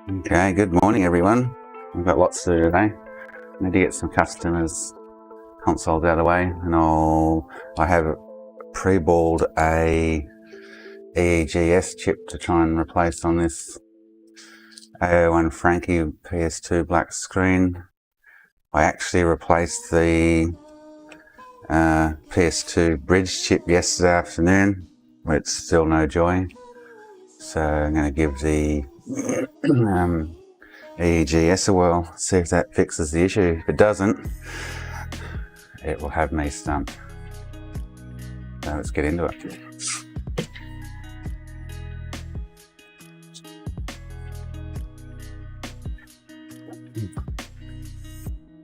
Okay, good morning everyone. We've got lots to do today. I need to get some customers' consoles out of the way, and I have pre-balled a EEGS chip to try and replace on this AO1 Frankie PS2 black screen. I actually replaced the PS2 bridge chip yesterday afternoon, but it's still no joy. So I'm going to give the EEGS a whirl, see if that fixes the issue. If it doesn't, it will have me stumped. So let's get into it.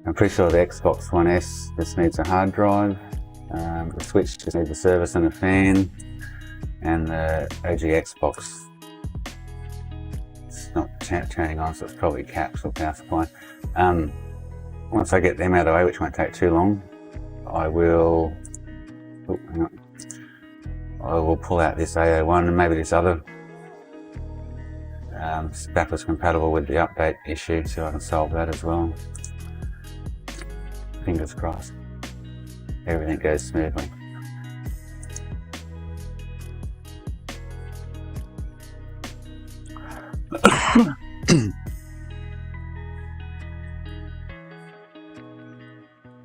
I'm pretty sure the Xbox One S just needs a hard drive, the Switch just needs a service and a fan, and the OG Xbox, it's not turning on, so it's probably caps or power supply. Once I get them out of the way, which won't take too long, I will pull out this AO1 and maybe this other backwards compatible with the update issue, so I can solve that as well. Fingers crossed, everything goes smoothly.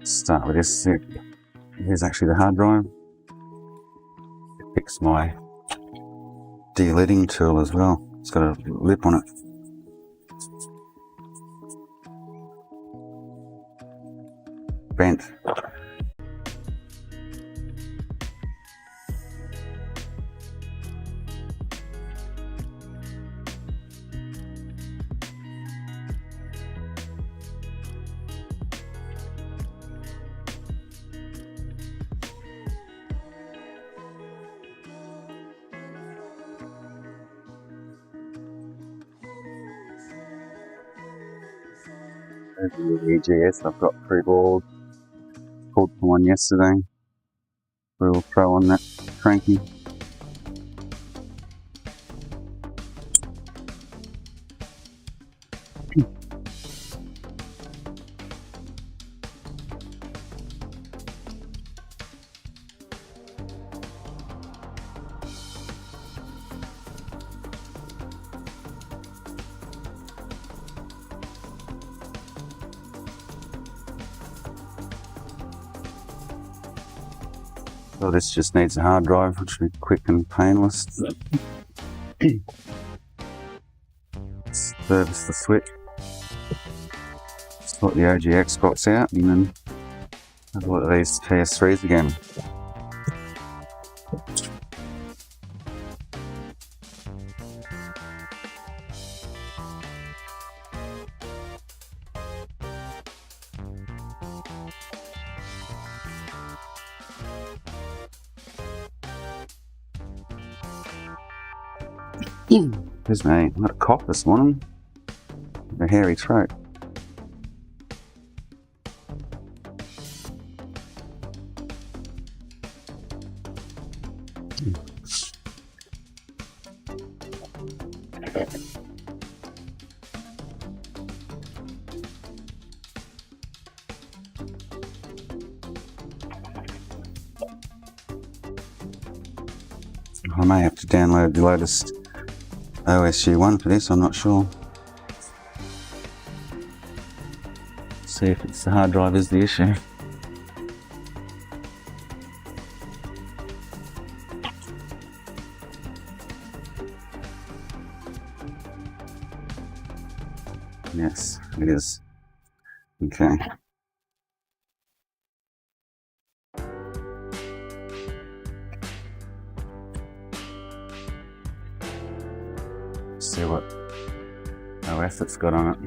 Start with this. Here's actually the hard drive. Fix my deleting tool as well. It's got a lip on it. Bent. The EGS I've got pre-balled. Pulled from one yesterday. We'll throw on that Frankie. So this just needs a hard drive, which will be quick and painless. Service the Switch. Sort the OG Xbox out, and then have a look at these PS3s again. There's me. I've got a cough this morning. A hairy throat. I may have to download the latest OSU1 for this, I'm not sure. See if it's the hard drive is the issue. Yes, it is. Okay. See what OS it's got on it.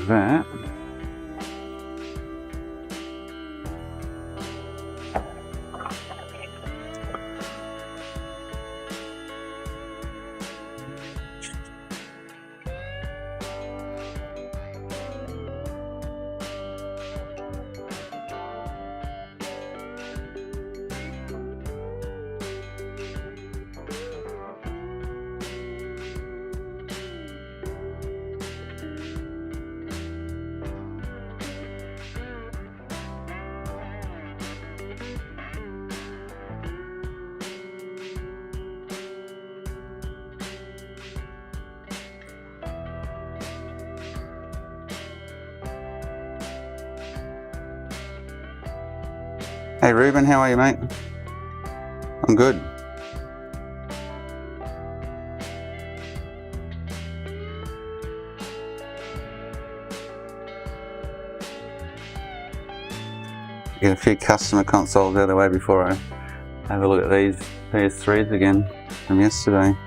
that. Hey Ruben, how are you, mate? I'm good. Get a few customer consoles out of the way before I have a look at these PS3s again from yesterday.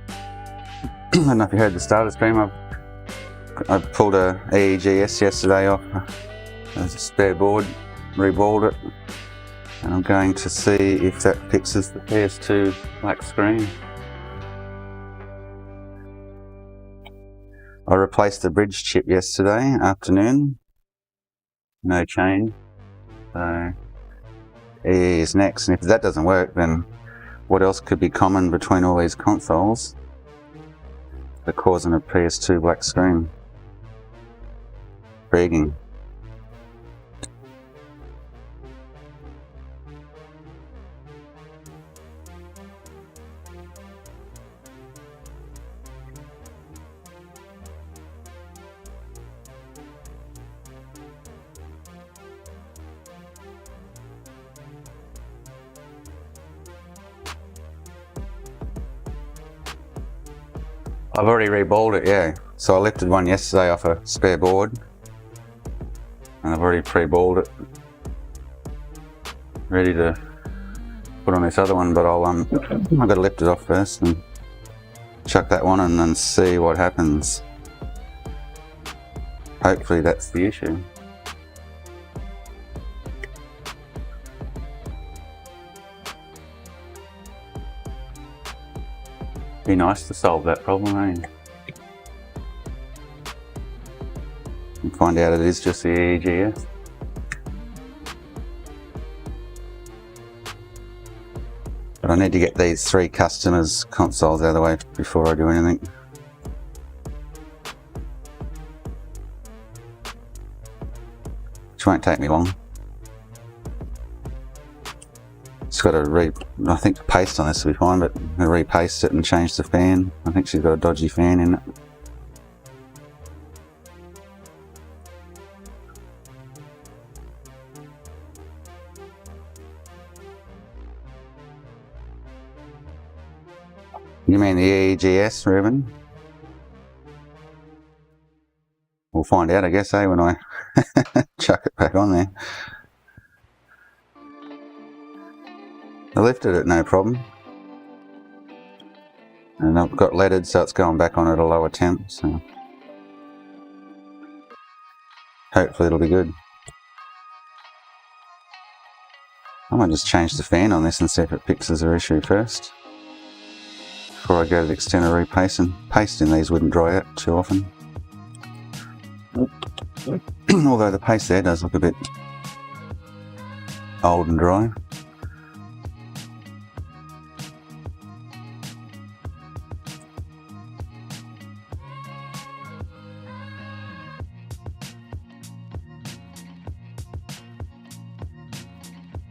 I don't know if you heard the starter stream. I pulled a EEGS yesterday off a spare board, reballed it, and I'm going to see if that fixes the PS2 black screen. I replaced the bridge chip yesterday afternoon, no change, so EE is next, and if that doesn't work, then what else could be common between all these consoles that causing a PS2 black screen? Intriguing. I've already reballed it, yeah. So I lifted one yesterday off a spare board, and I've already pre-balled it, ready to put on this other one. But I've got to lift it off first and chuck that one and then see what happens. Hopefully that's the issue. Be nice to solve that problem, eh? And find out it is just the EEGS. But I need to get these 3 customers' consoles out of the way before I do anything. Which won't take me long. Just got to I think the paste on this will be fine, but I'm going to repaste it and change the fan. I think she's got a dodgy fan in it. You mean the EEGS, Ruben? We'll find out, I guess, eh, when I chuck it back on there. I lifted it, no problem. And I've got leaded, so it's going back on at a lower temp, so hopefully it'll be good. I might just change the fan on this and see if it fixes the issue first, before I go to the extent of repasting. Pasting these wouldn't dry out too often. Although the paste there does look a bit old and dry.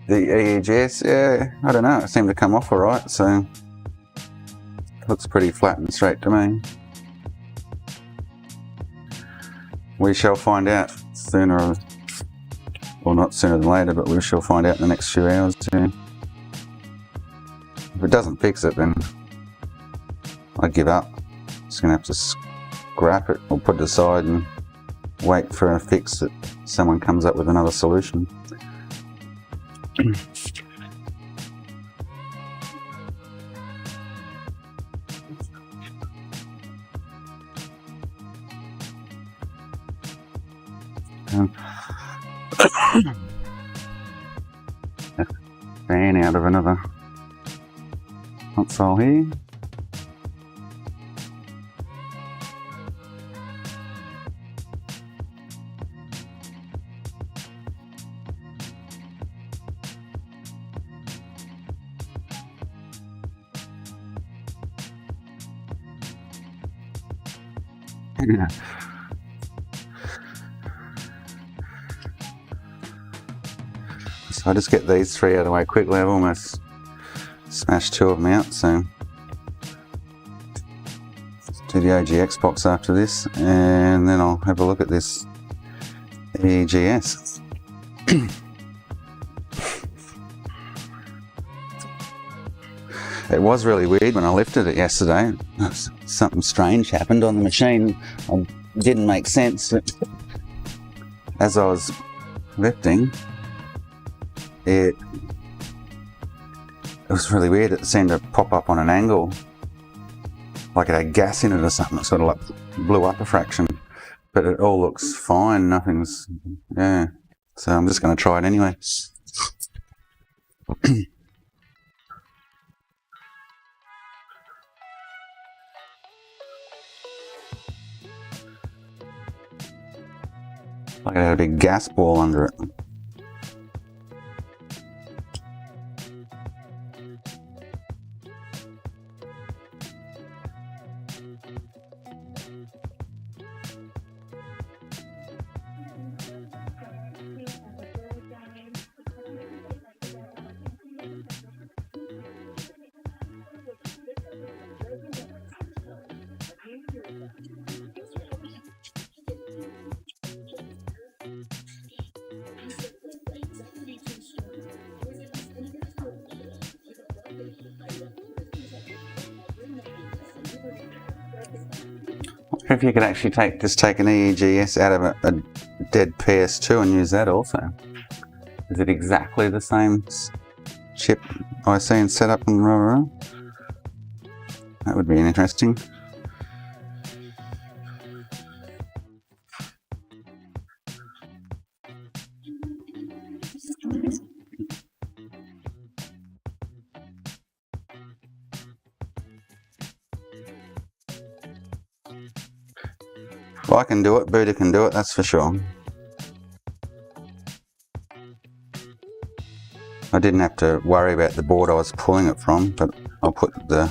The EEGS, yeah, I don't know, it seemed to come off alright, so it looks pretty flat and straight to me. We shall find out sooner, or not sooner than later, but we shall find out in the next few hours too. If it doesn't fix it, then I give up. Just gonna have to scrap it or put it aside and wait for a fix that someone comes up with another solution. fan out of another console here. So I just get these three out of the way quickly. I've almost smashed two of them out, so do the OG Xbox after this, and then I'll have a look at this EGS. It was really weird when I lifted it yesterday. Something strange happened on the machine. It didn't make sense. As I was lifting, it was really weird. It seemed to pop up on an angle, like it had gas in it or something. It sort of like blew up a fraction, but it all looks fine. Nothing's, yeah. So I'm just going to try it anyway. Like it had a big gas ball under it. If you could actually just take an EEGS out of a dead PS2 and use that also. Is it exactly the same chip IC and setup and rah, rah? That would be interesting. If I can do it, Buddha can do it, that's for sure. I didn't have to worry about the board I was pulling it from, but I'll put the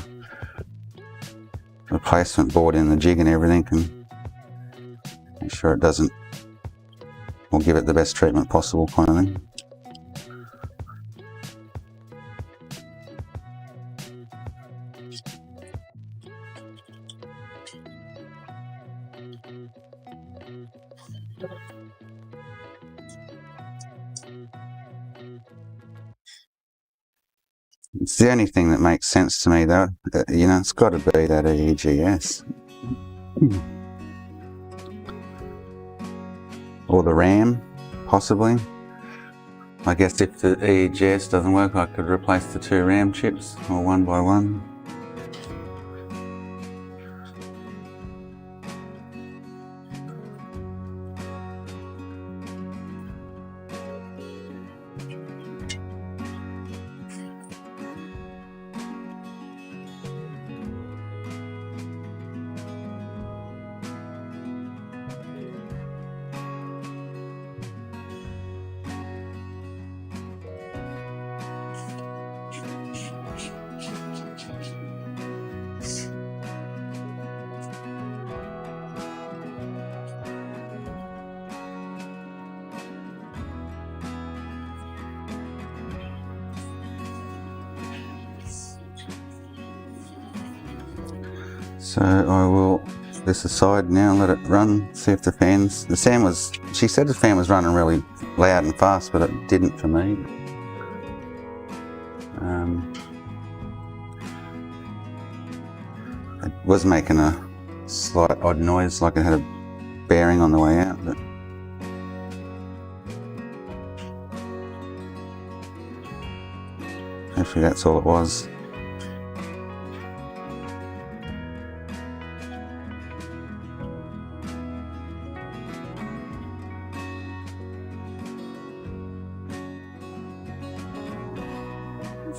replacement board in the jig and everything and make sure it doesn't, or give it the best treatment possible kind of thing. It's the only thing that makes sense to me though, you know, it's got to be that EGS. Or the RAM, possibly. I guess if the EGS doesn't work, I could replace the two RAM chips, or one by one. So I will put this aside now, let it run, see if the fans, she said the fan was running really loud and fast, but it didn't for me. It was making a slight odd noise, like it had a bearing on the way out, but hopefully that's all it was.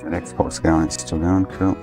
That export's going, it's still going, cool.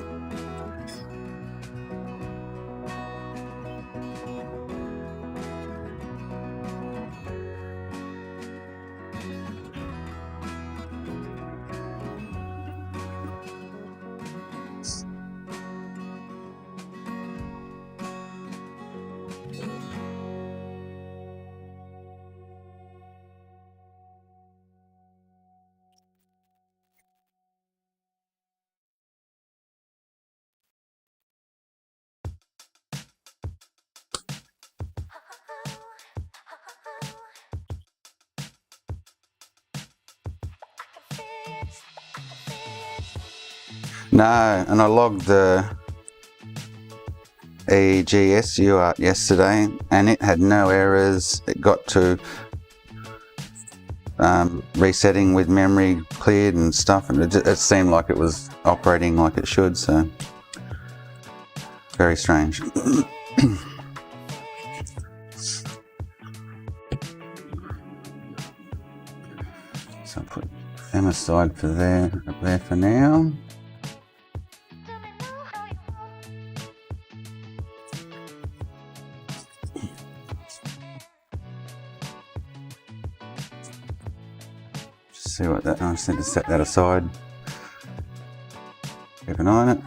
No, and I logged the EGS UART yesterday and it had no errors. It got to resetting with memory cleared and stuff, and it seemed like it was operating like it should, so very strange. So I'll put them aside for up there for now. See what that, I just need to set that aside. Keep an eye on it.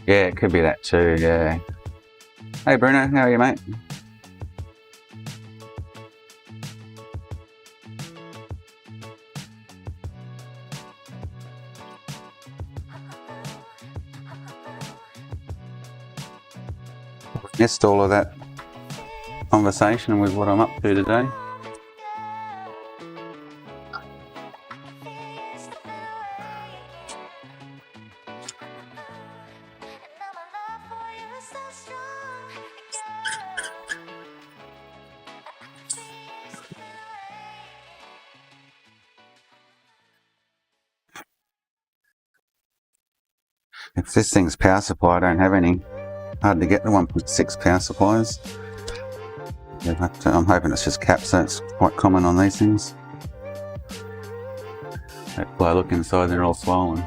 Yeah, it could be that too, yeah. Hey Bruno, how are you, mate? Missed all of that conversation with what I'm up to today. If this thing's power supply, I don't have any. Hard to get the 1.6 power supplies. I'm hoping it's just capped, so it's quite common on these things. Hopefully I look inside, they're all swollen.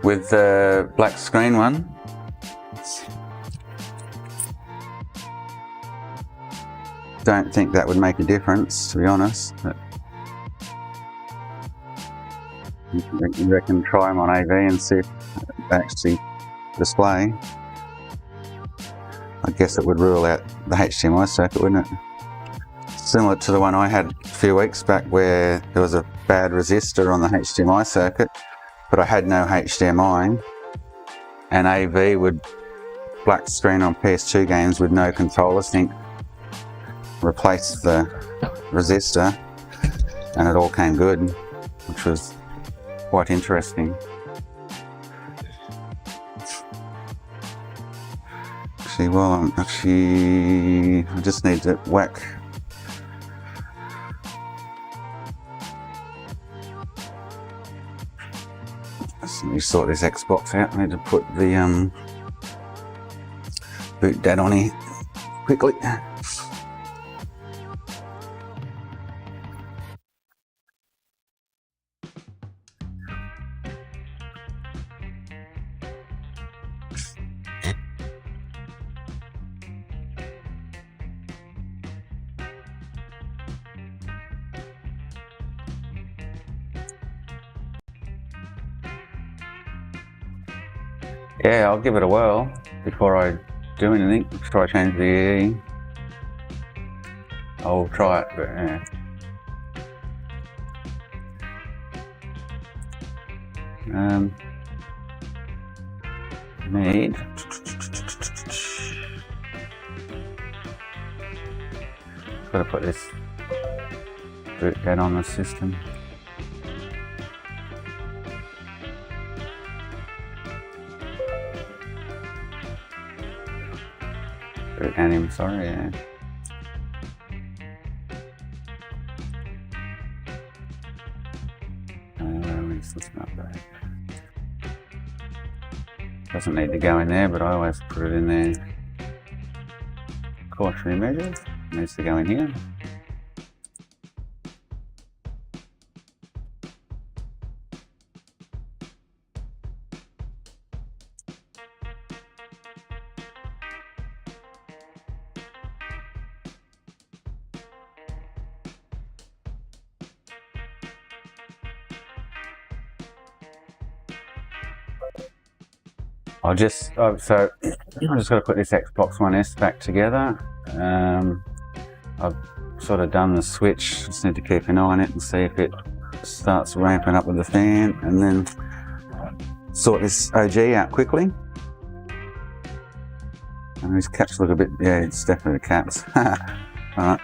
With the black screen one, don't think that would make a difference, to be honest. But you reckon try them on AV and see if they actually display. I guess it would rule out the HDMI circuit, wouldn't it? Similar to the one I had a few weeks back where there was a bad resistor on the HDMI circuit, but I had no HDMI, and AV would black screen on PS2 games with no controller sync, replace the resistor, and it all came good, which was quite interesting. Actually, I just need to whack. Let me sort this Xbox out. I need to put the boot dad on here quickly. Yeah, I'll give it a whirl before I do anything, before I change the EE. I'll try it, but yeah. Need gotta put this boot dad on the system. and him, sorry, yeah. Doesn't need to go in there, but I always put it in there. Cautionary measures, needs to go in here. So I'm just got to put this Xbox One S back together. I've sort of done the switch, just need to keep an eye on it and see if it starts ramping up with the fan, and then sort this OG out quickly. And these caps look a bit, yeah, it's definitely the caps. Alright.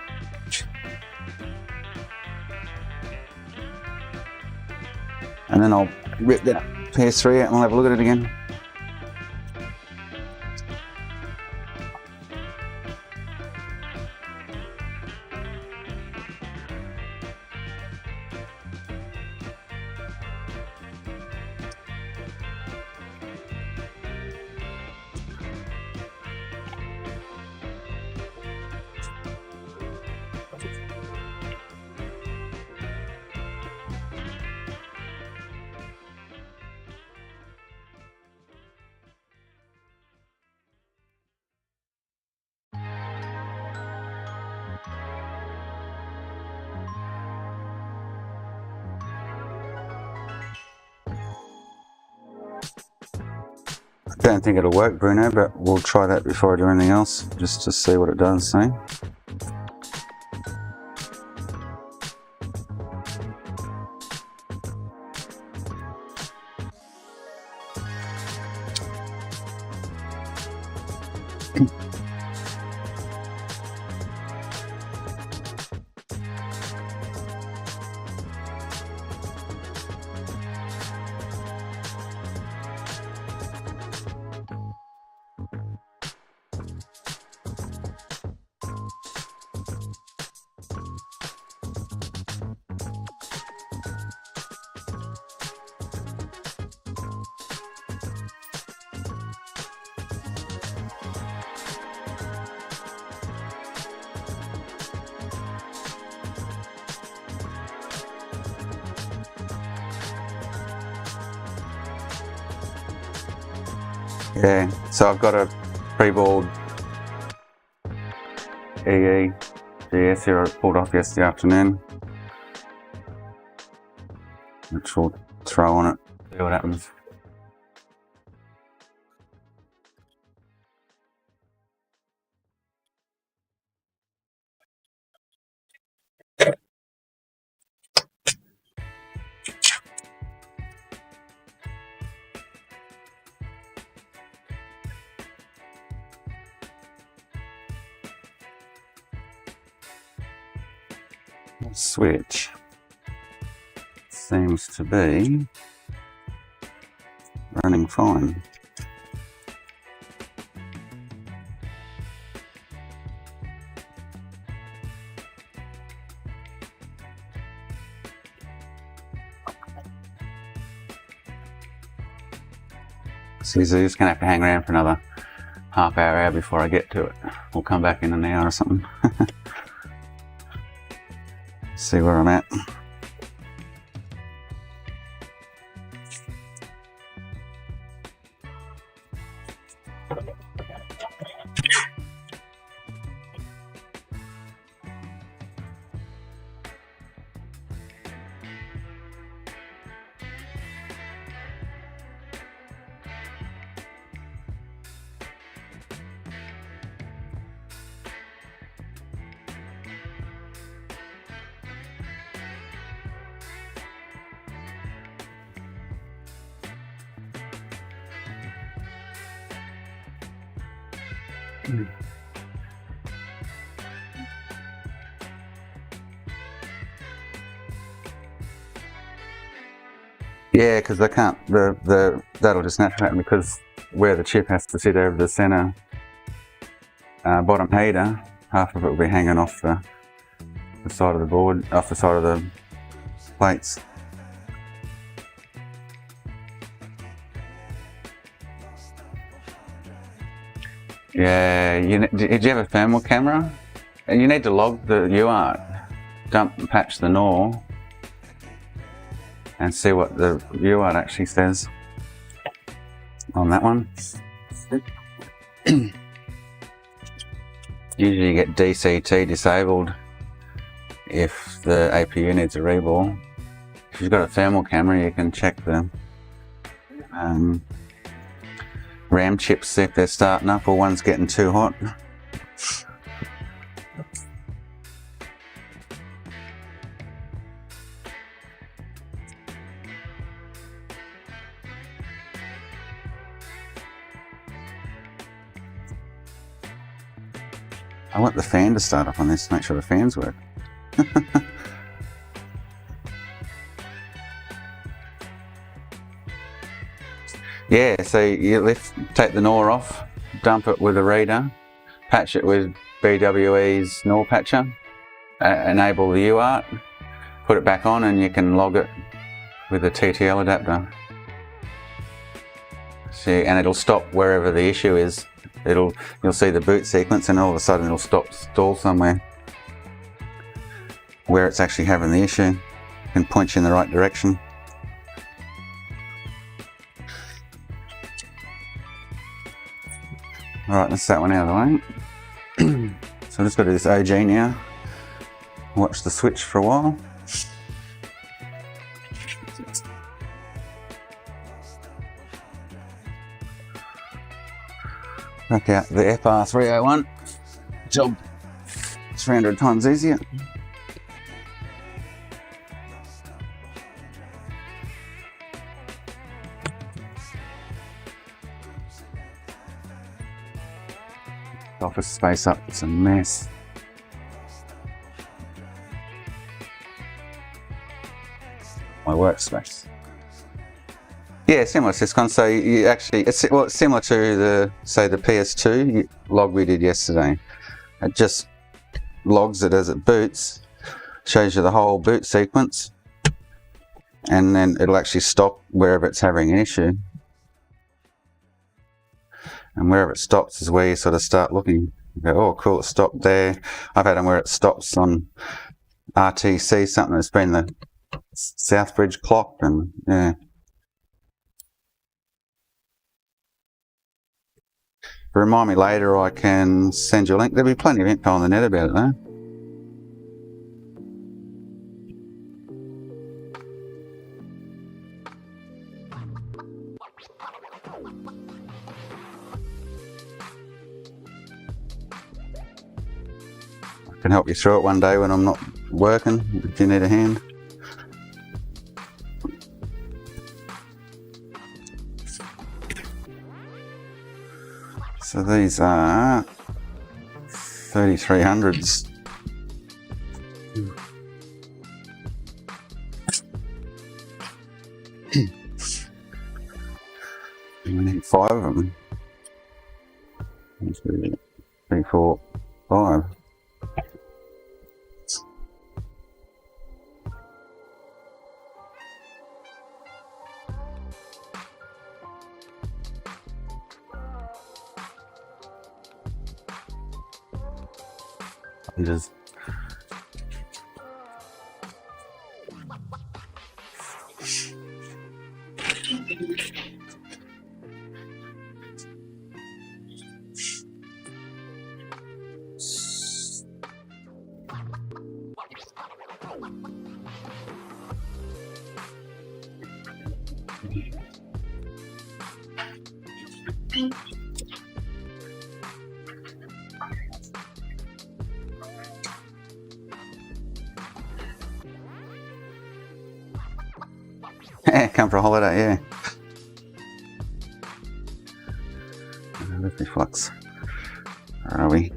And then I'll rip that PS3 out and I'll have a look at it again. I don't think it'll work, Bruno, but we'll try that before I do anything else, just to see what it does, see? Yeah, so I've got a pre-board EE GS here I pulled off yesterday afternoon, which we'll throw on it, see what happens. Switch seems to be running fine. So you're just going to have to hang around for another half hour before I get to it. We'll come back in an hour or something. See where I'm at. Yeah, because I can't, that'll just naturally happen because where the chip has to sit over the center bottom heater, half of it will be hanging off the side of the board, off the side of the plates. Yeah, did you have a thermal camera? And you need to log the UART, dump and patch the NOR, and see what the UART actually says on that one. Usually you get DCT disabled if the APU needs a reball. If you've got a thermal camera, you can check the RAM chips, see if they're starting up or one's getting too hot. I want the fan to start up on this to make sure the fans work. Yeah, so you take the NOR off, dump it with a reader, patch it with BWE's NOR patcher, enable the UART, put it back on, and you can log it with a TTL adapter. See, and it'll stop wherever the issue is. You'll see the boot sequence, and all of a sudden it'll stall somewhere where it's actually having the issue and point you in the right direction. Alright, that's that one out of the way. So I've just got to do this OG now. Watch the switch for a while. Back out the FR301. Job 300 times easier. Office space up, it's a mess. My workspace. Yeah, similar to Syscon. So you actually, it's similar to the PS2 log we did yesterday. It just logs it as it boots, shows you the whole boot sequence, and then it'll actually stop wherever it's having an issue. And wherever it stops is where you sort of start looking. You go, oh cool, it stopped there. I've had them where it stops on RTC, something that's been the Southbridge clock, and yeah. Remind me later, I can send you a link. There'll be plenty of info on the net about it though. I can help you through it one day when I'm not working, if you need a hand. So these are 3300s. We need 5 of them. 1, 2, 3, 4, 5. Just come for a holiday, yeah. Lift me flux. Where are we?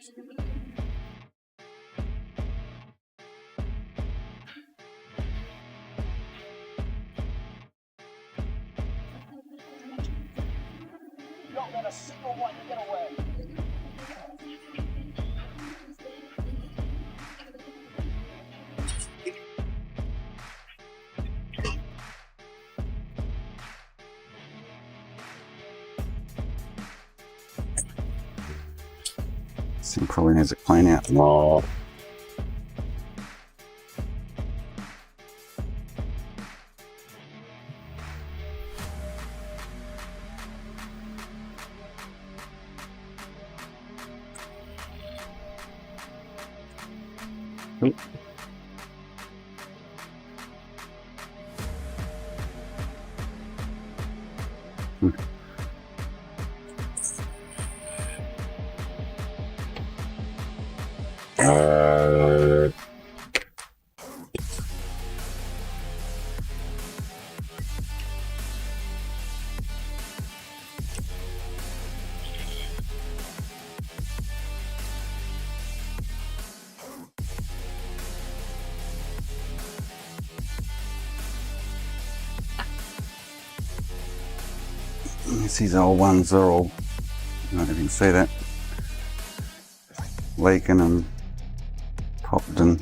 Don't let a single one get away. This thing probably needs a clean out. Oh. These old ones are all, I don't know if you can see that, leaking and popped and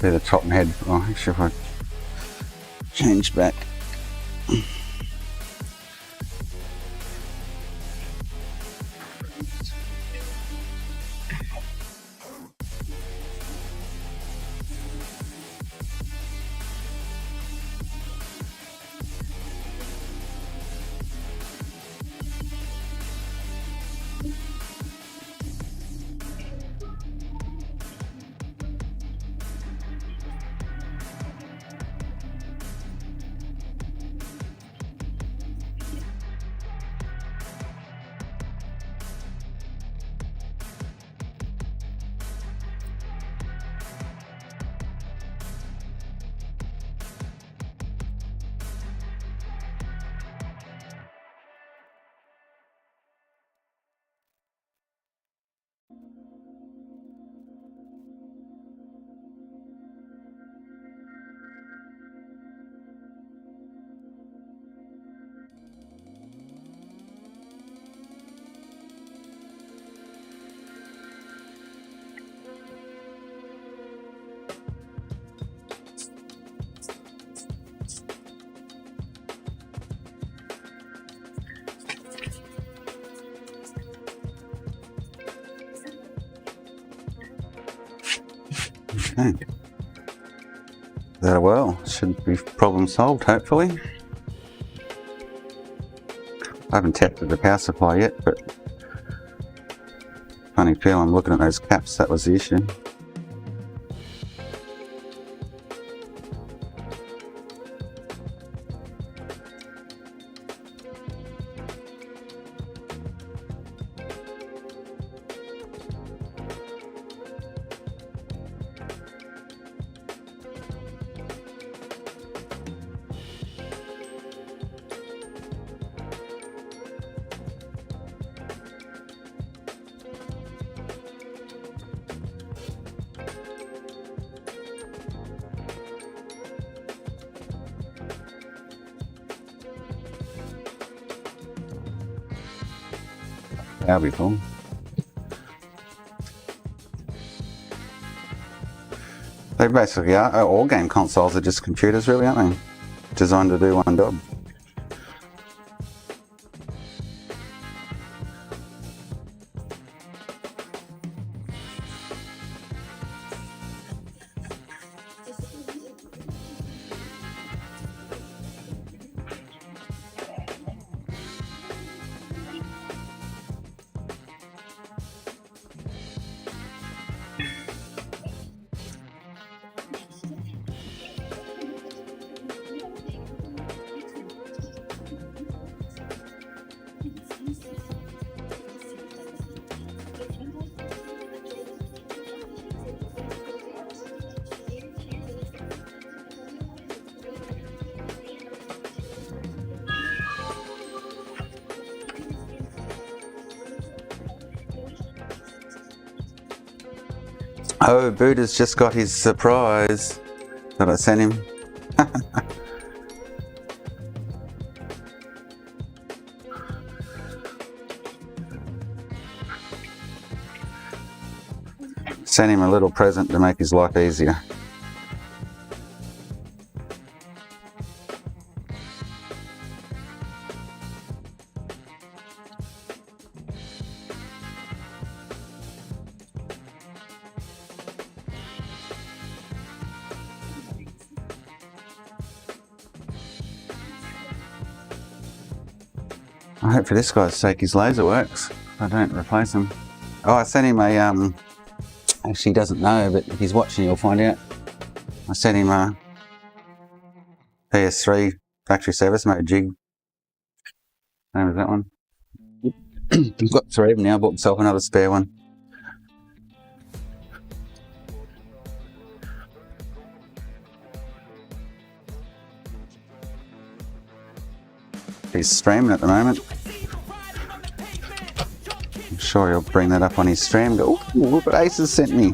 see the top head. Oh, actually, if I change back. Okay. That well, should be problem solved, hopefully. I haven't tapped at the power supply yet, but funny feel, I'm looking at those caps, that was the issue. That'll be cool. They basically are, all game consoles are just computers really, aren't they? Designed to do one job. Oh, Buddha's just got his surprise that I sent him. Sent him a little present to make his life easier. I hope for this guy's sake his laser works. I don't replace him. Oh, I sent him a, actually he doesn't know, but if he's watching he'll find out. I sent him a PS3 factory service mode jig. Name of that one. I've got 3 of them now, bought myself another spare one. He's streaming at the moment. I'm sure he'll bring that up on his stream and go, "Ooh, look what Ace has sent me."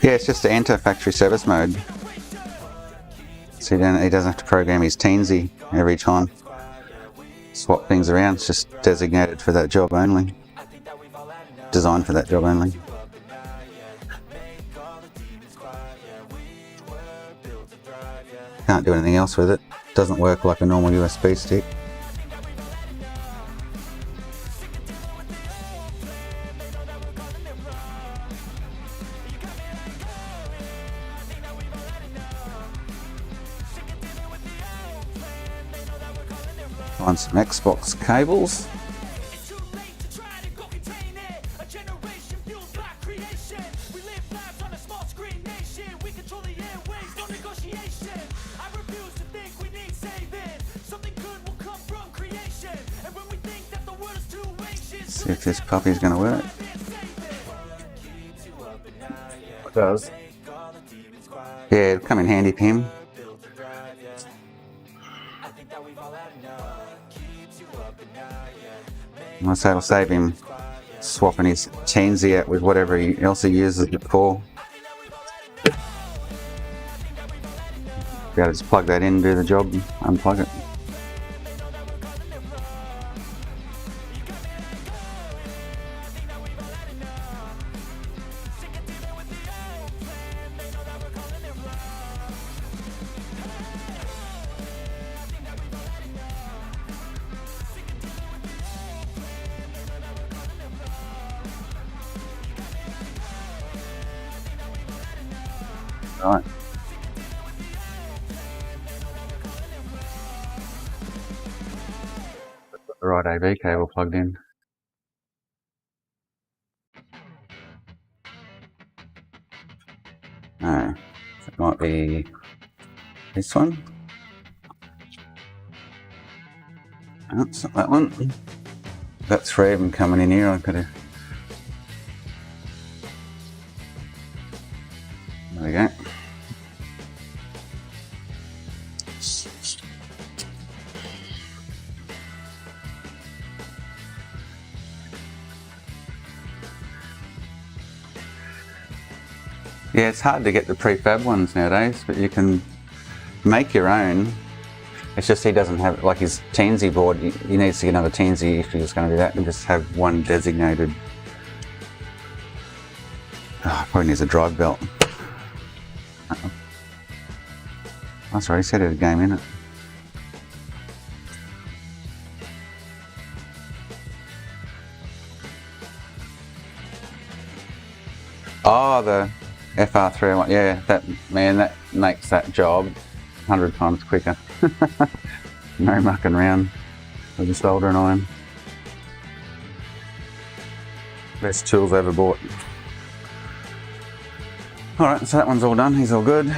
Yeah, it's just to enter factory service mode. So he doesn't have to program his teensy every time. Swap things around, it's just designated for that job only. Designed for that job only. Can't do anything else with it. Doesn't work like a normal USB stick. Find some Xbox cables. See if this puppy's going to work. It does. Yeah, it'll come in handy for him. I say it'll save him swapping his teensy out with whatever else he uses it for. Be able to just plug that in, do the job, and unplug it. Right. Got the right AV cable plugged in. No, it might be this one. No, it's not that one. Got 3 of them coming in here. I could have. There we go. Yeah, it's hard to get the prefab ones nowadays, but you can make your own. It's just he doesn't have, like his teensy board, he needs to get another teensy if he's going to do that, and just have one designated. Oh, probably needs a drive belt. Oh, sorry, he said it had a game in it. Oh, the FR301, yeah, that makes that job 100 times quicker. No mucking around with the soldering iron. Best tools ever bought. Alright, so that one's all done, he's all good.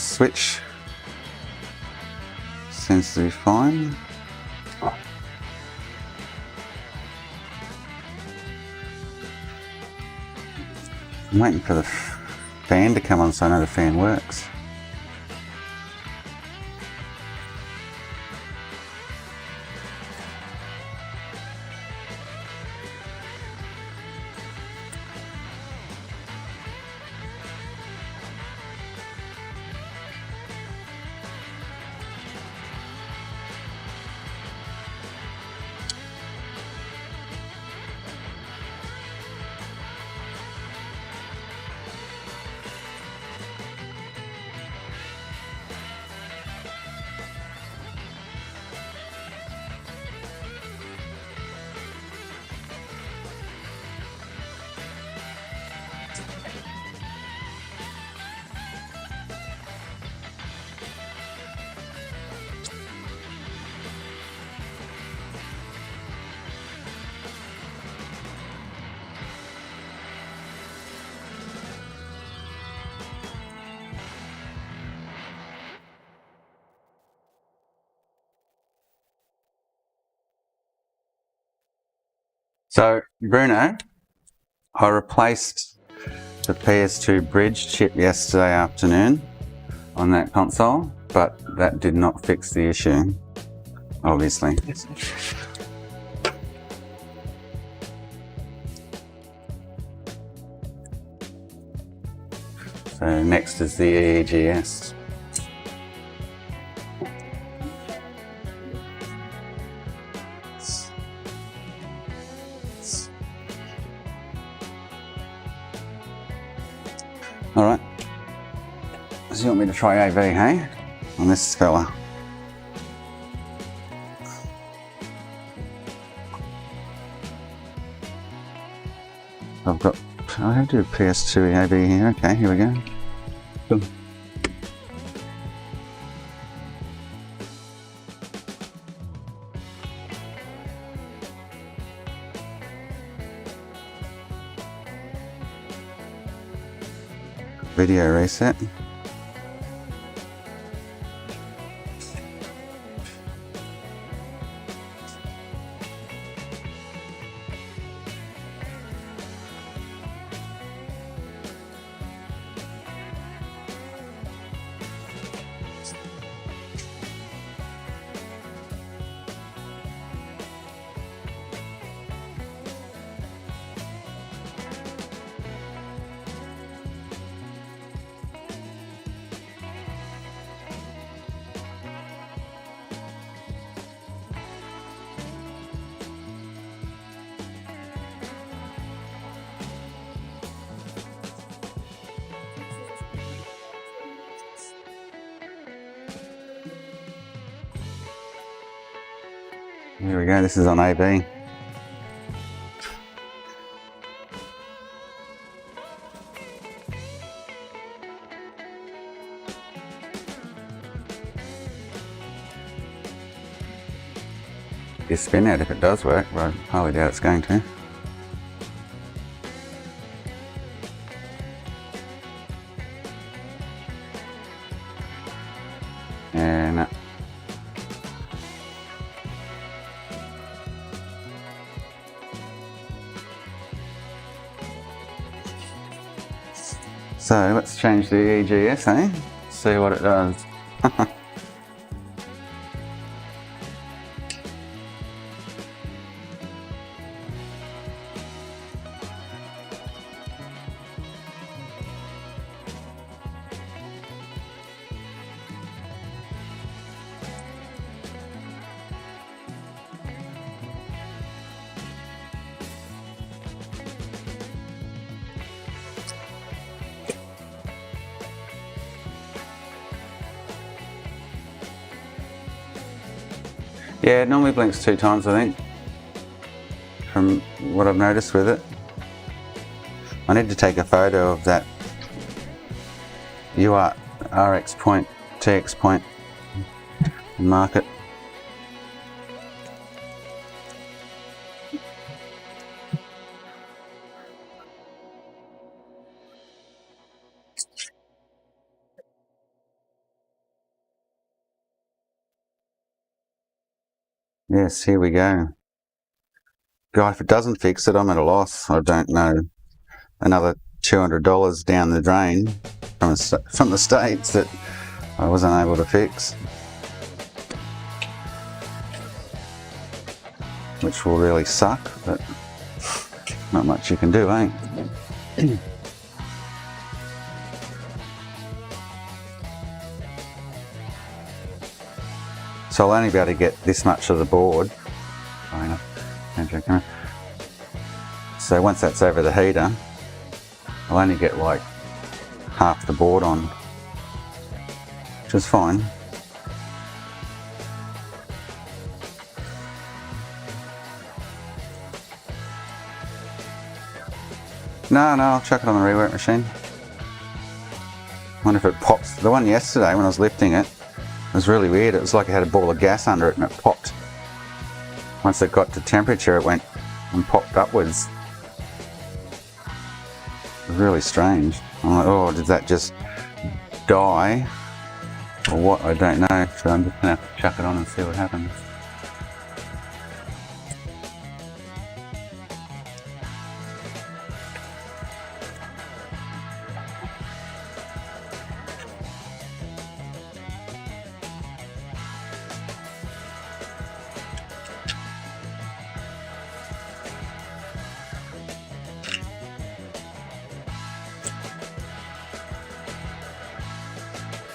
switch seems to be fine. I'm waiting for the fan to come on so I know the fan works. So, Bruno, I replaced the PS2 bridge chip yesterday afternoon on that console, but that did not fix the issue, obviously. So next is the EEGS. Alright, so you want me to try AV, hey? On this fella. I've got, I have to do PS2 AV here, okay, here we go. Cool. Video reset. Here we go, this is on AB. You spin out if it does work, but I highly doubt it's going to. And so let's change the EGS, eh? See what it does. Yeah, it normally blinks 2 times, I think, from what I've noticed with it. I need to take a photo of that RX point, TX point, and mark it. Yes, here we go. God, if it doesn't fix it, I'm at a loss. I don't know. Another $200 down the drain from the States that I wasn't able to fix. Which will really suck, but not much you can do, eh? So I'll only be able to get this much of the board. So once that's over the heater, I'll only get like half the board on, which is fine. No, I'll chuck it on the rework machine. Wonder if it pops. The one yesterday when I was lifting it, it was really weird. It was like it had a ball of gas under it and it popped. Once it got to temperature, it went and popped upwards. It was really strange. I'm like, oh, did that just die? Or what? I don't know. So I'm just going to have to chuck it on and see what happens.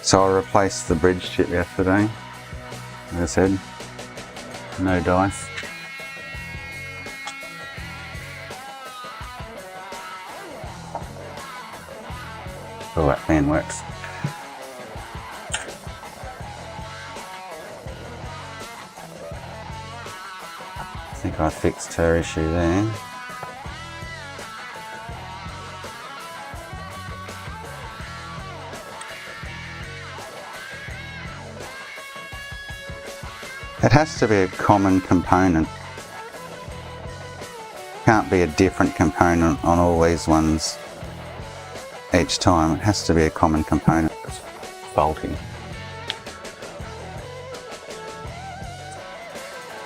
So I replaced the bridge chip yesterday, as I said, no dice. Oh, that fan works. I think I fixed her issue there. It has to be a common component. Can't be a different component on all these ones each time. It has to be a common component that's faulty.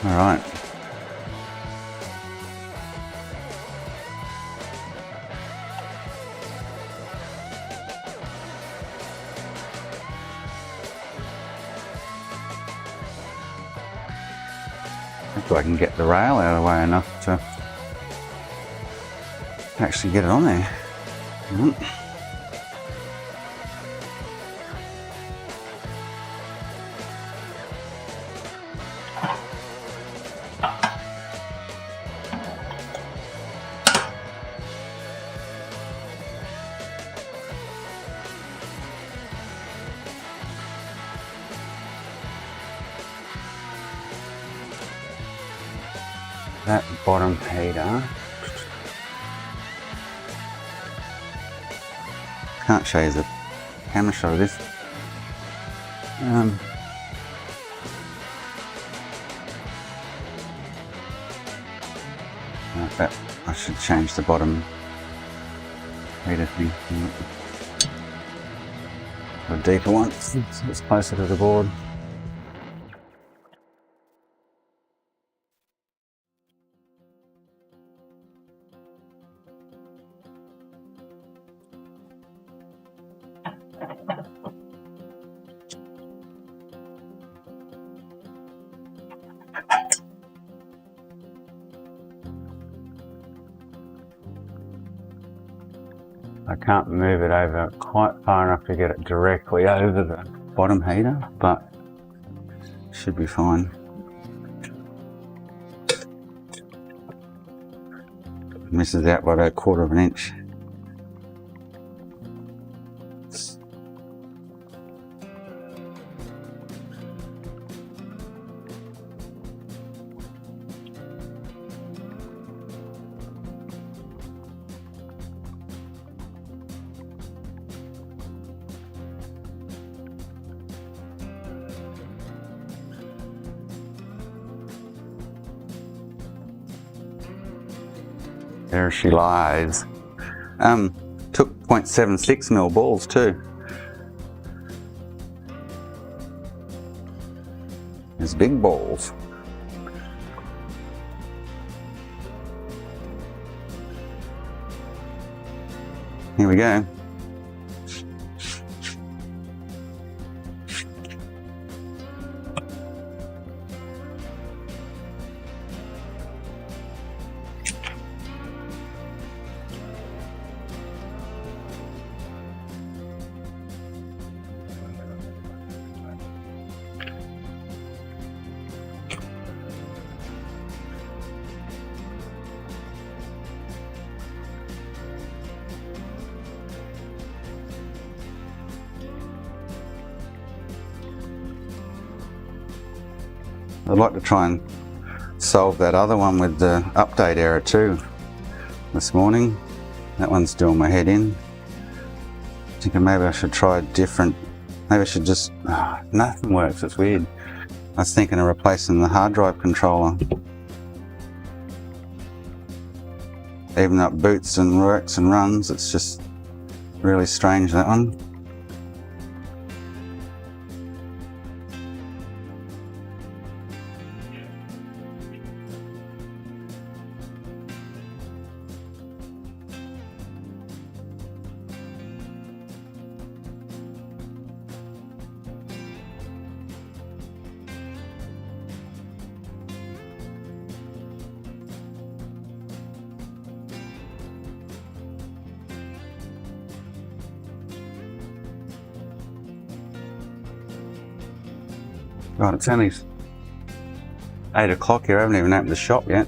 All right. Hopefully I can get the rail out of the way enough to actually get it on there. That bottom heater, can't show you the camera shot of this. I should change the bottom heater thing. A deeper one, so it's closer to the board. I can't move it over quite far enough to get it directly over the bottom heater, but should be fine. Misses out by about 1/4 of an inch. There she lies. Took 0.76 mil balls too. There's big balls. Here we go. I'd like to try and solve that other one with the update error too this morning. That one's doing my head in. Thinking maybe I should try a different, maybe I should just, nothing works, it's weird. I was thinking of replacing the hard drive controller. Even though it boots and works and runs, it's just really strange, that one. God, it's only 8 o'clock here. I haven't even opened the shop yet.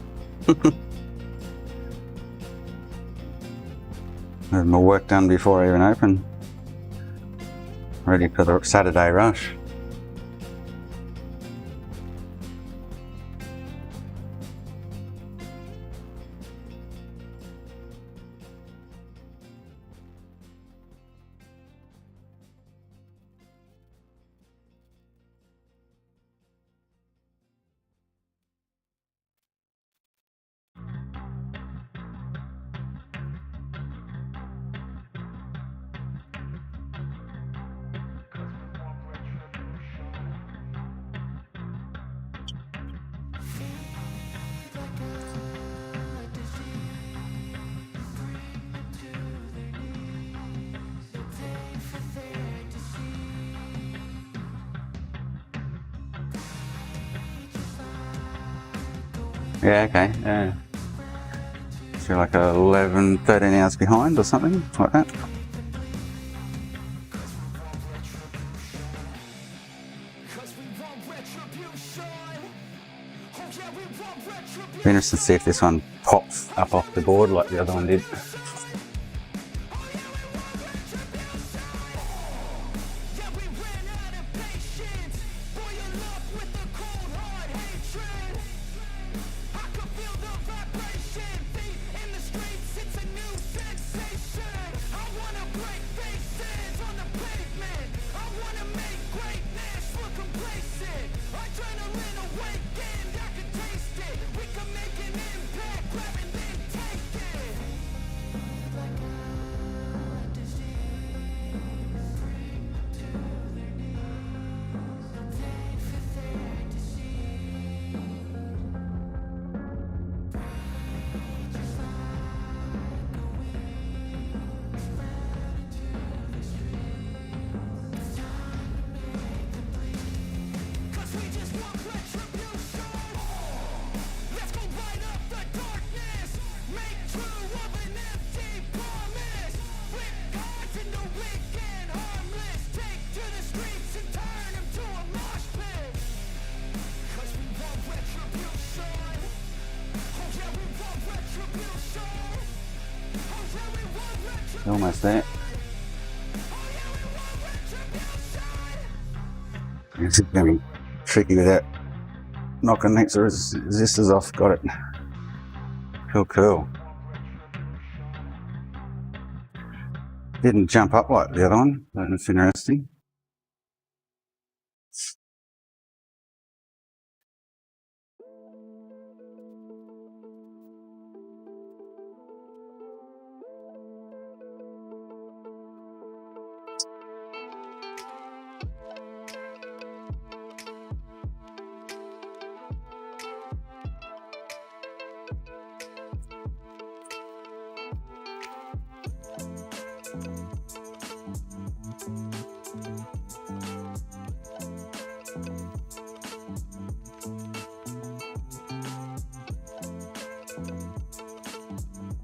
Had my work done before I even open. Ready for the Saturday rush. Yeah, okay. Yeah. So you're like 11, 13 hours behind or something like that. Be interested to see if this one pops up off the board like the other one did. Almost there. It's going to be tricky with that. Knocking next resistors off. Got it. Cool, cool. Didn't jump up like the other one. That's interesting.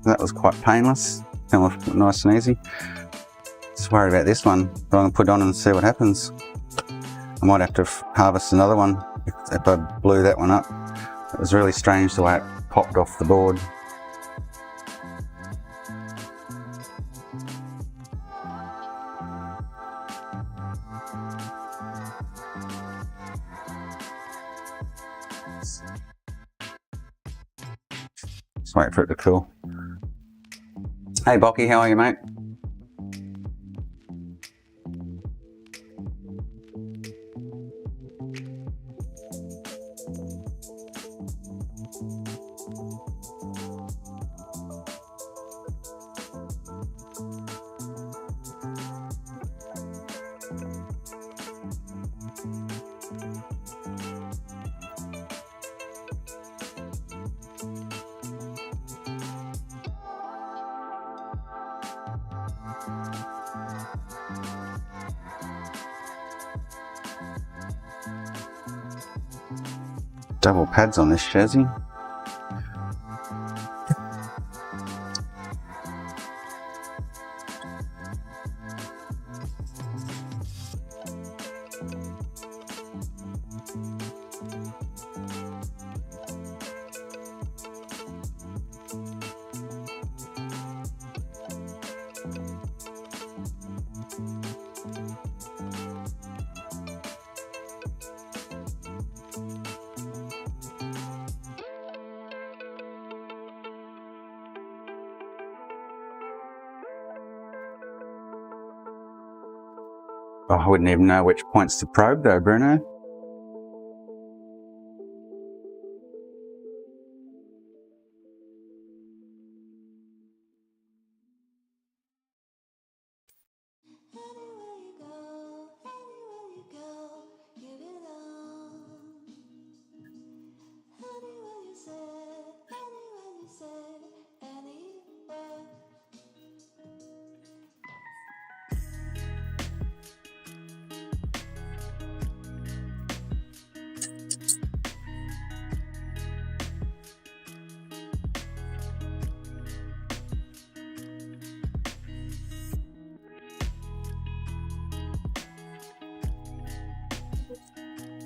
That was quite painless, came off nice and easy. Just worried about this one, but I'm going to put it on and see what happens. I might have to harvest another one if I blew that one up. It was really strange the way it popped off the board. Just wait for it to cool. Hey Bocky, how are you, mate? Double pads on this chassis. Oh, I wouldn't even know which points to probe though, Bruno.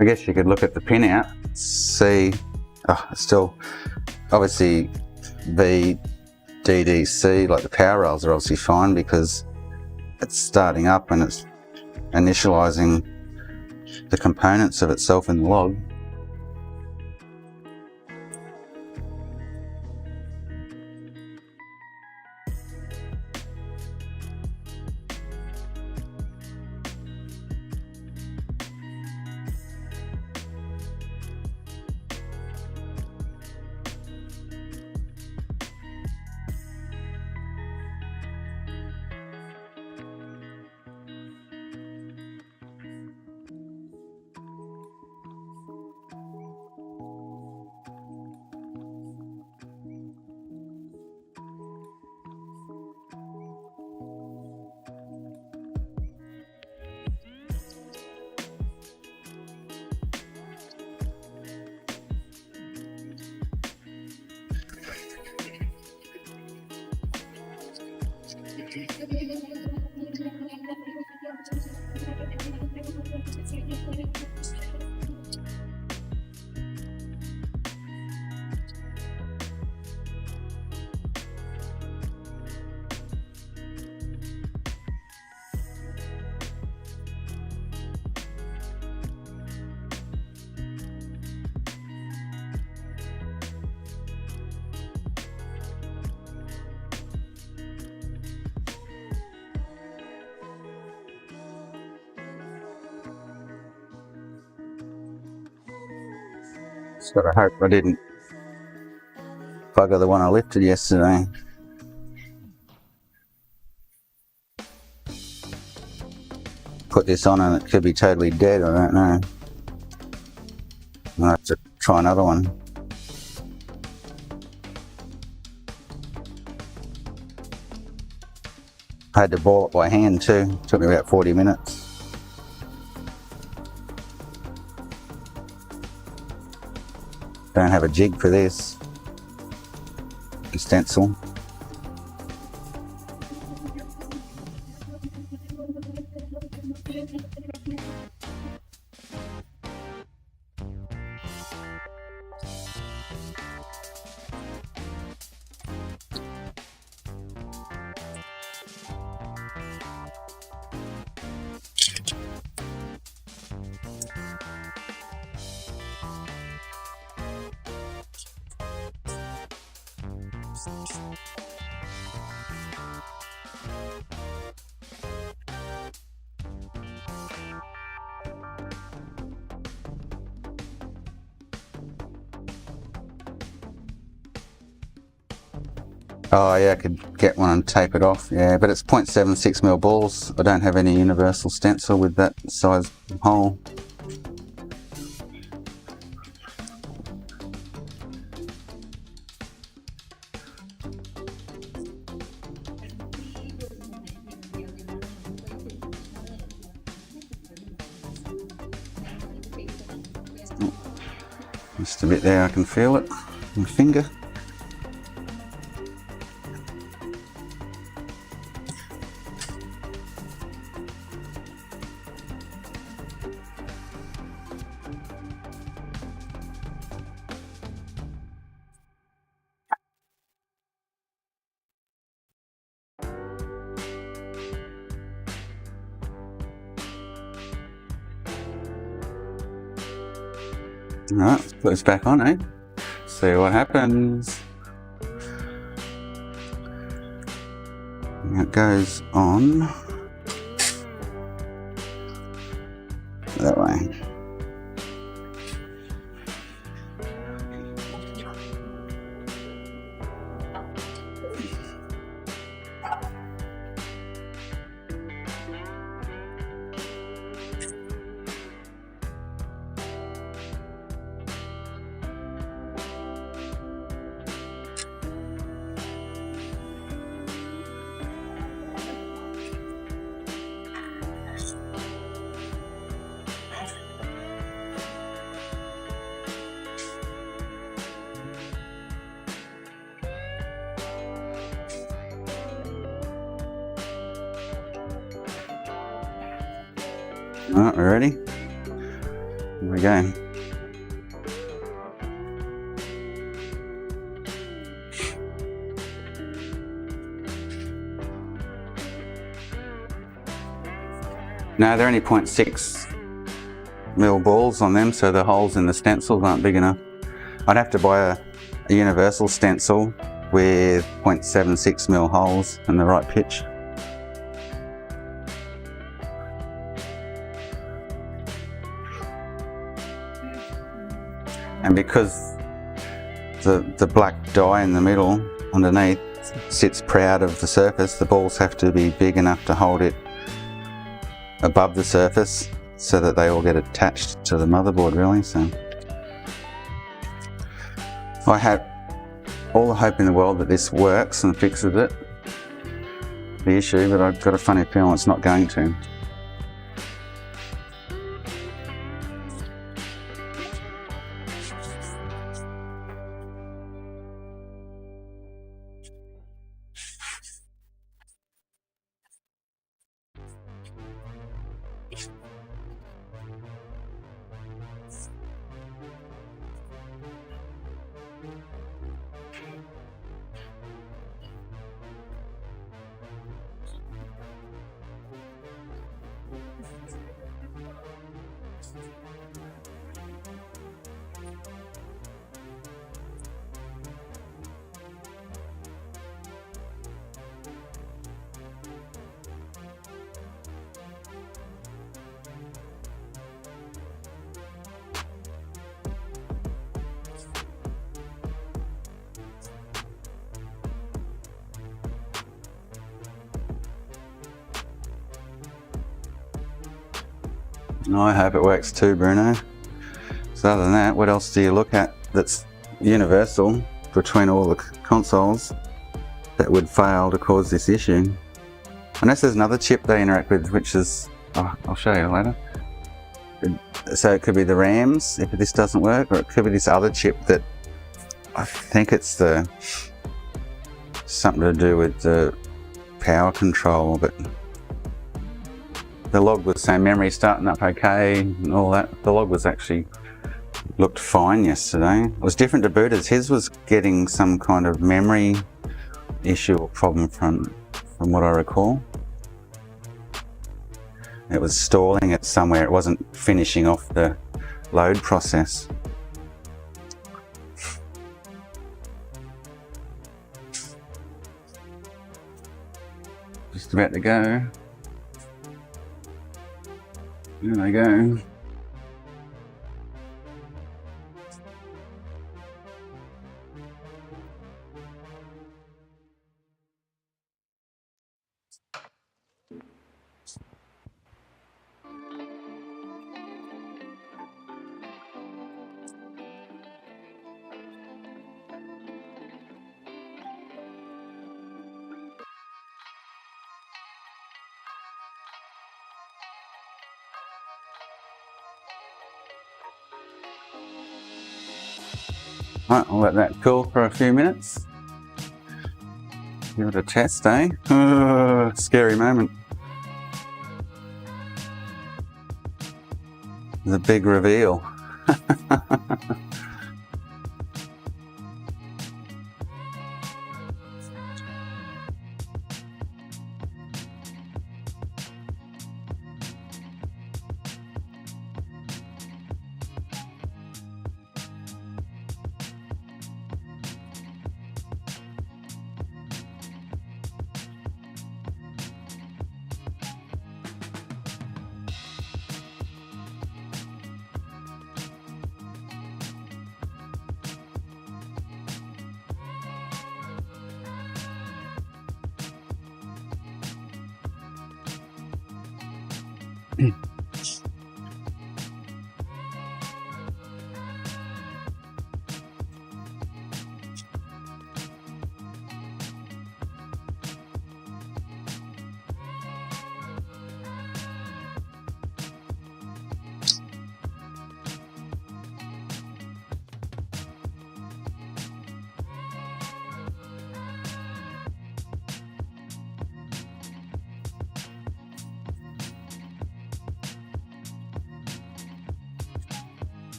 I guess you could look at the pin out, see, it's still, obviously VDDC, like the power rails are obviously fine because it's starting up and it's initializing the components of itself in the log. Just gotta hope I didn't bugger the one I lifted yesterday. Put this on and it could be totally dead, I don't know. I'll have to try another one. I had to boil it by hand too, took me about 40 minutes. Don't have a jig for this. A stencil. Oh yeah, I could get one and tape it off, yeah, but it's 0.76mm balls. I don't have any universal stencil with that size hole. Just a bit there, I can feel it, my finger. Alright, let's put this back on, eh? See what happens. And it goes on that way. Alright, we're ready? Here we go. Now they're only 0.6mm balls on them, so the holes in the stencils aren't big enough. I'd have to buy a universal stencil with 0.76mm holes and the right pitch. And because the black dye in the middle underneath sits proud of the surface, the balls have to be big enough to hold it above the surface so that they all get attached to the motherboard, really. So I have all the hope in the world that this works and fixes the issue, but I've got a funny feeling it's not going to. I hope it works too, Bruno. So other than that, what else do you look at that's universal between all the consoles that would fail to cause this issue? Unless there's another chip they interact with, which is, oh, I'll show you later. So it could be the RAMs if this doesn't work, or it could be this other chip that I think it's something to do with the power control, but the log was saying memory starting up okay and all that. The log was actually looked fine yesterday. It was different to Buddha's. His was getting some kind of memory issue or problem from what I recall. It was stalling it somewhere. It wasn't finishing off the load process. Just about to go. There they go. Right, I'll let that cool for a few minutes. Give it a test, eh? Scary moment. The big reveal.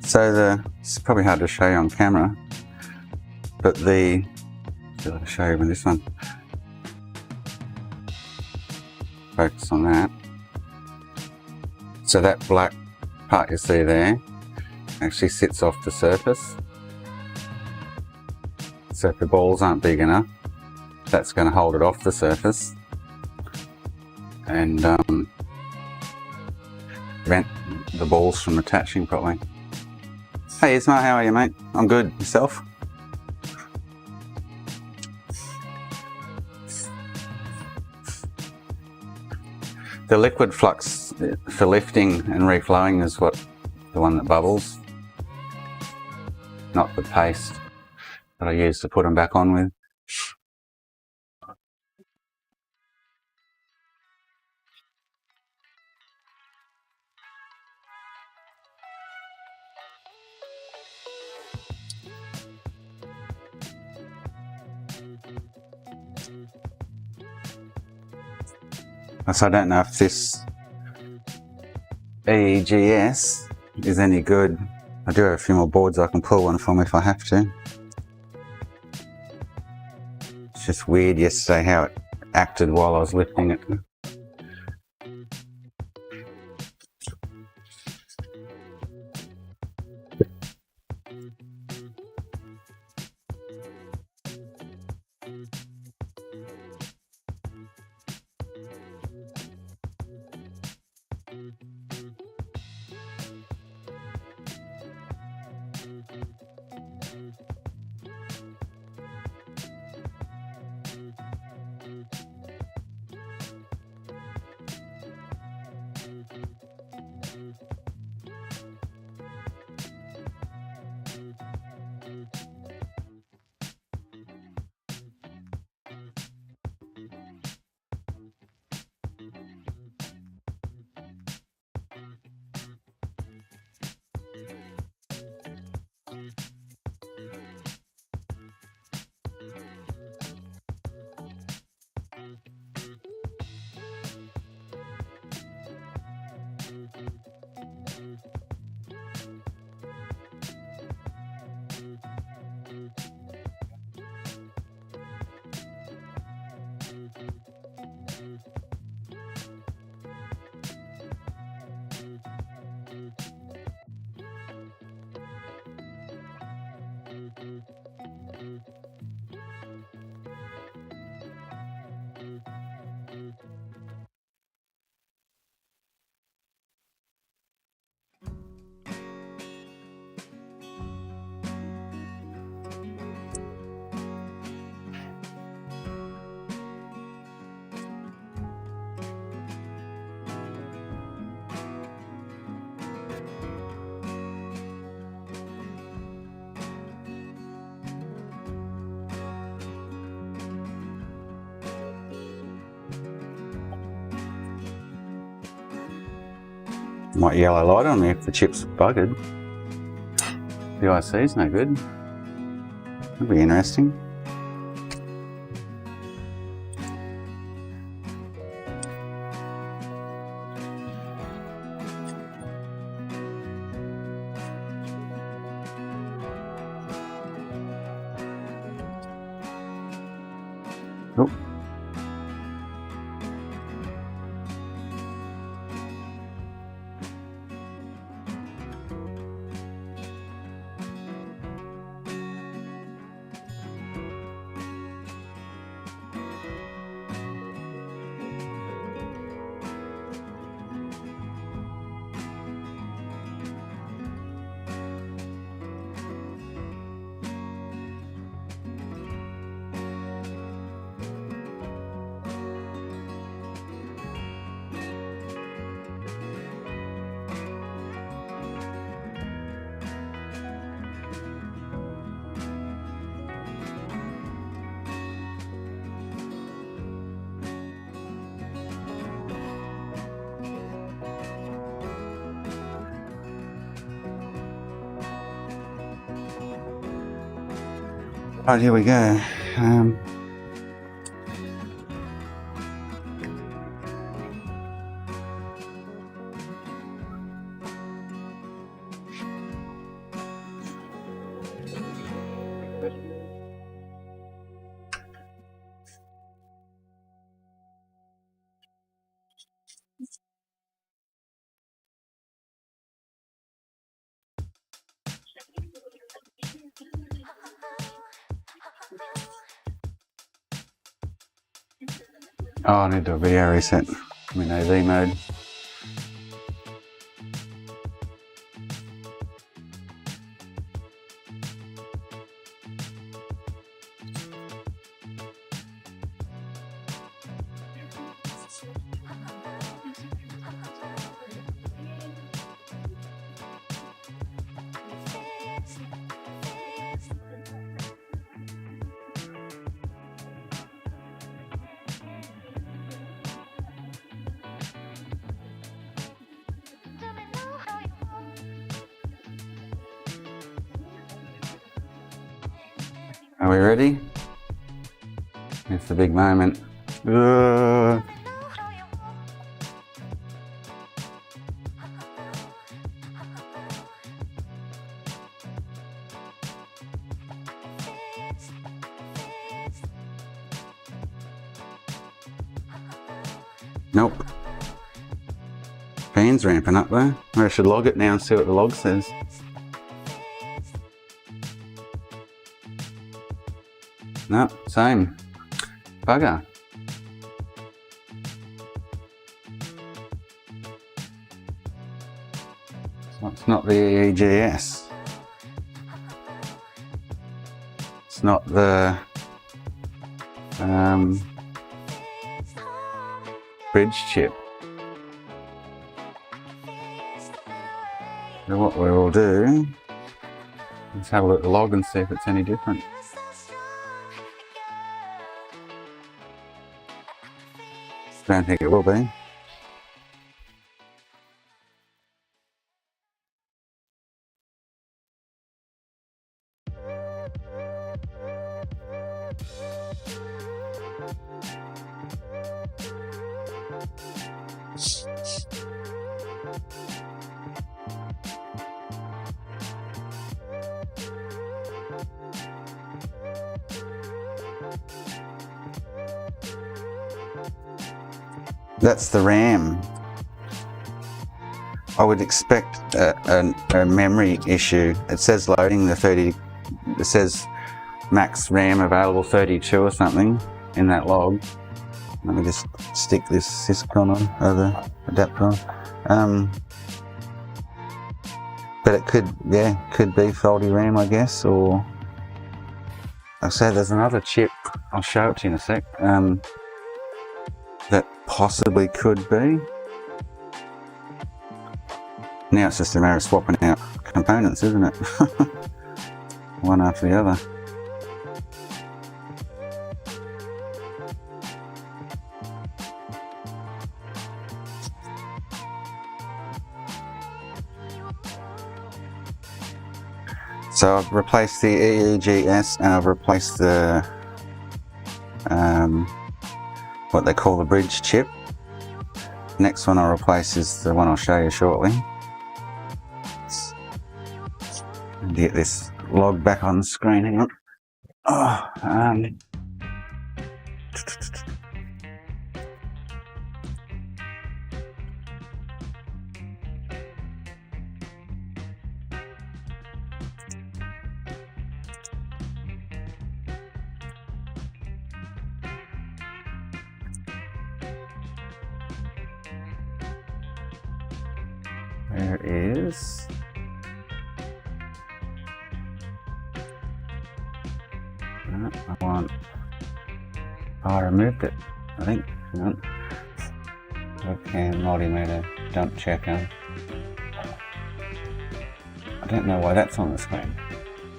So it's probably hard to show you on camera, but I'll show you with this one. Focus on that. So that black part you see there actually sits off the surface. So if the balls aren't big enough, that's going to hold it off the surface and prevent the balls from attaching properly. Hey Isma, how are you, mate? I'm good. Yourself? The liquid flux for lifting and reflowing is the one that bubbles, not the paste that I use to put them back on with. So I don't know if this EEGS is any good. I do have a few more boards I can pull one from if I have to. It's just weird yesterday how it acted while I was lifting it. might yellow light on me if the chip's buggered. The IC's no good. That'd be interesting. Oh. Right, here we go. Oh, I need to do a video reset. I'm in AV mode. Are we ready? It's the big moment. Nope. Fan's ramping up though. I should log it now and see what the log says. No, same. Bugger. So it's not the EEGS. It's not the bridge chip. So what we will do is have a look at the log and see if it's any different. Don't think it will be. That's the RAM. I would expect a memory issue. It says loading the 30, it says max RAM available 32 or something in that log. Let me just stick this Syscon on, or the adapter on. But it could, yeah, could be faulty RAM, I guess, or like I said, there's another chip, I'll show it to you in a sec, that possibly could be. Now it's just a matter of swapping out components, isn't it? One after the other. So I've replaced the EEGS and I've replaced the what they call the bridge chip. Next one I'll replace is the one I'll show you shortly. Get this log back on the screen. Hang on. Oh, there it is. I removed it, I think. Hang on. Webcam, multimeter, dump checker. I don't know why that's on the screen.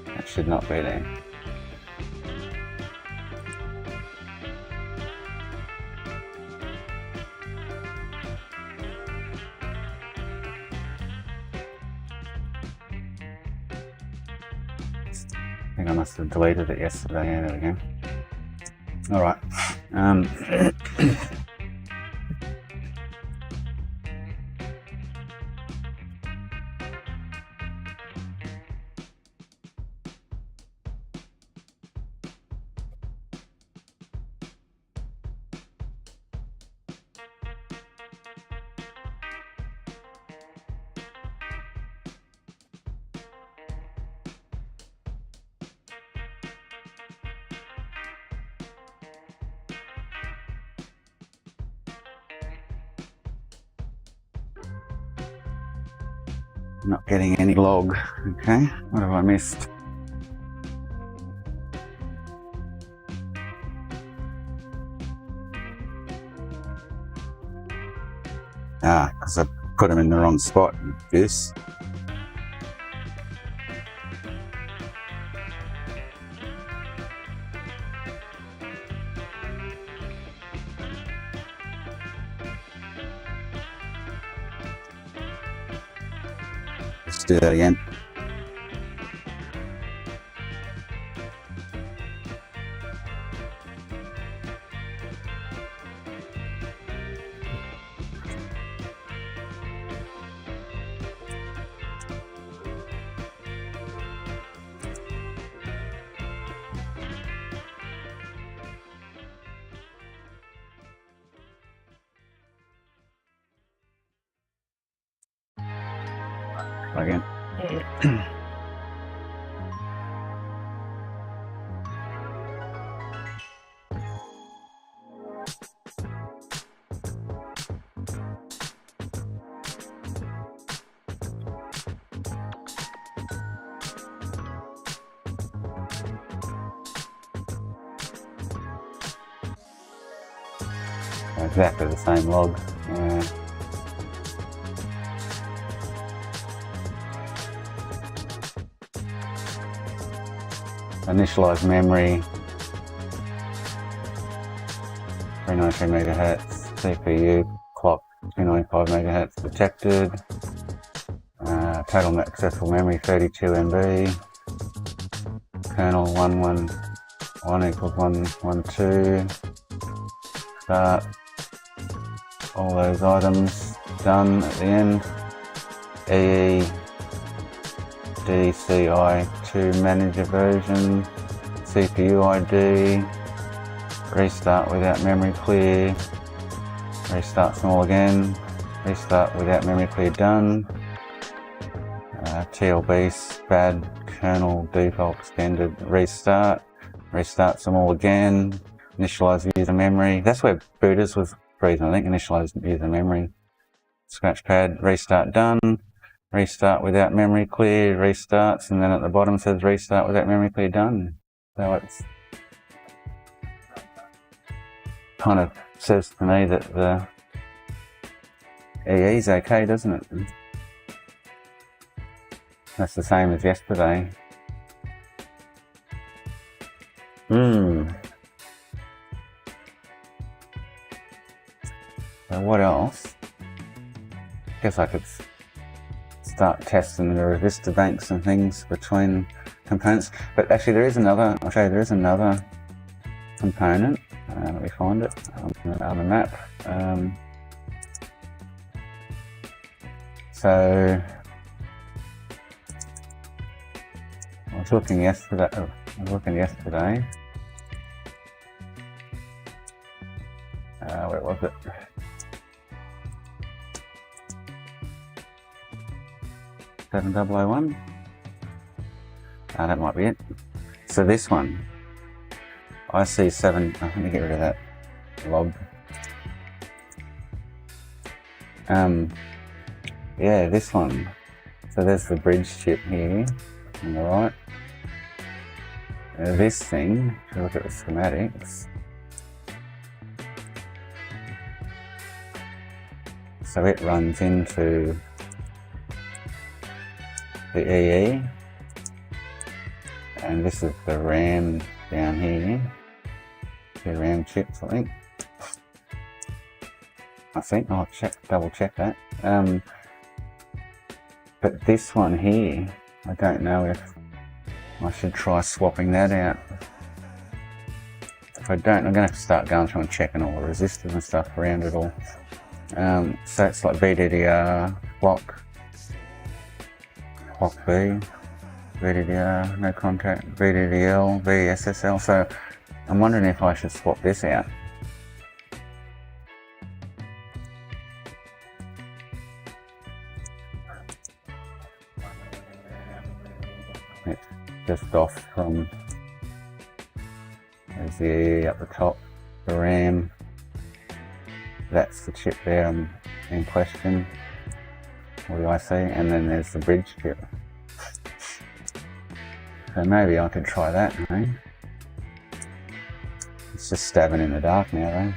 That should not be there. I think I must have deleted it yesterday. Yeah, there we go. Alright. Not getting any log. Okay, what have I missed? Because I put them in the wrong spot. This. Let's do that again. Again. Exactly the same log. Yeah. Initialized memory, 393 megahertz, CPU clock 295 megahertz detected, total accessible memory 32 MB, kernel 111 equals 112, start, all those items done at the end, DCI2 manager version, CPU ID, restart without memory clear, restart them all again, restart without memory clear done, TLB SPAD kernel default extended restart, restarts them all again, initialize user memory. That's where booters was freezing, I think, initialize user memory. Scratchpad, restart done. Restart without memory clear, restarts, and then at the bottom says restart without memory clear done. So it's kind of says to me that the EE is okay, doesn't it? That's the same as yesterday. So what else? Guess I could start testing the resistor banks and things between components. But actually there is another, I'll show you, there is another component. Let me find it on the map. So I was looking yesterday. Where was it? $7,001. That might be it. So this one, I see 7. Let me get rid of that log. Yeah, this one. So there's the bridge chip here on the right. This thing, if you look at the schematics, so it runs into the EE, and this is the RAM down here, the RAM chips, I think. I'll double check that. But this one here, I don't know if I should try swapping that out. If I don't, I'm going to have to start going through and checking all the resistors and stuff around it all. So it's like VDDR, clock B, VDDR, no contact, VDDL, VSSL. So I'm wondering if I should swap this out. It's just off from, there's the E up the top, the RAM, that's the chip there in question, or the IC, and then there's the bridge chip. So maybe I could try that, eh? It's just stabbing in the dark now, though.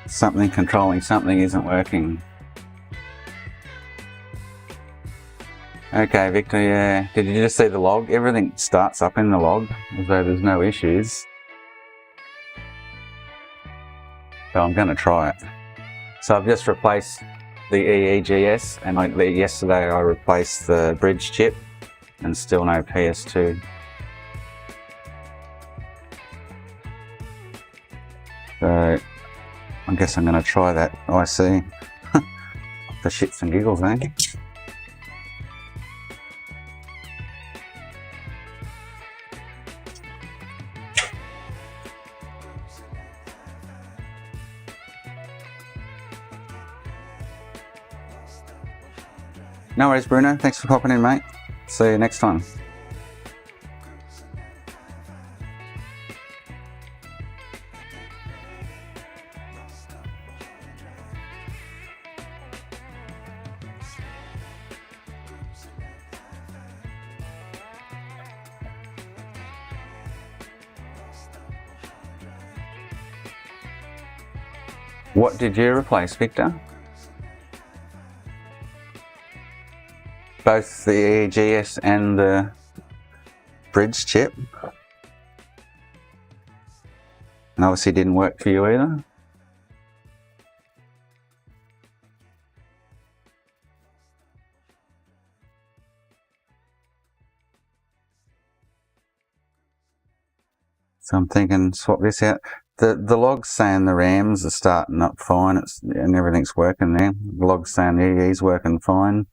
Something controlling something isn't working. Okay, Victor, yeah. Did you just see the log? Everything starts up in the log as though there's no issues. So I'm going to try it. So I've just replaced the EEGS, and yesterday I replaced the bridge chip, and still no PS2. So I guess I'm going to try that IC for shits and giggles, eh? No worries, Bruno. Thanks for popping in, mate. See you next time. What did you replace, Victor? Both the EEGS and the bridge chip. And obviously didn't work for you either. So I'm thinking swap this out. The log's saying the RAMs are starting up fine, and everything's working there. The log's saying the EE's working fine.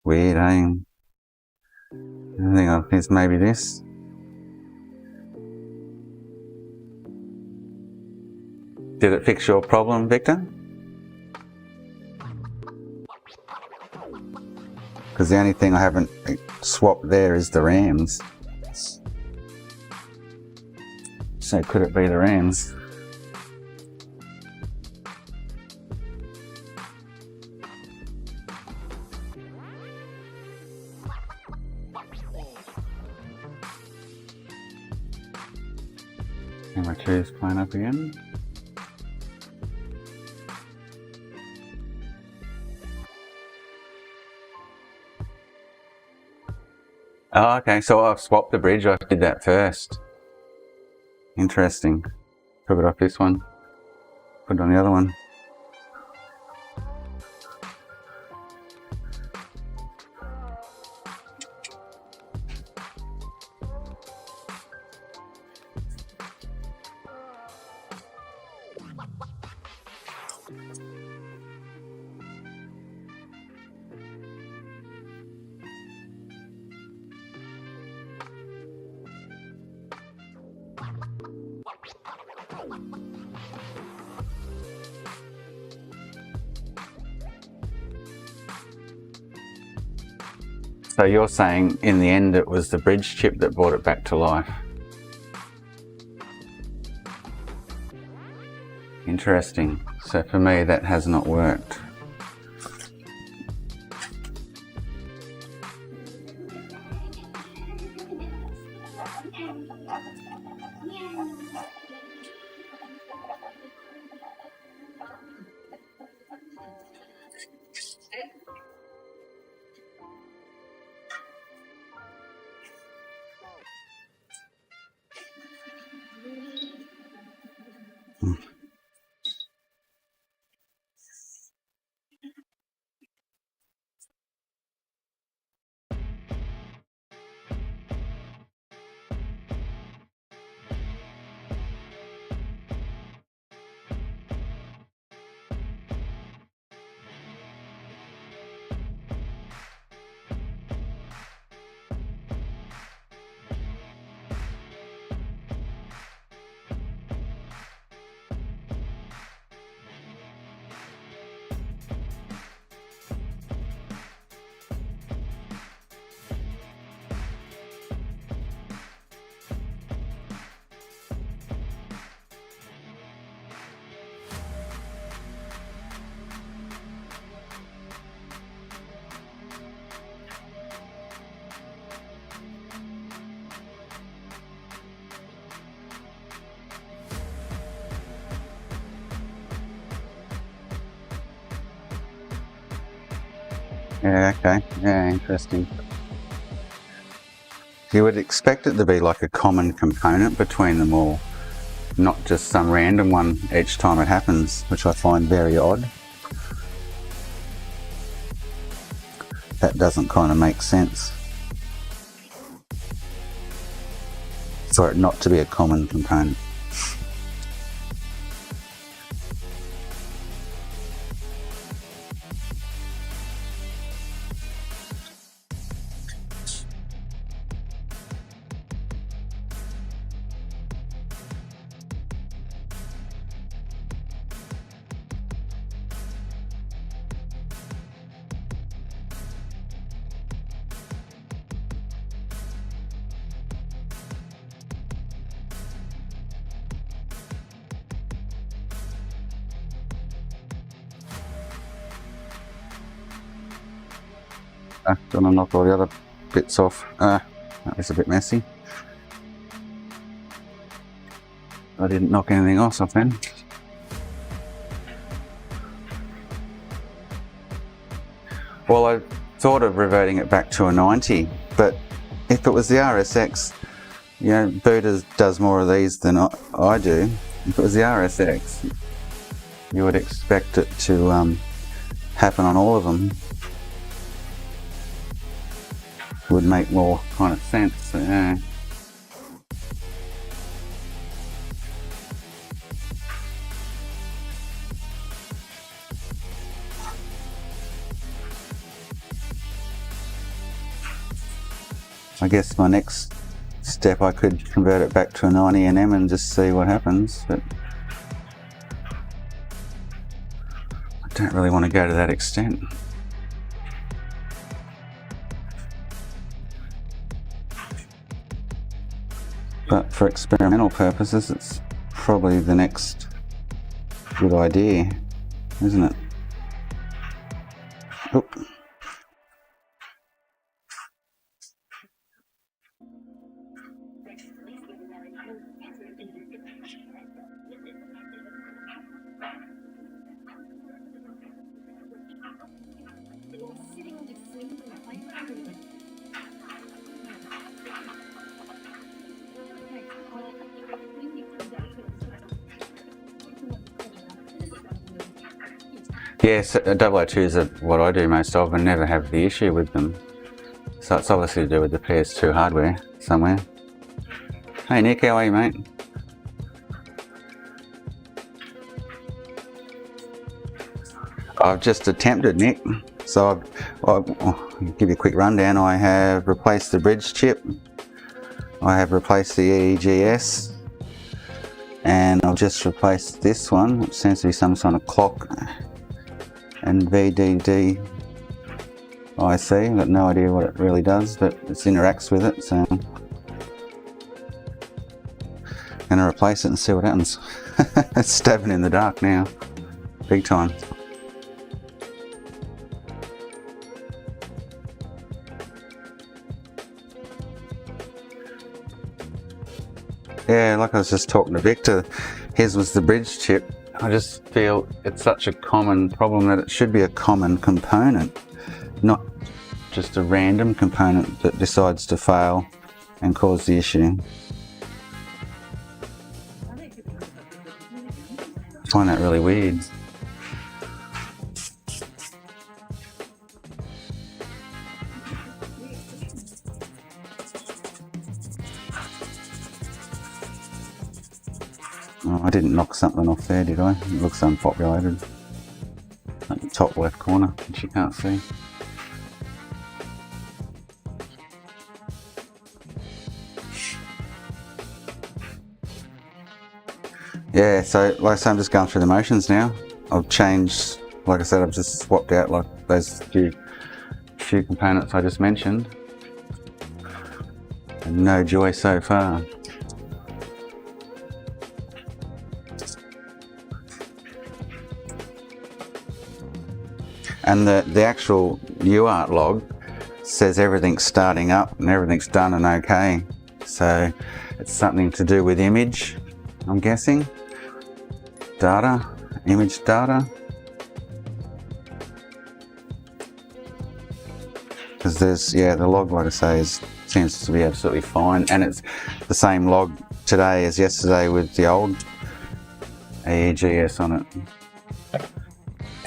Weird, eh? I think it's maybe this. Did it fix your problem, Victor? Because the only thing I haven't swapped there is the RAMs. So could it be the RAMs? And my chair's playing up again. Oh, okay, so I've swapped the bridge. I did that first. Interesting. Took it off this one, put it on the other one. So you're saying in the end it was the bridge chip that brought it back to life? Interesting. So for me that has not worked. Yeah, okay. Yeah, interesting. You would expect it to be like a common component between them all, not just some random one each time it happens, which I find very odd. That doesn't kind of make sense for it not to be a common component. Don't want to knock all the other bits off. That was a bit messy. I didn't knock anything else off then. Well, I thought of reverting it back to a 90, but if it was the RSX, you know, Buddha does more of these than I do. If it was the RSX, you would expect it to happen on all of them. Would make more kind of sense. So, yeah. I guess my next step, I could convert it back to a 90NM and just see what happens, but I don't really want to go to that extent. But for experimental purposes, it's probably the next good idea, isn't it? Oop. Yes, 002s are what I do most of and never have the issue with them. So it's obviously to do with the PS2 hardware somewhere. Hey Nick, how are you, mate? I've just attempted, Nick. So I'll give you a quick rundown. I have replaced the bridge chip. I have replaced the EEGS. And I've just replaced this one, which seems to be some sort of clock and VDD IC. I've got no idea what it really does, but it interacts with it, so I'm going to replace it and see what happens. It's stabbing in the dark now, big time. Yeah, like I was just talking to Victor, his was the bridge chip. I just feel it's such a common problem that it should be a common component, not just a random component that decides to fail and cause the issue. I find that really weird. Oh, I didn't knock something off there, did I? It looks unpopulated. At the top left corner, which you can't see. Yeah, so like I say, I'm just going through the motions now. I've changed, like I said, I've just swapped out like those few components I just mentioned. And no joy so far. And the actual UART log says everything's starting up and everything's done and okay. So it's something to do with image, I'm guessing. Data, image data. Because there's, yeah, the log, like I say, seems to be absolutely fine. And it's the same log today as yesterday with the old EEGS on it.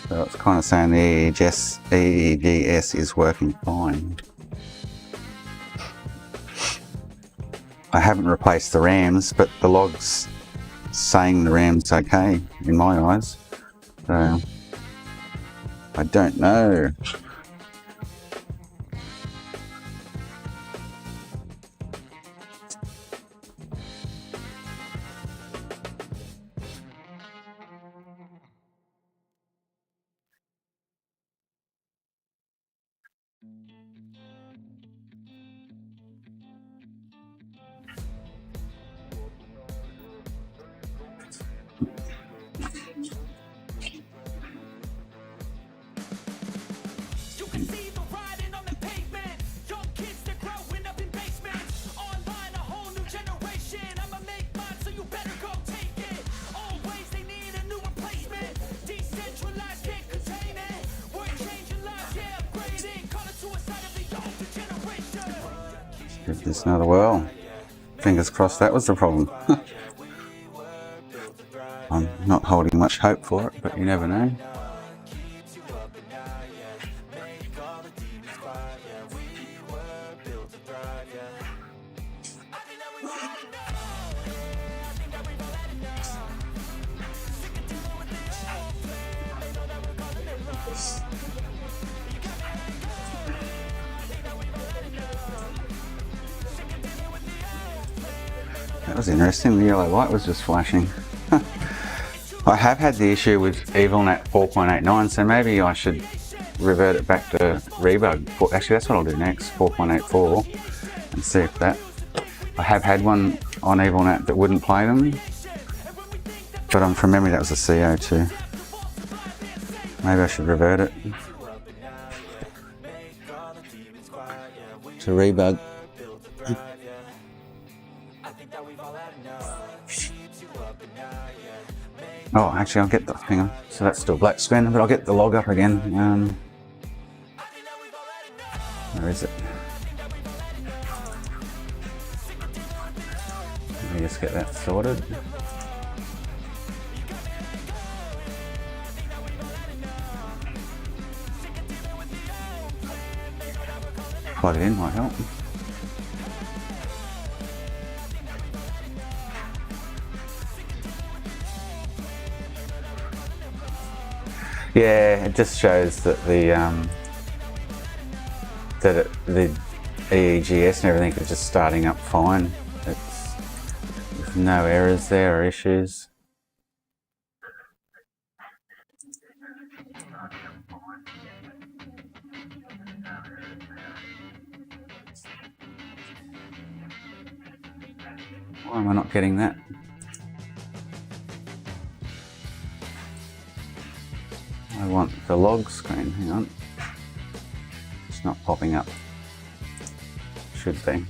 So it's kind of saying the EEGS is working fine. I haven't replaced the RAMs, but the log's saying the RAM's okay in my eyes. So I don't know. Give this another whirl. Fingers crossed that was the problem. I'm not holding much hope for it, but you never know. That was interesting, the yellow light was just flashing. I have had the issue with EvilNet 4.89, so maybe I should revert it back to Rebug. Actually, that's what I'll do next, 4.84, and see if that... I have had one on EvilNet that wouldn't play them, but from memory that was a CO2. Maybe I should revert it to Rebug. Oh, actually, I'll get the, hang on, so that's still black screen, but I'll get the log up again. Where is it? Let me just get that sorted. Plug it in might help. Yeah, it just shows that the EEGS and everything is just starting up fine. There's no errors there or issues. Why am I not getting that? I want the log screen, hang on. It's not popping up. Should be.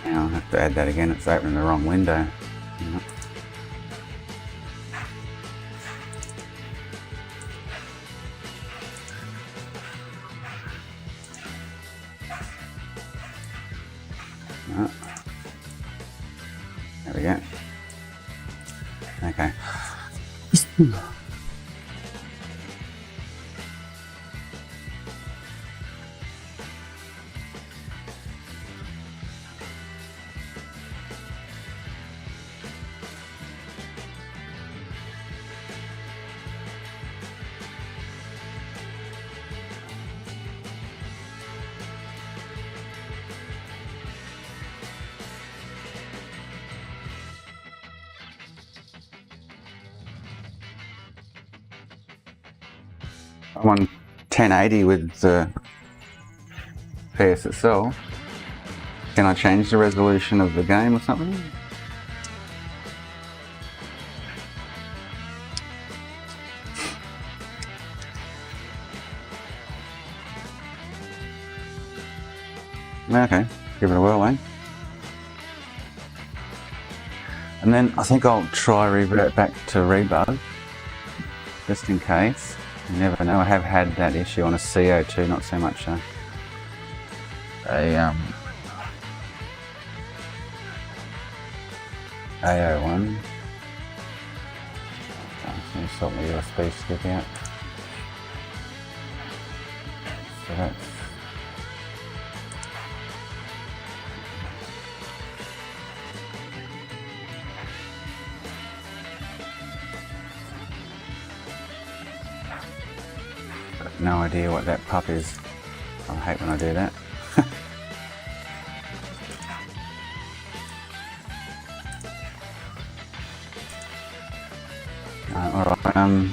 Now I'll have to add that again, it's opening the wrong window. There we go. Okay. I'm on 1080 with the PS itself. Can I change the resolution of the game or something? Okay, give it a whirl, eh? And then I think I'll try revert back to Rebug, just in case. You never know, I have had that issue on a CO2, not so much a AO1. Let me sort my USB stick out. So that's no idea what that pup is. I hate when I do that. Alright,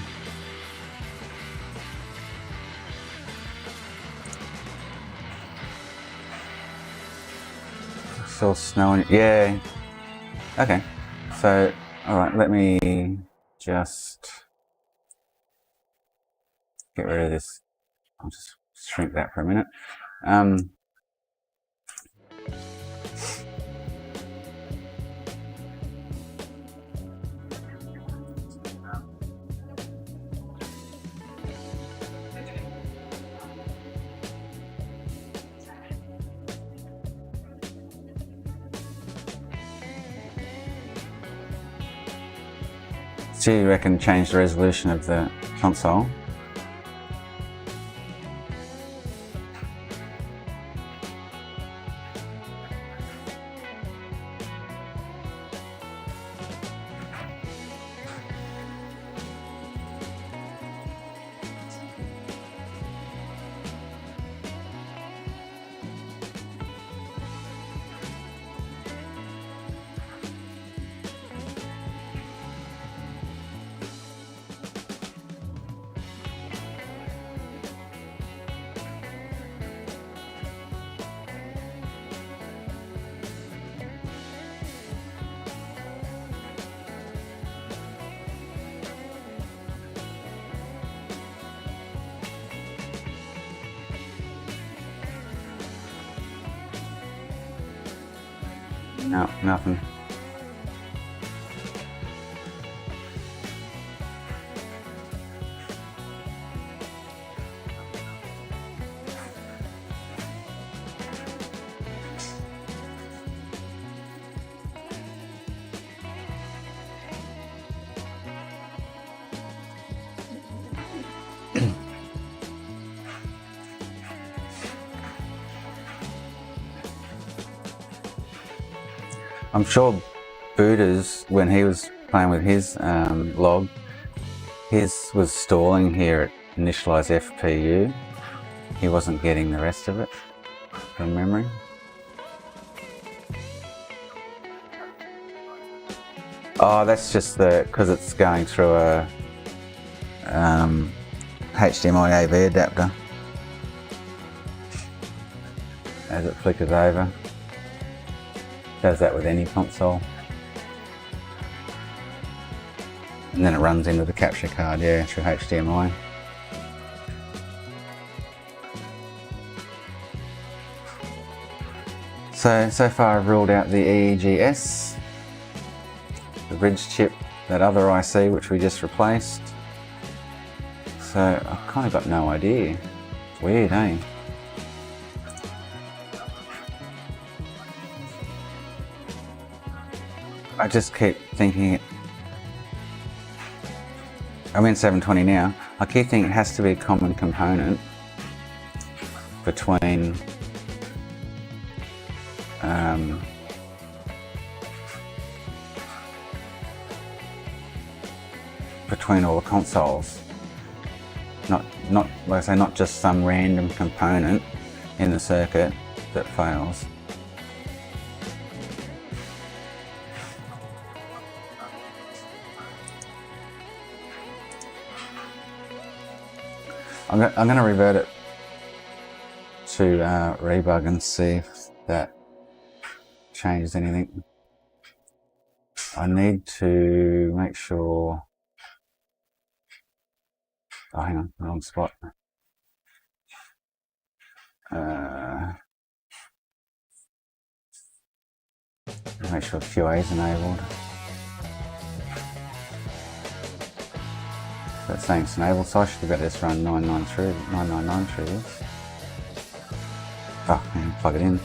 still snowing, yeah. Okay, so, alright, let me just get rid of this. I'll just shrink that for a minute. So you reckon change the resolution of the console? No, nothing. I'm sure Buddha's, when he was playing with his log, his was stalling here at initialize FPU. He wasn't getting the rest of it from memory. Oh, that's just because it's going through a HDMI AV adapter as it flickers over. Does that with any console. And then it runs into the capture card, yeah, through HDMI. So far I've ruled out the EEGS, the bridge chip, that other IC which we just replaced. So I've kind of got no idea. It's weird, eh? I just keep thinking, I'm in 720 now, I keep thinking it has to be a common component between all the consoles. Not like I say, not just some random component in the circuit that fails. I'm going to revert it to rebug and see if that changes anything. I need to make sure. Oh, hang on, wrong spot. Make sure QA is enabled. So it's saying it's enabled, so I should be able to just run 999 through this. Oh, and plug it in.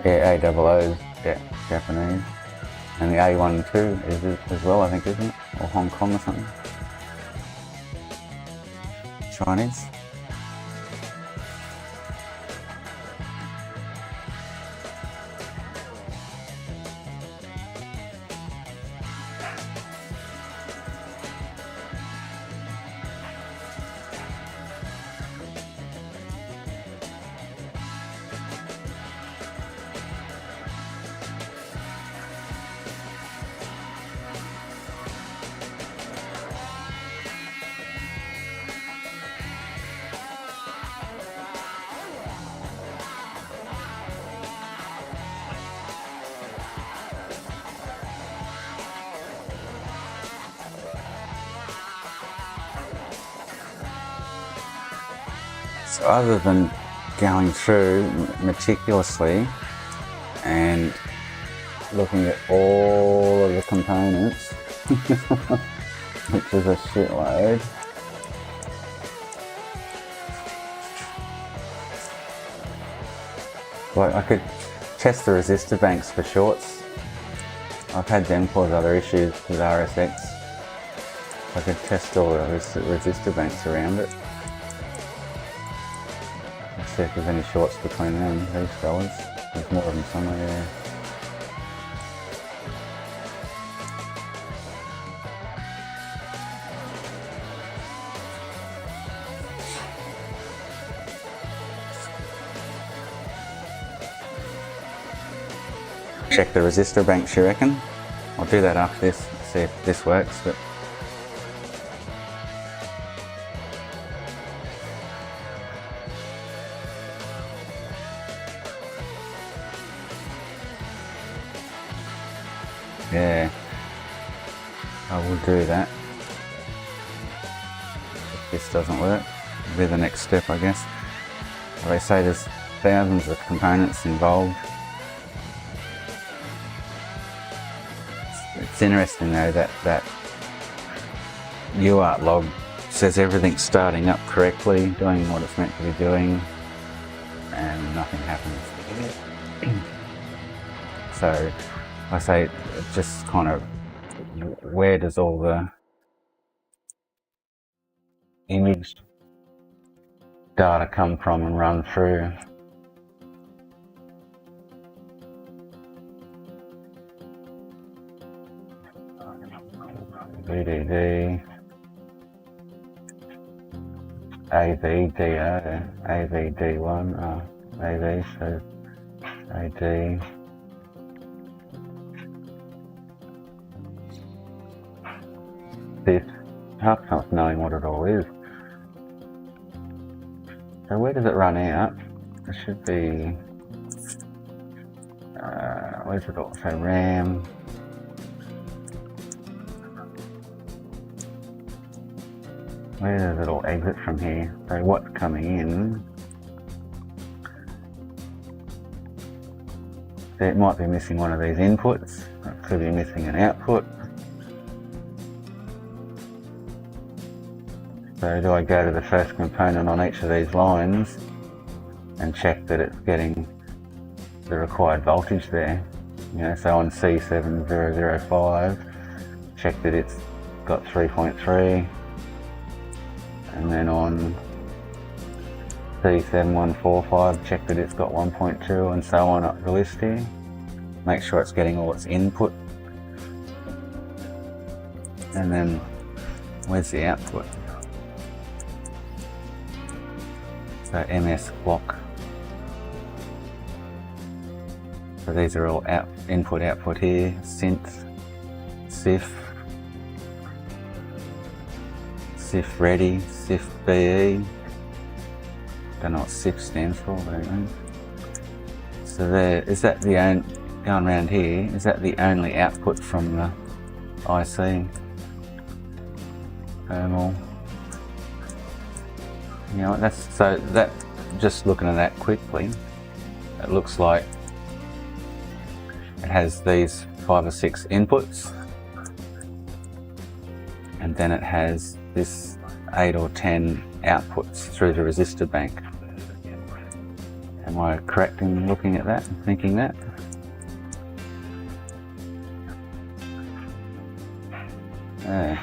Yeah, A00 is Japanese. And the A12 is as well, I think, isn't it? Or Hong Kong or something. Chinese. So other than going through meticulously and looking at all of the components, which is a shitload, like I could test the resistor banks for shorts. I've had them cause other issues with RSX. I could test all the resistor banks around it. See if there's any shorts between them, these fellas. There's more of them somewhere there. Check the resistor banks, you reckon? I'll do that after this, see if this works. But Yeah, I will do that. If this doesn't work, it'll be the next step, I guess. They say there's thousands of components involved. It's interesting though that UART log says everything's starting up correctly, doing what it's meant to be doing, and nothing happens. So I say it just kind of, where does all the image data come from and run through? VDD, AVDO, AVD1, AV, so AD. This, half not knowing what it all is. So where does it run out? It should be, where's it all? So RAM, where does it all exit from here? So what's coming in? So it might be missing one of these inputs, it could be missing an output. So do I go to the first component on each of these lines and check that it's getting the required voltage there? You know, so on C7005, check that it's got 3.3, and then on C7145, check that it's got 1.2, and so on up the list here. Make sure it's getting all its input. And then where's the output? So MS block. So these are all input output here. Synth, SIF, SIF ready, SIF BE. Don't know what SIF stands for, but anyway. So there, is that the going around here? Is that the only output from the IC? Thermal. You know, that's, so that, just looking at that quickly, it looks like it has these 5 or 6 inputs, and then it has this 8 or 10 outputs through the resistor bank. Am I correct in looking at that and thinking that? Yeah.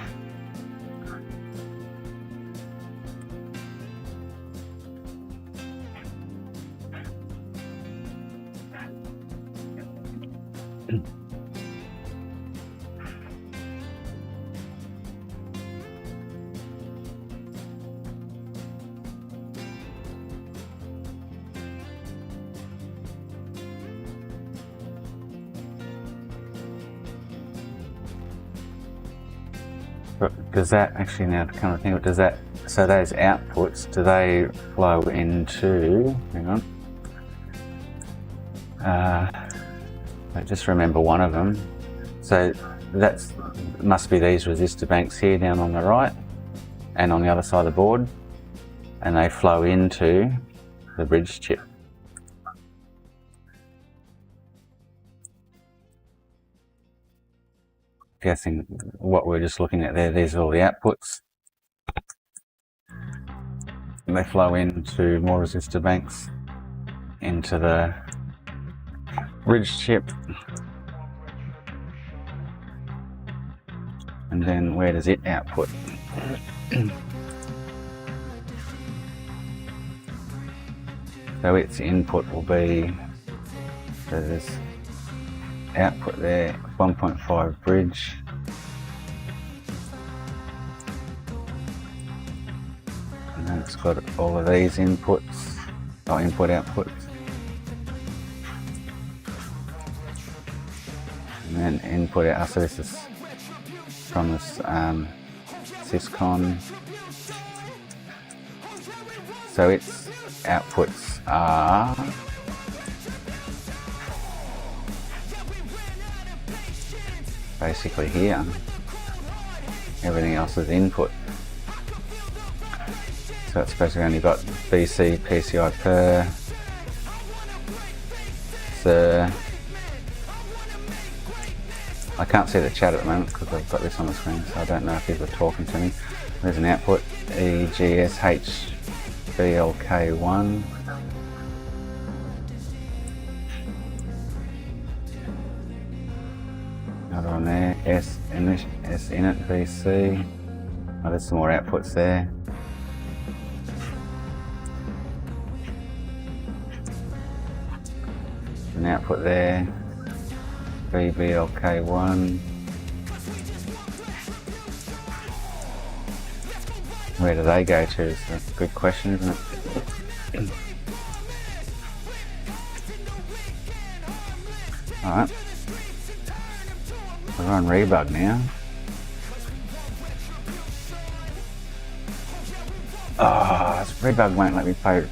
Does that actually, now to come to think of it, does that, so those outputs, do they flow into, hang on, I just remember one of them. So that's, must be these resistor banks here down on the right and on the other side of the board, and they flow into the bridge chip. Guessing what we're just looking at there, these are all the outputs. And they flow into more resistor banks into the bridge chip. And then where does it output? So its input will be, so there's output there, 1.5 bridge. And then it's got all of these inputs, or input outputs. And then input out, so this is from this Syscon. So its outputs are basically here. Everything else is input. So it's basically only got BC, PCI per, sir. I can't see the chat at the moment because I've got this on the screen, so I don't know if people are talking to me. There's an output, EGSHBLK1. Another one there, S init VC. Oh, there's some more outputs there. An output there, BBLK1. Where do they go to is a good question, isn't it? Alright. We're on rebug now. Oh, this rebug won't let me play.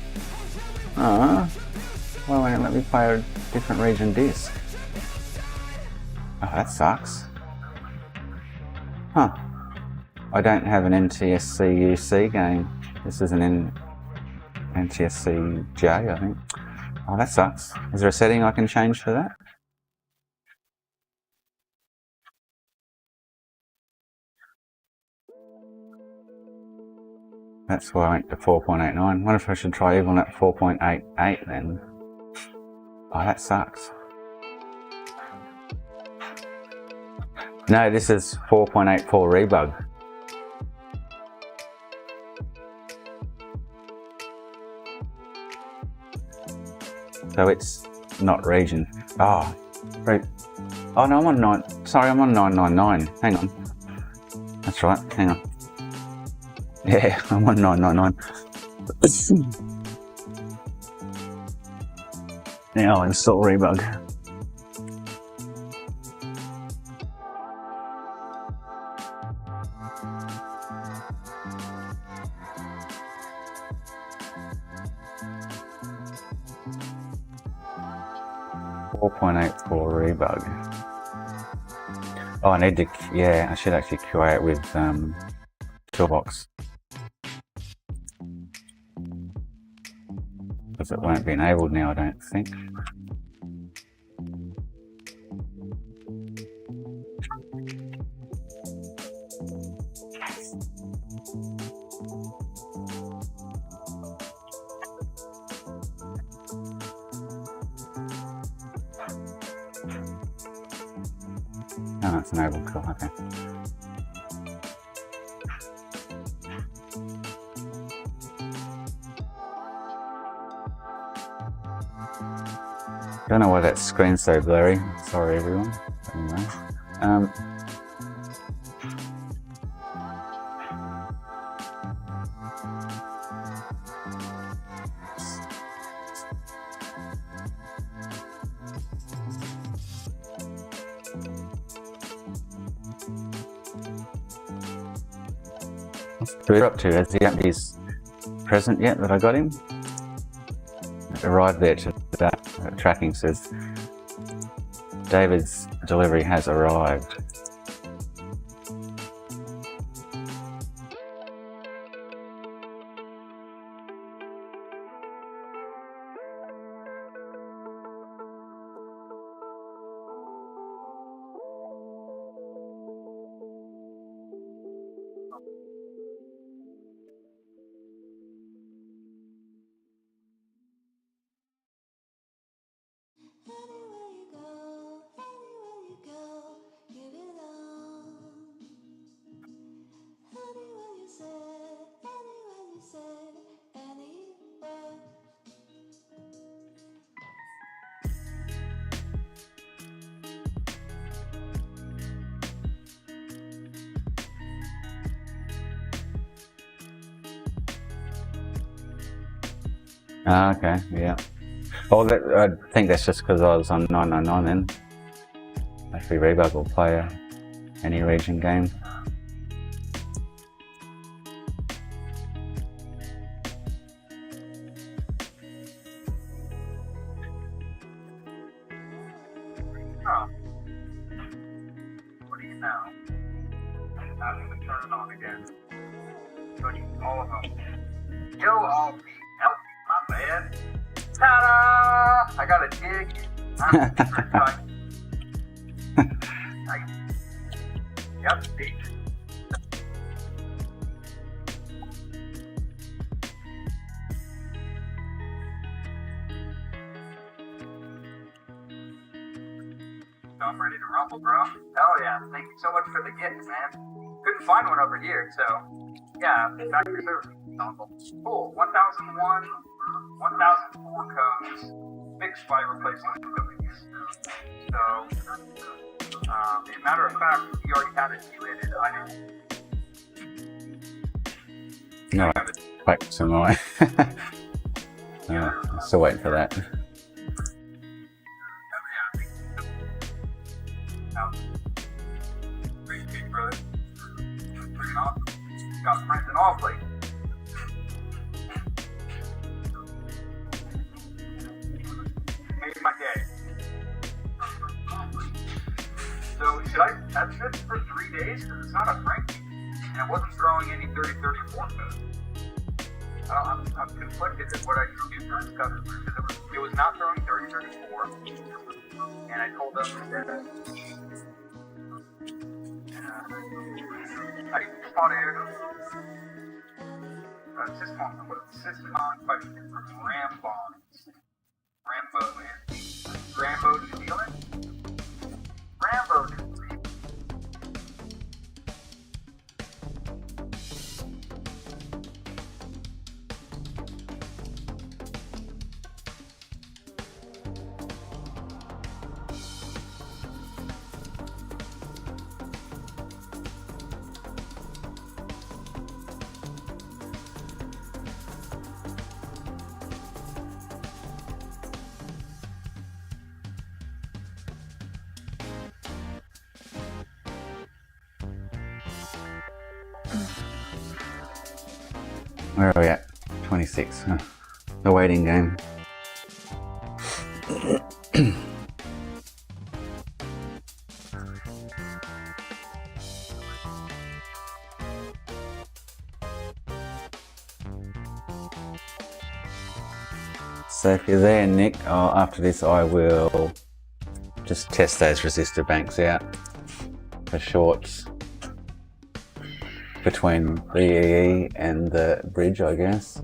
Why won't it let me play a different region disc? Oh, that sucks. Huh. I don't have an NTSC-UC game. This is an NTSC-J, I think. Oh, that sucks. Is there a setting I can change for that? That's why I went to 4.89. I wonder if I should try even at 4.88 then. Oh, that sucks. No, this is 4.84 rebug. So it's not region. Oh, right. Oh no, I'm on 9. Sorry, I'm on 999. Hang on. That's right. Hang on. Yeah, I'm on 999. Now I'll install rebug. rebug. Oh, I need to, yeah, I should actually QA it with Toolbox. Because it won't be enabled now, I don't think. Oh, it's enabled, cool, okay. Don't know why that screen's so blurry. Sorry, everyone. Anyway, what's Peter up to? Has he got his present yet that I got him? It arrived there to that. Tracking says David's delivery has arrived. Ah, okay, yeah. Oh, I think that's just because I was on 999 then. Actually, Rebug will play any region game. All of them. Yo, all me. Help me. My bad. Ta-da! I got a dig. Yep, dig. So I'm ready to rumble, bro. Hell yeah. Thank you so much for the gift, man. Couldn't find one over here, so yeah, factory service dongle. Cool. 1001, 1004 codes fixed by replacing the codes. So, as a matter of fact, he already had it QA'd. I didn't. No, back to my. Still waiting for that. Appreciate it, brother. Bring it off. Got printing off like. Made my day. So should I test this for 3 days? Because it's not a Frankie. And it wasn't throwing any 3034 code. I'm conflicted at what I should do for this customer. Because it was not throwing 3034. And I told them that I spotted system on question from Rambo, man. Rambo, New Zealand? Rambo, New Zealand. Where are we at? 26. The waiting game. So if you're there, Nick, after this I will just test those resistor banks out for shorts between the EE and the bridge, I guess.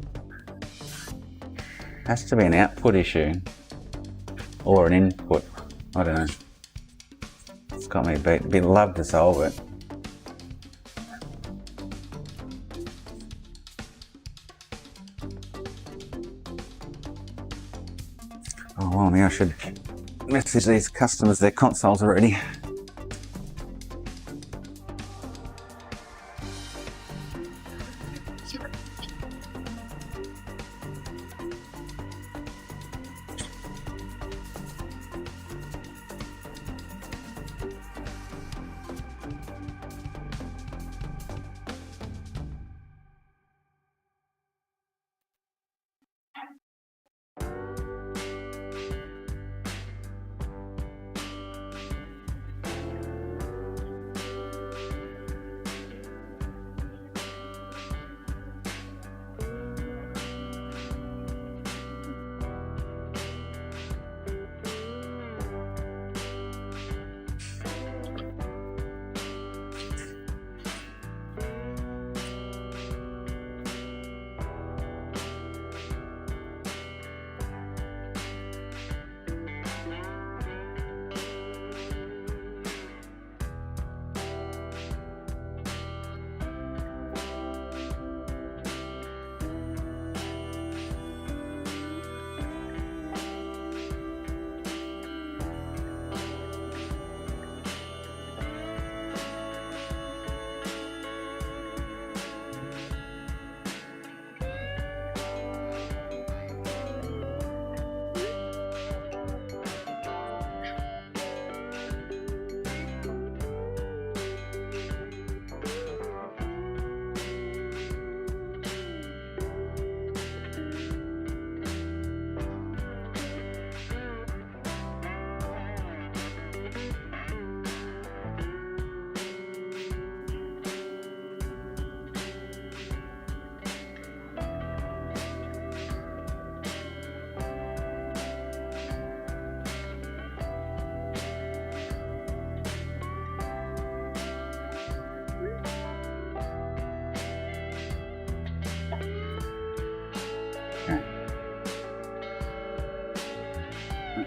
Has to be an output issue or an input. I don't know. It's got me beat. Be love to solve it. Oh well, now I should message these customers their consoles are ready.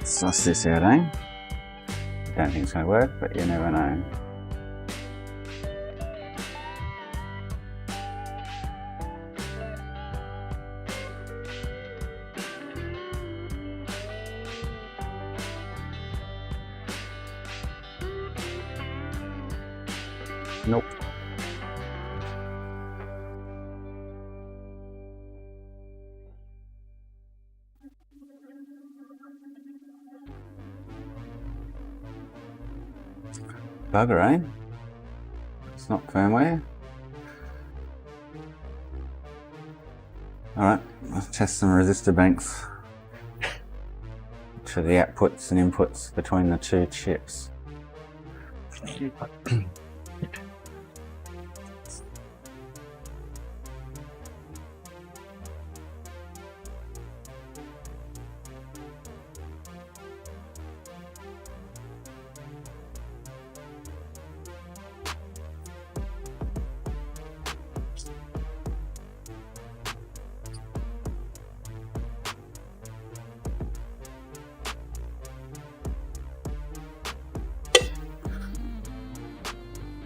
Suss this out, eh? Don't think it's going to work, but you never know. Nope. Bugger, eh? It's not firmware. Alright, let's test some resistor banks to the outputs and inputs between the two chips.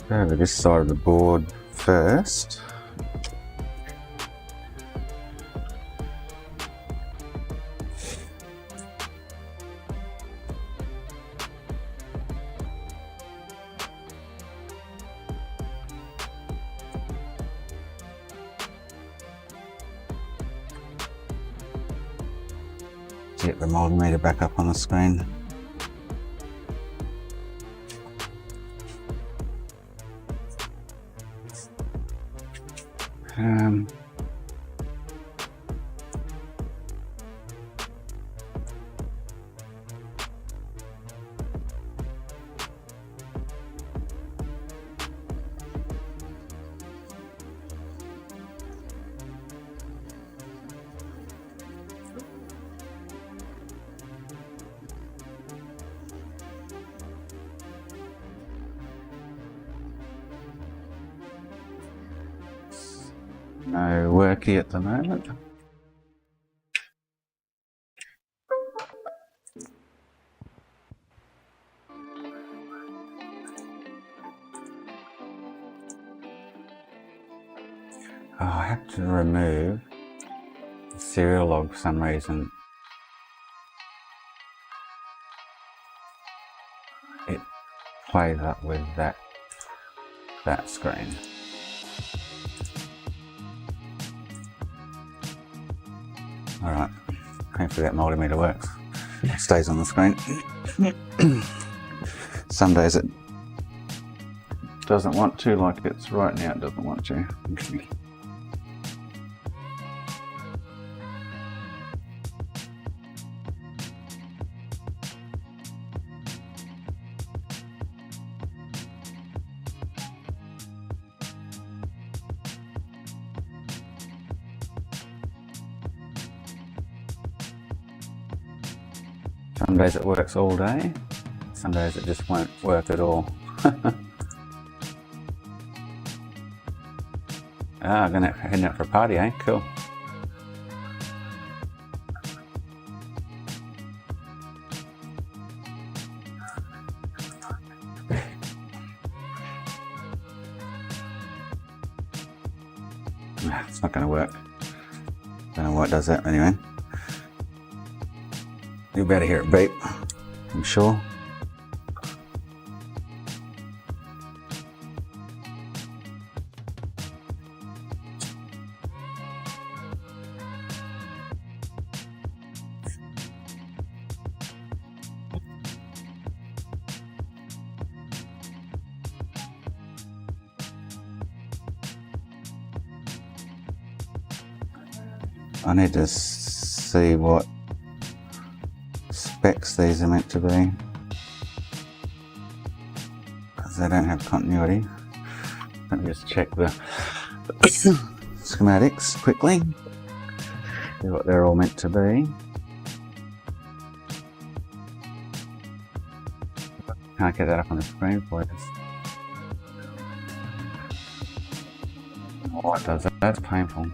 Go over this side of the board first. Get the multimeter back up on the screen. No worky at the moment. Oh, I have to remove the serial log for some reason. It plays up with that screen. Alright, hopefully that multimeter works. It stays on the screen. Some days it doesn't want to, like it's right now, it doesn't want to. Some days it works all day, some days it just won't work at all. I'm heading out for a party, eh? Cool. It's not going to work. Don't know why it does that anyway. You'll better hear it beep, I'm sure. I need to see what specs these are meant to be, because they don't have continuity. Let me just check the schematics quickly, see what they're all meant to be. Can't get that up on the screen for us. Oh, it does that? That's painful.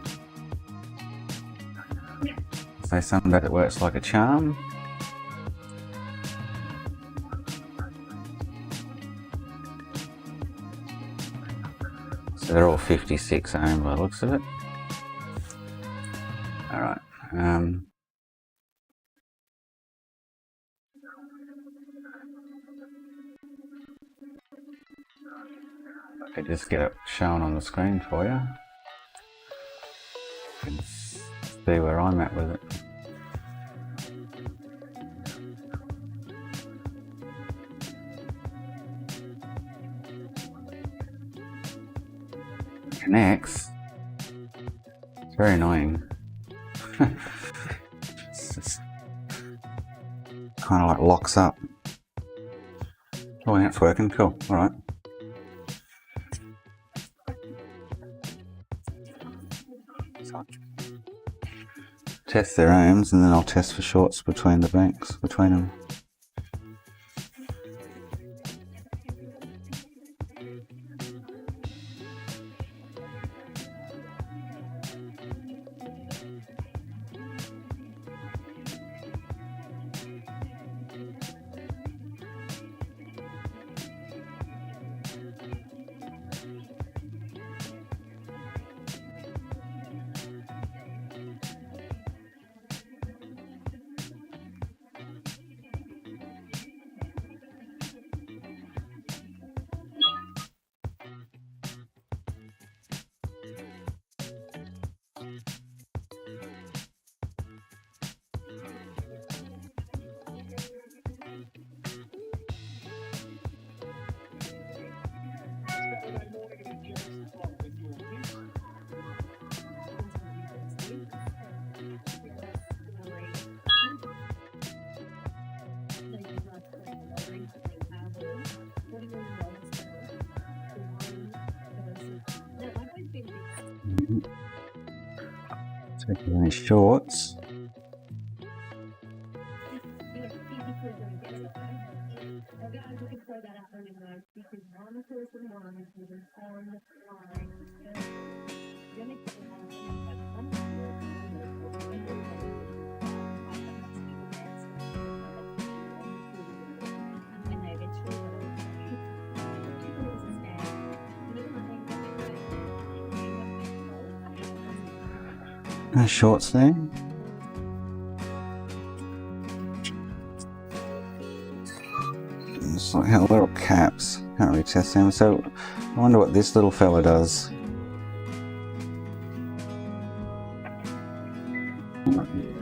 So some that it works like a charm. They're all 56 ohm by the looks of it. Alright. I just get it shown on the screen for you. You can see where I'm at with it. Connects. It's very annoying. It's just kind of like locks up. Oh, yeah, it's working. Cool. All right. So test their ohms, and then I'll test for shorts between the banks, between them. Taking any shorts. No shorts there. It's like how little caps. Can't really test them. So I wonder what this little fella does.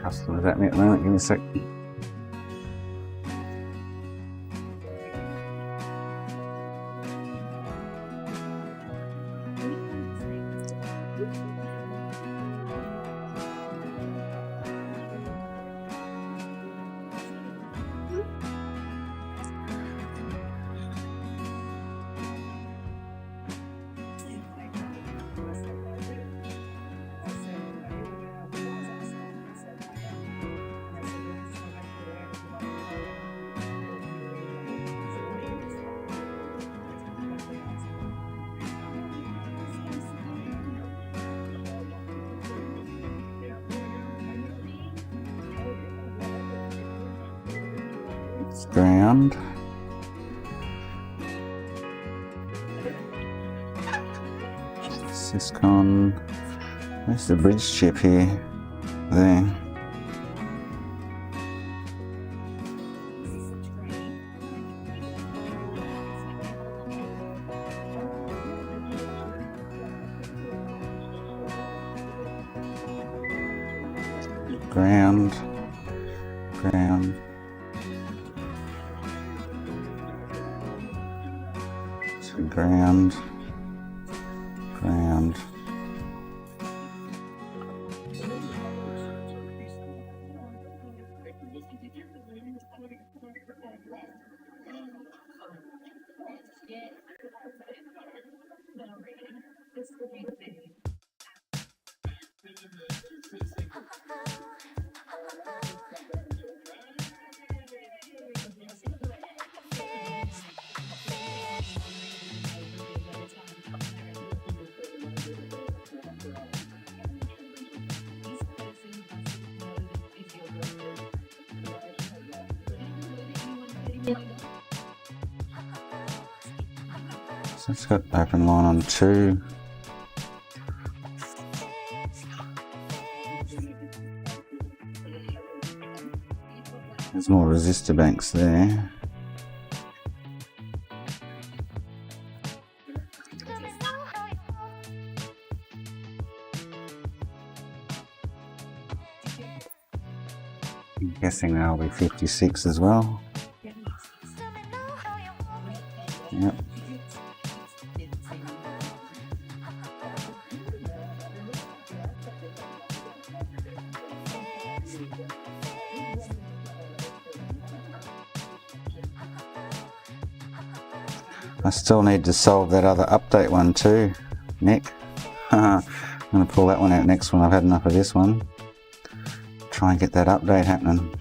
Customers at me at the moment. Give me a sec. Ground. Syscon. Where's the bridge chip here? There. Ground. Ground. Ground, ground. So it's got open line on 2. There's more resistor banks there. I'm guessing that'll be 56 as well. Yep. I still need to solve that other update one too, Nick. I'm going to pull that one out next one. I've had enough of this one. Try and get that update happening.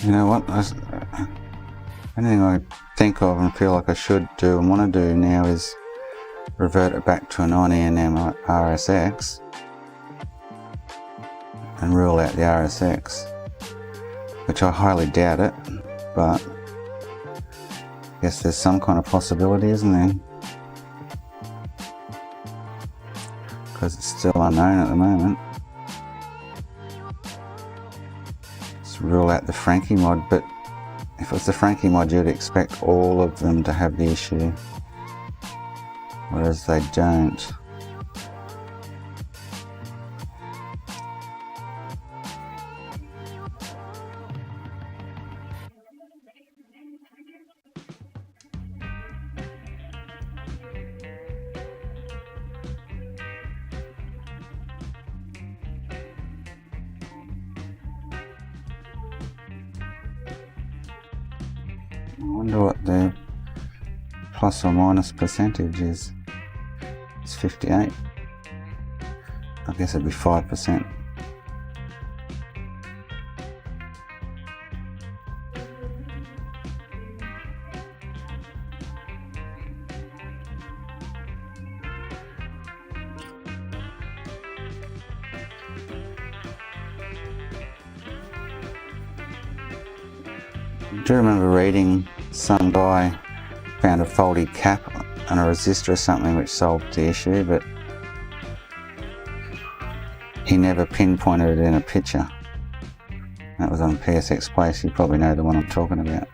You know what, anything I think of and feel like I should do and want to do now is revert it back to a 9ENM RSX and rule out the RSX, which I highly doubt it, but I guess there's some kind of possibility, isn't there? Because it's still unknown at the moment. Rule out the Frankie mod, but if it was the Frankie mod you'd expect all of them to have the issue, whereas they don't. I wonder what the plus or minus percentage is. It's 58. I guess it'd be 5%. I do remember reading some guy found a faulty cap on a resistor or something which solved the issue, but he never pinpointed it in a picture. That was on PSX Place. You probably know the one I'm talking about.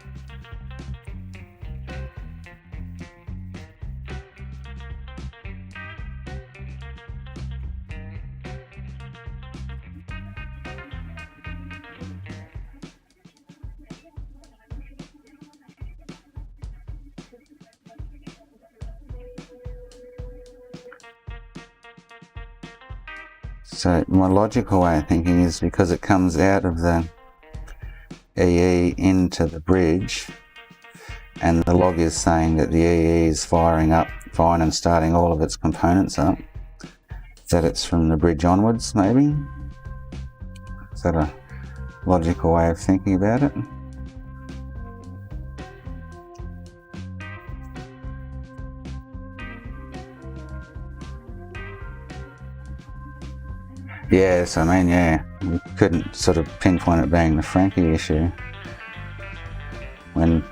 So my logical way of thinking is because it comes out of the EE into the bridge, and the log is saying that the EE is firing up fine and starting all of its components up, that it's from the bridge onwards, maybe? Is that a logical way of thinking about it? Yes, I mean, yeah, we couldn't sort of pinpoint it being the Frankie issue when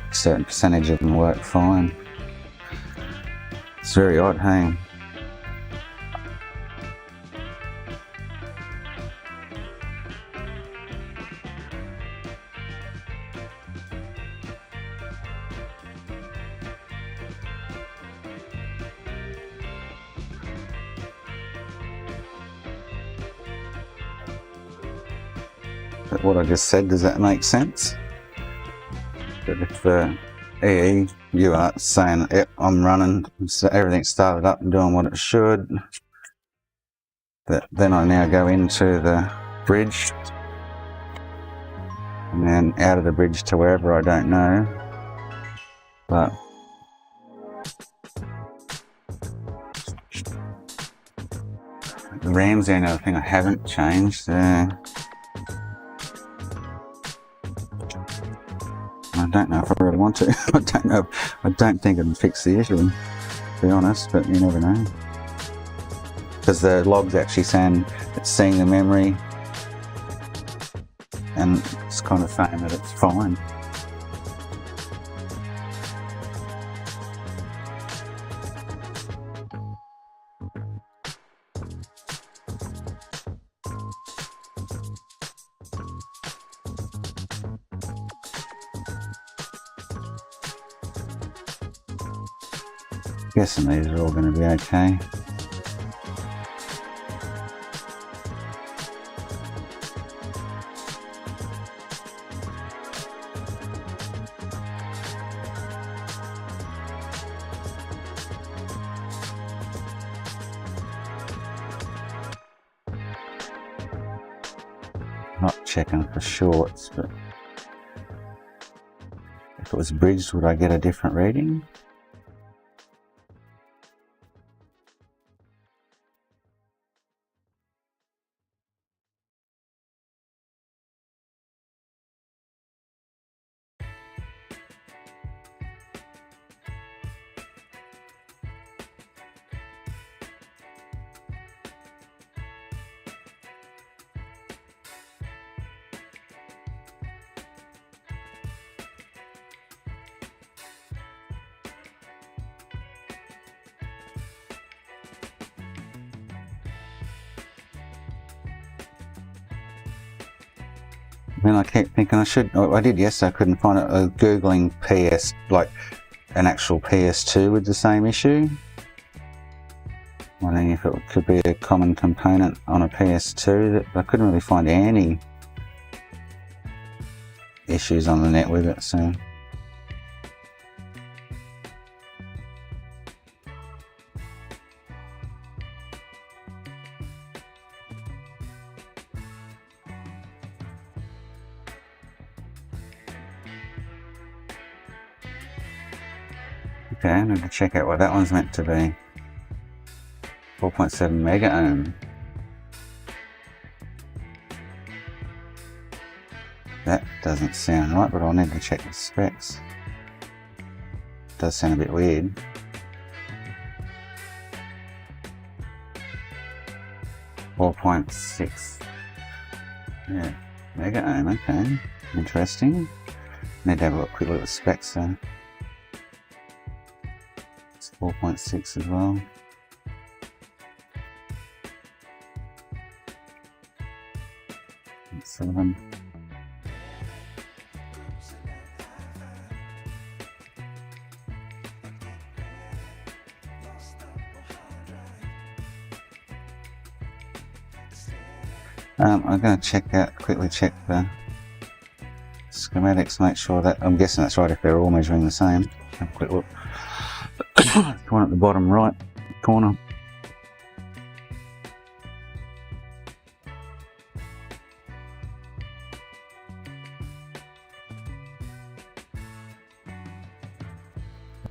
a certain percentage of them work fine. It's very odd, hey? But what I just said, does that make sense? That if the EE UART's saying, yep, I'm running, so everything's started up and doing what it should, that then I now go into the bridge and then out of the bridge to wherever, I don't know. But the RAM's the only other thing I haven't changed. I don't know if I really want to. I don't know. I don't think it'd fix the issue, to be honest, but you never know. Because the log's actually saying it's seeing the memory and it's kind of saying that it's fine. Guessing these are all going to be okay. Not checking for shorts, but if it was bridged, would I get a different reading? Then I kept thinking I did yesterday, I couldn't find it. Googling PS, like an actual PS2 with the same issue. Wondering if it could be a common component on a PS2. That I couldn't really find any issues on the net with it, so. Okay, I need to check out what that one's meant to be. 4.7 mega ohm. That doesn't sound right, but I'll need to check the specs. Does sound a bit weird. .6. Yeah, mega ohm, okay. Interesting. Need to have a quick look at the specs though. 4.6 as well. That's 7. I'm going to quickly check the schematics, make sure that, I'm guessing that's right if they're all measuring the same. Have a quick look. The one at the bottom right corner.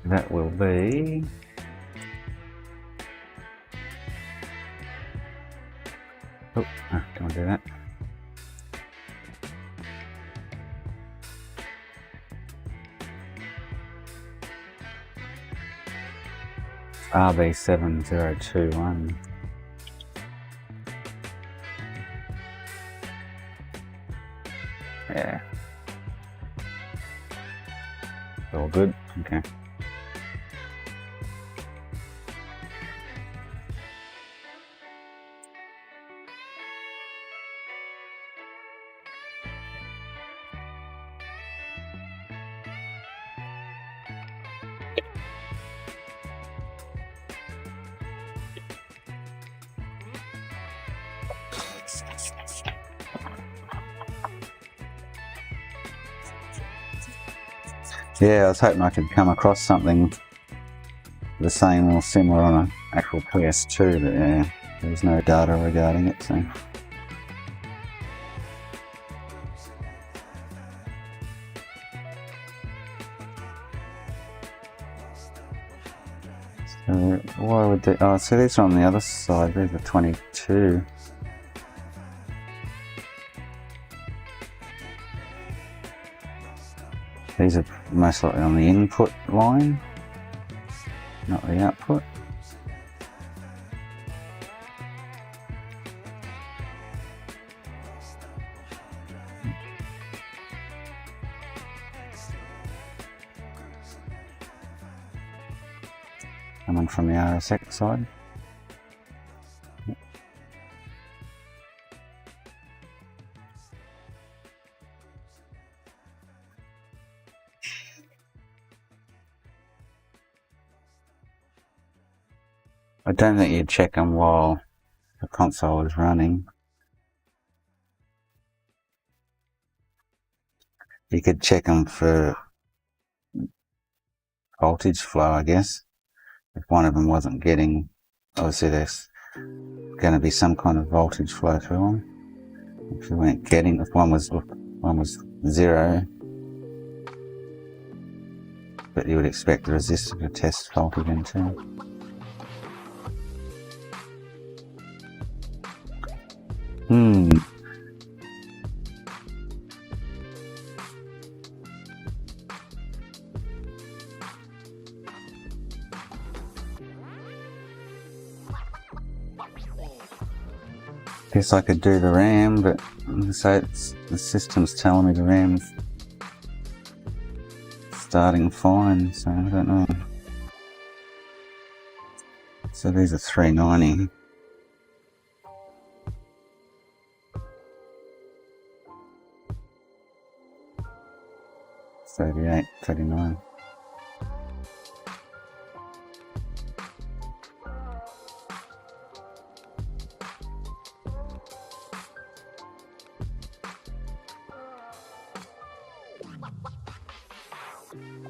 That will be don't want to do that. RB7021. Yeah. All good? Okay. Yeah, I was hoping I could come across something the same or similar on an actual PS2, but yeah, there was no data regarding it, so. So why would they, oh, so these are on the other side, these are 22. These are most likely on the input line, not the output. Coming from the RSX side. I don't think you'd check them while the console is running. You could check them for voltage flow, I guess. If one of them wasn't getting, obviously there's going to be some kind of voltage flow through them. If you weren't getting, if one was 0, but you would expect the resistor to test fault again too. Guess I could do the RAM, but so the system's telling me the RAM's starting fine, so I don't know. So these are 390. $38, $39.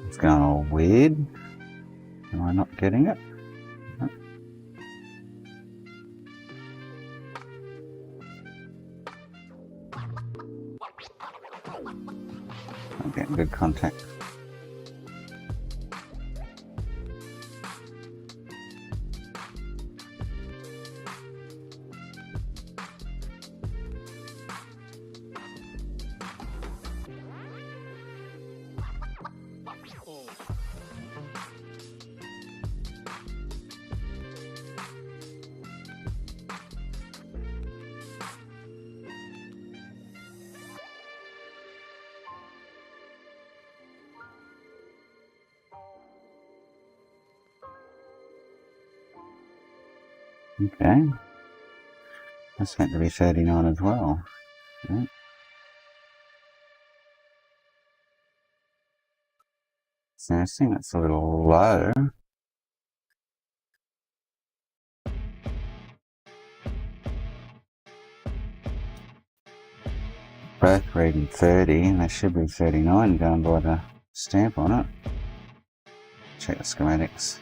It's going all weird. Am I not getting it? No. I'm getting good contact. Okay, that's meant to be 39 as well. Yeah. So I think that's a little low. Both reading 30, and they should be 39 going by the stamp on it. Check the schematics.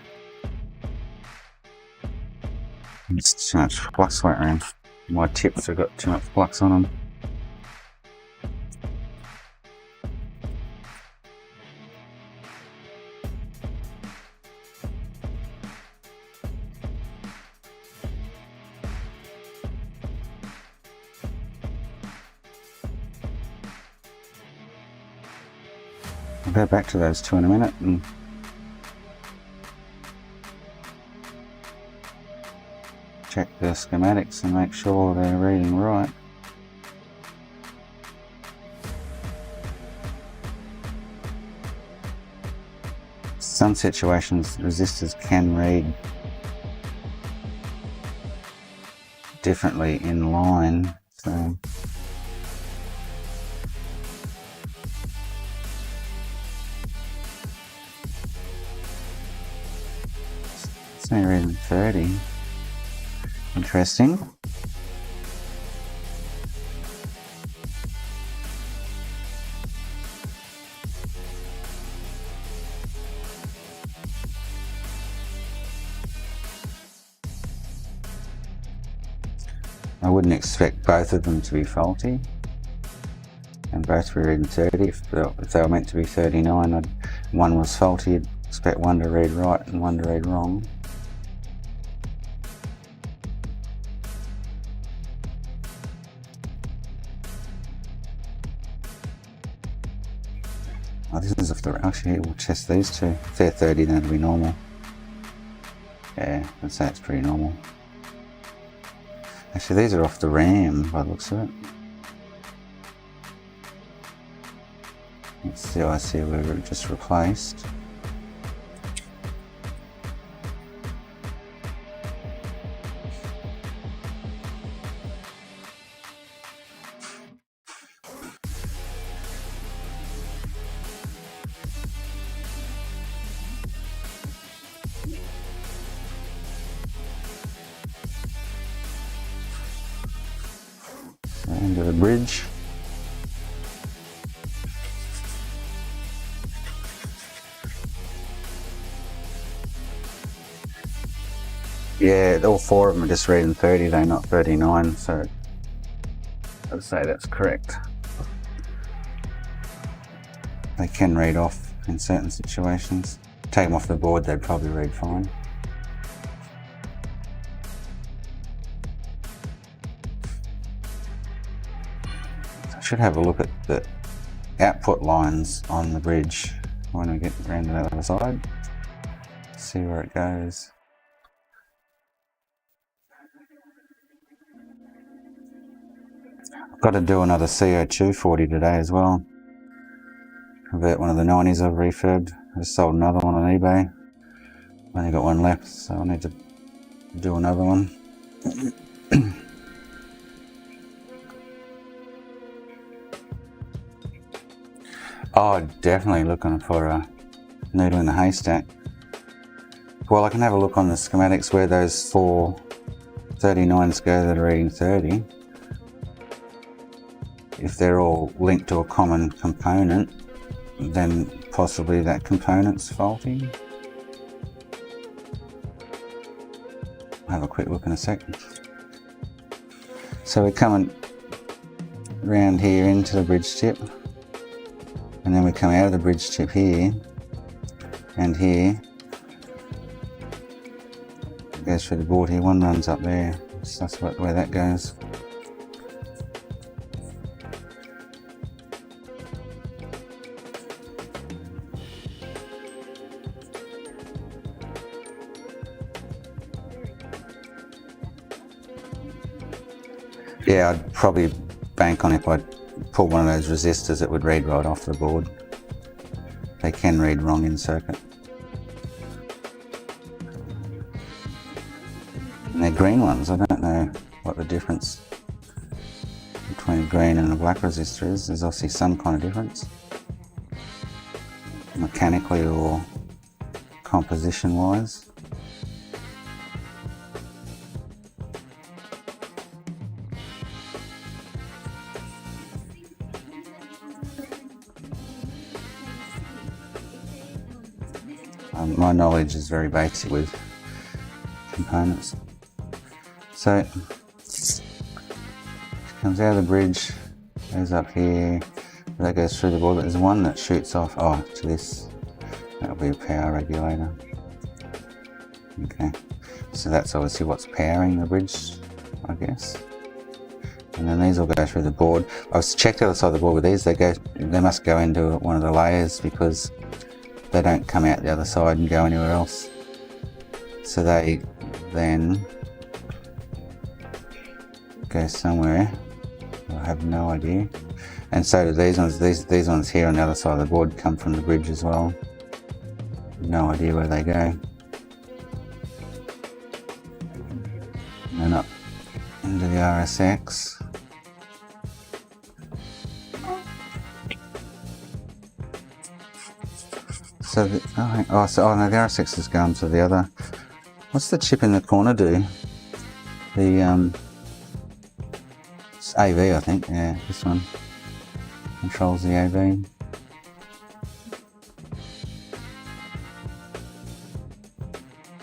It's too much flux went around. My tips have got too much flux on them. I'll go back to those two in a minute and check the schematics and make sure they're reading right. Some situations resistors can read differently in line, so it's only reading 30. Interesting. I wouldn't expect both of them to be faulty and both be reading 30. If they were meant to be 39, one was faulty, I'd expect one to read right and one to read wrong. Oh, this is off the... Actually, we'll test these two. If they're 30, then it'll be normal. Yeah, I'd say it's pretty normal. Actually, these are off the RAM by the looks of it. It's the IC we just replaced. Into the bridge. Yeah, all four of them are just reading 30, they're not 39, so I'd say that's correct. They can read off in certain situations. Take them off the board, they'd probably read fine. Should have a look at the output lines on the bridge when we get around to the other side. See where it goes. I've got to do another CO2 40 today as well. About one of the 90s I've refurbed. I just sold another one on eBay. Only got one left, so I need to do another one. Oh, definitely looking for a needle in the haystack. Well, I can have a look on the schematics where those four 39s go that are reading 30. If they're all linked to a common component, then possibly that component's faulty. I'll have a quick look in a second. So we're coming around here into the bridge tip. And then we come out of the bridge tip here and here. It goes through the board here. One runs up there. So that's where that goes. Yeah, I'd probably bank on if I pull one of those resistors, it would read right off the board. They can read wrong in circuit. And they're green ones. I don't know what the difference between a green and a black resistor is. There's obviously some kind of difference, mechanically or composition wise. My knowledge is very basic with components. So it comes out of the bridge, goes up here, that goes through the board. There's one that shoots off to this. That'll be a power regulator. Okay, so that's obviously what's powering the bridge, I guess. And then these all go through the board. I was checked the other side of the board with these. They must go into one of the layers because they don't come out the other side and go anywhere else. So they then go somewhere. I have no idea. And so do these ones. These ones here on the other side of the board come from the bridge as well. No idea where they go. And up into the RSX. So, no, the RSX has gone to the other. What's the chip in the corner do? The it's AV, I think. Yeah, this one controls the AV.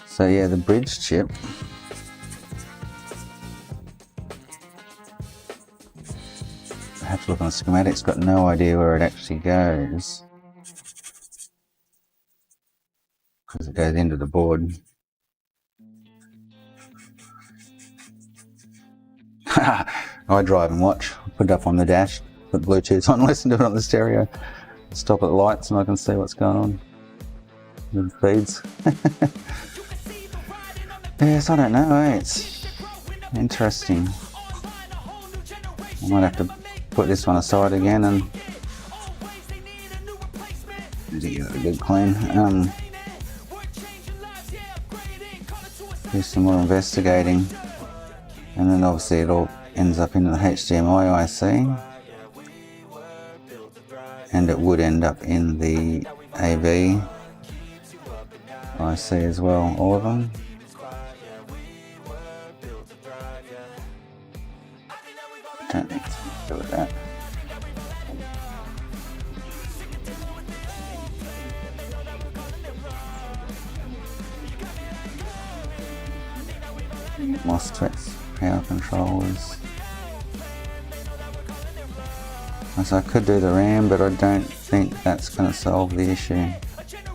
So yeah, the bridge chip. I have to look on the schematics. Got no idea where it actually goes. Because it goes into the board. I drive and watch, put it up on the dash, put Bluetooth on, listen to it on the stereo, stop at lights and I can see what's going on with the feeds. Yes, I don't know, it's interesting. I might have to put this one aside again and give it a good clean. Do some more investigating, and then obviously it all ends up into the HDMI IC, and it would end up in the AV IC as well, all of them. Don't think it's anything to do with that. MOSFETs, power controllers. So I could do the RAM, but I don't think that's going to solve the issue,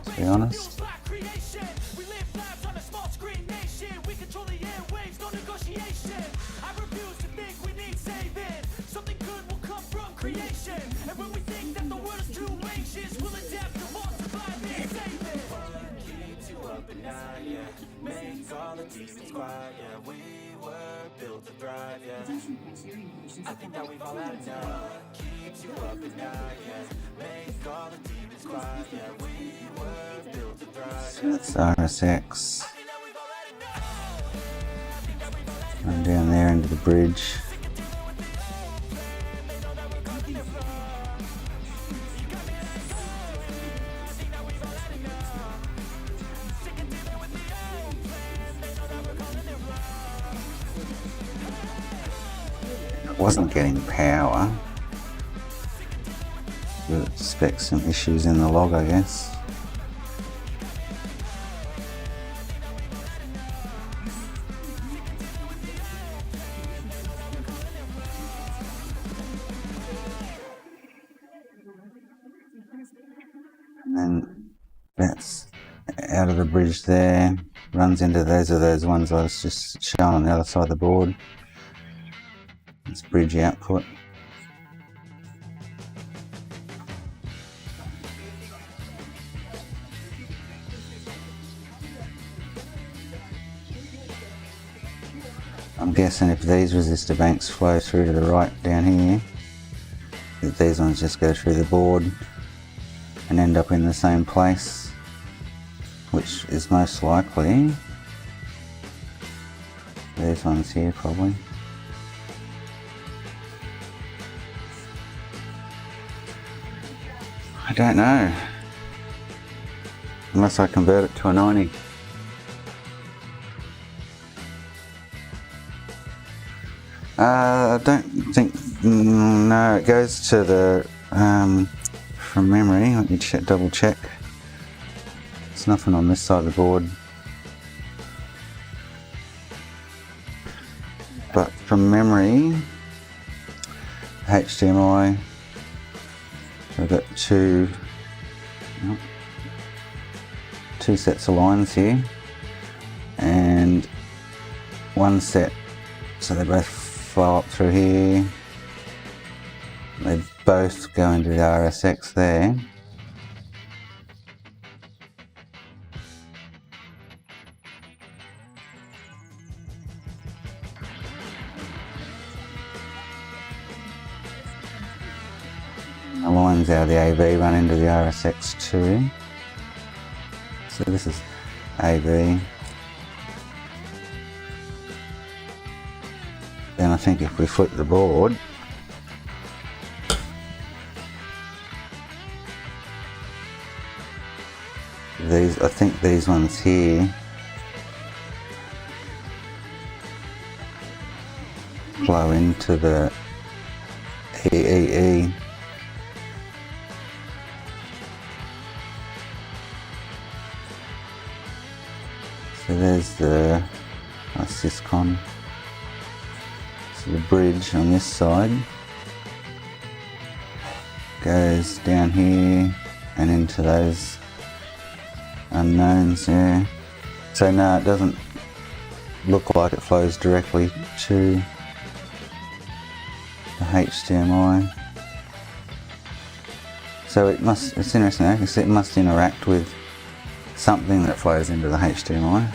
to be honest. I think that we've all had enough. Keeps you up at night, yeah. Make all the demons quiet, yeah. We were built to thrive. So that's RSX. Run down there into the bridge. Wasn't getting power. Would expect some issues in the log, I guess. And then that's out of the bridge there, runs into those ones I was just showing on the other side of the board. It's bridge output. I'm guessing if these resistor banks flow through to the right down here, that these ones just go through the board and end up in the same place, which is most likely these ones here probably. I don't know, unless I convert it to a 90. I don't think, no, it goes to the, from memory, let me double check. There's nothing on this side of the board. But from memory, HDMI, I've got two sets of lines here, and one set, so they both flow up through here. They both go into the RSX there. The lines out of the AV run into the RSX too. So this is AV. Then I think if we flip the board, I think these ones here flow into the EEE. So there's the syscon. So the bridge on this side goes down here and into those unknowns there. So no, it doesn't look like it flows directly to the HDMI. So it's interesting, I can see it must interact with something that flows into the HDMI.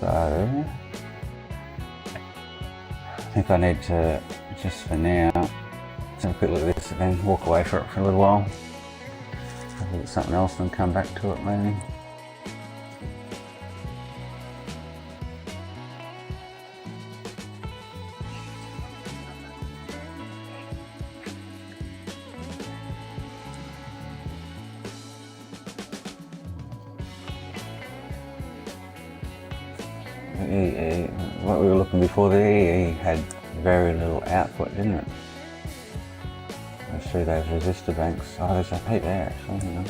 So I think I need to, just for now, have a quick look at this and then walk away for it for a little while. I'll look at something else and come back to it maybe. EE, what we were looking before, the EE had very little output, didn't it? Goes through those resistor banks. Oh, there's a heat there actually, you know.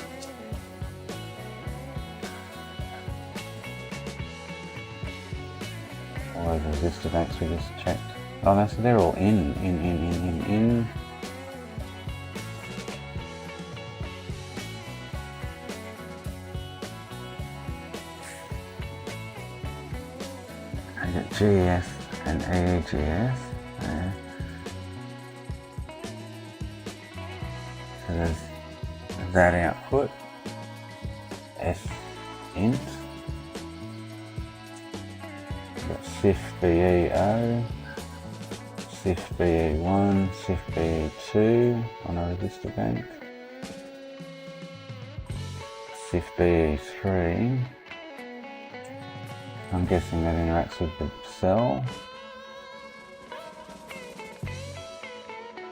All those resistor banks we just checked. Oh no, so they're all in. I got GS and AGS there. So there's that output, S int. We've got SIF BEO, SIF BE1, SIF BE2 on a resistor bank, SIF BE3. I'm guessing that interacts with the cell.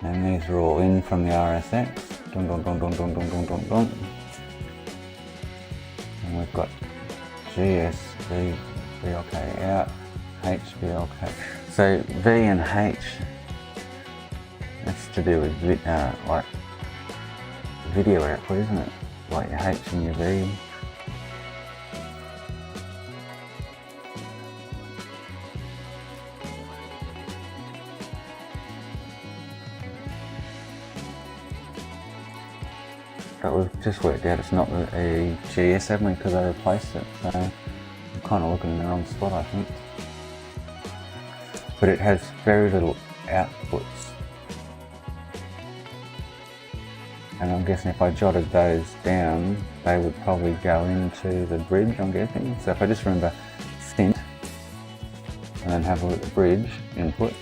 And these are all in from the RSX. Dun dun dun dun dun dun dun dun dun. And we've got GS, VLK out, H, VLK. So V and H, that's to do with like video output, isn't it? Like your H and your V. But we've just worked out it's not a GS, haven't we, because I replaced it, so I'm kind of looking in the wrong spot, I think. But it has very little outputs. And I'm guessing if I jotted those down, they would probably go into the bridge, I'm guessing. So if I just remember stint, and then have a look at the bridge inputs.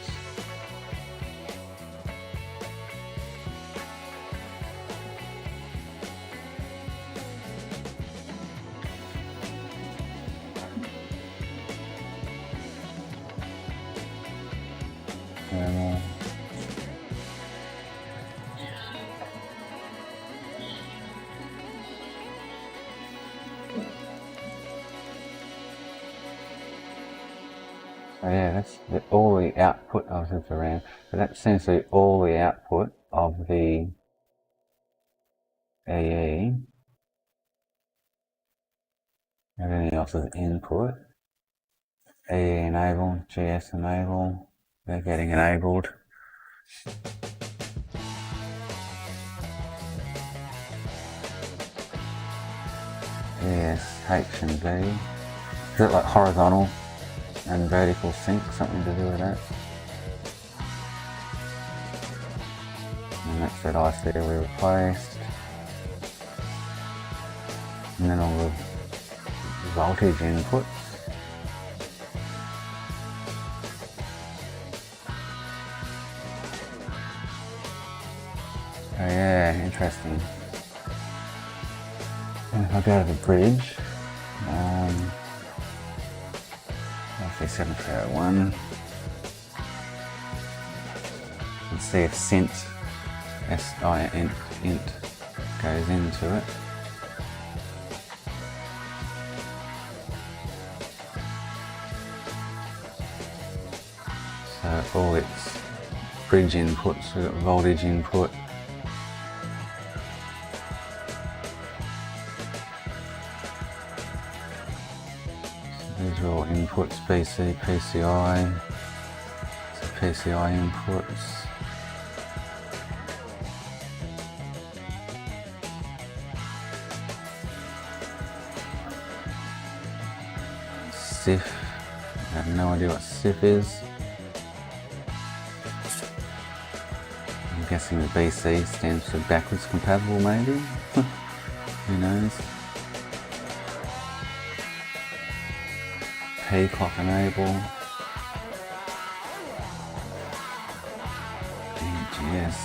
So yeah, that's all the output. I was looking around, but that's essentially all the output of the EE. Everything else is input. EE enable, GS enable. They're getting enabled. Yes, H and B. Is it like horizontal and vertical sync? Something to do with that? And that's that IC we replaced. And then all the voltage inputs. Oh yeah, interesting. And if I go to the bridge, IC7301, let's see if SINT int goes into it. So all its bridge inputs, we've got voltage input, these are all inputs, BC, PCI, so PCI inputs. SIF, I have no idea what SIF is. I'm guessing the BC stands for backwards compatible maybe? Who knows? P clock enable. EGS.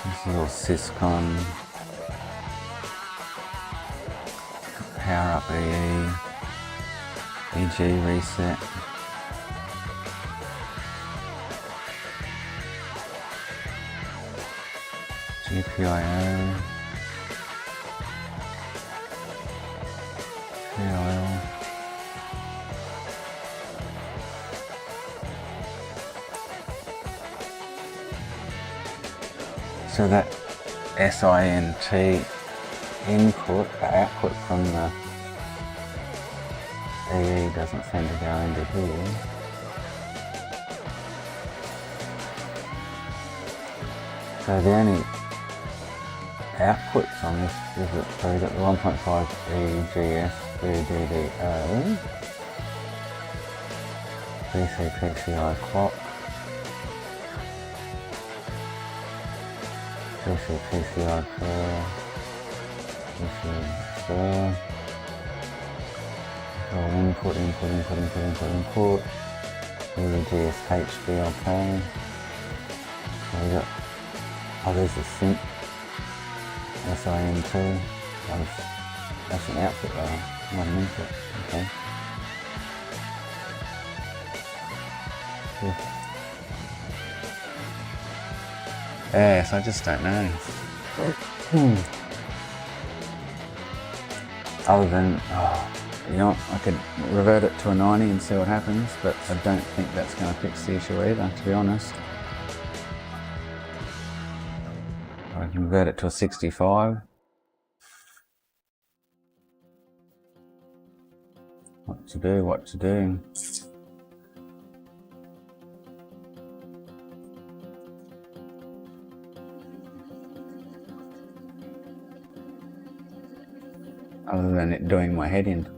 This is all syscon. Power up EE. EG reset. GPIO. PLL. So that SINT input, the output from the EE doesn't seem to go into here. So the only outputs on this is that so we've got the 1.5 EGS VDDO, BC PCI clock, BC PCI curl, BC stir, all input, EGS HDLK. So we got, oh there's the sync. SIN2, that's an output though, not an input, okay. Yes, I just don't know. Other than, you know what, I could revert it to a 90 and see what happens, but I don't think that's going to fix the issue either, to be honest. I can convert it to a 65. What to do, what to do. Other than it doing my head in.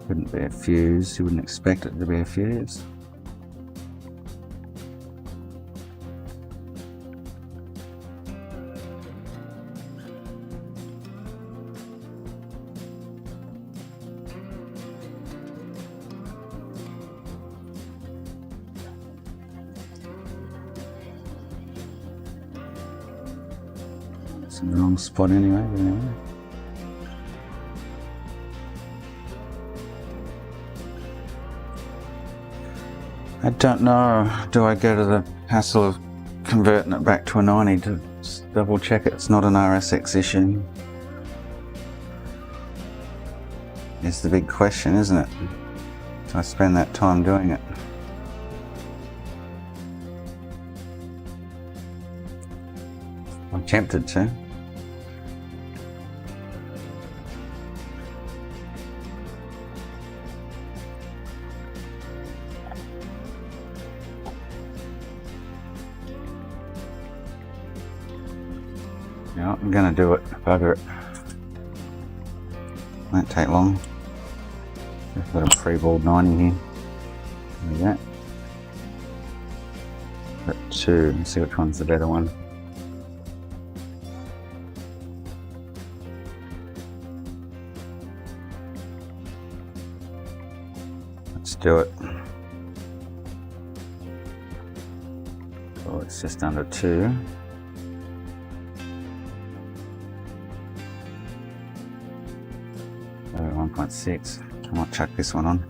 Wouldn't be a fuse, you wouldn't expect it to be a fuse. It's in the wrong spot anyway. I don't know. Do I go to the hassle of converting it back to a 90 to double check it's not an RSX issue? Is the big question, isn't it? Do I spend that time doing it? I'm tempted to. Yeah, I'm gonna do it. Bugger it. Won't take long. I've got a pre-balled 90 here. There we go. Got two. Let's see which one's the better one. Let's do it. Oh, it's just under 2. So 1.6. I might chuck this one on.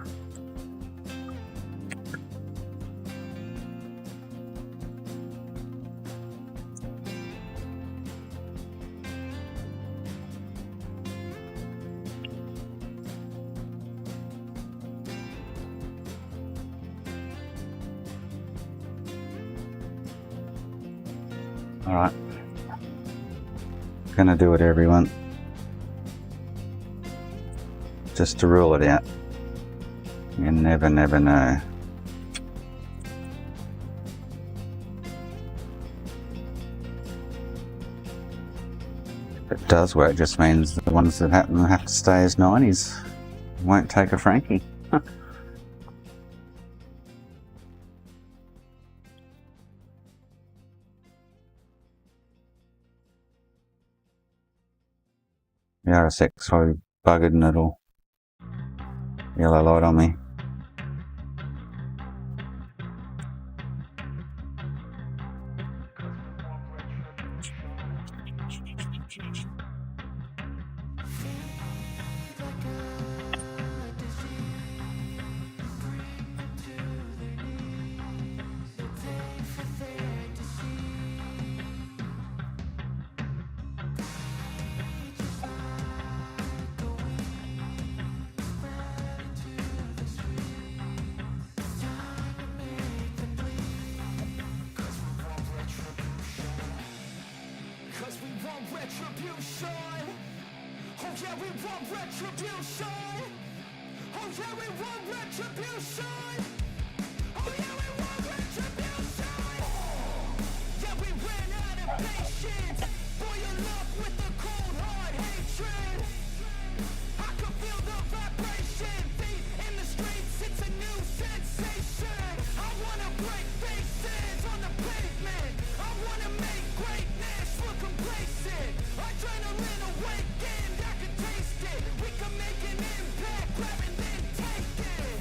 Alright, gonna do it, everyone, just to rule it out. You never know. If it does work, it just means the ones that happen to have to stay as 90s won't take a Frankie. The RSX probably buggered and it'll yellow light on me. Retribution. Oh yeah, we want retribution. Oh yeah, we want retribution. Oh yeah, we want retribution. Yeah, we ran out of patience. Boil up with the cold hard hatred. I can feel the vibration. Feet in the streets, it's a new sensation. I wanna break faces on the pavement. I wanna make greatness look complacent. Adrenaline awakened, I can taste it. We can make an impact, grab and then take it.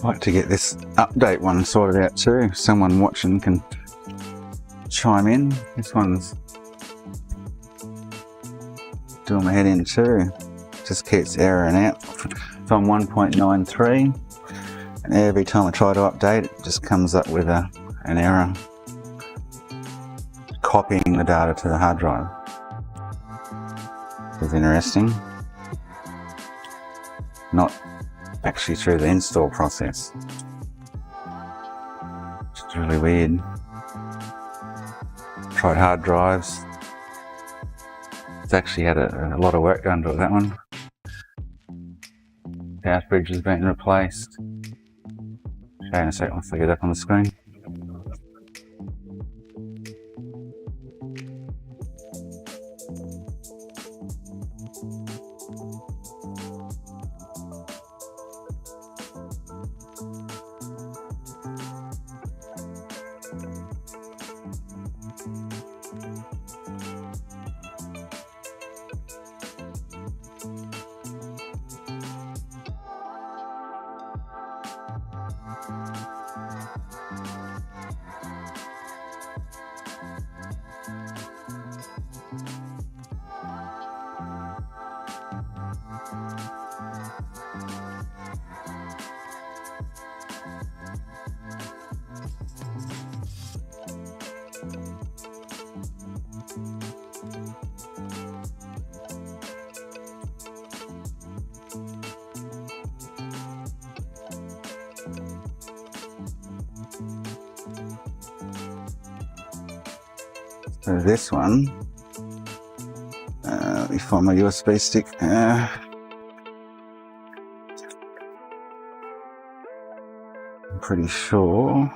like to get this update one sorted out too. Someone watching can chime in. This one's doing my head in too. Just keeps erroring out. It's on 1.93 and every time I try to update it just comes up with an error copying the data to the hard drive. This is interesting. Not actually through the install process. It's really weird. Tried hard drives. It's actually had a lot of work done to it, that one. Power bridge has been replaced. Show you in a sec once I get up on the screen. So this one, let me find my USB stick. I'm pretty sure.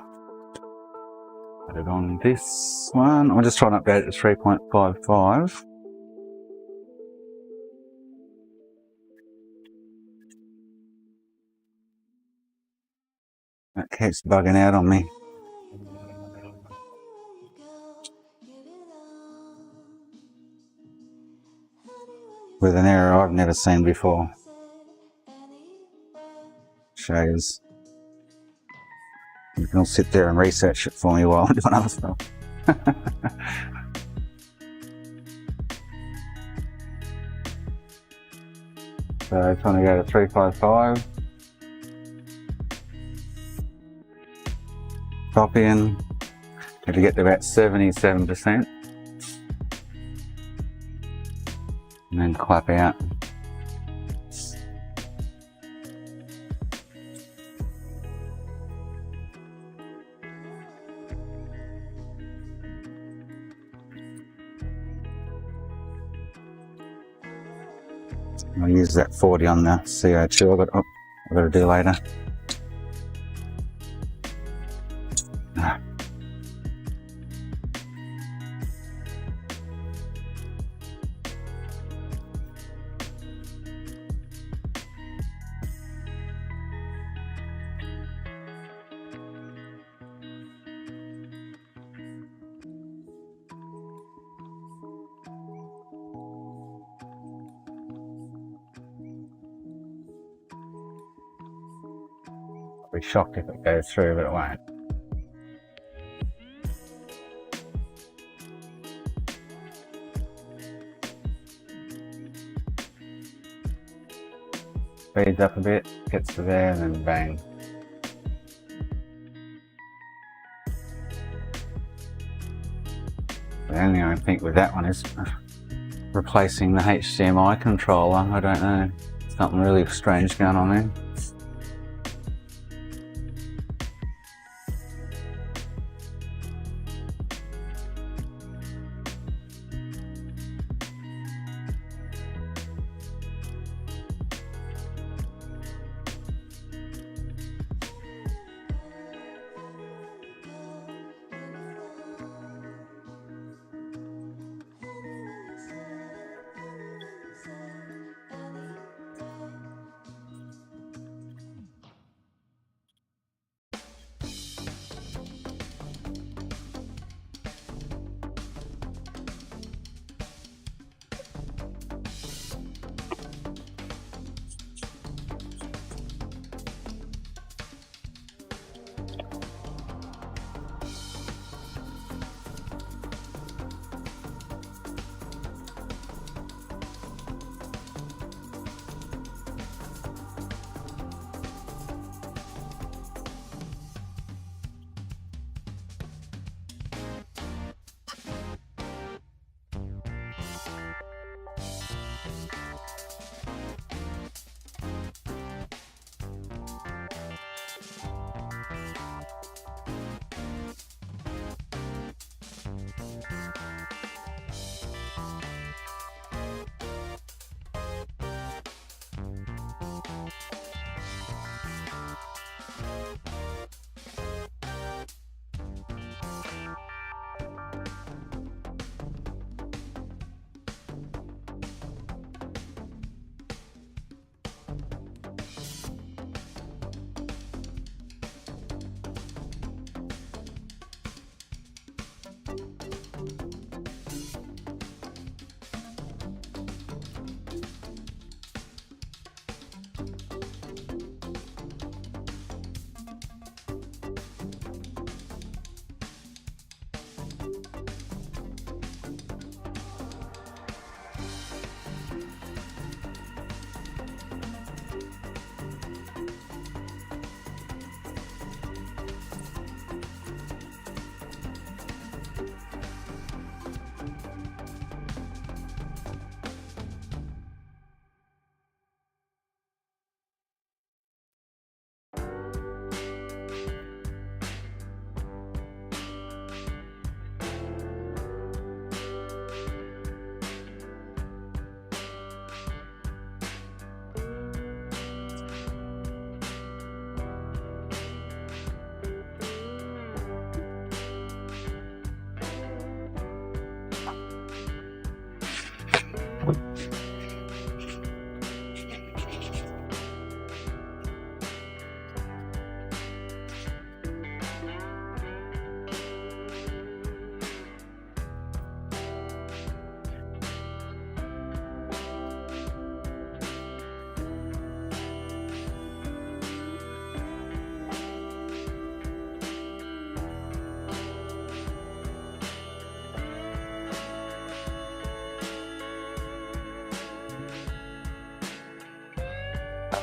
Put it on this one. I'll just try and update it to 3.55. That keeps bugging out on me. With an error I've never seen before. Shows. You can all sit there and research it for me while I'm doing other stuff. So trying to go to 355. Copying. Have to get to about 77%. And then clap out. I'll use that 40 on the CO2, but I've got to do later. I'll be shocked if it goes through, but it won't. Speeds up a bit, gets to there, and then bang. The only thing I think with that one is replacing the HDMI controller. I don't know, something really strange going on there.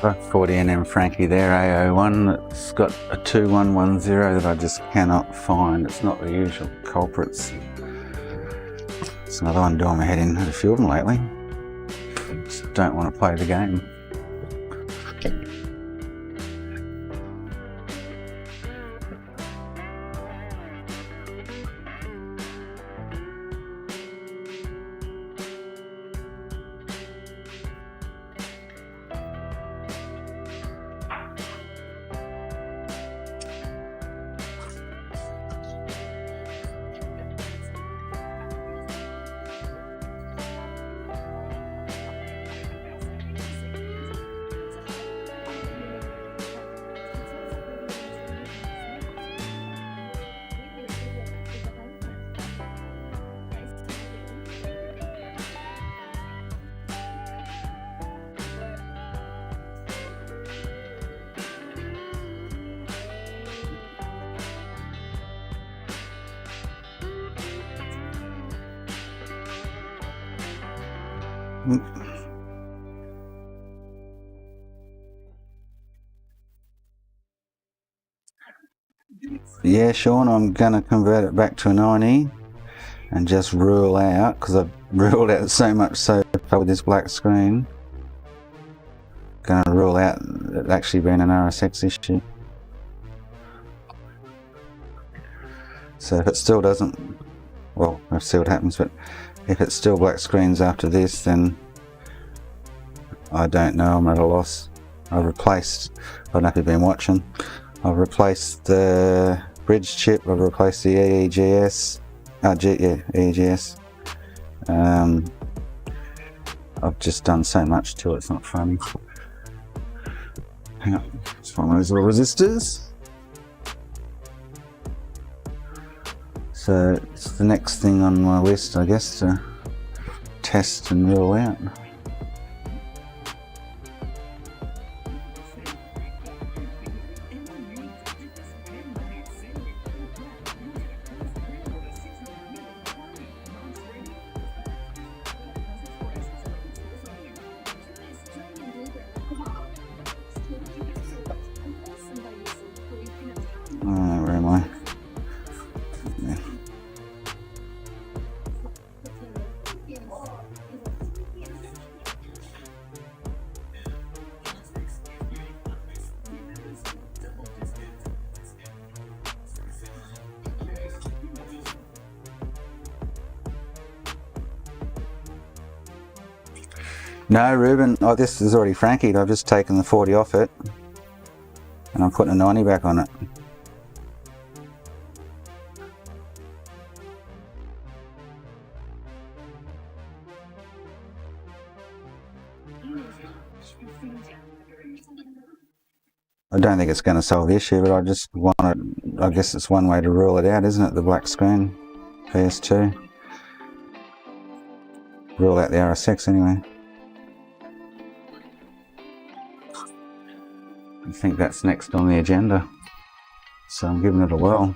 40NM Frankie there, A01. It's got a 2110 that I just cannot find. It's not the usual culprits. It's another one doing my head in at a few of them lately. Just don't want to play the game. Yeah, Sean, I'm going to convert it back to a 90 and just rule out, because I've ruled out so much so far with this black screen. Going to rule out it actually being an RSX issue. So if it still doesn't, well, we'll see what happens, but if it's still black screens after this, then I don't know, I'm at a loss. I've replaced, I don't know if you've been watching, I've replaced the bridge chip, I've replaced the EEGS, EEGS. I've just done so much to it, it's not funny. Hang on, let's find those little resistors. So it's the next thing on my list, I guess, to test and rule out. Where am I? Yeah. No, Ruben, oh, this is already Frankied. I've just taken the 40 off it and I'm putting a 90 back on it. I don't think it's going to solve the issue, but I just want to, I guess it's one way to rule it out, isn't it? The black screen, PS2. Rule out the RSX anyway. I think that's next on the agenda, so I'm giving it a whirl.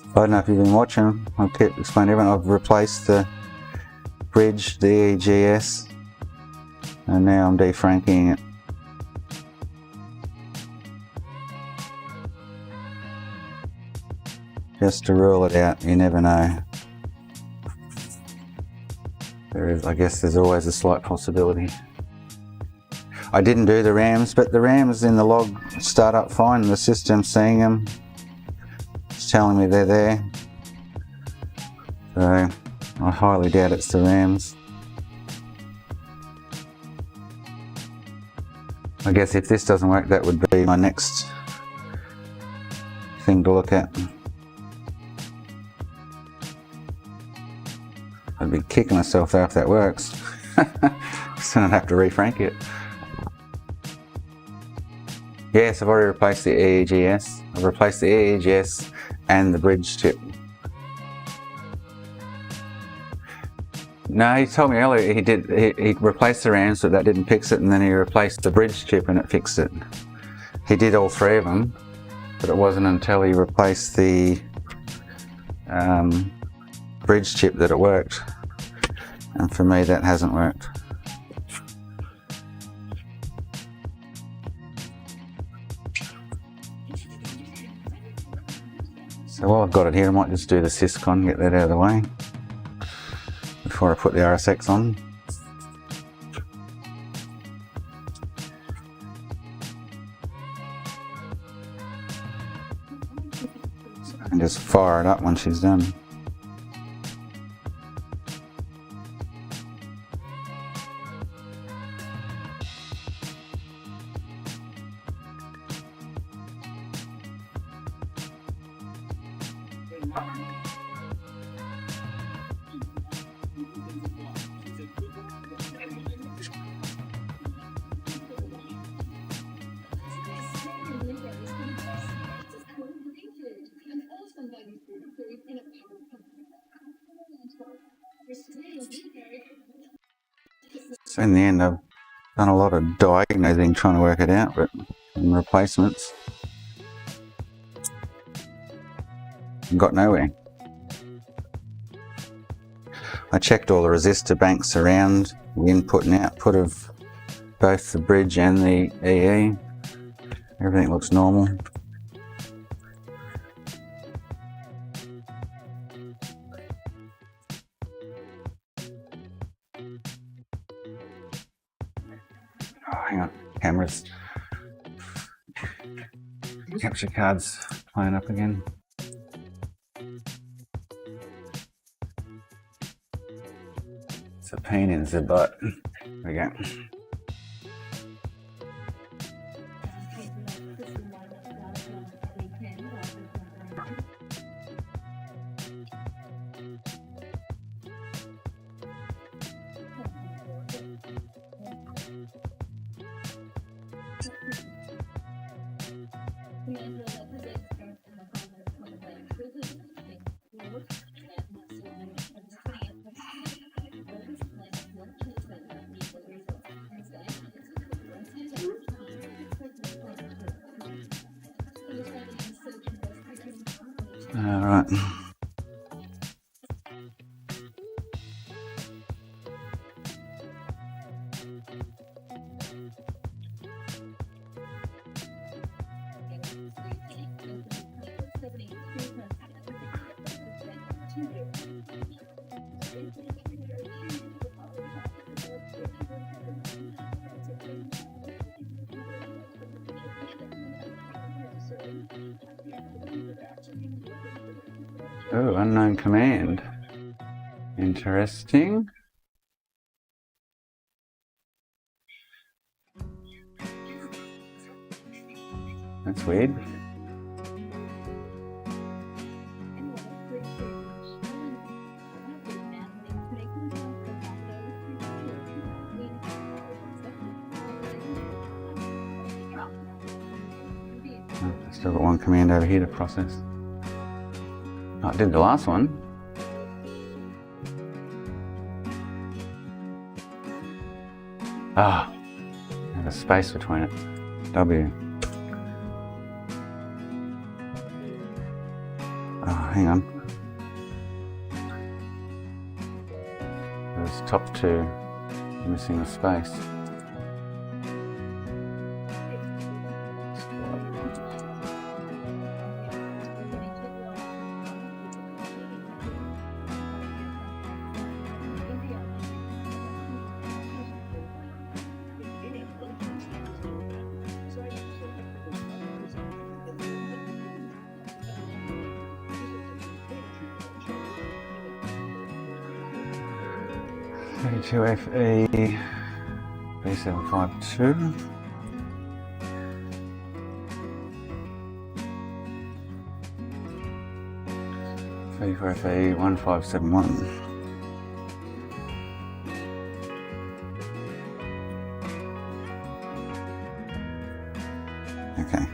I don't know if you've been watching, I'll keep explaining everything. I've replaced the bridge, the EEGS, and now I'm defranking it. Just to rule it out, you never know. There is, I guess there's always a slight possibility. I didn't do the RAMs, but the RAMs in the log start up fine. The system's seeing them. It's telling me they're there. So I highly doubt it's the RAMs. I guess if this doesn't work, that would be my next thing to look at. I'd be kicking myself out if that works. So I'd have to refrank it. Yes, I've already replaced the EEGS. I've replaced the EEGS and the bridge chip. No, he told me earlier he replaced the RAMs, but that didn't fix it, and then he replaced the bridge chip and it fixed it. He did all three of them. but it wasn't until he replaced the bridge chip that it worked, and for me that hasn't worked. So while I've got it here, I might just do the Syscon, get that out of the way before I put the RSX on. And just fire it up when she's done. So in the end, I've done a lot of diagnosing trying to work it out, but in replacements, got nowhere. I checked all the resistor banks around the input and output of both the bridge and the EE. Everything looks normal. Oh, hang on, cameras. Capture cards playing up again. It's a pain in the butt. There we go. All right. Oh, unknown command. Interesting. That's weird. I've still got one command over here to process. Oh, I did the last one. Ah, there's a space between it. W. Oh, hang on. Those top two missing a space. FE B752. FE 1571. Okay.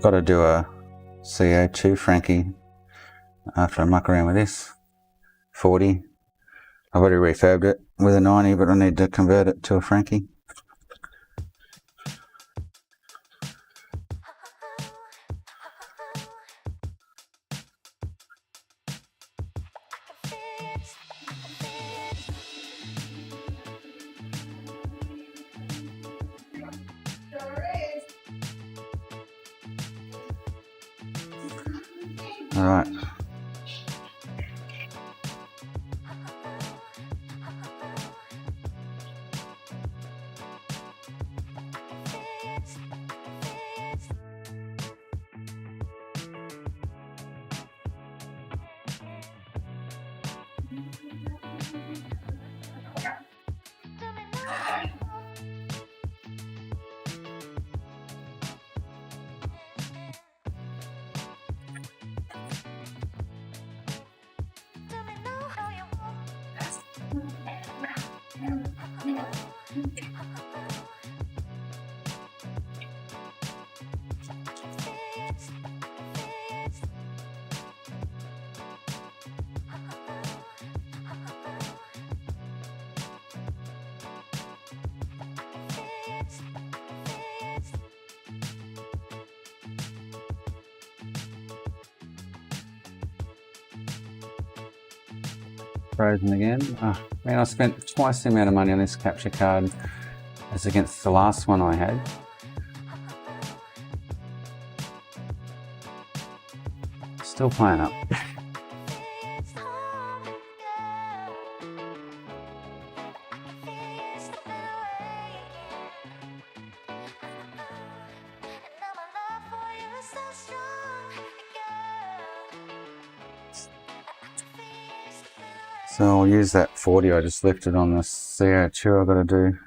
got to do a CO2 Frankie after I muck around with this. 40. I've already refurbed it with a 90, but I need to convert it to a Frankie. All right. Frozen again. Oh, man, I spent twice the amount of money on this capture card as against the last one I had. Still playing up. So I'll use that 40 I just lifted on the CO2 I've got to do.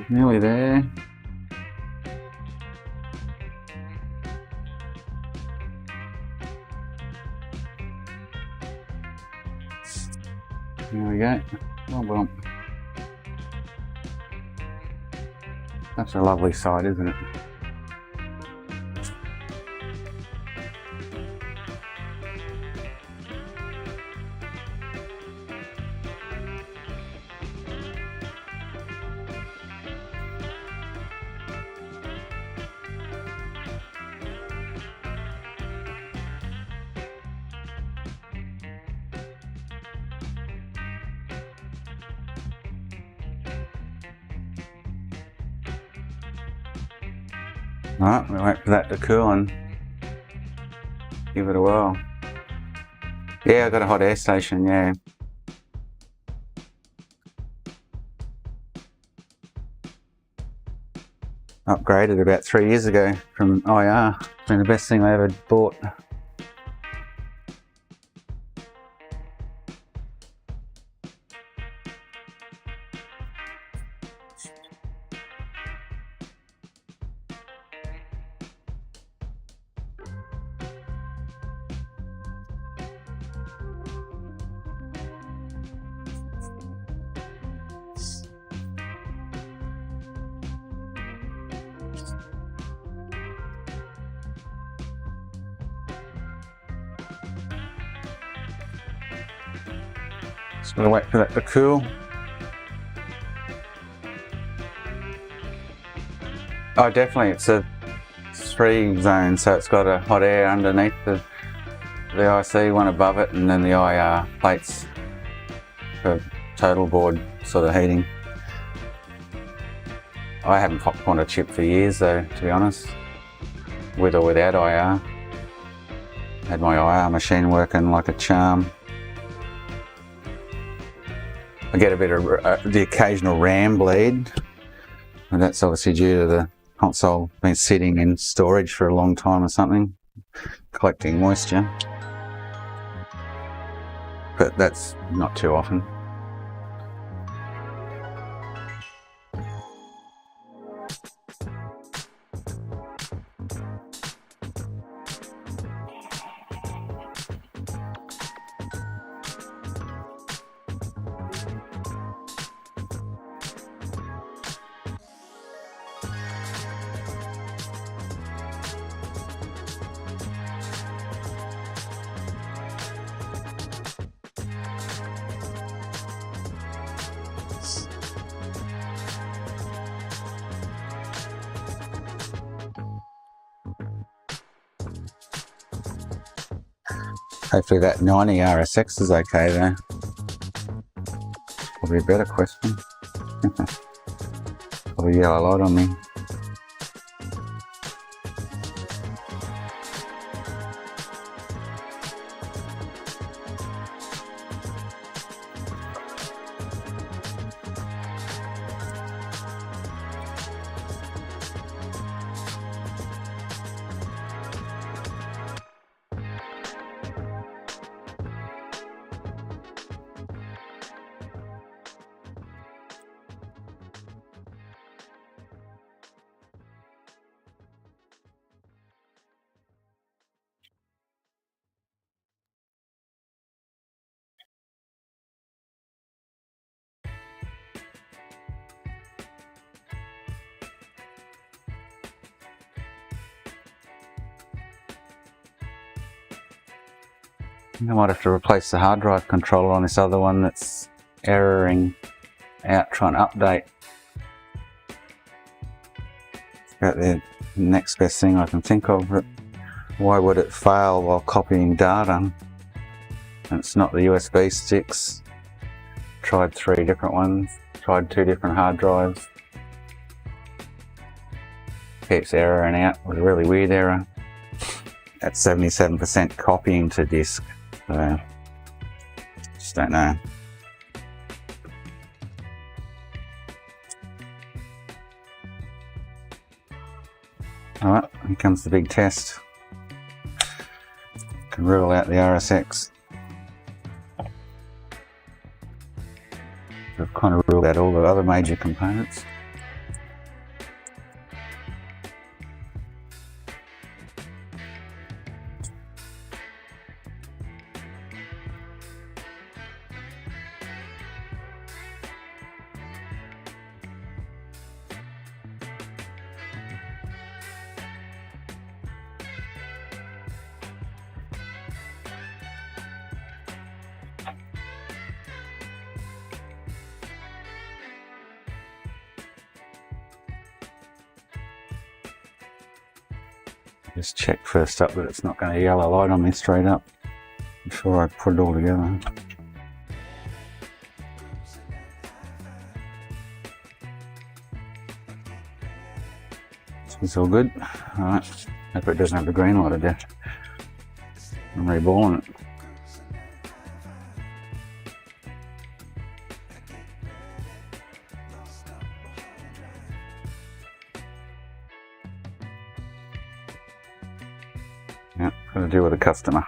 Nearly there. There we go. Oh well. That's a lovely sight, isn't it? Alright, we'll wait for that to cool and give it a whirl. Yeah, I got a hot air station, yeah. upgraded about 3 years ago from IR. It's been the best thing I ever bought. Just gotta wait for that to cool. Oh, definitely, it's a 3 zone, so it's got a hot air underneath the IC, one above it, and then the IR plates for total board sort of heating. I haven't popped on a chip for years though, to be honest, with or without IR. Had my IR machine working like a charm. I get a bit of the occasional RAM bleed, and that's obviously due to the console being sitting in storage for a long time or something, collecting moisture. But that's not too often. Hopefully that 90 RSX is okay though. Probably a better question. Probably yellow light on me. I might have to replace the hard drive controller on this other one that's erroring out trying to update. It's about the next best thing I can think of. But why would it fail while copying data? And it's not the USB sticks. Tried 3 different ones, tried 2 different hard drives. Keeps erroring out with a really weird error. At 77% copying to disk. So, just don't know. Alright, here comes the big test. Can rule out the RSX. I've kind of ruled out all the other major components. Just check first up that it's not going to yellow light on me straight up before I put it all together. It's all good. Alright, hope it doesn't have the green light of death. I'm reballing it. Got to deal with a customer.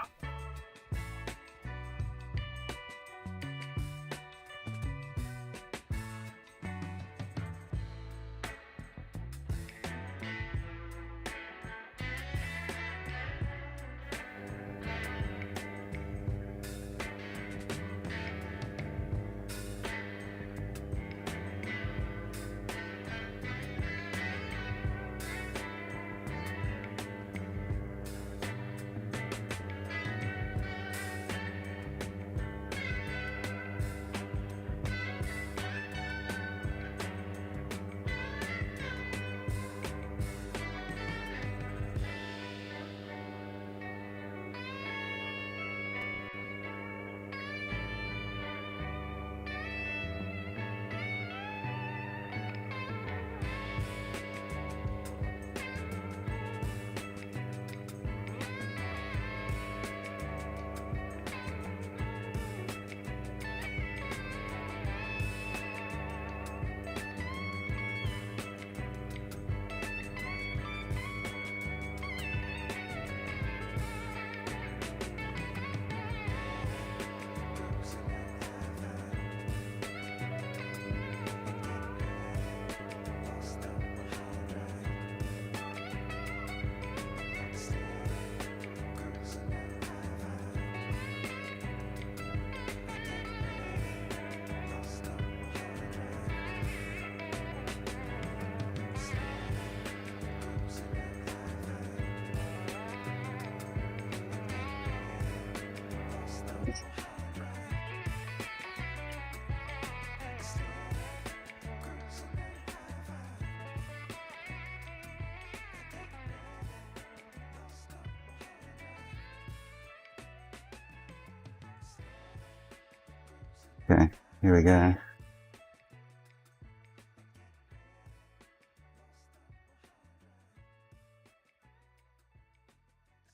Okay, here we go.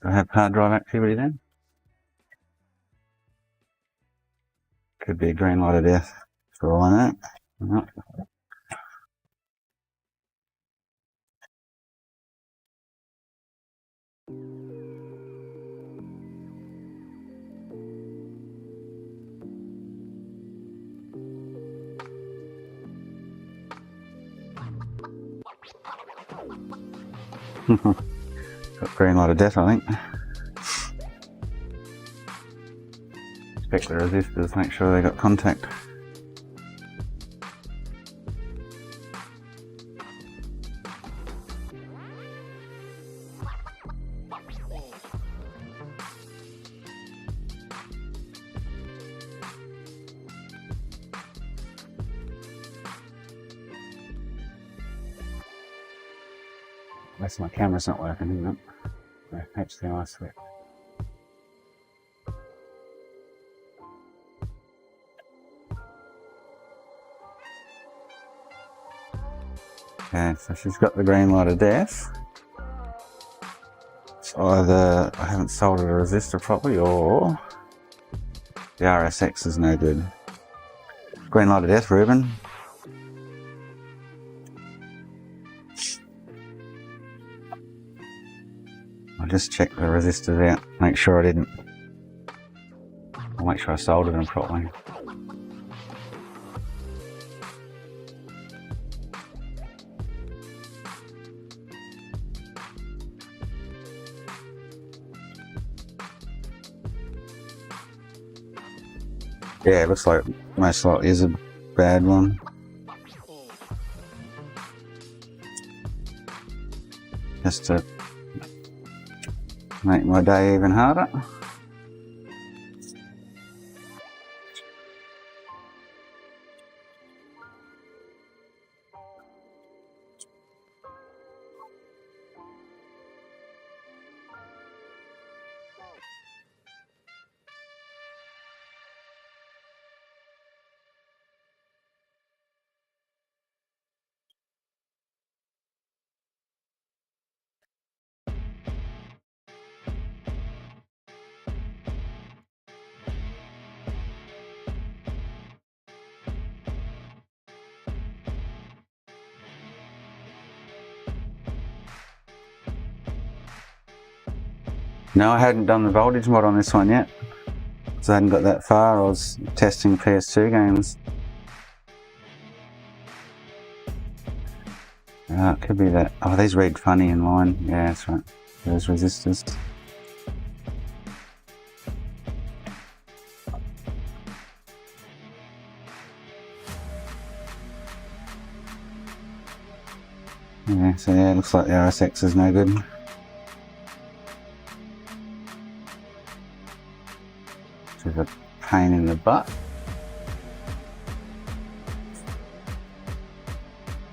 Do I have hard drive activity then? Could be a green light of death for all I know. No. Got green light of death, I think. Check the resistors, make sure they got contact. Unless my camera's not working, isn't it? The HDMI switch. Okay, so she's got the green light of death. It's either I haven't soldered a resistor properly or the RSX is no good. Green light of death, Ruben. I'll just check the resistors out, make sure I didn't. I'll make sure I soldered them properly. Yeah, it looks like most likely is a bad one. Just to make my day even harder. No, I hadn't done the voltage mod on this one yet, because I hadn't got that far. I was testing PS2 games. It could be that. Oh, these read funny in line. Yeah, that's right. Those resistors. Yeah, so yeah, it looks like the RSX is no good. Which is a pain in the butt.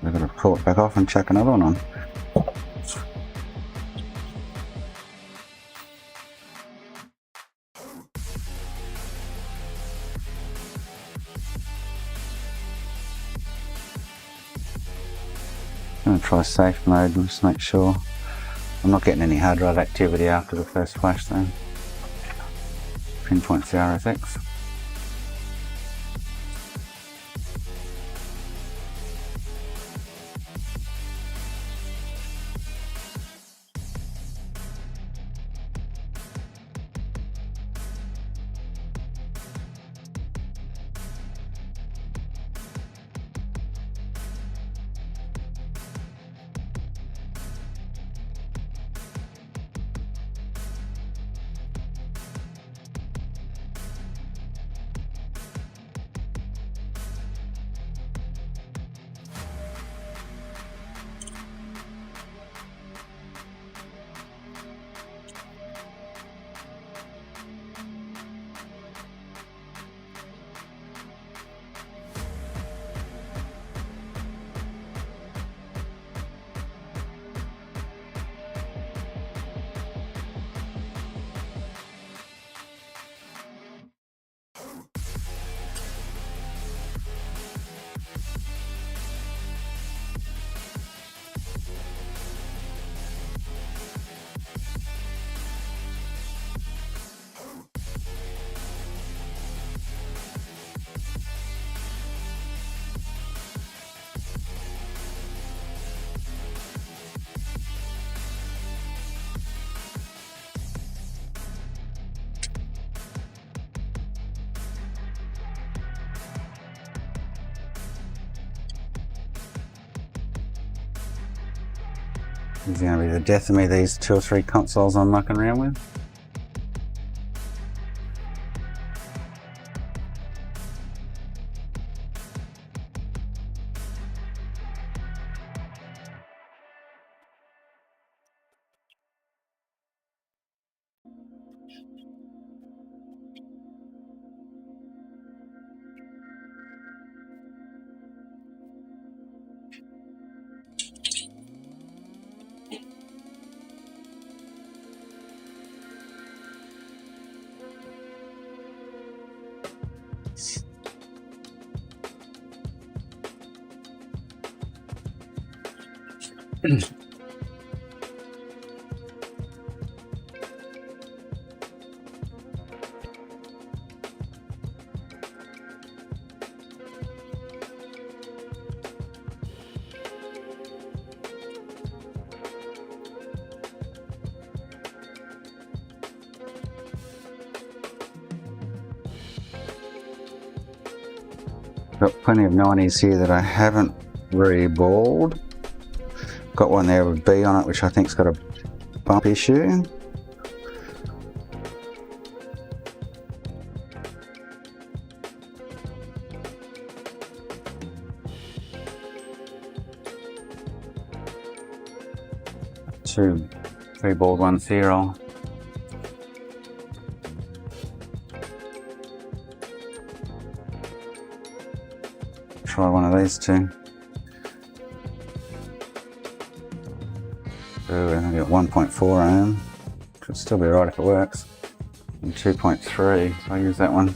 We've got to pull it back off and chuck another one on. I'm going to try safe mode and just make sure I'm not getting any hard drive activity after the first flash though. Pinpoints the RSX. It's going to be the death of me, these 2 or 3 consoles I'm mucking around with. Got plenty of 90s here that I haven't reballed. Got one there with B on it, which I think's got a bump issue. Two reballed ones here. I'll try one of these two. So I got 1.4 ohm. Should still be right if it works. And 2.3, so I'll use that one.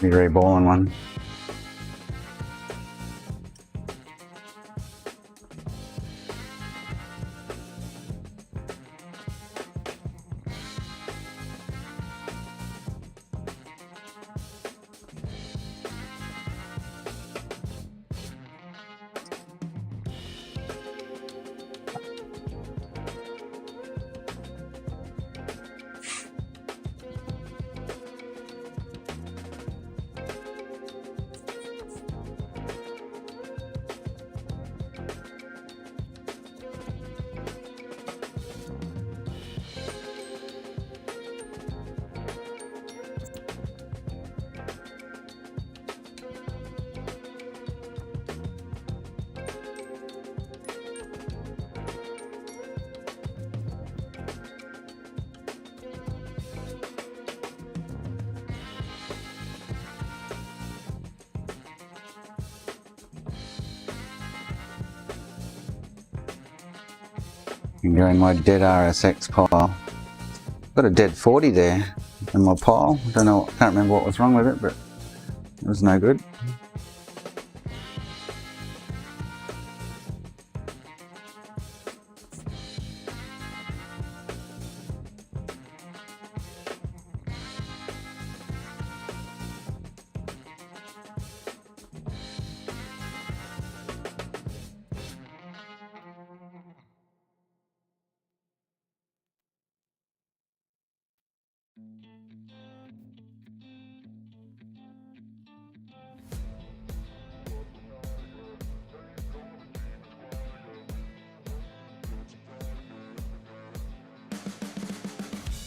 Be reballing one. can go in my dead RSX pile. Got a dead 40 there in my pile. I don't know, can't remember what was wrong with it, but it was no good.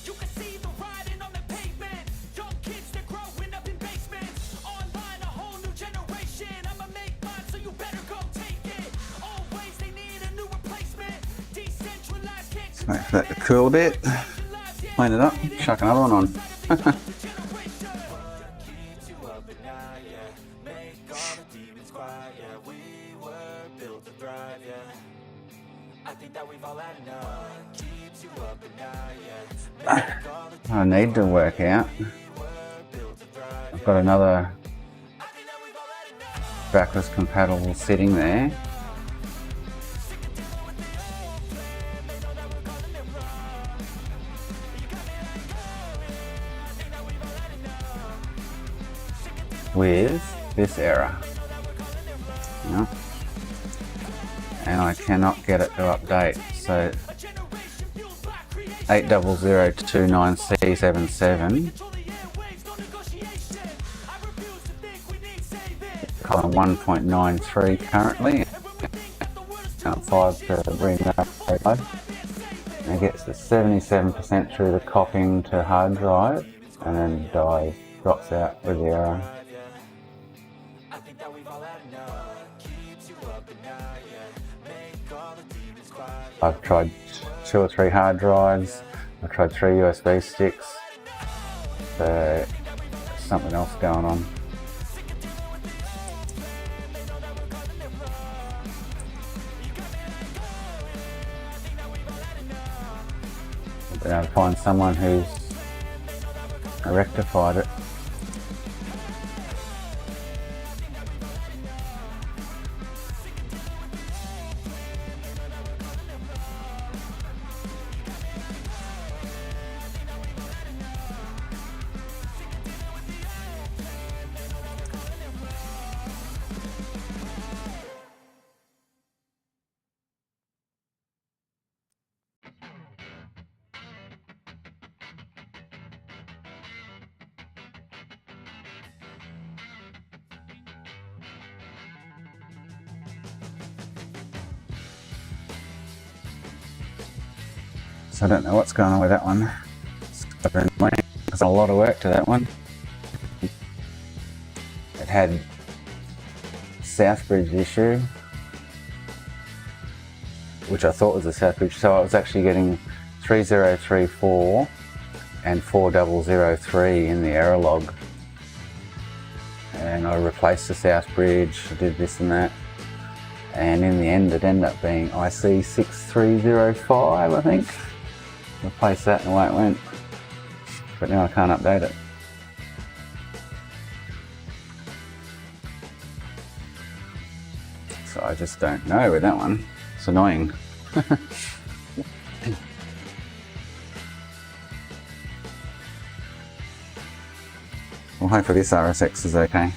You can see the writing on the pavement. Young kids, they're growing up in basements. Online, a whole new generation. I'ma make mine, so you better go take it. Always, they need a new replacement. Decentralized, can't Wait for that to cool a bit. Clean it up, chuck another one on. I need to work out. I've got another backwards compatible sitting there. With this error. Yeah. And I cannot get it to update. So 800297C77 column 1.93 currently. Count 5 to reload. And it gets to 77% through the copying to hard drive and then dies, drops out with the error. I've tried 2 or 3 hard drives, I've tried 3 USB sticks, so there's something else going on. I've been able to find someone who's rectified it. So I don't know what's going on with that one. There's a lot of work to that one. It had Southbridge issue, which I thought was a Southbridge, so I was actually getting 3034 and 4003 in the error log. And I replaced the Southbridge, I did this and that, and in the end it ended up being IC 6305, I think. Replace that and away it went, but now I can't update it. So I just don't know with that one. It's annoying. Well, hopefully this RSX is okay.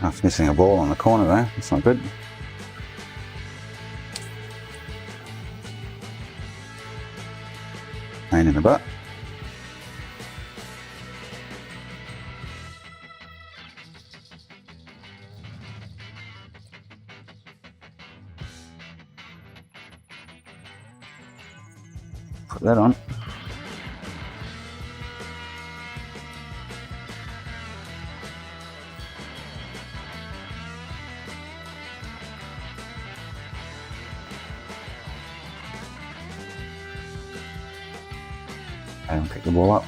Oh, it's missing a ball on the corner though, it's not good. Pain in the butt. Put that on. And pick the ball up.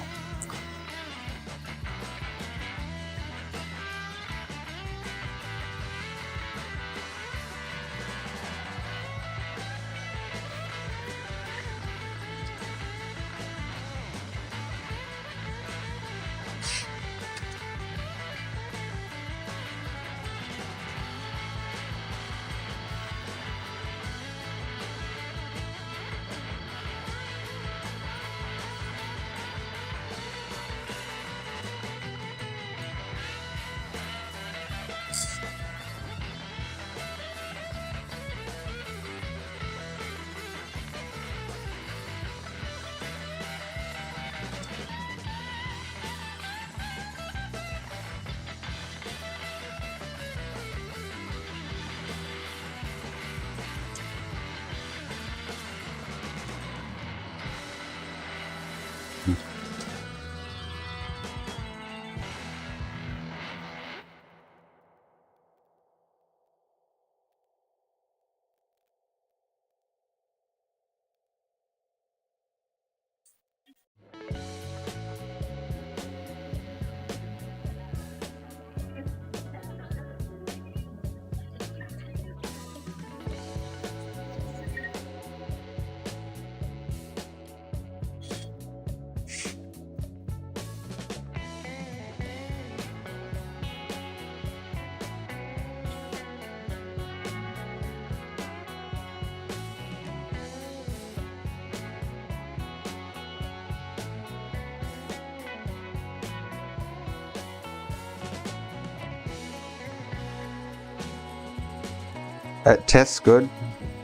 It tests good,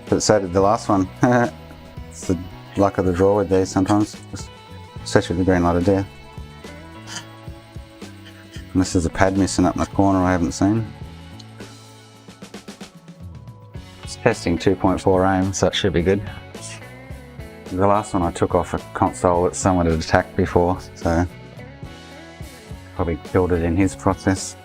but so did the last one. It's the luck of the draw with these sometimes, especially the green light of death. Unless there's a pad missing up in the corner I haven't seen. It's testing 2.4 aim, so it should be good. The last one I took off a console that someone had attacked before, so probably killed it in his process.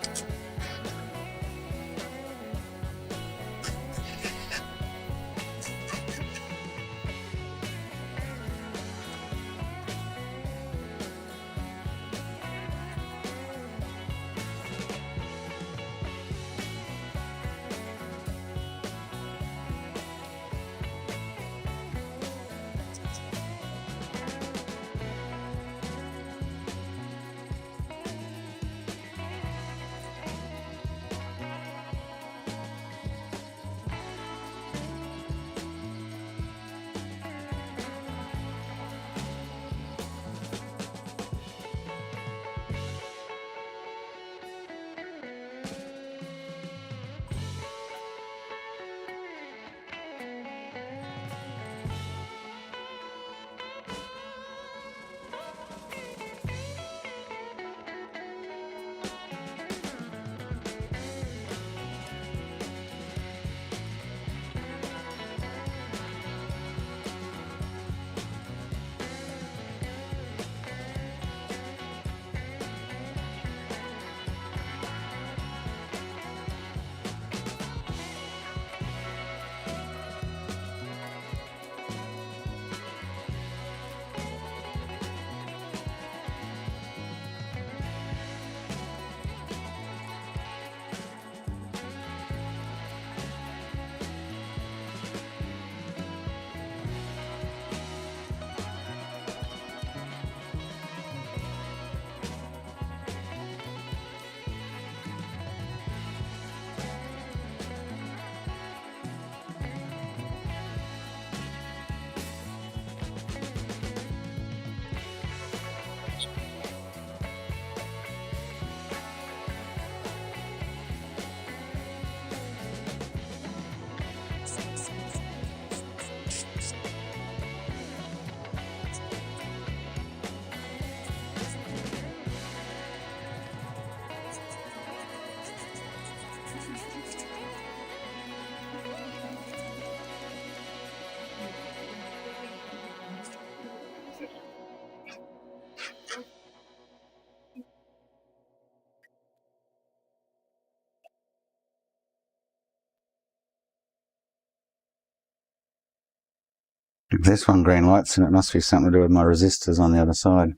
If there's one green lights and it must be something to do with my resistors on the other side.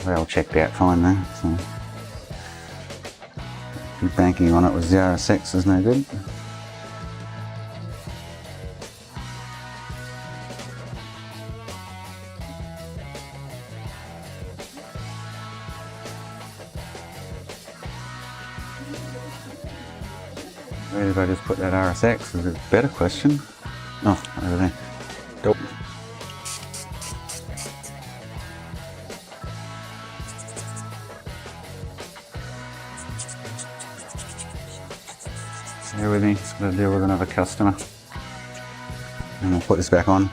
They all checked out fine though, so banking on it with the RSX is no good. Where did I just put that RSX? Is it a better question? Oh, over there. Dope. Bear with me, just got to deal with another customer. And I'll put this back on.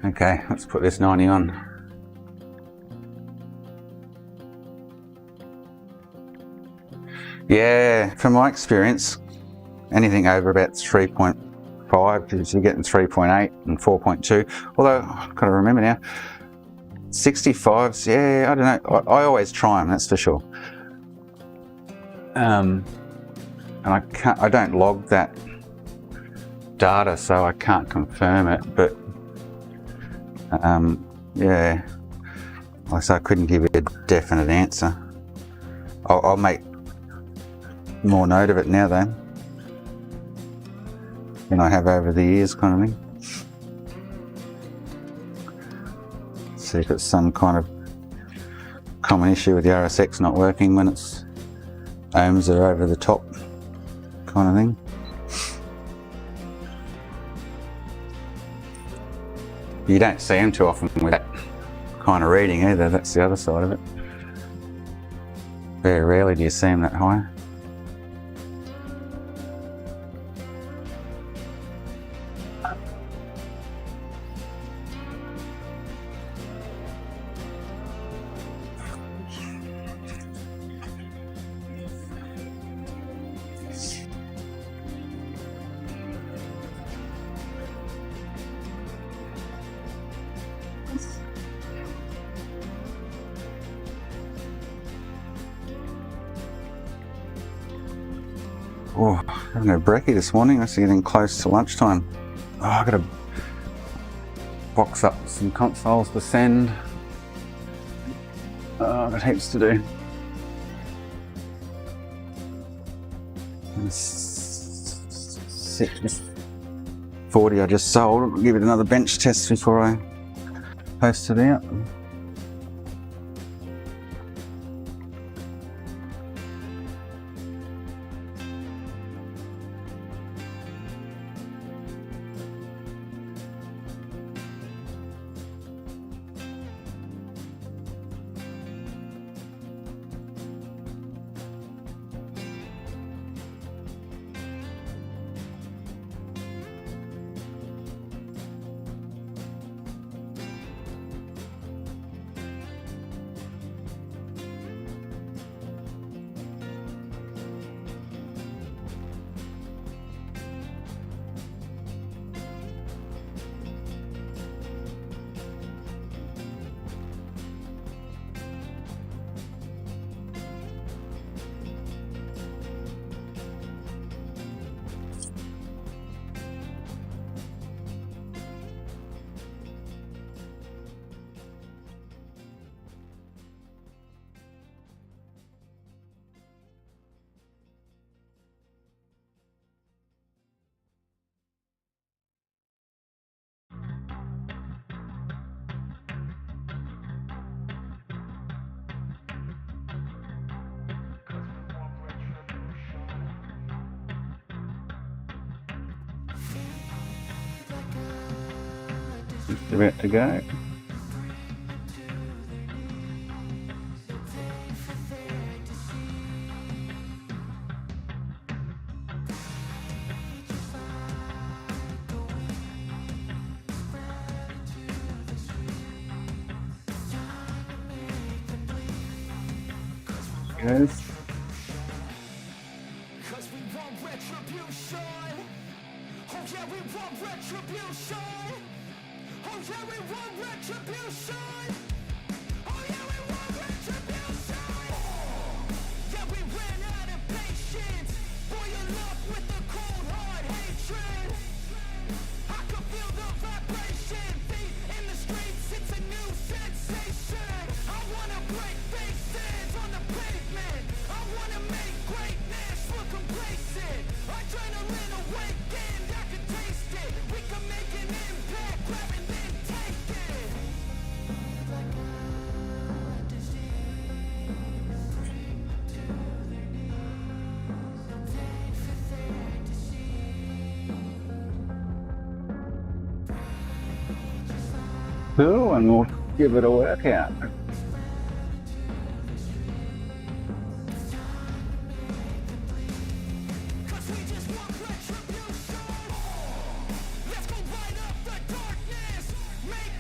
Okay, let's put this 90 on. Yeah, from my experience, anything over about 3.5, because you're getting 3.8 and 4.2. Although, I've got to remember now, 65s, yeah, I don't know. I always try them, that's for sure. And I don't log that data, so I can't confirm it, but yeah, like I say, I couldn't give you a definite answer. I'll make more note of it now though than I have over the years, kind of thing. See if it's some kind of common issue with the RSX not working when its ohms are over the top, kind of thing. You don't see them too often with that kind of reading either, that's the other side of it. Very rarely do you see them that high. Oh, having a brekkie this morning. It's getting close to lunchtime. Oh, I've got to box up some consoles to send. Oh, I've got heaps to do. 40 I just sold. I'll give it another bench test before I post it out. Just about to go. Goes. Cause we want retribution. Oh yeah, we want retribution. Oh yeah, we want retribution. Oh yeah, we want retribution. Yeah, we ran out of patience. Boil up with the cold hard hatred. I can feel the vibration. Feet in the streets, it's a new sensation. I wanna break faces on the pavement. I wanna make greatness look complacent. Adrenaline awakened, I can taste it. We can make an impact, grab and then take it. Like a disease, to their knees. Take for there to see. Cool, and we'll give it a workout. Cause we just want retribution. Let's go light up the darkness. Make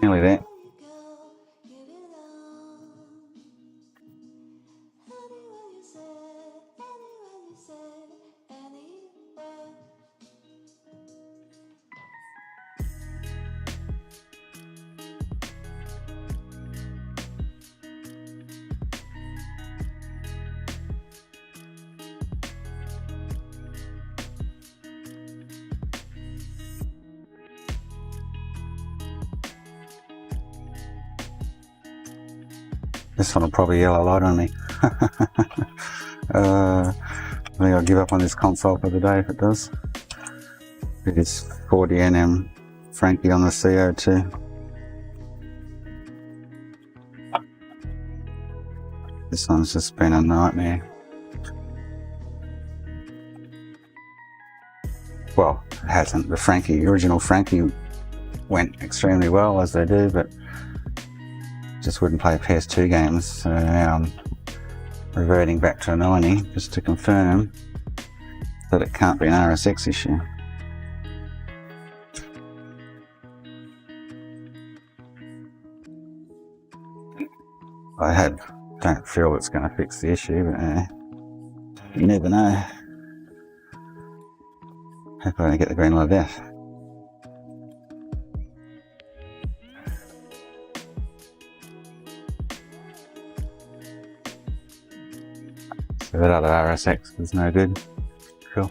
Nearly there. This one will probably yellow light on me. I think I'll give up on this console for the day if it does. It is 40 NM Frankie on the CO2. This one's just been a nightmare. Well, it hasn't. The original Frankie went extremely well, as they do, but just wouldn't play PS2 games. So now I'm reverting back to a 90 just to confirm that it can't be an RSX issue. Don't feel it's going to fix the issue, but you never know. Hope I don't get the green light there. So that other RSX was no good. Cool.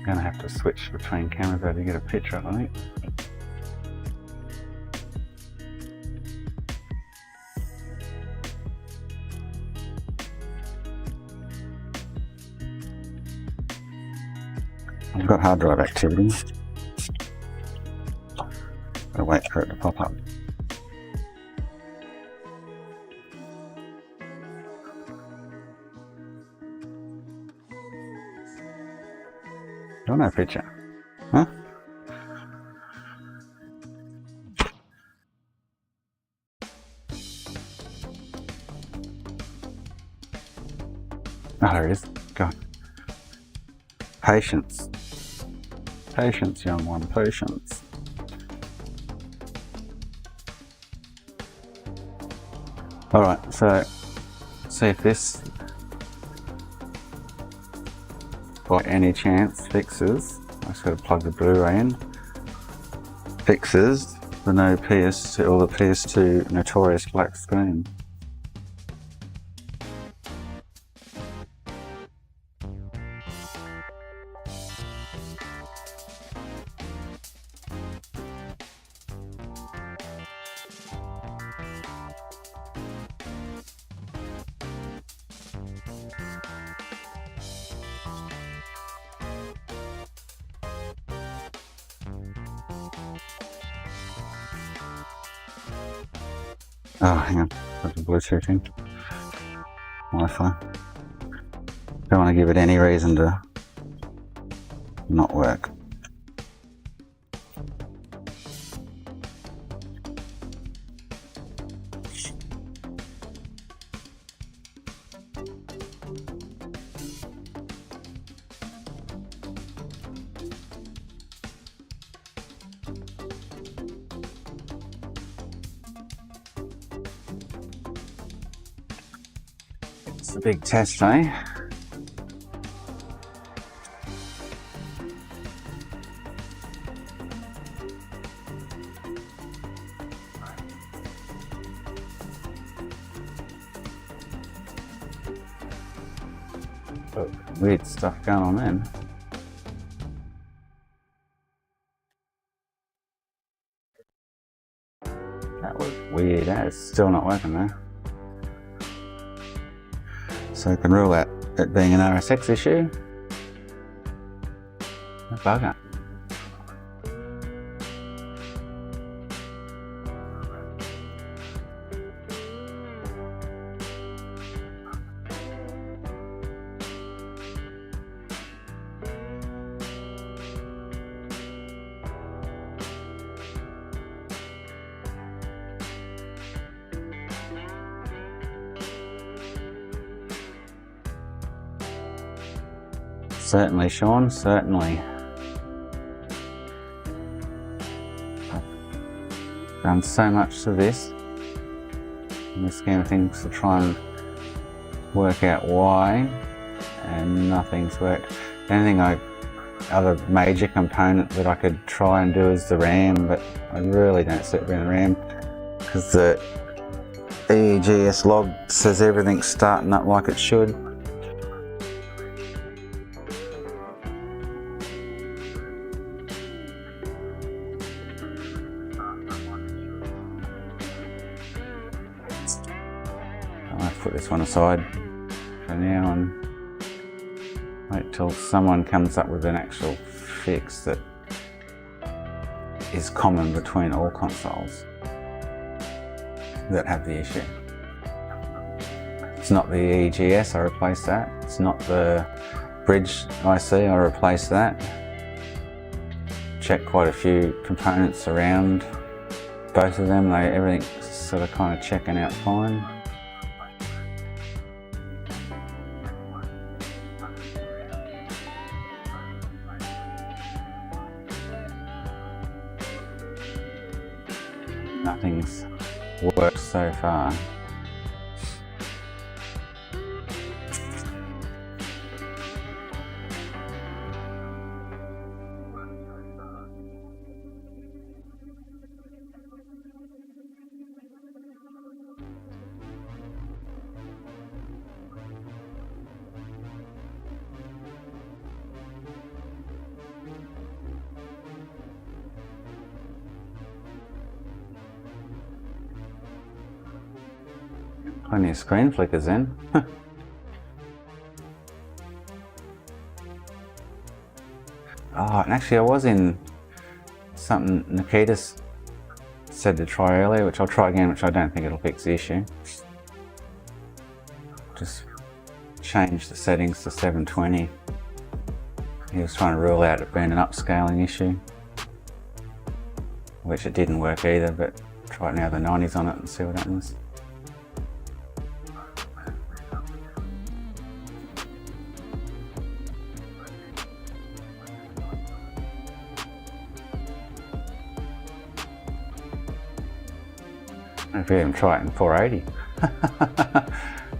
I'm gonna have to switch between cameras though to get a picture, I think. I've got hard drive activity. Gotta wait for it to pop up. Got no picture. Huh? Oh, there it is. God. Patience. Patience, young one, patience. Alright, so see if this by any chance fixes. I just got to plug the Blu-ray in. Fixes the no PS2 or the PS2 notorious black screen. Oh, hang on, got the Bluetooth in. Wi-Fi. Don't want to give it any reason to not work. It's a big test, eh? Weird stuff going on then. That was weird. That is still not working though. So you can rule out it being an RSX issue. A bugger. Certainly, Sean, certainly. I've done so much to this in the scheme of things to try and work out why, and nothing's worked. The only other major component that I could try and do is the RAM, but I really don't see it being the RAM because the EEGS log says everything's starting up like it should. I'll put this one aside for now and wait till someone comes up with an actual fix that is common between all consoles that have the issue. It's not the EEGS, I replace that. It's not the bridge IC, I replace that. Check quite a few components around both of them. Everything's sort of kind of checking out fine. Nothing's worked so far. Plenty of screen flickers in. Oh, and actually I was in something Nikita's said to try earlier, which I'll try again, which I don't think it'll fix the issue. Just change the settings to 720. he was trying to rule out it being an upscaling issue, which it didn't work either, but try it now the 90s on it and see what happens. If you even try it in 480.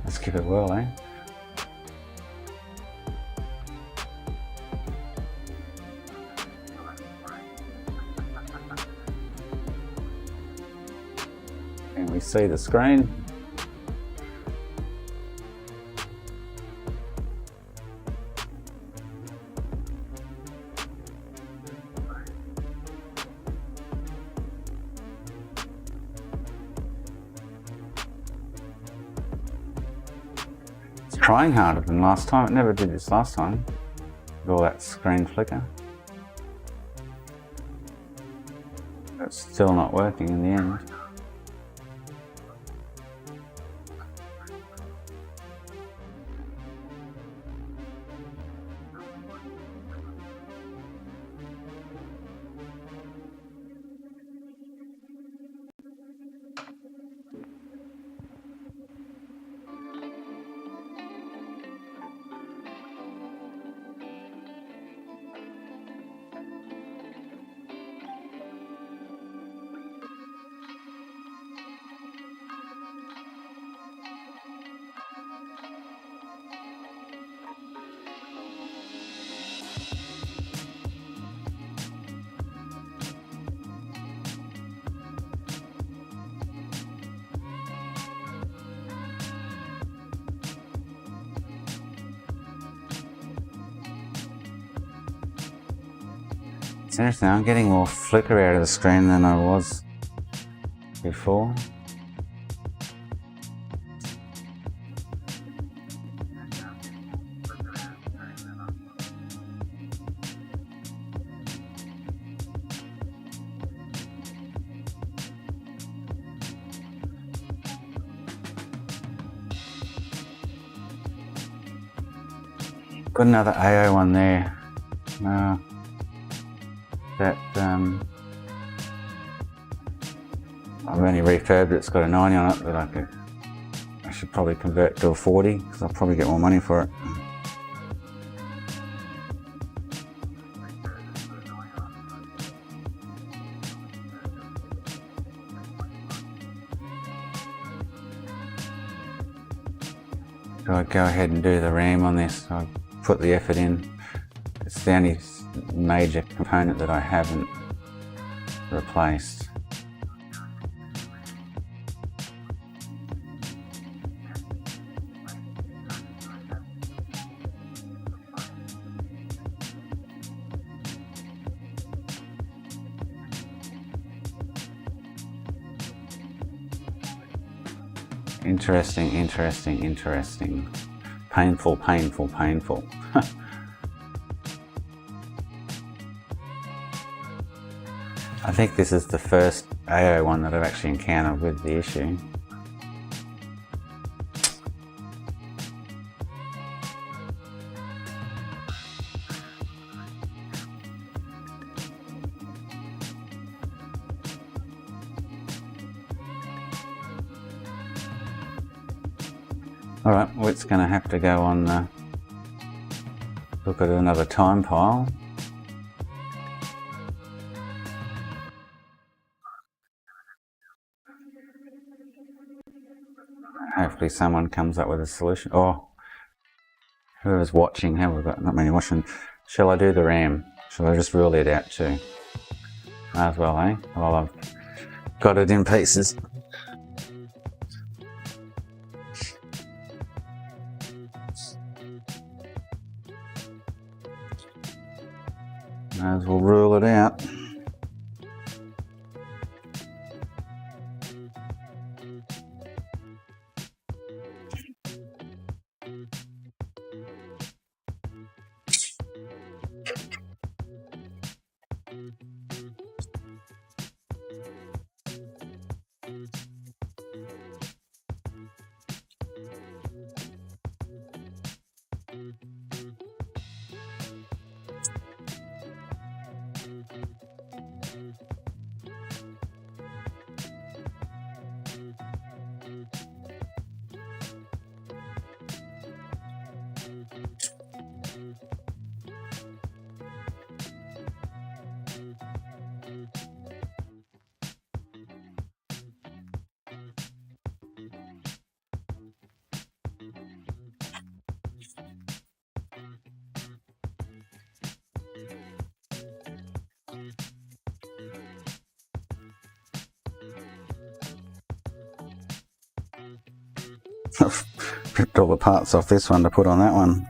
Let's give it a whirl, eh? And we see the screen. Trying harder than last time. It never did this last time with all that screen flicker. It's still not working in the end. Seriously, I'm getting more flicker out of the screen than I was before. Got another AO one there. I've only refurbed it, it's got a 90 on it, but I should probably convert to a 40 because I'll probably get more money for it. So I'd go ahead and do the RAM on this. I'll put the effort in. It's the only major component that I haven't replaced. Interesting, interesting, interesting. Painful, painful, painful. I think this is the first AO one that I've actually encountered with the issue. Alright, well, it's going to have to go on look at another time pile. Hopefully someone comes up with a solution. Oh, whoever's watching, have we got not many watching? Shall I do the RAM? Shall I just rule it out too? Might as well, eh? Well, I've got it in pieces. Might as well rule it out. I've ripped all the parts off this one to put on that one.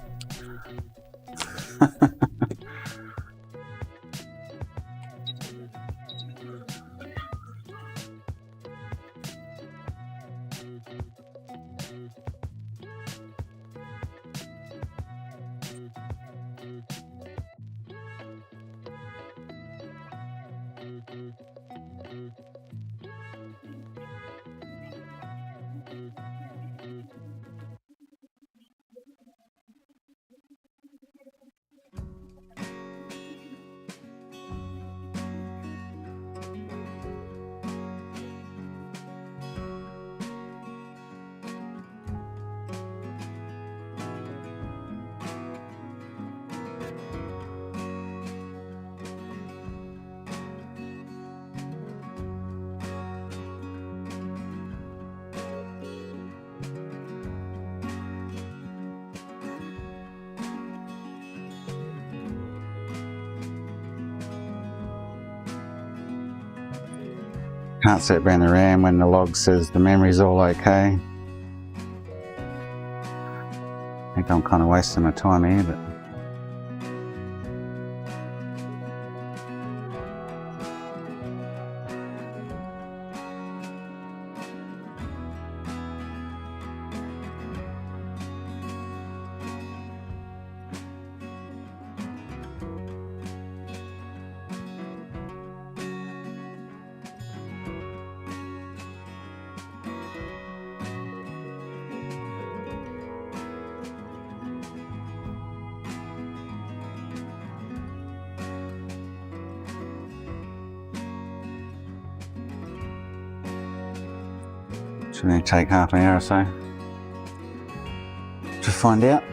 Can't set around the RAM when the log says the memory's all okay. I think I'm kind of wasting my time here, but should only take half an hour or so to find out.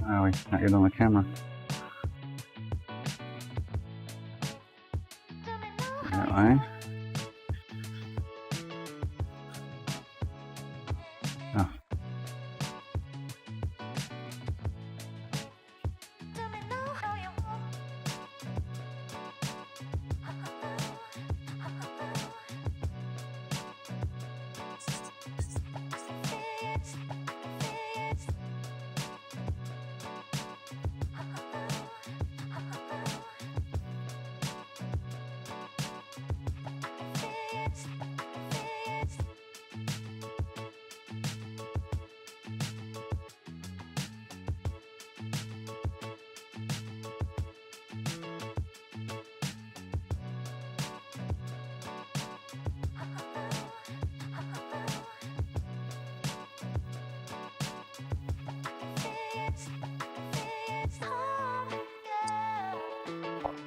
Oh, we can't get on the camera. That way. Oh.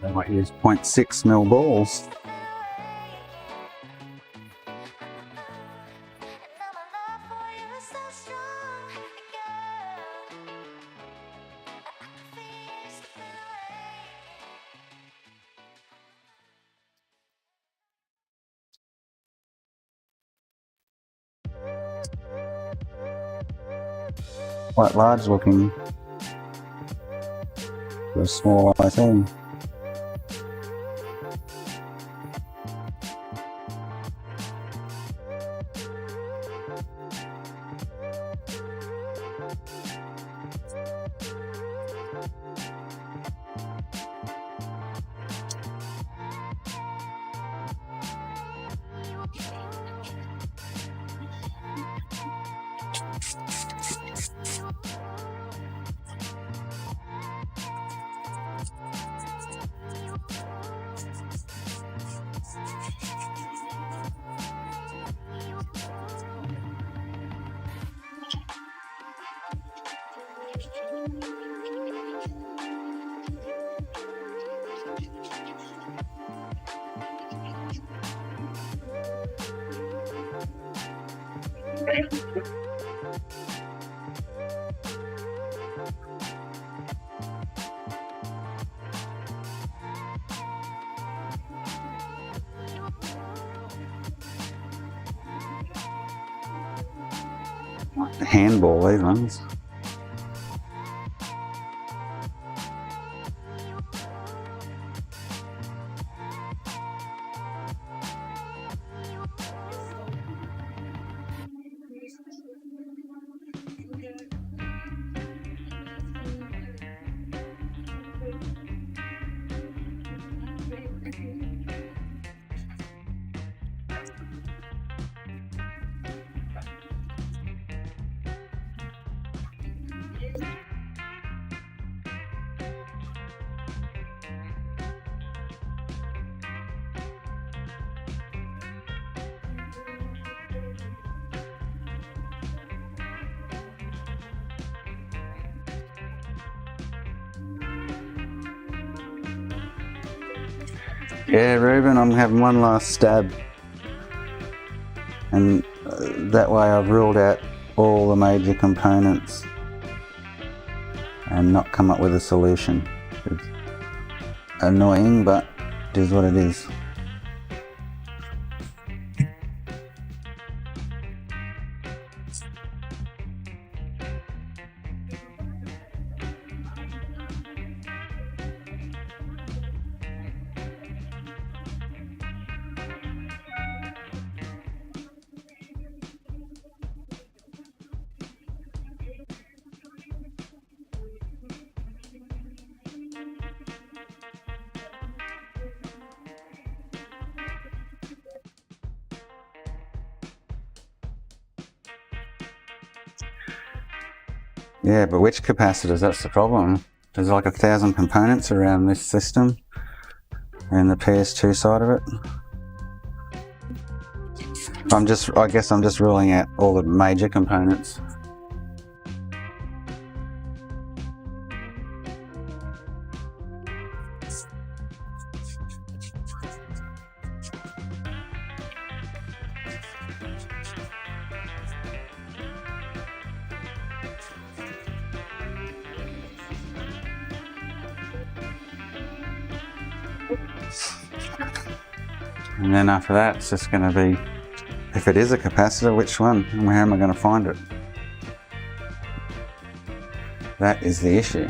They might use 0.6 mil balls. Quite large looking. for a small IT. Handball, these ones. Yeah, Ruben, I'm having one last stab, and that way I've ruled out all the major components and not come up with a solution. It's annoying, but it is what it is. Yeah, but which capacitors? That's the problem. There's like 1,000 components around this system and the PS2 side of it. I guess I'm just ruling out all the major components. And then after that, it's just going to be, if it is a capacitor, which one? And where am I going to find it? That is the issue.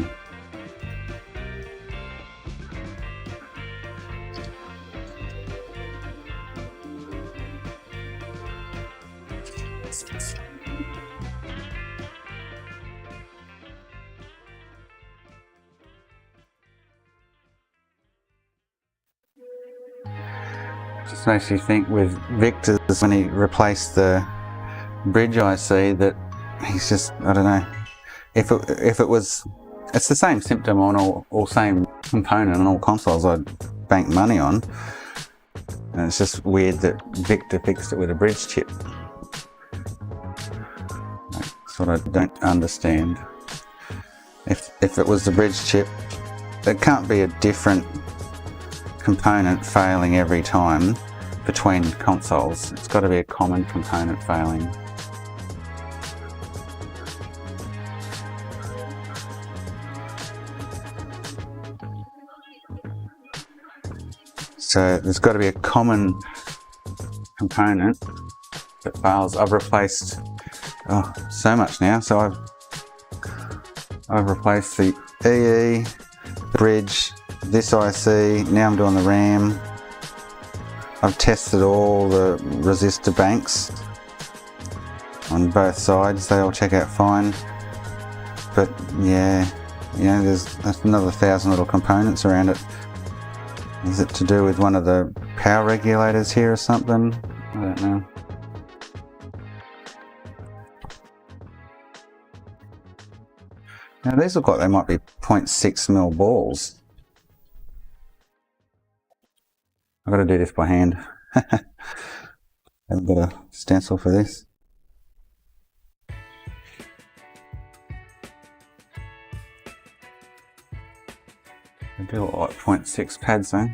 Just makes you think with Victor's, when he replaced the bridge IC, that he's just, I don't know, if it was, it's the same symptom on all same component on all consoles I'd bank money on, and it's just weird that Victor fixed it with a bridge chip. That's what I don't understand. If it was the bridge chip, it can't be a different component failing every time between consoles. It's got to be a common component failing. So there's got to be a common component that fails. I've replaced so much now. So I've replaced the EE bridge, this IC, now I'm doing the RAM. I've tested all the resistor banks on both sides, they all check out fine. But yeah, you know, there's another 1,000 little components around it. Is it to do with one of the power regulators here or something? I don't know. Now these look like they might be 0.6mm balls. I've got to do this by hand. Haven't got a stencil for this. They do look like 0.6 pads though.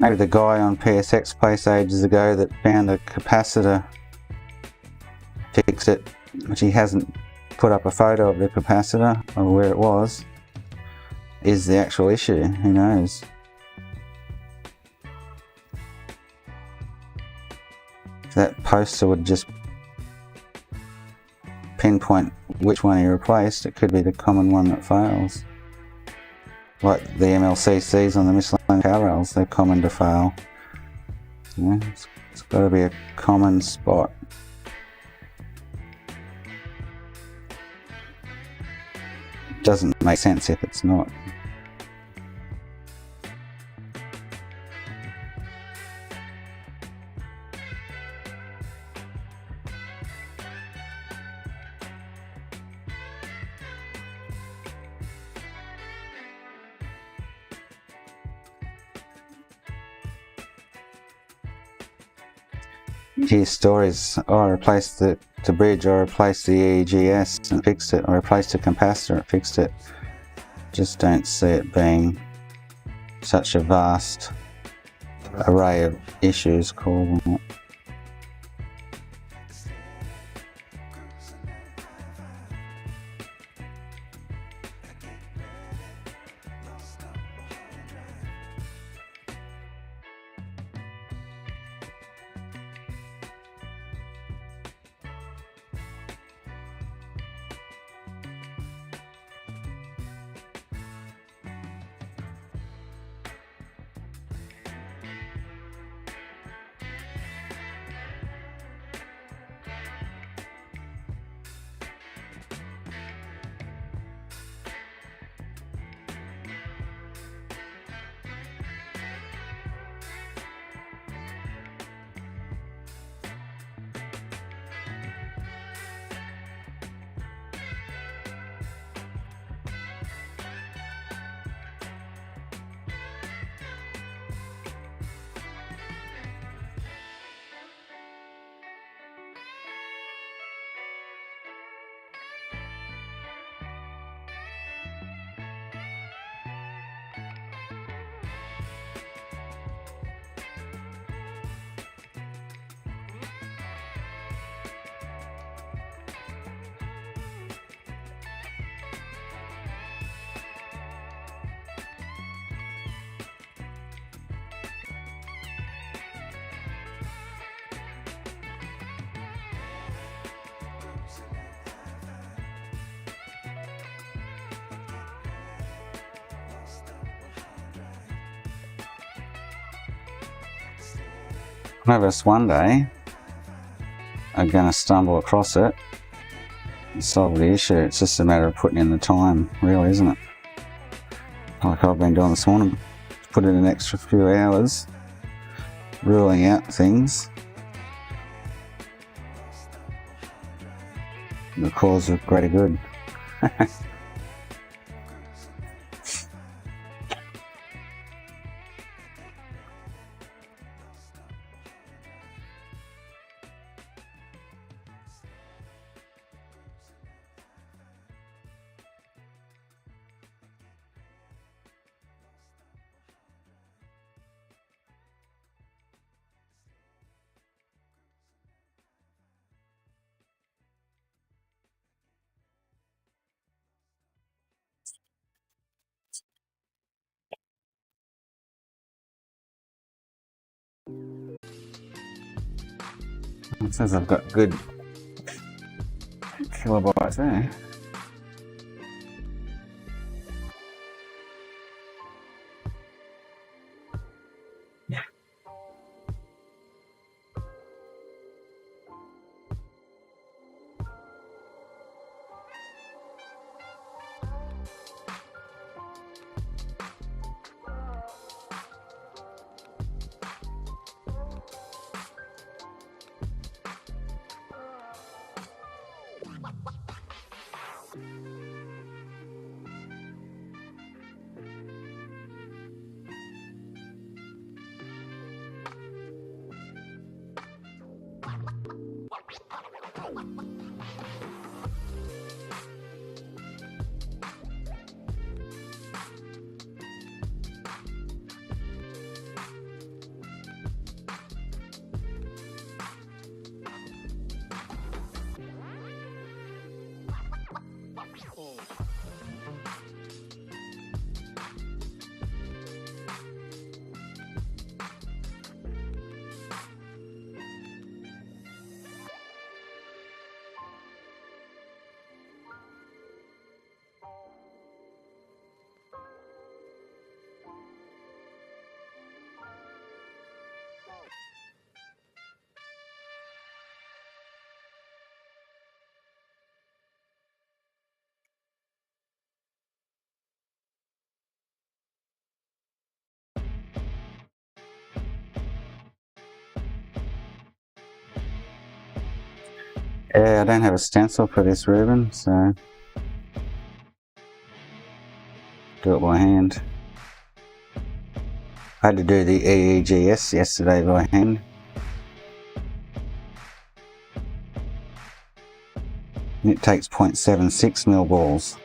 Maybe the guy on PSX Place ages ago that found a capacitor fixed it, which he hasn't put up a photo of the capacitor or where it was, is the actual issue. Who knows? If that poster would just pinpoint which one he replaced, it could be the common one that fails. Like the MLCCs on the Michelin power rails, they're common to fail. Yeah, it's got to be a common spot. Doesn't make sense if it's not. You hear stories, oh, I replaced the bridge, or I replaced the EEGS and fixed it, or I replaced the capacitor and fixed it. Just don't see it being such a vast array of issues causing it. Notice one day I'm going to stumble across it and solve the issue. It's just a matter of putting in the time, really, isn't it? Like I've been doing this morning, put in an extra few hours ruling out things. The cause of greater good. It says I've got good kilobytes there. Yeah, I don't have a stencil for this, Ruben, so do it by hand. I had to do the EEGS yesterday by hand. And it takes 0.76 mil balls.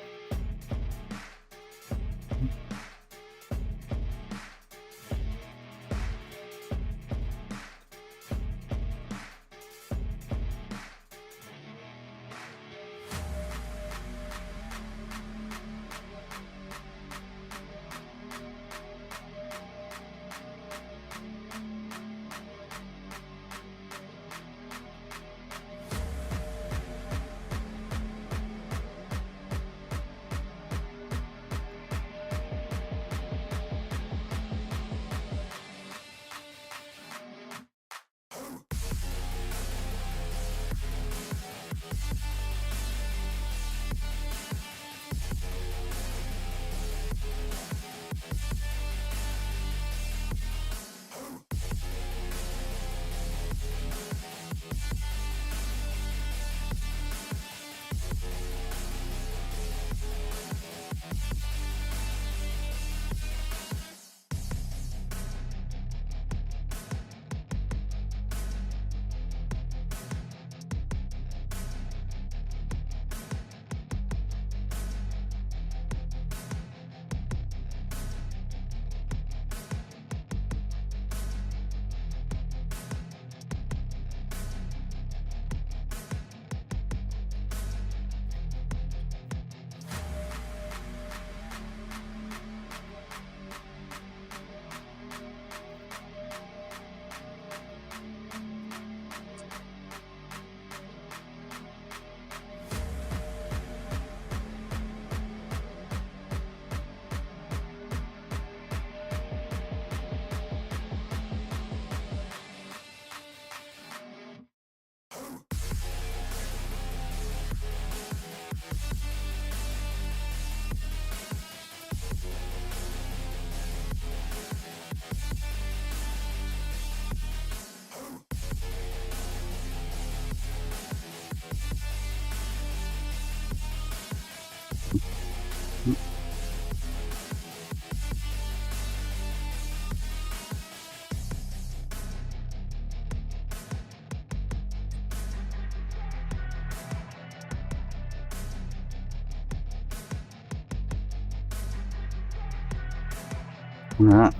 Alright,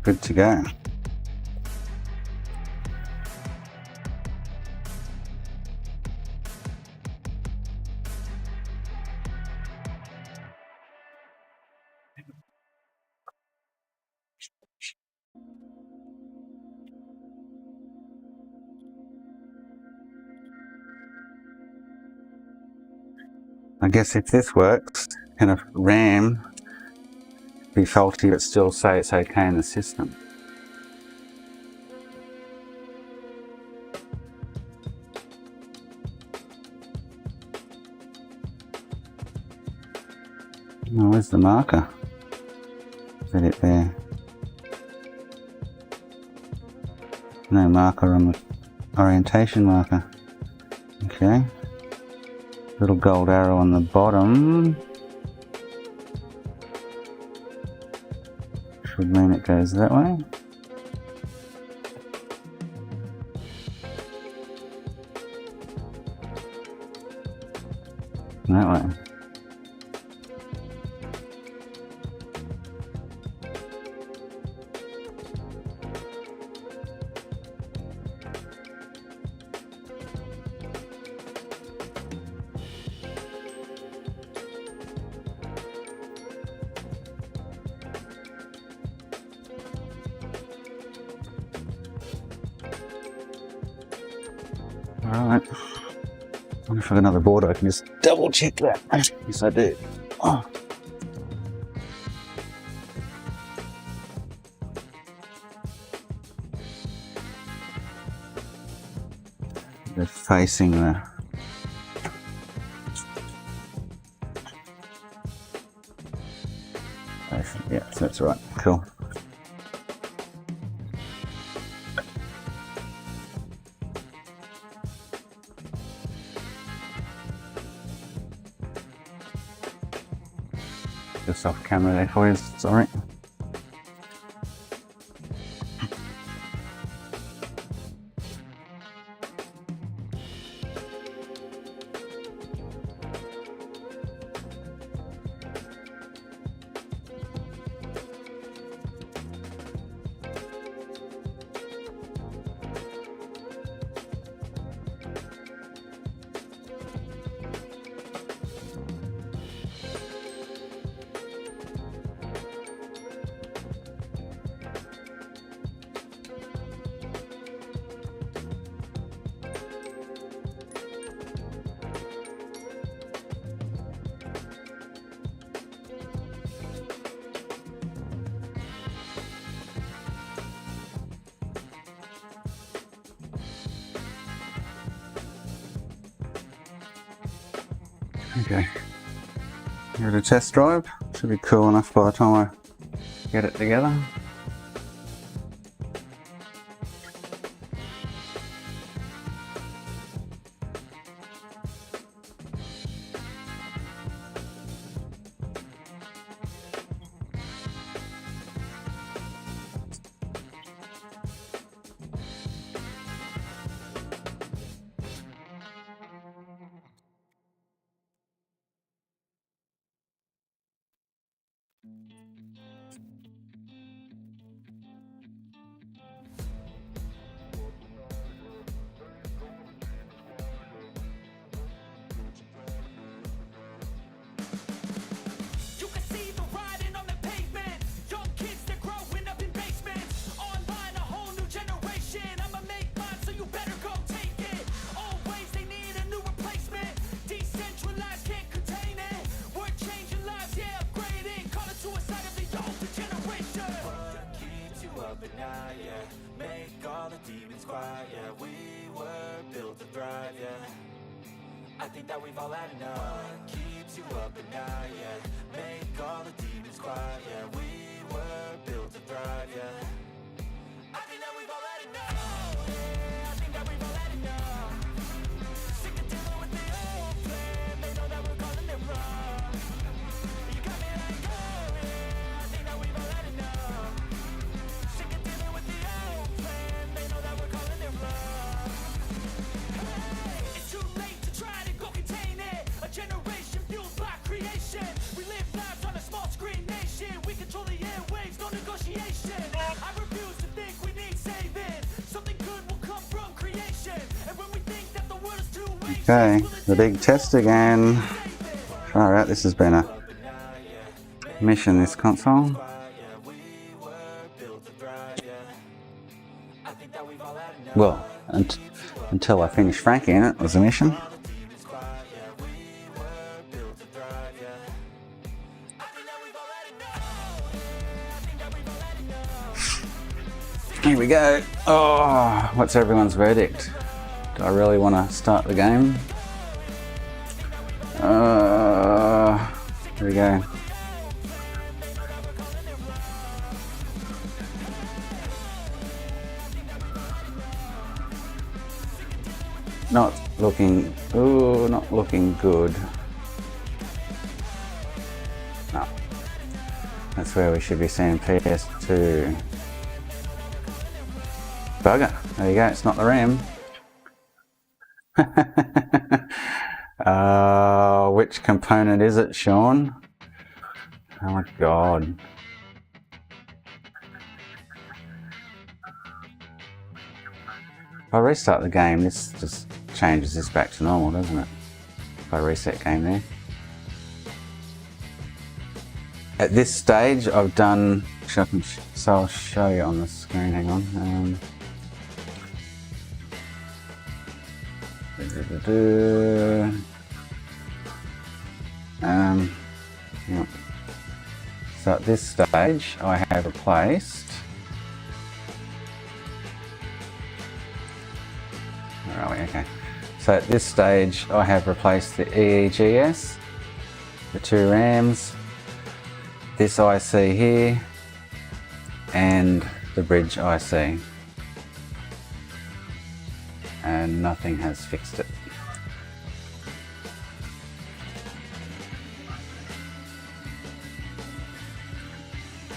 good to go. I guess if this works, can a RAM be faulty but still say it's okay in the system? Oh, where's the marker? Is it there? No marker on the orientation marker. Okay. Little gold arrow on the bottom. Should mean it goes that way. That way. Alright. I wonder if I've got another board I can just double check that. Yes I do. Oh. They're facing the yeah, so that's right. Cool. Just off camera there for you, sorry. Okay, give it a test drive. Should be cool enough by the time I get it together. You can see the writing on the pavement. Young kids, they're growing up in basements. Online, a whole new generation. I'ma make mine, so you better go take it. Always, they need a new replacement. Decentralized, can't contain it. We're changing lives, yeah, upgrading. Call it suicide of the older generation. What keeps you up at night, yeah? Make all the demons quiet, yeah. We were built to thrive, yeah. I think that we've all had enough. What keeps you up at night, yeah? Make all the demons quiet, yeah. We were built to thrive, yeah. I think that we've all had enough. Yeah, I think that we've all had enough. Sick of dealing with the old plan. They know that we're calling it wrong. You got me like, oh yeah, I think that we've all had enough. Sick of dealing with the old plan. They know that we're calling it wrong. Hey, it's too late to try to go contain it. A generation fueled by creation. We live lives on a small screen nation. We control the airwaves, no negotiation. I refuse to think we need saving. Something good will come from creation. And when we think that the world is too ancient, Okay, the big test again. Alright, this has been a mission, this console. Well, until I finished franking it was a mission. Here we go. Oh, what's everyone's verdict? Do I really want to start the game? Here we go. Not looking, ooh, not looking good. No. That's where we should be seeing PS2. Bugger. There you go, it's not the RAM. Which component is it, Sean? Oh my god. If I restart the game, this just changes this back to normal, doesn't it? If I reset game there. At this stage, I've done, so I'll show you on the screen, hang on. Yeah. So at this stage, I have replaced. Where are we? Okay. So at this stage, I have replaced the EEGS, the 2 RAMs, this IC here, and the bridge IC. And nothing has fixed it.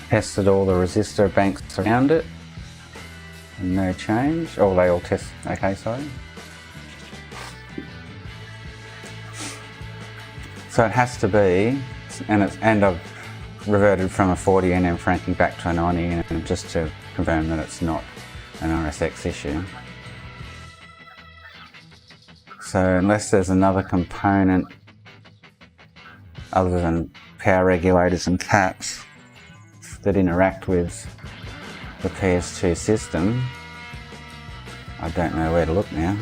Tested all the resistor banks around it, and no change. Oh, they all test, okay, sorry. So it has to be, and I've reverted from a 40 nm franking back to a 90 nm just to confirm that it's not an RSX issue. So unless there's another component other than power regulators and caps that interact with the PS2 system, I don't know where to look now.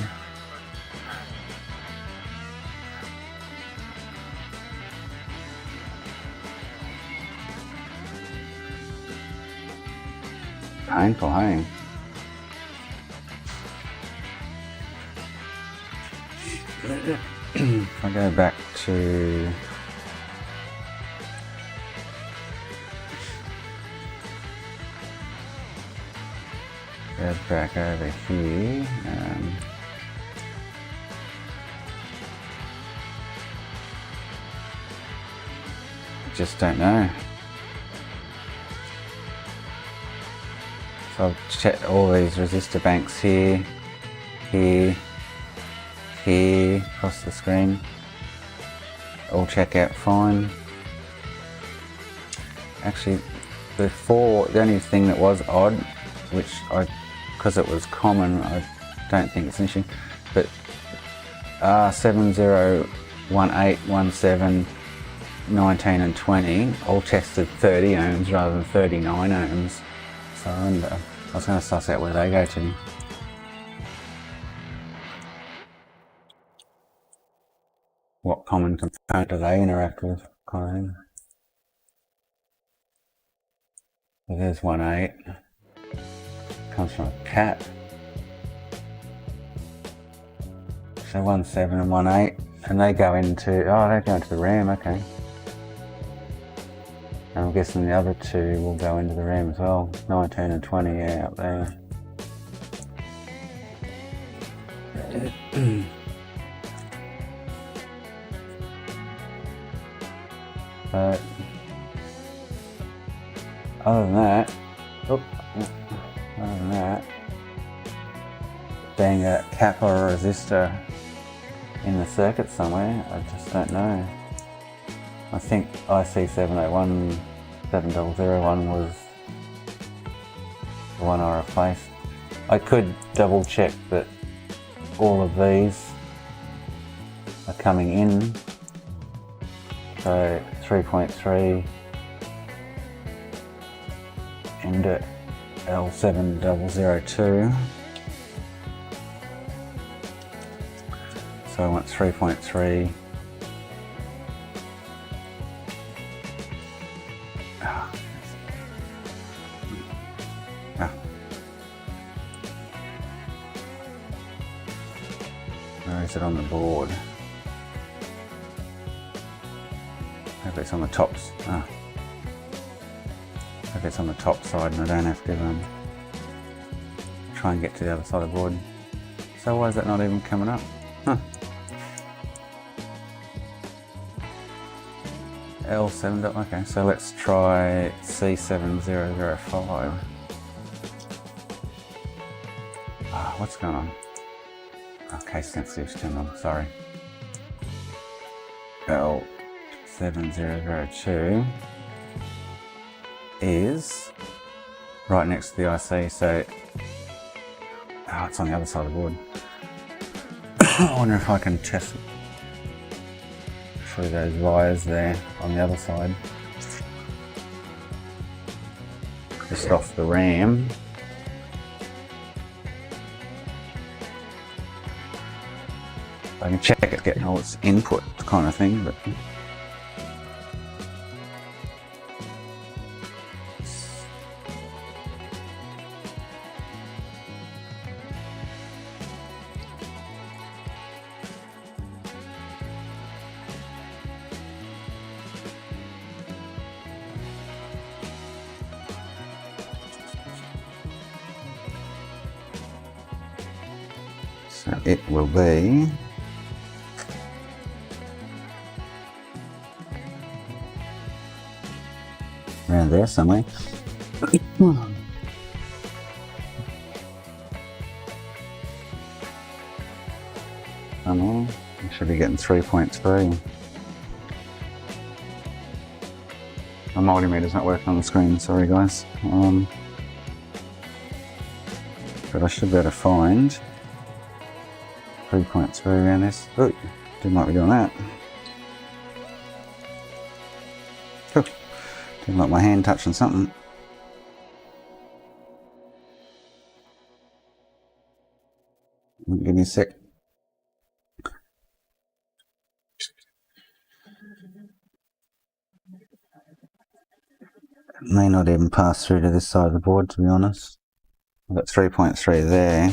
Painful, hey? If I go back to back over here, just don't know. So I've checked all these resistor banks here, here, across the screen. All check out fine. Actually, the only thing that was odd, which because it was common, I don't think it's an issue, but 701817 19 and 20 all tested 30 ohms rather than 39 ohms. So I wonder, I was going to suss out where they go to. What common component do they interact with, kind of thing. So there's 1.8. Comes from a cat. So 1.7 and 1.8, and they go into the RAM, okay. And I'm guessing the other two will go into the RAM as well. 19 and 20, yeah, up there. But other than that, being a cap or a resistor in the circuit somewhere, I just don't know. I think IC701 7001 was the one I replaced. I could double check that all of these are coming in. So 3.3 into L7002. So I want 3.3. Where is it on the board? Maybe it's on the top. Maybe it's on the top side and I don't have to try and get to the other side of the board. So why is that not even coming up? Huh. L7. Okay, so let's try C7005. What's going on? Okay, sensitive's turned on, sorry. L7002 is right next to the IC, so it's on the other side of the board. I wonder if I can test it through those wires there on the other side. Just off the RAM. I can check it getting all its input kind of thing, but so it will be around there somewhere. Come on, I should be getting 3.3. My multimeter's not working on the screen, sorry guys. But I should be able to find 3.3 around this. Oh, didn't like me doing that. Cool. Didn't like my hand touching something. Give me a sec. It may not even pass through to this side of the board, to be honest. I've got 3.3 there.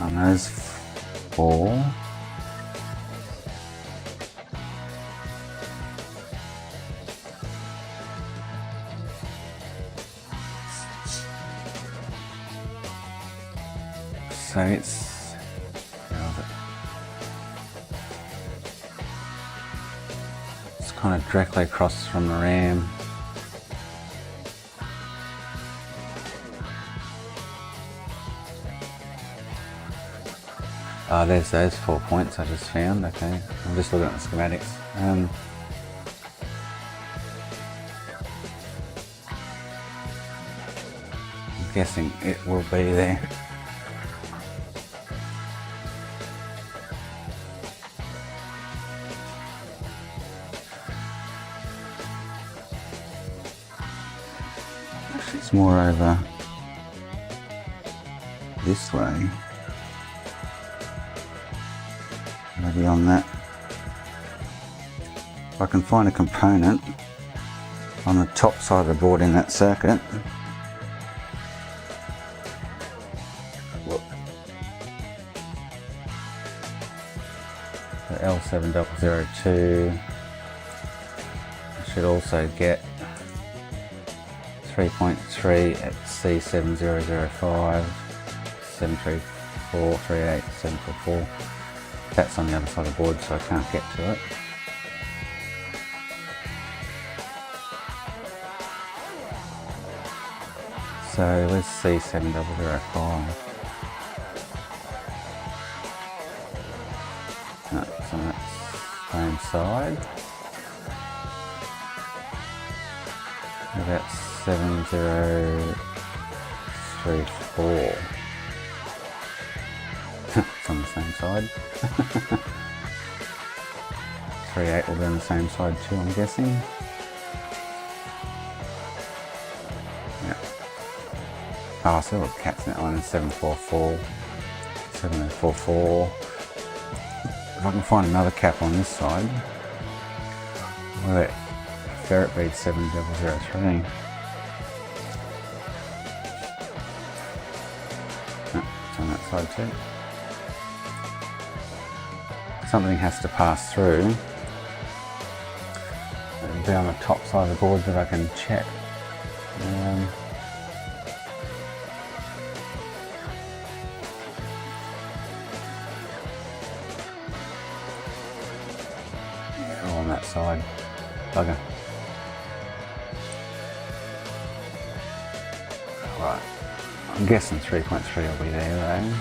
And those 4. So it's kind of directly across from the RAM. There's those 4 points I just found. Okay, I'm just looking at the schematics. I'm guessing it will be there. It's more over this way, maybe on that. If I can find a component on the top side of the board in that circuit. Look. The L7002 should also get 3.3 at C7005, 734, 38, 744. That's on the other side of the board, so I can't get to it. So where's C7005? No, it's on that same side. That's 7034. It's on the same side. 38 will be on the same side too, I'm guessing. Yeah. Oh, I see what cat's in that one, 744. 7044. If I can find another cap on this side. Well, that ferret bead 7003. Oh, it's on that side too. something has to pass through. It'll be on the top side of the board that I can check. On that side. Bugger. Right. I'm guessing 3.3 will be there though.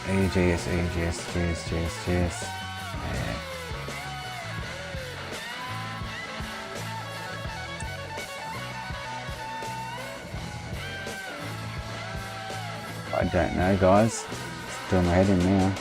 EGS, EGS, GS, GS, GS. Yeah. I don't know, guys. It's doing my head in now.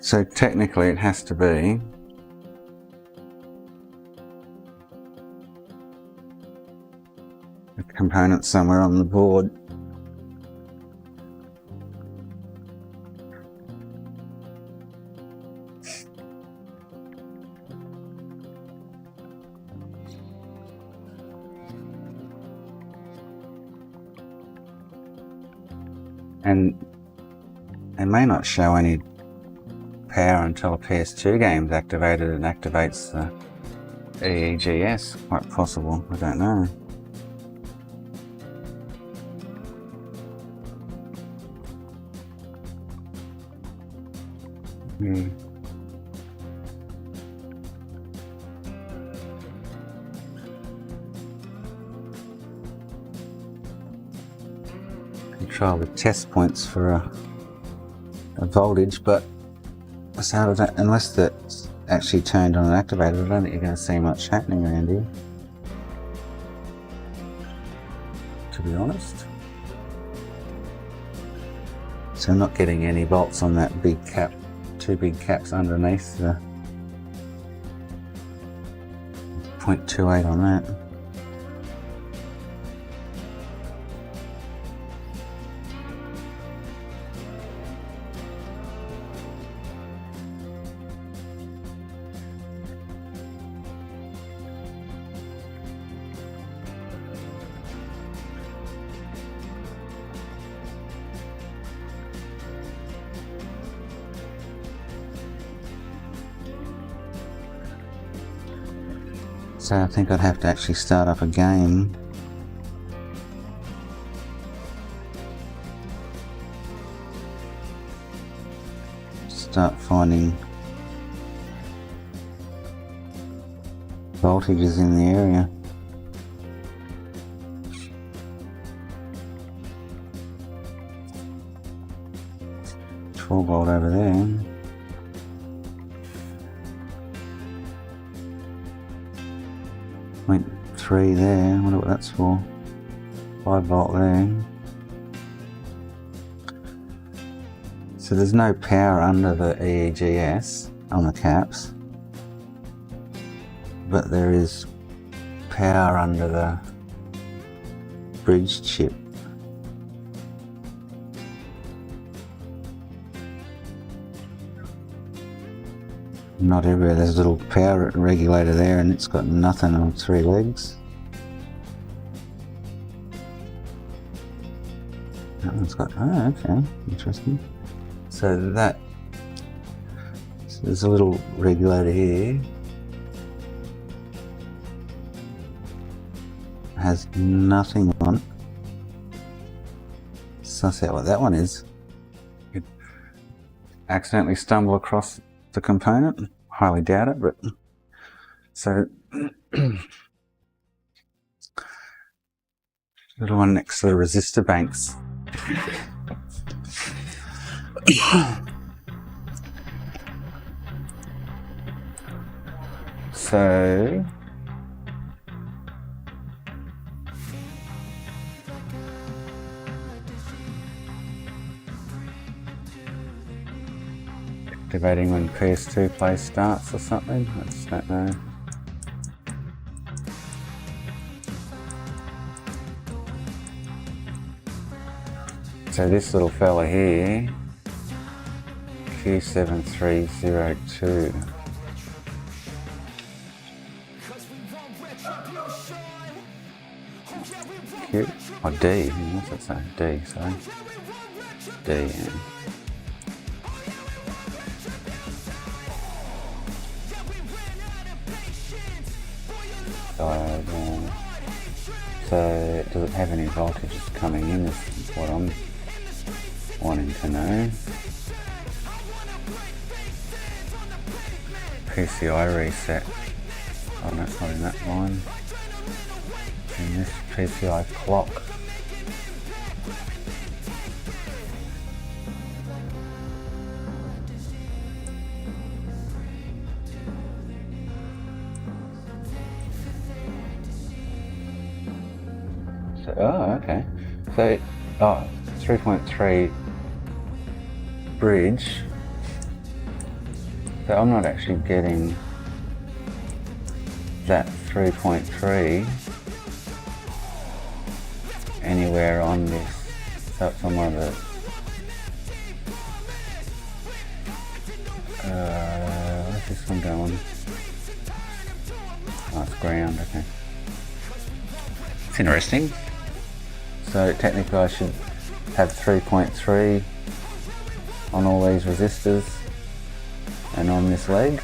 So technically it has to be a component somewhere on the board. And it may not show any power until a PS2 game's activated and activates the EEGS. Quite possible, I don't know. Control the test points for a voltage, but so unless that's actually turned on and activated, I don't think you're going to see much happening around here, to be honest. So I'm not getting any bolts on that big cap, two big caps underneath the 0.28 on that. So I think I'd have to actually start up a game. Start finding voltages in the area. Volt over there. 0.3 there, I wonder what that's for. 5 volt there. So there's no power under the EEGS on the caps, but there is power under the bridge chip. Not everywhere. There's a little power regulator there and it's got nothing on 3 legs. That one's got, oh okay, interesting. So there's a little regulator here. Has nothing on it. Suss out what that one is. You could accidentally stumble across the component. Highly doubt it, but so little one next to the resistor banks. So activating when PS2 play starts or something, I just don't know. So this little fella here, Q7302. Q, or D, what's it say? D, sorry. D, yeah. So does it have any voltages coming in is what I'm wanting to know. PCI reset. Oh no, it's not in that line. In this PCI clock. So, oh, okay. So, 3.3 bridge. So I'm not actually getting that 3.3 anywhere on this. So it's on one of the where's this one going? Oh, it's ground, okay. It's interesting. So technically I should have 3.3 on all these resistors and on this leg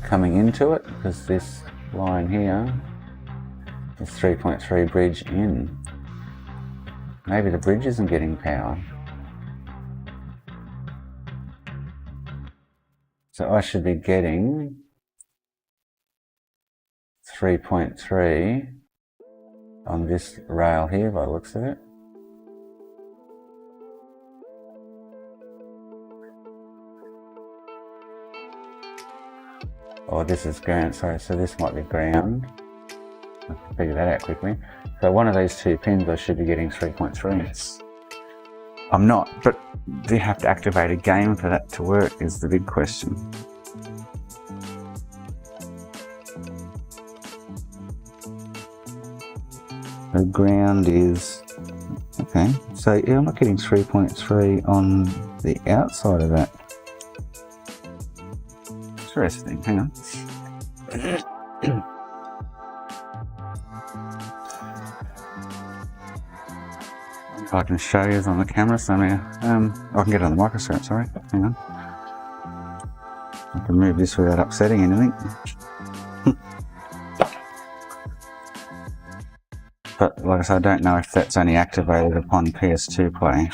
coming into it, because this line here is 3.3 bridge in. Maybe the bridge isn't getting power. So I should be getting 3.3 on this rail here by the looks of it. Oh, this is ground, sorry, so this might be ground. I can figure that out quickly. So one of these two pins I should be getting 3.3. I'm not, but do you have to activate a game for that to work is the big question. The ground is, okay, so yeah, I'm not getting 3.3 on the outside of that. Interesting, hang on. If I can show you on the camera somehow. I can get it on the microscope, sorry, hang on. I can move this without upsetting anything. But like I said, I don't know if that's only activated upon PS2 play.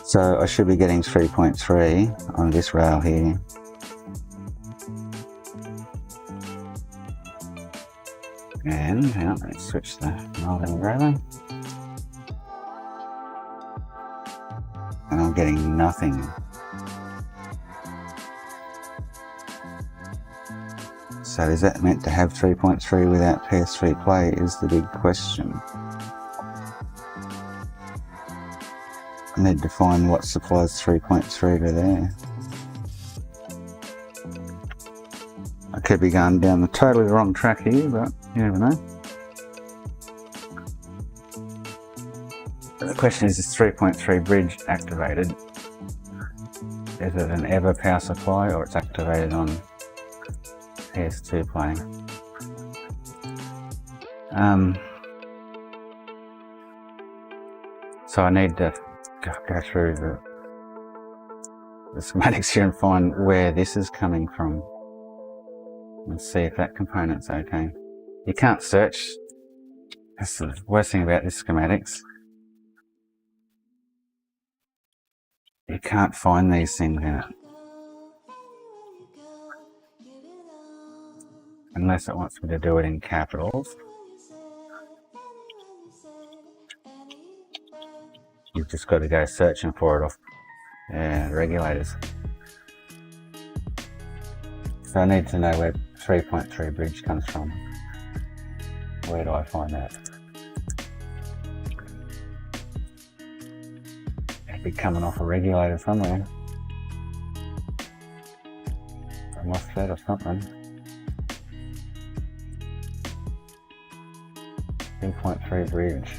So I should be getting 3.3 on this rail here. And hang on, let's switch the rolling roller. And I'm getting nothing. So is that meant to have 3.3 without PS3 play is the big question. I need to find what supplies 3.3 to there. I could be going down the totally wrong track here, but you never know. But the question is 3.3 bridge activated? Is it an ever power supply or it's activated on PS2 play? So I need to go through the schematics here and find where this is coming from and see if that component's okay. You can't search. That's the worst thing about this schematics. You can't find these things in it unless it wants me to do it in capitals. You've just got to go searching for it off regulators. So I need to know where 3.3 bridge comes from. Where do I find that? Should be coming off a regulator somewhere. A MOSFET or something. 2.3 bridge.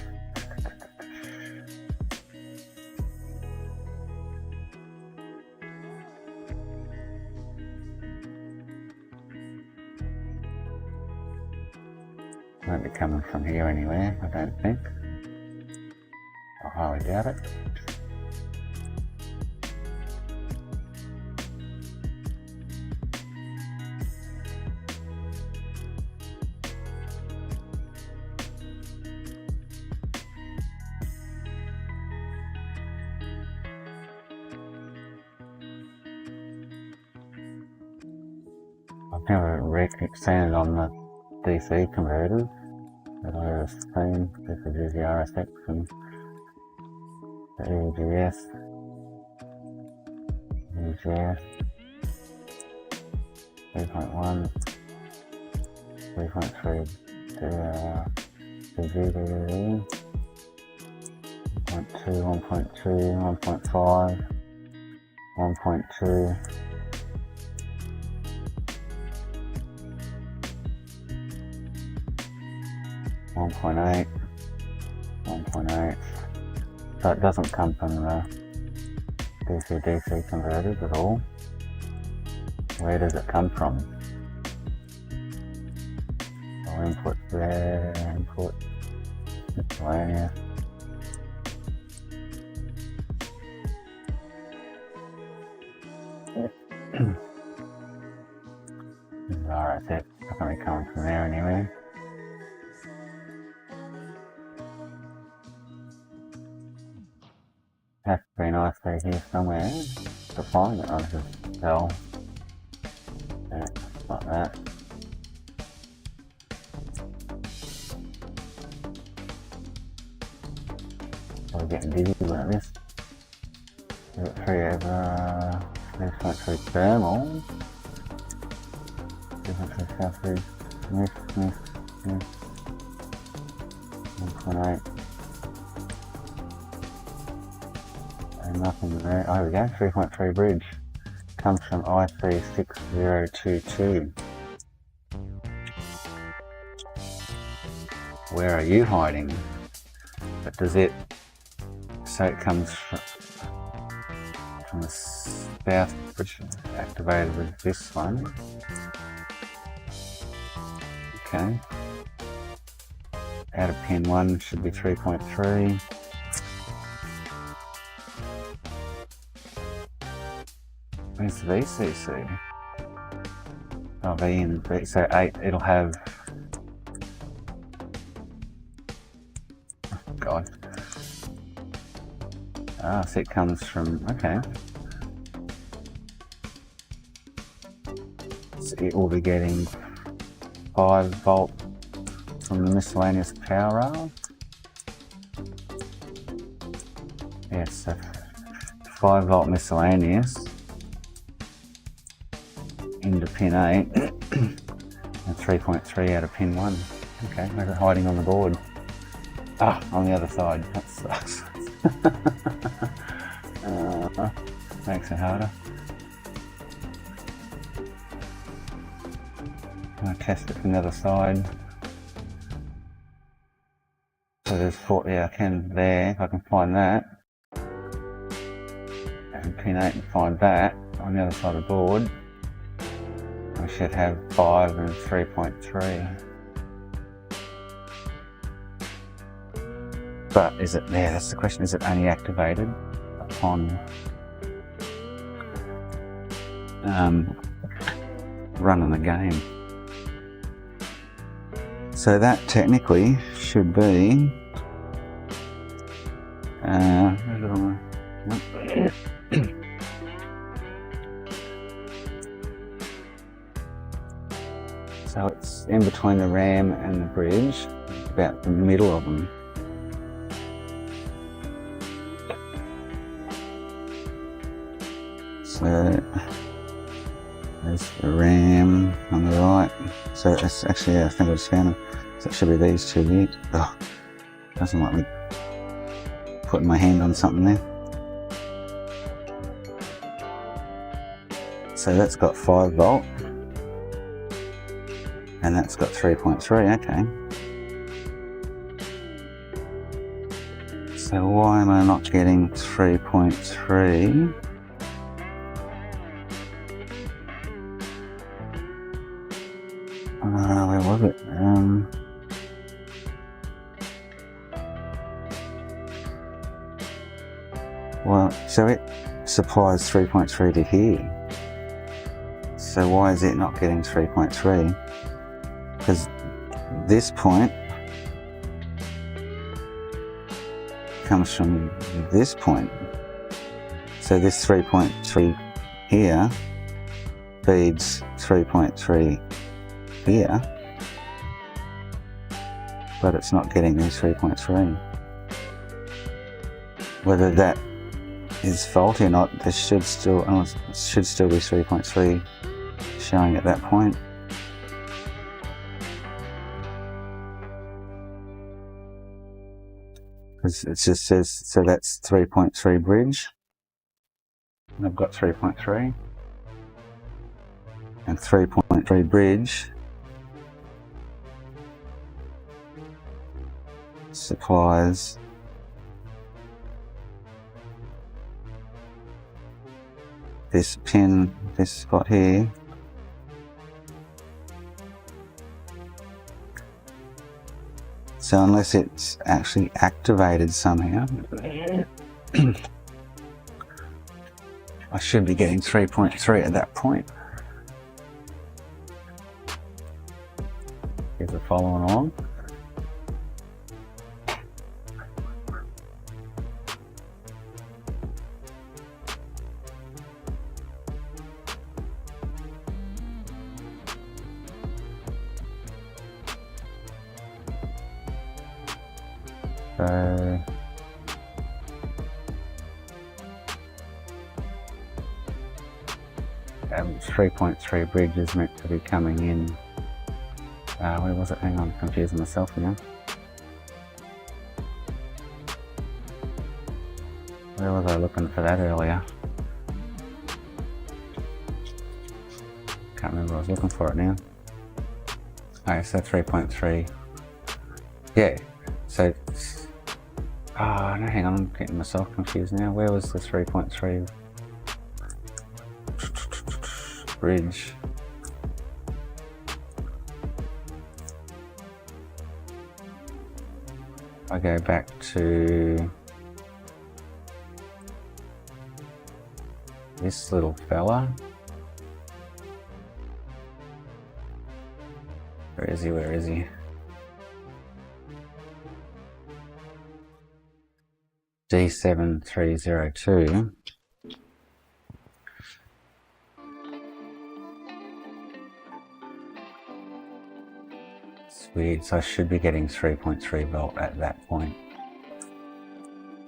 Won't be coming from here anywhere, I don't think. I highly doubt it. I've never expanded on the DC converters that I've seen. This is the RSX and the EGS, 3.1, 3.3 to GBD, 1.2, 1.2, 1.5, 1.2. 1.8, 1.8, so it doesn't come from the DC-DC converters at all. Where does it come from? Oh, input there, input, miscellaneous. Alright, that's not going to be coming from there anyway. Has to be nice to be here somewhere to find it. I'll just tell. Yeah, like that. I'm getting dizzy about this. We've got 3 over 3.3 thermal. 3.3 southeast, miss. 1.8. Nothing there. Oh, here we go. 3.3 bridge. Comes from IC6022. Where are you hiding? But does it... So it comes from the south, which is activated with this one. Okay. Out of pin 1 should be 3.3. Where's the VCC? Oh, V and V, so 8, it'll have... Oh, God. Ah, so it comes from, okay. So it will be getting 5 volt from the miscellaneous power rail. Yes, so 5 volt miscellaneous into pin 8 and 3.3 out of pin 1. Okay, where's it hiding on the board? Ah, on the other side. That sucks. Makes it harder. I'll test it from the other side. So there's 4, yeah, I can there, if I can find that. And pin 8 and find that on the other side of the board. I should have 5 and 3.3. But is it there? That's the question. Is it only activated upon running the game? So that technically should be so it's in between the RAM and the bridge, about the middle of them. So there's the RAM on the right. So it's actually, yeah, I think I just found them. So it should be these two here. Oh, doesn't like me putting my hand on something there. So that's got 5 volt. And that's got 3.3, okay. So why am I not getting 3.3? Where was it? Well, so it supplies 3.3 to here. So why is it not getting 3.3? Because this point comes from this point. So this 3.3 here feeds 3.3 here, but it's not getting the 3.3. Whether that is faulty or not, there should still be 3.3 showing at that point. Because it just says, so that's 3.3 bridge. And I've got 3.3. And 3.3 bridge supplies this pin, this spot here. So unless it's actually activated somehow, I should be getting 3.3 at that point. Is it following along? So 3.3 bridge is meant to be coming in. Where was it? Hang on, I'm confusing myself now. Where was I looking for that earlier? Can't remember, I was looking for it now. Okay, so 3.3. Yeah, so. Oh, no, hang on, I'm getting myself confused now. Where was the 3.3 bridge? I go back to this little fella. Where is he? Where is he? D7302. It's weird, so I should be getting 3.3 volt at that point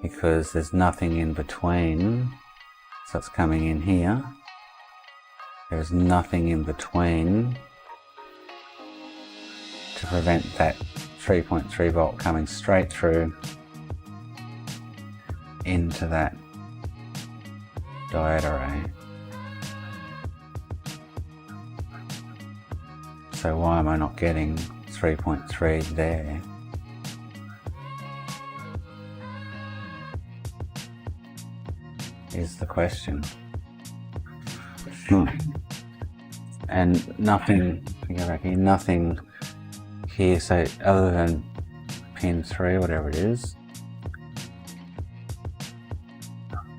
because there's nothing in between. So it's coming in here. There's nothing in between to prevent that 3.3 volt coming straight through into that diode array. So why am I not getting 3.3 there? Is the question. And nothing, go back here, nothing here, so other than pin 3, whatever it is,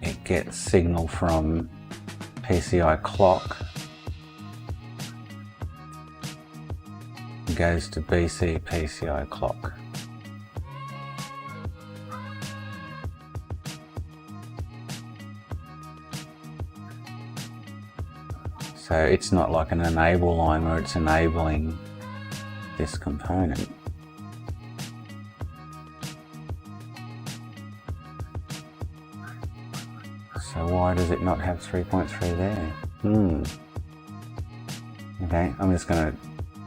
it gets signal from PCI clock, goes to BC PCI clock. So it's not like an enable line where it's enabling this component. So why does it not have 3.3 there? Okay, I'm just going to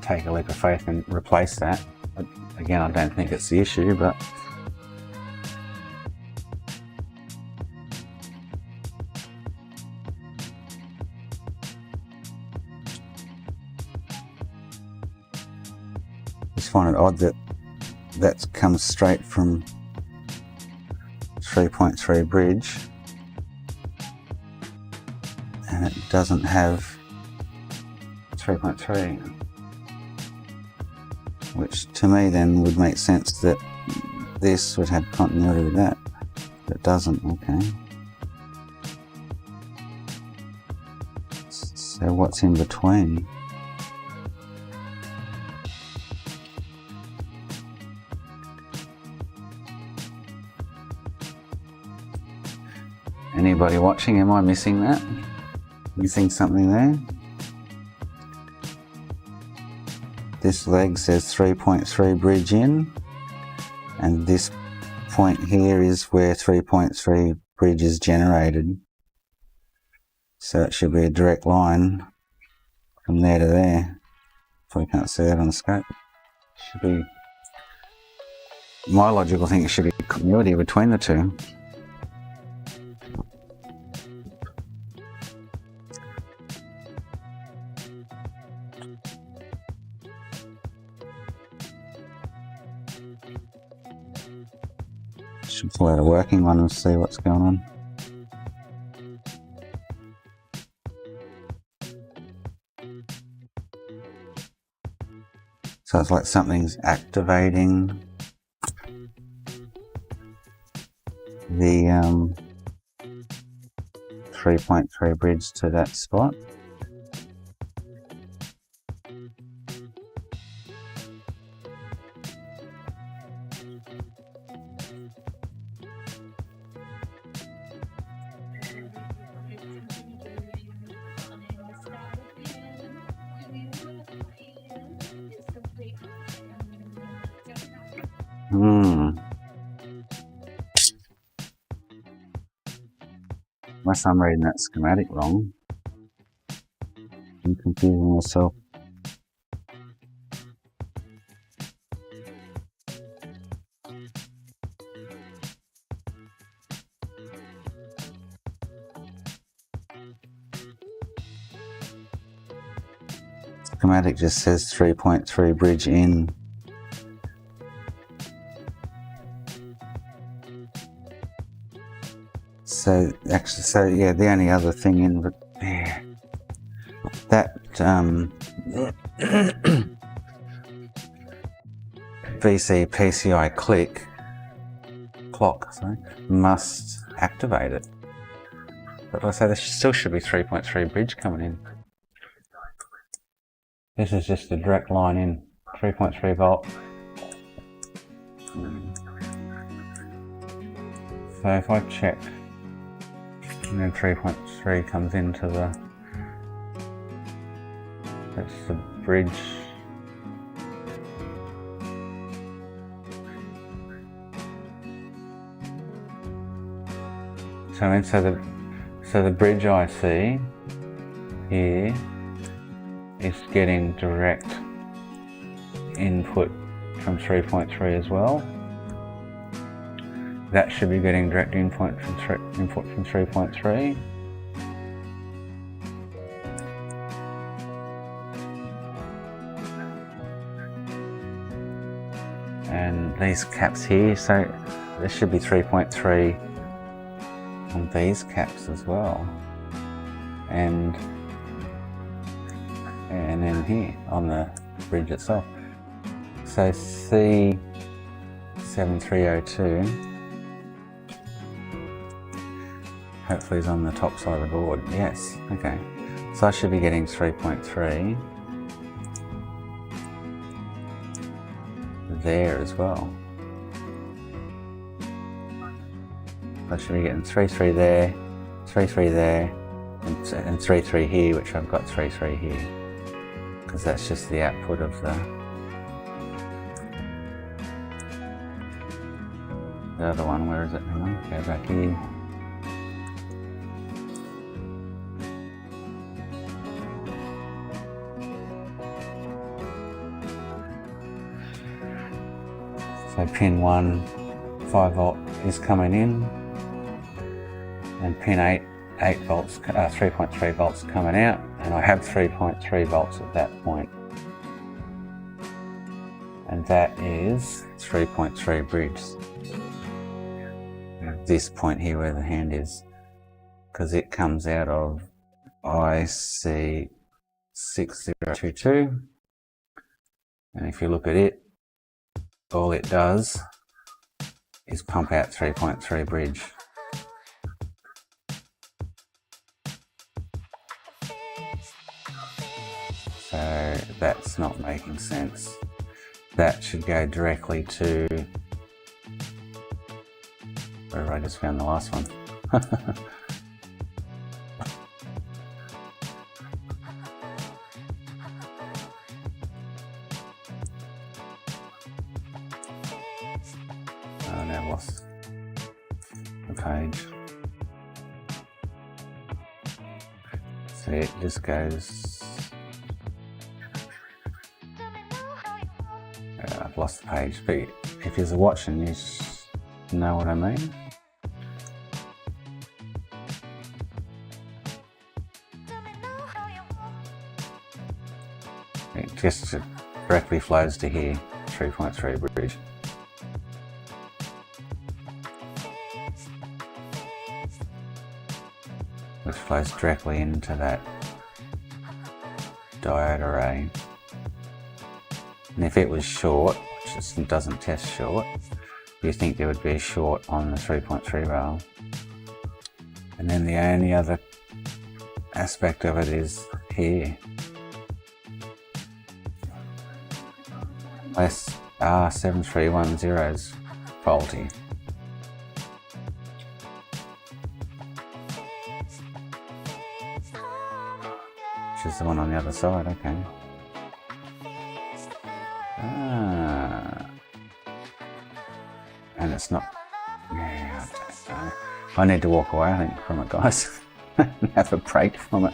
take a leap of faith and replace that. Again, I don't think it's the issue, but just find it odd that that comes straight from 3.3 bridge and it doesn't have 3.3, which to me then would make sense that this would have continuity with that, but it doesn't. Okay, so what's in between? Anybody watching, am I missing that? Missing something there? This leg says 3.3 bridge in, and this point here is where 3.3 bridge is generated. So it should be a direct line from there to there. So we can't see that on the scope. Should be, my logical thing, it should be continuity between the two. Should pull out a working one and see what's going on. So it's like something's activating the 3.3 bridge to that spot. Unless I'm reading that schematic wrong. I'm confusing myself. Schematic just says 3.3 bridge in. So actually, yeah, the only other thing in that VC PCI clock must activate it. But like I say, there still should be 3.3 bridge coming in. This is just a direct line in, 3.3 volt. So if I check, and then 3.3 comes into the, that's the bridge. So the bridge IC here is getting direct input from 3.3 as well. That should be getting direct input from 3.3. And these caps here, so there should be 3.3 on these caps as well. And then here on the bridge itself. So C7302 hopefully is on the top side of the board. Yes, okay. So I should be getting 3.3 there as well. I should be getting 3.3 there, 3.3 there, and 3.3 here, which I've got 3.3 here, because that's just the output of the other one. Where is it? Hang on, go back here. So pin 1, 5 volt is coming in, and pin 8 volts, 3.3 volts coming out, and I have 3.3 volts at that point. and that is 3.3 bridge. This point here where the hand is, because it comes out of IC 6022, and if you look at it, all it does is pump out 3.3 bridge. So that's not making sense. That should go directly to, where have I just found the last one? Oh, now I've lost the page. So it just goes, I've lost the page, but if you're watching, you know what I mean. It just directly flows to here, 3.3 bridge. Which flows directly into that diode array. And if it was short, which just doesn't test short, you think there would be a short on the 3.3 rail. And then the only other aspect of it is here. Less R7310 is faulty. Which is the one on the other side, okay. And it's not, yeah, I don't know. I need to walk away, I think, from it, guys. Have a break from it.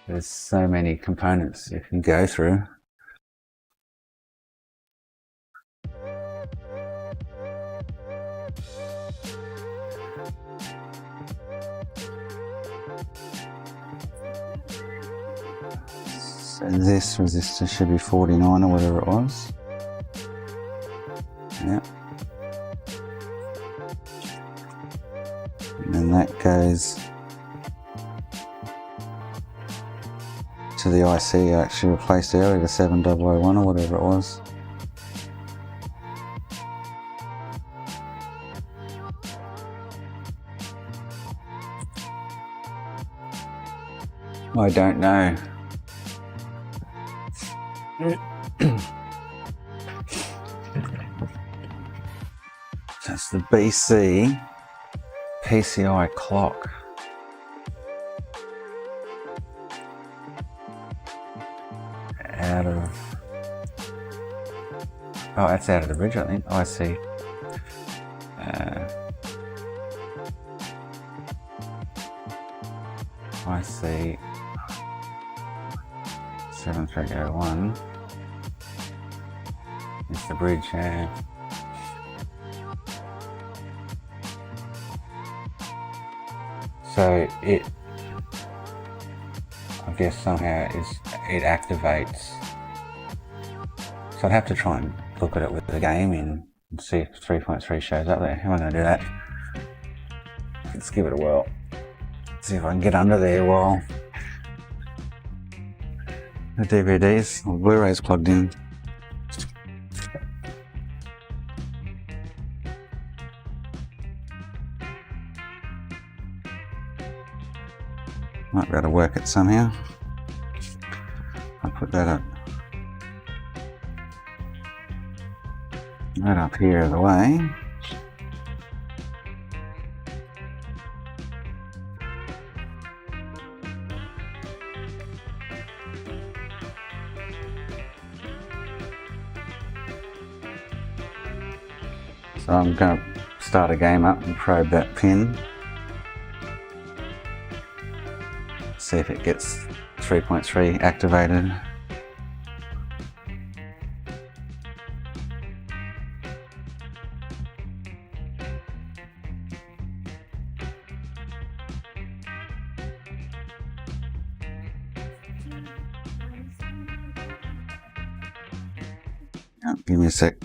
There's so many components you can go through. So this resistor should be 49 or whatever it was. Yeah. And then that goes to the IC I actually replaced earlier, the 7001 or whatever it was. I don't know. That's the BC PCI clock. Out of, oh, that's out of the bridge, I think. I see. I see 7301 is the bridge, yeah. So it, I guess somehow it activates. So I'd have to try and look at it with the game in and see if 3.3 shows up there. How am I going to do that? Let's give it a whirl. See if I can get under there while the DVDs or Blu-rays plugged in. Might be able to work it somehow. I'll put that up. Right up here out of the way. So I'm going to start a game up and probe that pin. See if it gets 3.3 activated. Give me a sec.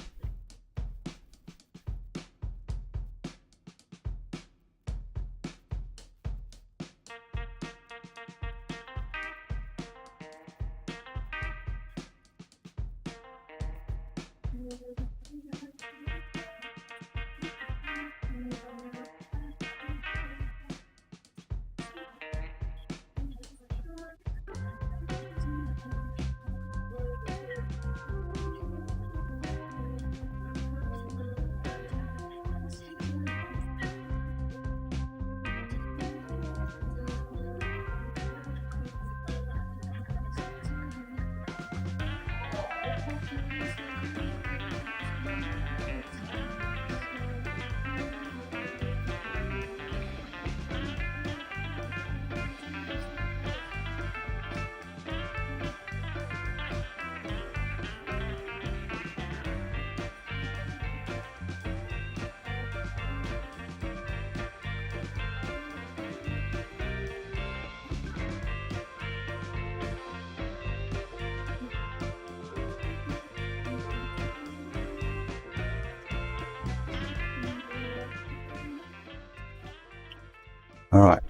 Alright,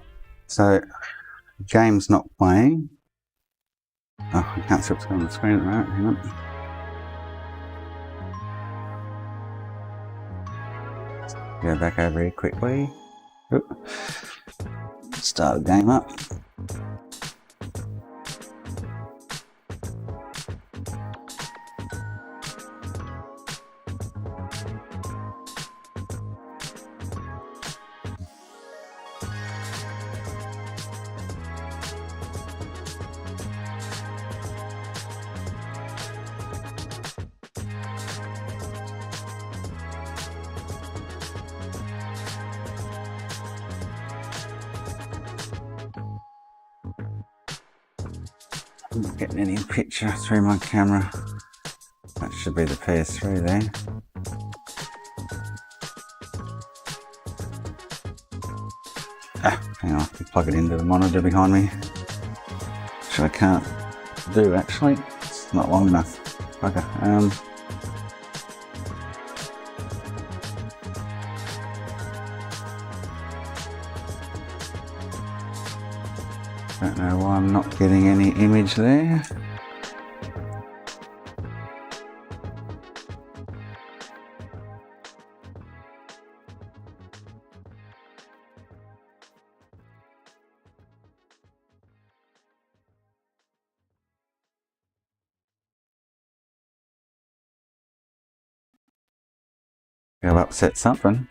so game's not playing. Oh, I can't see what's going on the screen at the moment. Hang on. Go back over here quickly. Oop. Start the game up. I'm not getting any picture through my camera. That should be the PS3 there. Hang on, I can plug it into the monitor behind me. Which I can't do actually. It's not long enough. Okay. Don't know why I'm not getting any image there. I've upset something.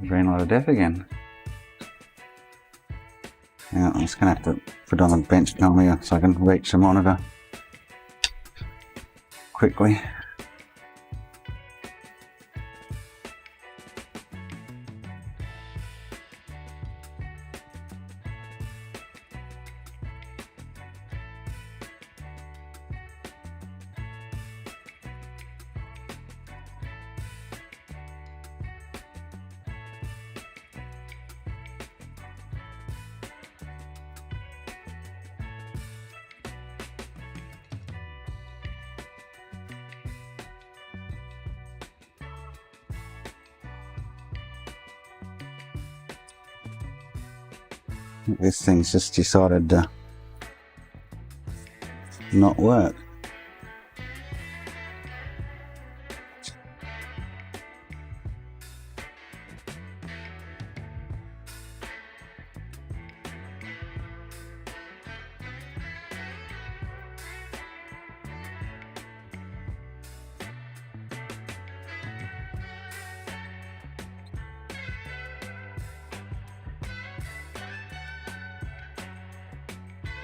Green light of death again. Now I'm just going to have to put on the bench down here so I can reach the monitor quickly. This thing's just decided to not work.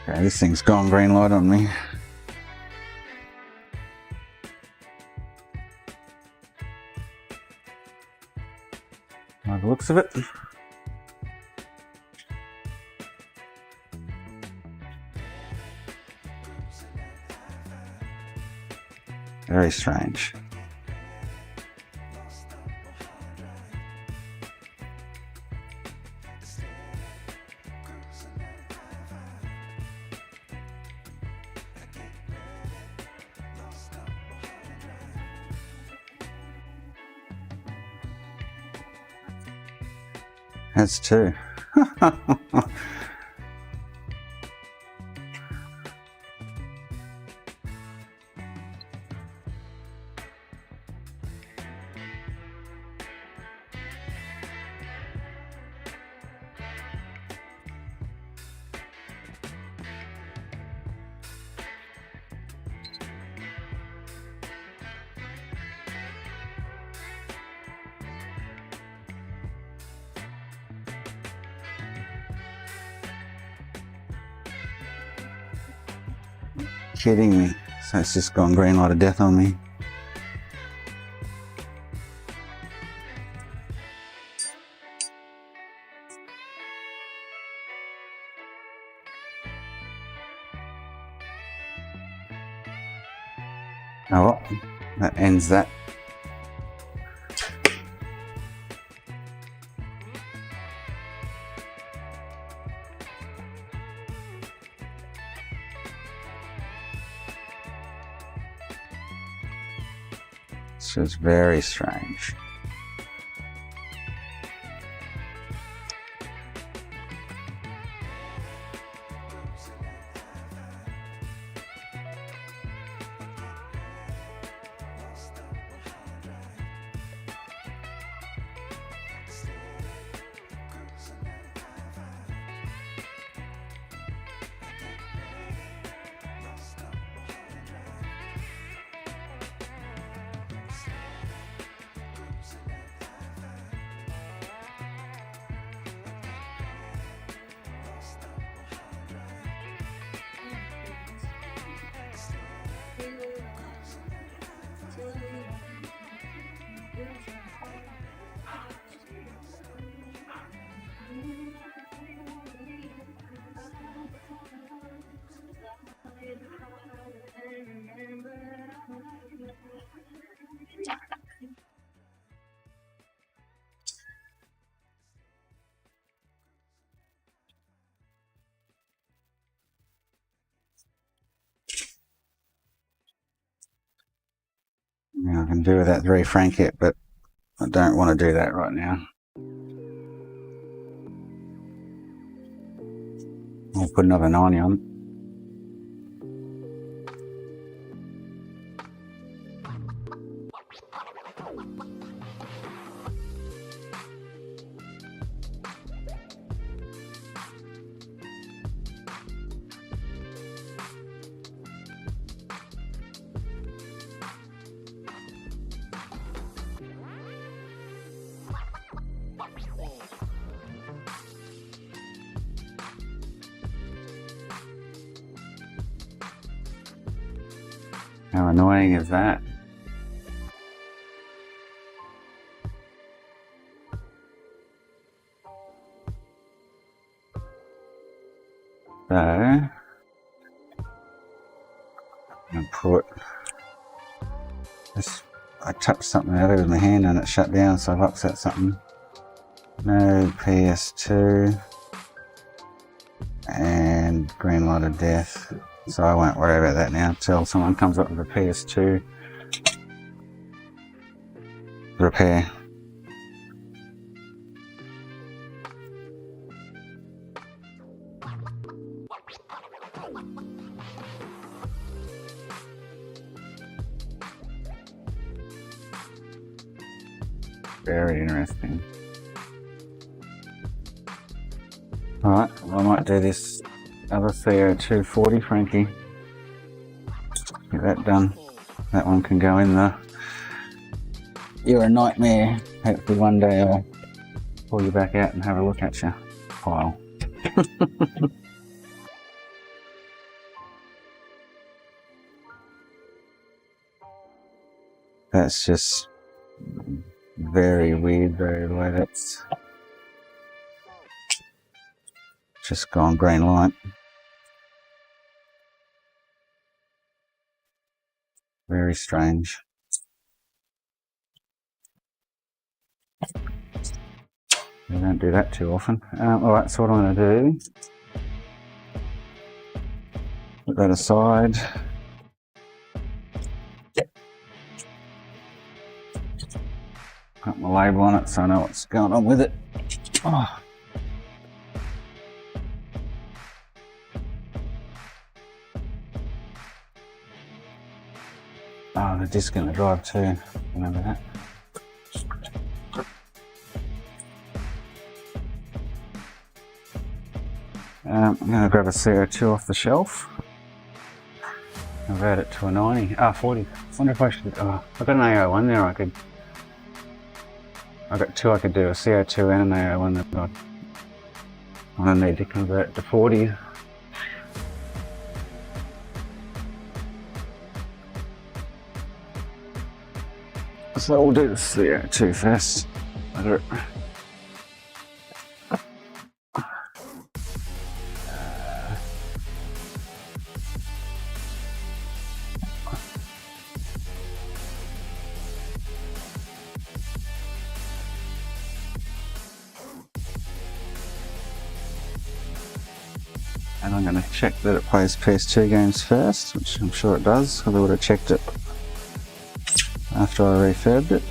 Okay, this thing's gone green light on me. By the looks of it. Very strange. Has two. Kidding me. So it's just gone green light of death on me. Oh well, that ends that. It's just very strange. Now I can do without the refrank it, but I don't want to do that right now. I'll put another 90 on. How annoying is that? So, I'm going to put this. I touched something earlier with my hand and it shut down, so I've upset something. No PS2 and green light of death. So I won't worry about that now until someone comes up with a PS2 repair. Very interesting. Alright, well, I might do this other CO240 Frankie. Get that done. That one can go in the "you're a nightmare, hopefully one day I'll pull you back out and have a look at you" pile. That's just very weird, though, the way that's just gone green light. Very strange. We don't do that too often. Alright, so what I'm going to do, put that aside. Put my label on it so I know what's going on with it. Oh. Oh, the disc in the drive too. Remember that. I'm going to grab a CO2 off the shelf. I've added it to a 90. 40. I wonder if I should. Oh, I've got an AO1 there. I've got two I could do, a CO2 and an AO1 that I need to convert to 40. So we'll do the CO2 first. And I'm going to check that it plays PS2 games first, which I'm sure it does, because I would have checked it after I refurbed it.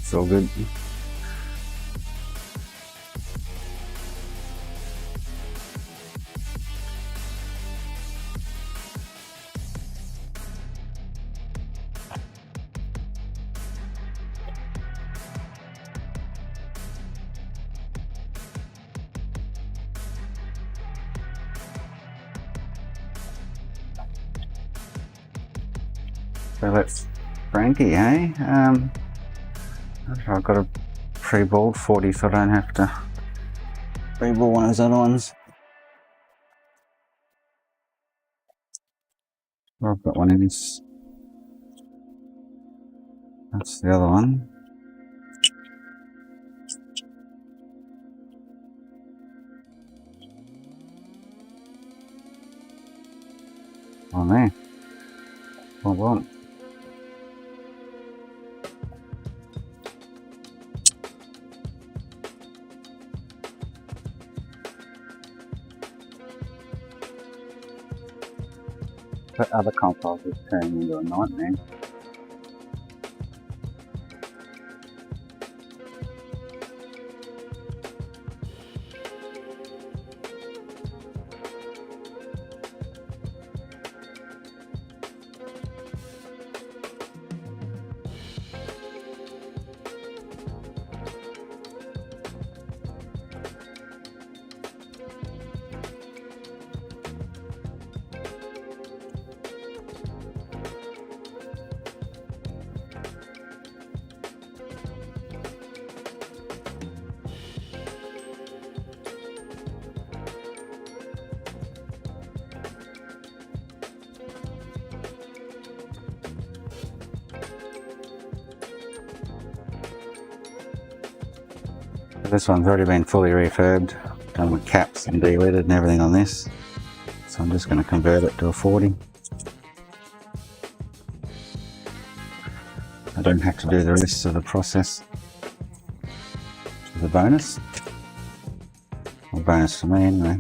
It's all good. So that's Frankie, eh? I've got a pre-balled 40, so I don't have to pre-ball one of those other ones. Or I've got one in this. That's the other one. On there. Hold on. The other console is turning into a nightmare. This one's already been fully refurbed, done with caps and de-lidded and everything on this. So I'm just going to convert it to a 40. I don't have to do the rest of the process, which is a bonus. Or bonus for me anyway.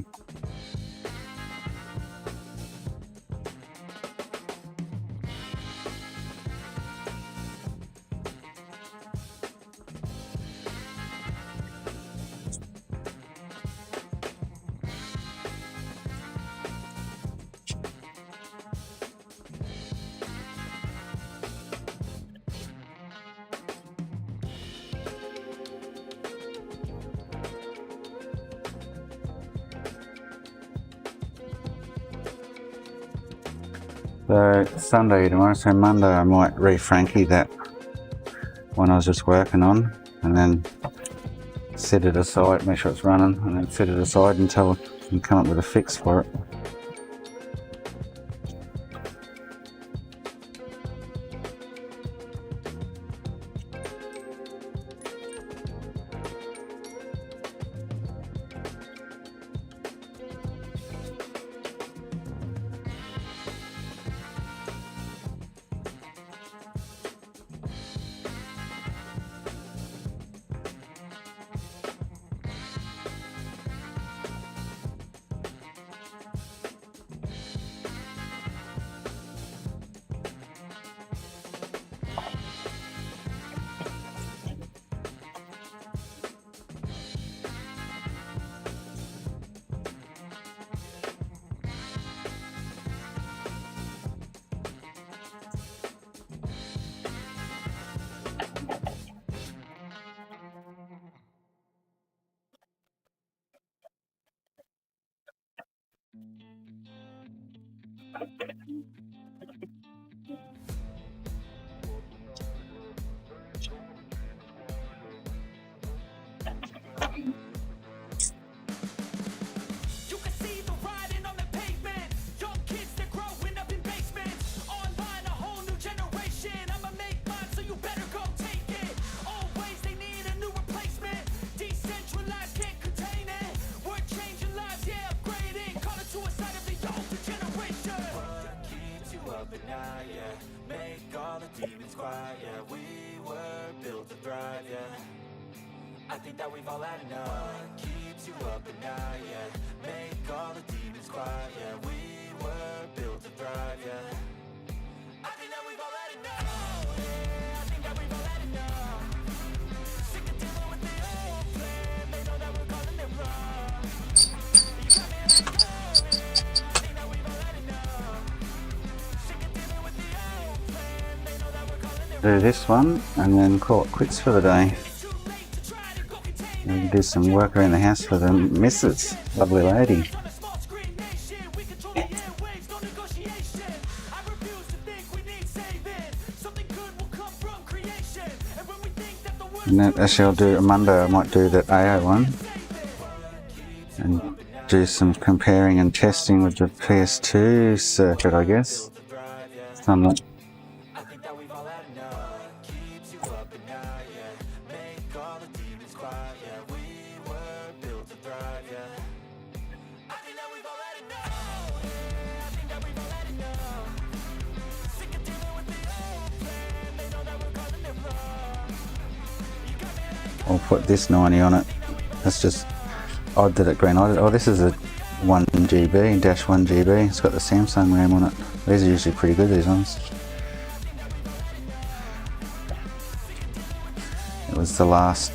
So Sunday tomorrow, so Monday I might re-Frankie that one I was just working on, and then set it aside, make sure it's running, and then set it aside until I can come up with a fix for it. You can see the writing on the pavement. Young kids, they're growing up in basements. Online, a whole new generation. I'ma make mine, so you better go take it. Always, they need a new replacement. Decentralized, can't contain it. We're changing lives, yeah, upgrading. Call it suicide of the older generation. What keeps you up at night, yeah? Make all the demons quiet, yeah. We were built to thrive, yeah. I think that we've all had enough. What keeps you up at night, yeah? Make all the demons quiet, yeah. We were built to thrive, yeah. I think that we've all had enough. Yeah, I think that we've all had enough. Sick of dealing with the old plan. They know that we're calling it wrong. You got me at the door, yeah. I think that we've all had enough. Sick of dealing with the old plan. They know that we're calling it wrong. Do this one and then call it quits for the day. And do some work around the house for the missus, lovely lady. And then actually I'll do Monday, I might do that AO one and do some comparing and testing with the PS2 circuit, I guess. Something. I'll put this 90 on it. That's just, I did it green. Oh, this is a 1GB, dash 1GB. It's got the Samsung RAM on it. These are usually pretty good, these ones. It was the last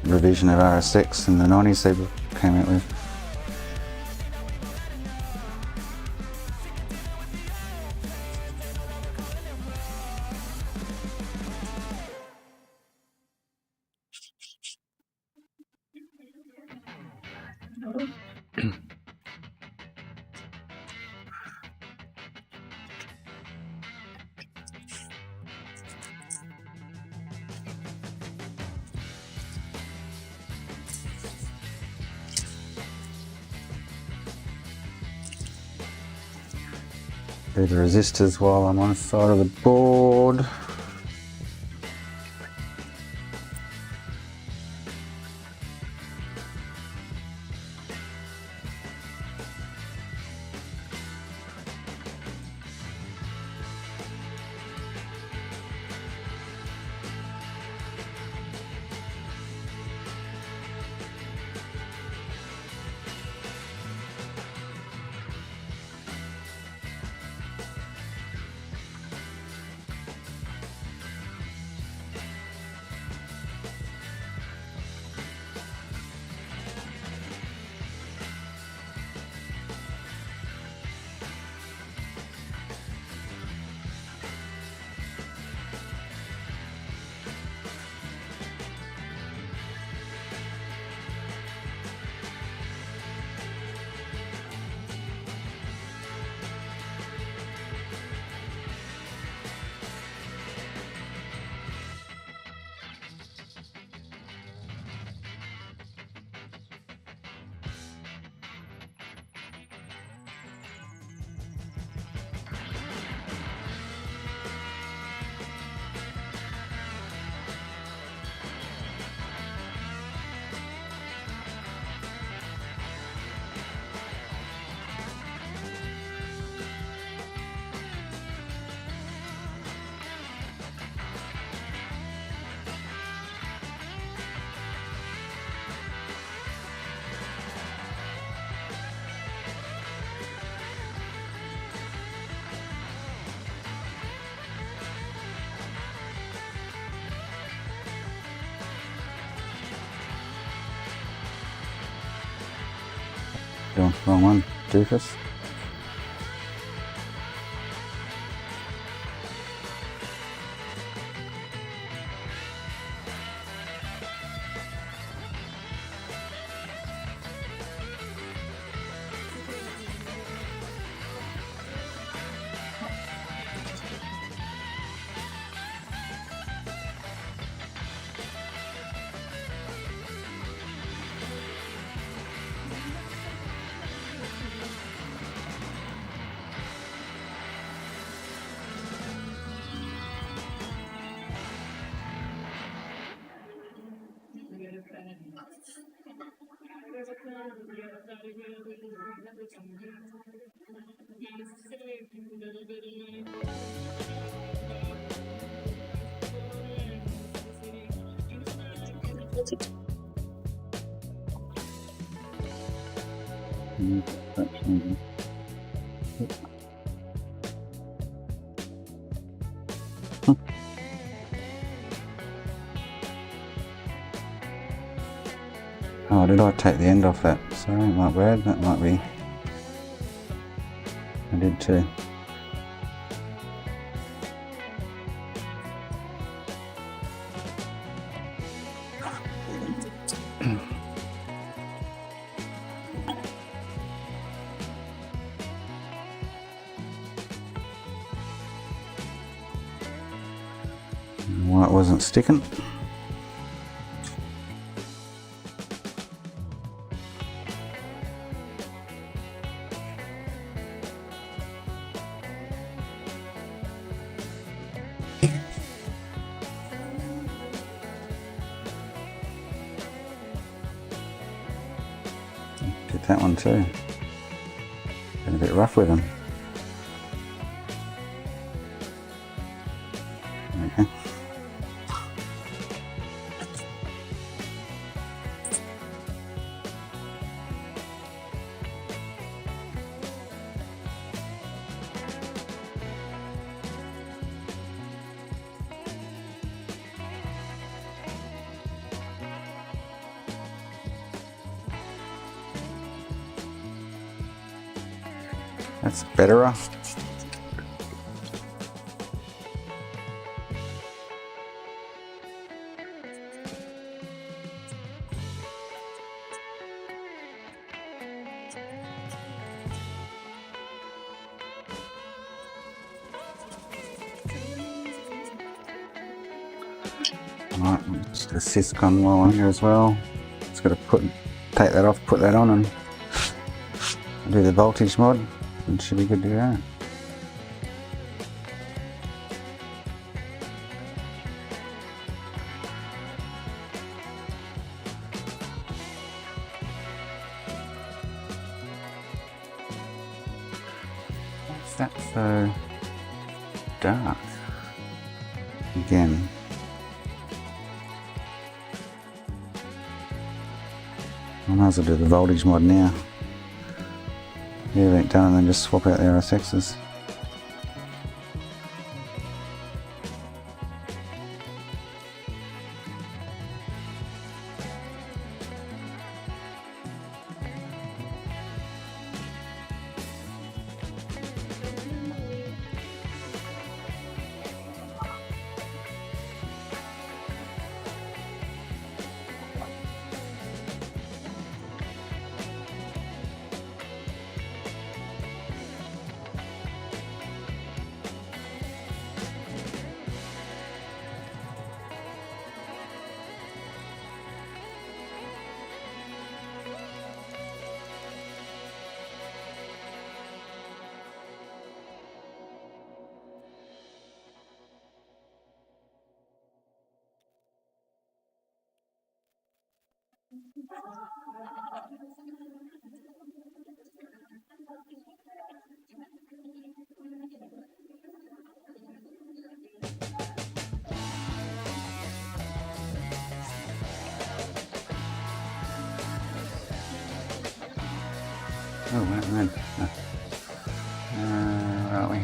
revision of RSX in the 90s they came out with. Do the resistors while I'm on the side of the board. Oh, wrong one. Doofus. Oh, did I take the end off that? Sorry, my bad. That might be. I did too. Why it wasn't sticking. Did that one too. Been a bit rough with them. Okay. That's better. Alright, just a syscon while on here as well. Just got to take that off, put that on, and do the voltage mod, and should be good to go. What's that so dark? Again. I might as well do the voltage mod now. Get everything done and then just swap out the RSXs. Oh, man. Where are we?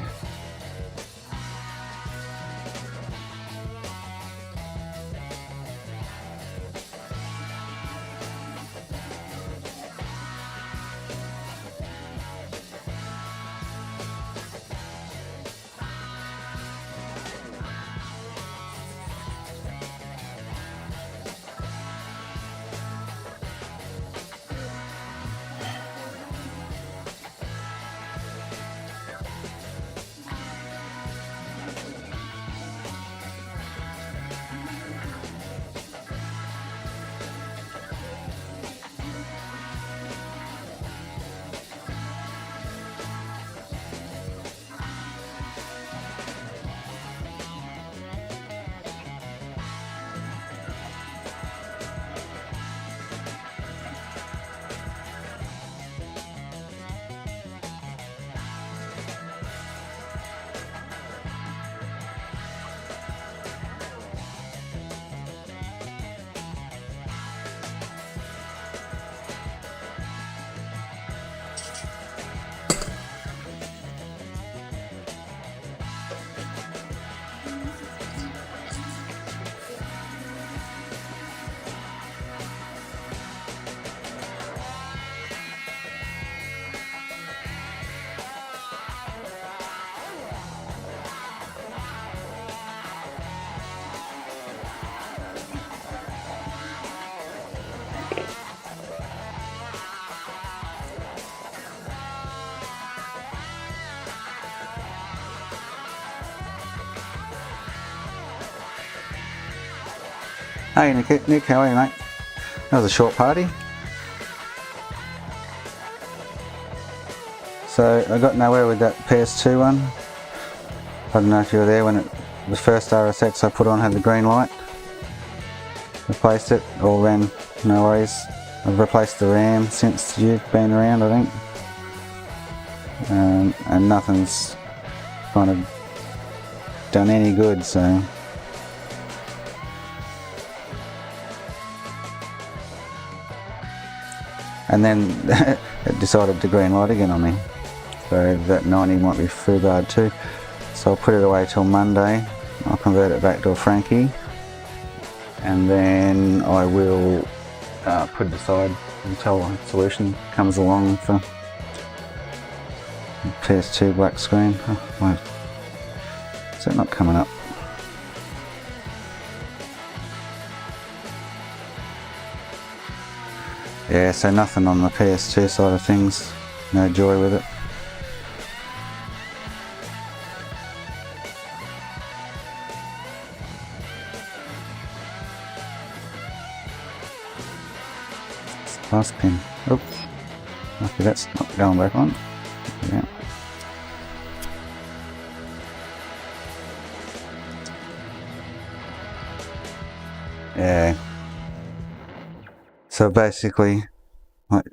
Hey Nick, how are you, mate? That was a short party. So I got nowhere with that PS2 one. I don't know if you were there when the first RSX I put on had the green light. Replaced it, all ran, no worries. I've replaced the RAM since you've been around, I think. And nothing's kind of done any good, so. And then it decided to green light again on me. So that 90 might be foobarred too. So I'll put it away till Monday. I'll convert it back to a Frankie. And then I will put it aside until a solution comes along for PS2 black screen. Oh, why is that not coming up? Yeah, so nothing on the PS2 side of things. No joy with it. Last pin. Oops. Okay, that's not going back on. Yeah. Yeah. So basically, like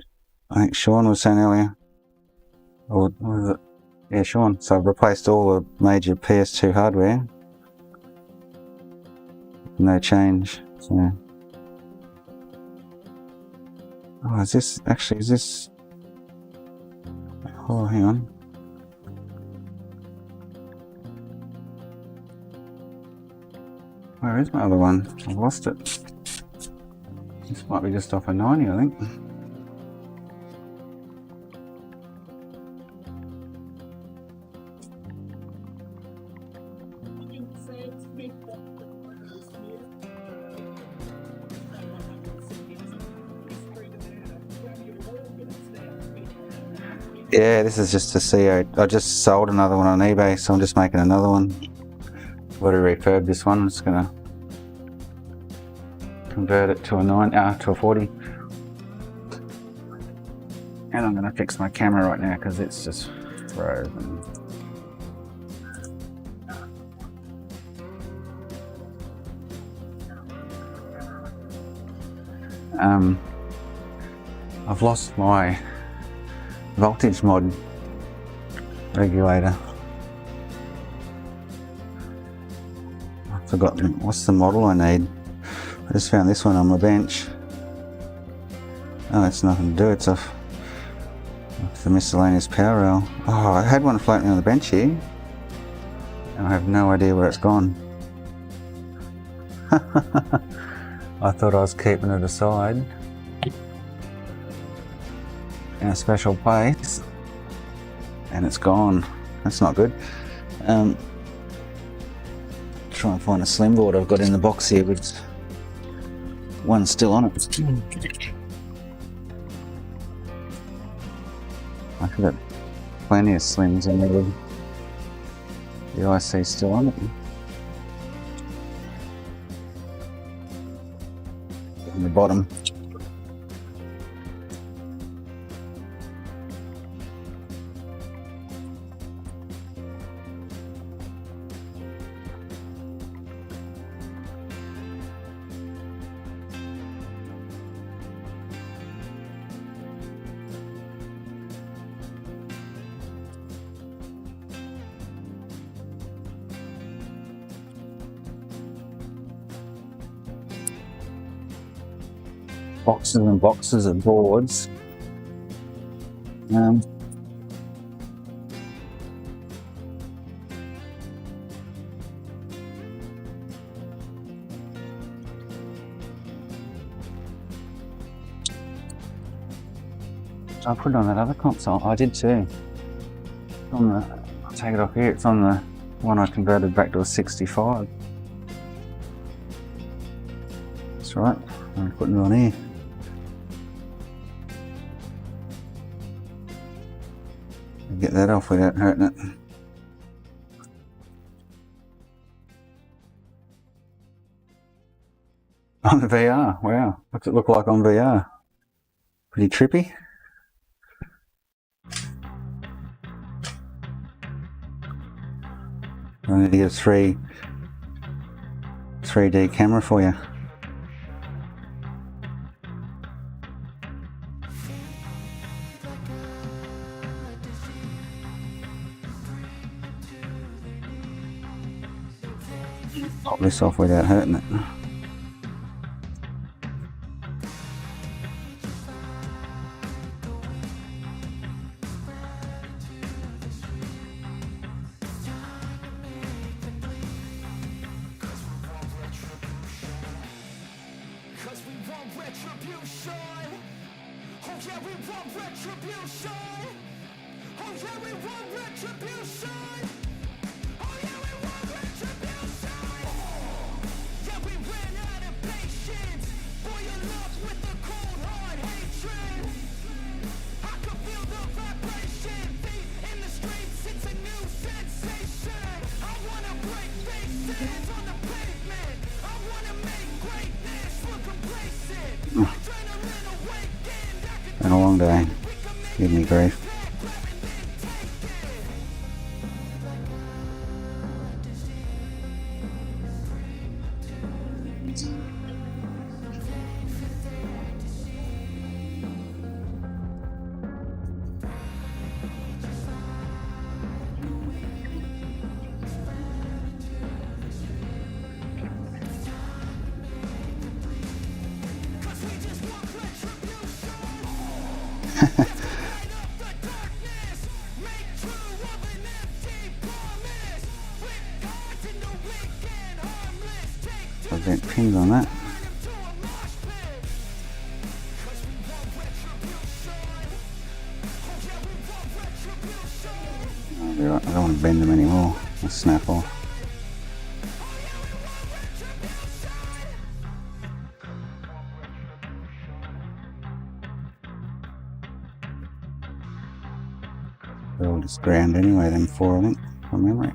I think Sean was saying earlier, or was it? Yeah, Sean. So I've replaced all the major PS2 hardware. No change. So. Oh, is this actually? Is this? Oh, hang on. Where is my other one? I've lost it. This might be just off a 90, I think. Yeah, this is just a CO. I just sold another one on eBay, so I'm just making another one. I've got to refurb this one. I'm just gonna convert it to to a 40. And I'm gonna fix my camera right now because it's just frozen. I've lost my voltage mod regulator. I've forgotten what's the model I need. I just found this one on my bench. Oh, it's nothing to do, it's off the miscellaneous power rail. Oh, I had one floating on the bench here and I have no idea where it's gone. I thought I was keeping it aside in a special place and it's gone. That's not good. Try and find a slim board I've got in the box here, but one's still on it. I could have plenty of slims in there. The IC's still on it. On the bottom. Boxes and boxes of boards. I put it on that other console. I did too. I'll take it off here. It's on the one I converted back to a 65. That's right. I'm putting it on here. Get that off without hurting it. On the VR, wow. What's it look like on VR? Pretty trippy. I need to get a 3D camera for you. Pop this off without hurting it. Cause we want retribution. Oh yeah, we want retribution. Oh yeah, we want retribution. Oh yeah, we want retribution. Yeah, we ran out of patience. Boil up with the cold hard hatred. I can feel the vibration. Feet in the streets, it's a new sensation. I wanna break faces on the pavement. I wanna make greatness look complacent. Adrenaline awakened. I can Been a long day. Give me grief. I've got pins on that. I'll be right. I don't want to bend them anymore. They'll snap off. They're all just ground anyway, them four, I think, from memory.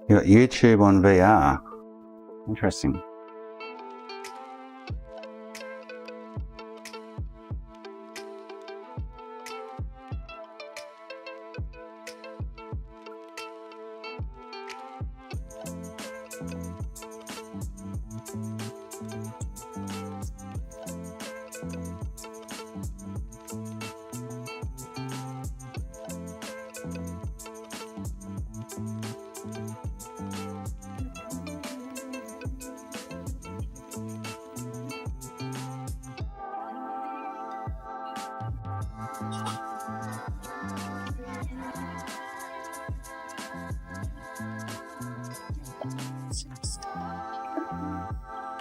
You got YouTube on VR. Interesting.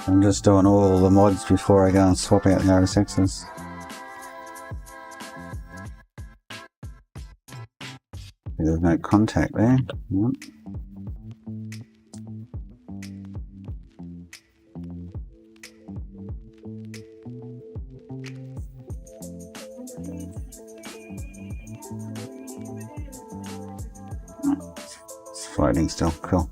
I'm just doing all the mods before I go and swap out the RSXs. There's no contact there. Yep. It's floating still, cool.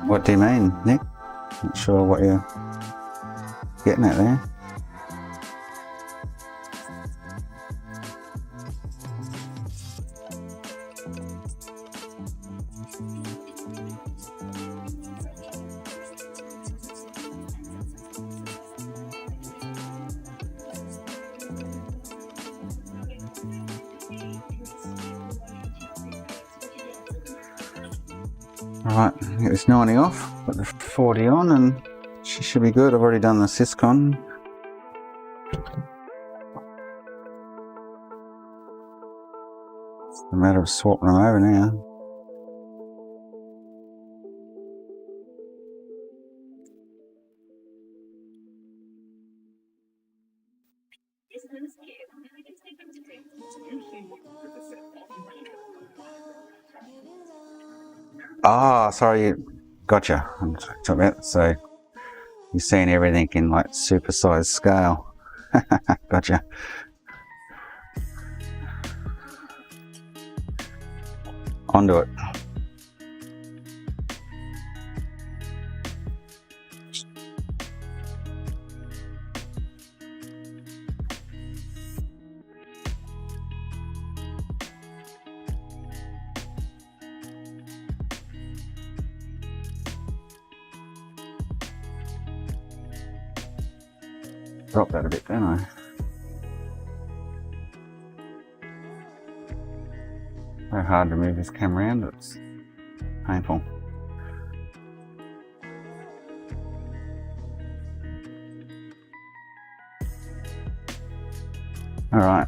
What do you mean, Nick? Not sure what you're getting at there. Alright, get this 90 off, put the 40 on, and she should be good. I've already done the Syscon. a matter of swapping them over now. Ah, sorry, gotcha. I'm talking about, so you're seeing everything in like supersized scale. Gotcha. Onto it. Drop that a bit, don't I? So hard to move this camera around, it's painful. Alright.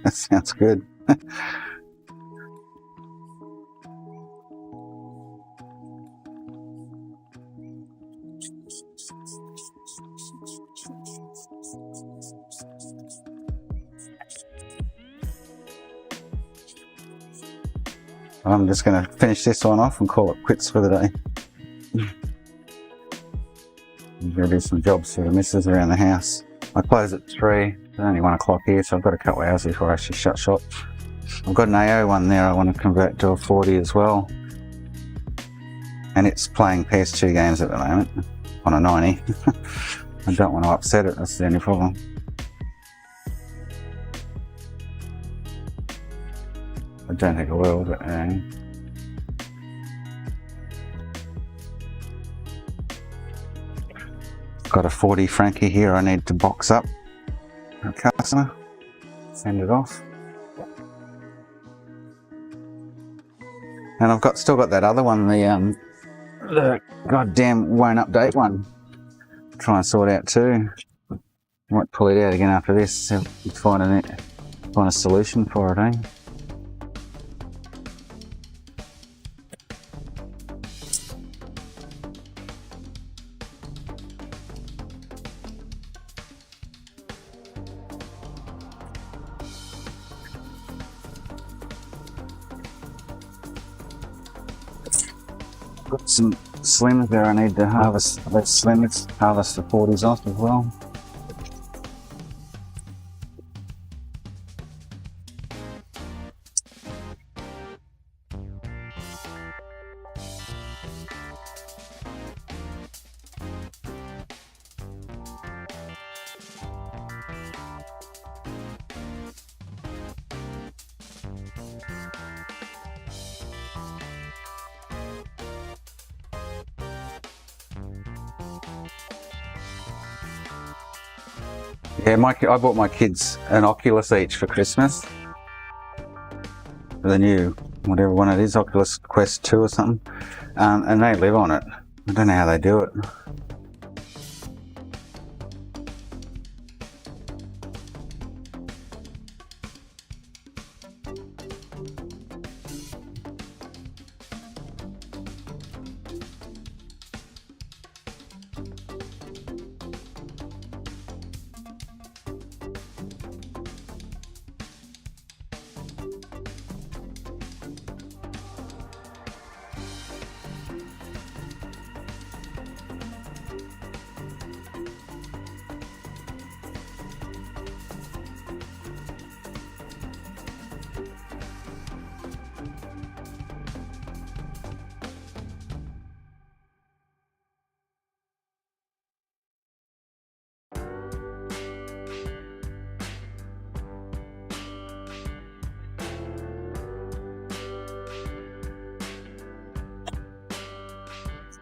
That sounds good. I'm just going to finish this one off and call it quits for the day. I'm going to do some jobs for the missus around the house. I close at 3. It's only 1 o'clock here, so I've got a couple of hours before I actually shut shop. I've got an AO one there I want to convert to a 40 as well. And it's playing PS2 games at the moment on a 90. I don't want to upset it, that's the only problem. I don't think I will, but got a 40 Frankie here I need to box up a customer, send it off. And I've still got that other one, the goddamn won't update one. Try and sort out too. Might pull it out again after this, find a solution for it, eh? Got some slims there I need to harvest. Those slims, harvest the 40s off as well. Yeah, I bought my kids an Oculus each for Christmas. The new, whatever one it is, Oculus Quest 2 or something. And they live on it. I don't know how they do it.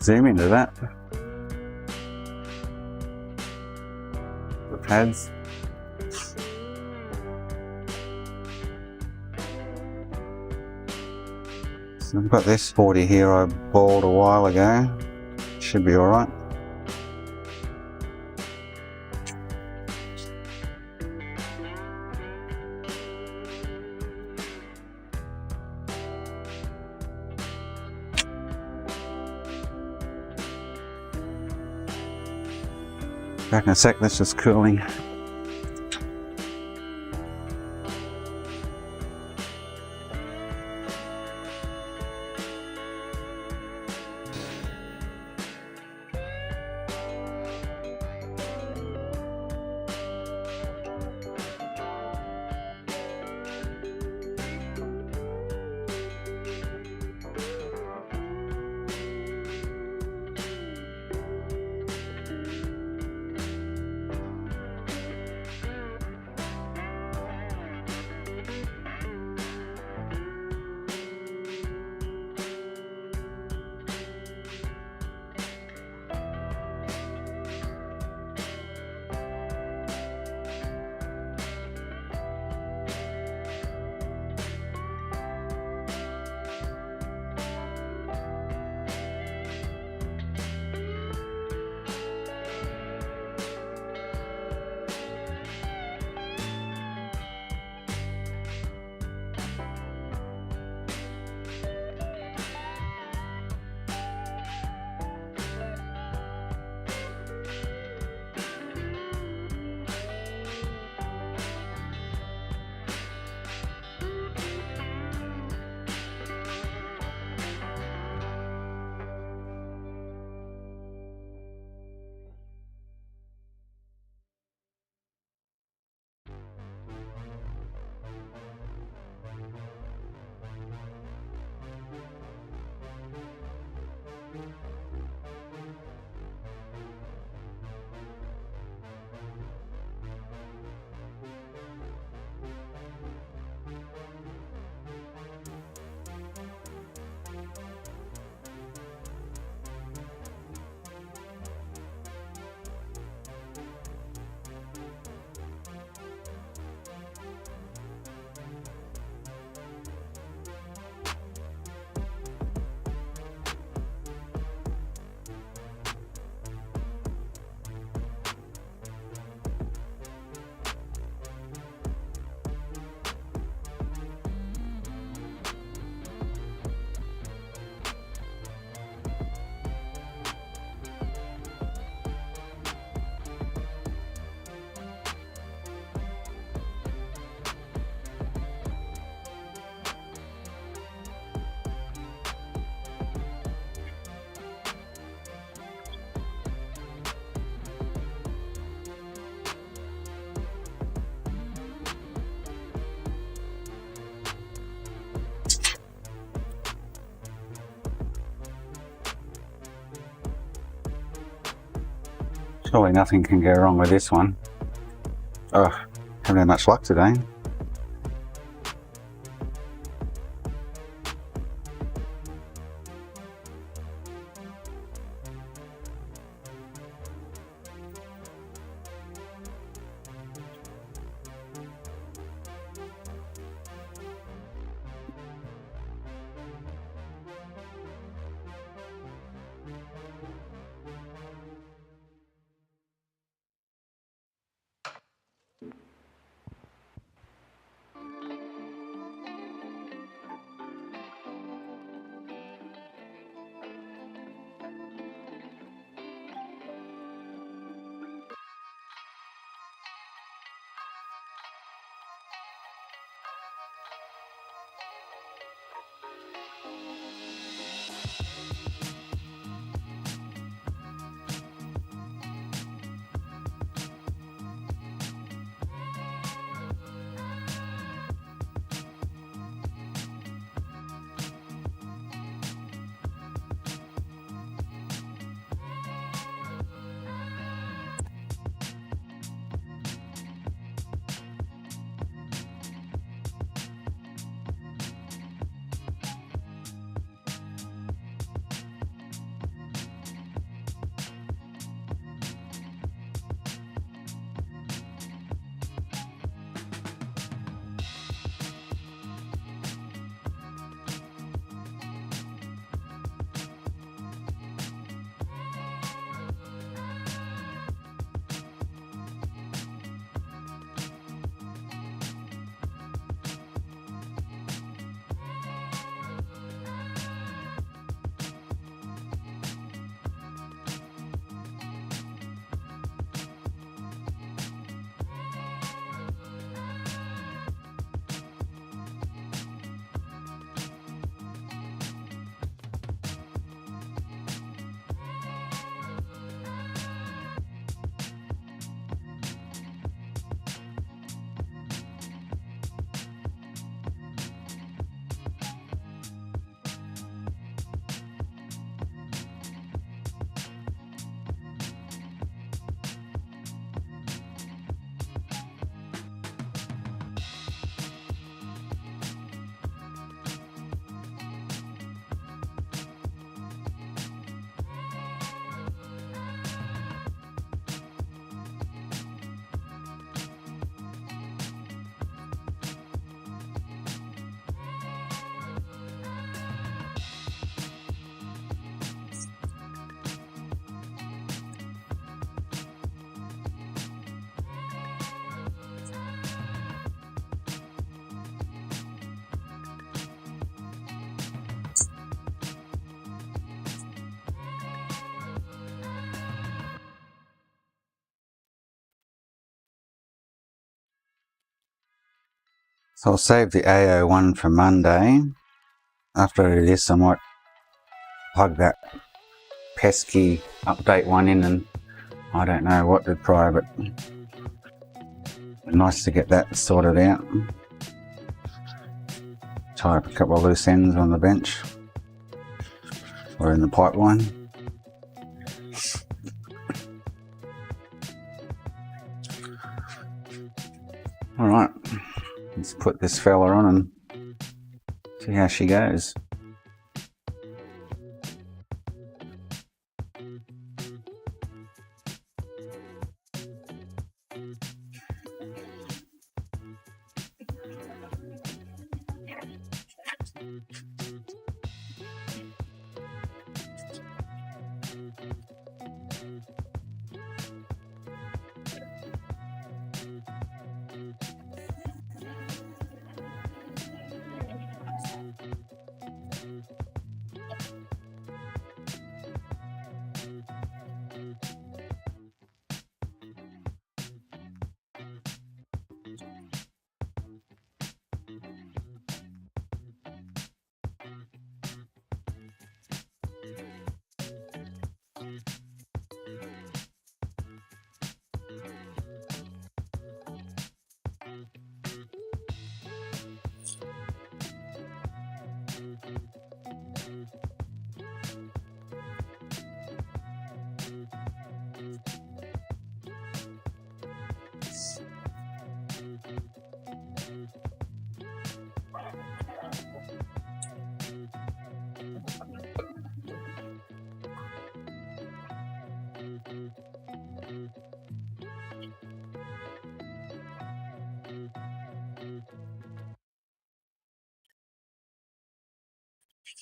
Zoom into that. The pads. So I've got this 40 here I balled a while ago. Should be alright. Back in a sec, that's just cooling. Surely nothing can go wrong with this one. Oh, haven't had much luck today. So I'll save the AO one for Monday. After I do this, I might plug that pesky update one in, and I don't know what to try, but nice to get that sorted out. Tie up a couple of loose ends on the bench or in the pipeline. Alright, let's put this fella on and see how she goes.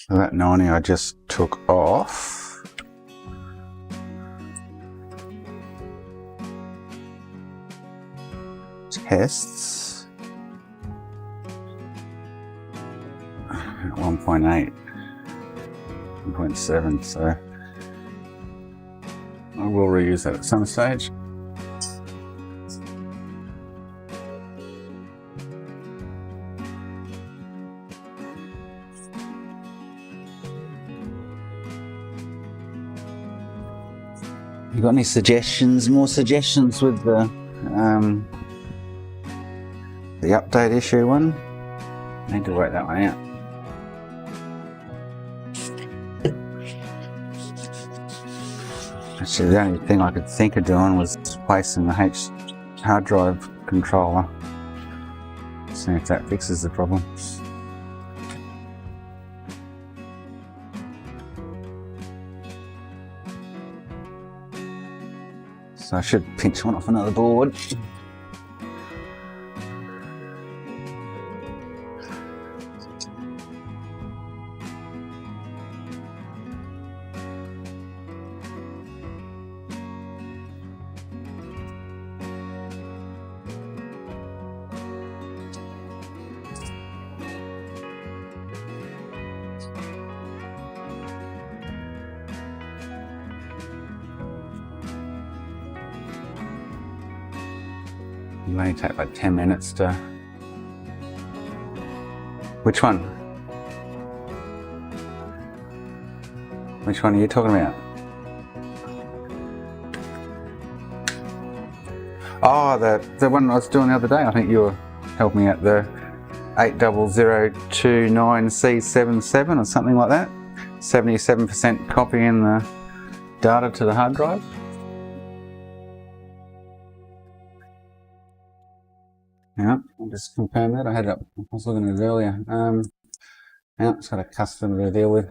So that 90 I just took off. Tests. 1.8. 1.7, so I will reuse that at some stage. You got any suggestions? More suggestions with the update issue one? I need to work that one out. Actually, the only thing I could think of doing was placing the hard drive controller. See if that fixes the problem. So I should pinch one off another board. It may take like 10 minutes to... Which one? Which one are you talking about? Oh, the one I was doing the other day. I think you were helping me out, the 80029C77 or something like that. 77% copying the data to the hard drive. Yeah, I'll just confirm that. I was looking at it earlier. Yeah, it's got a customer to deal with.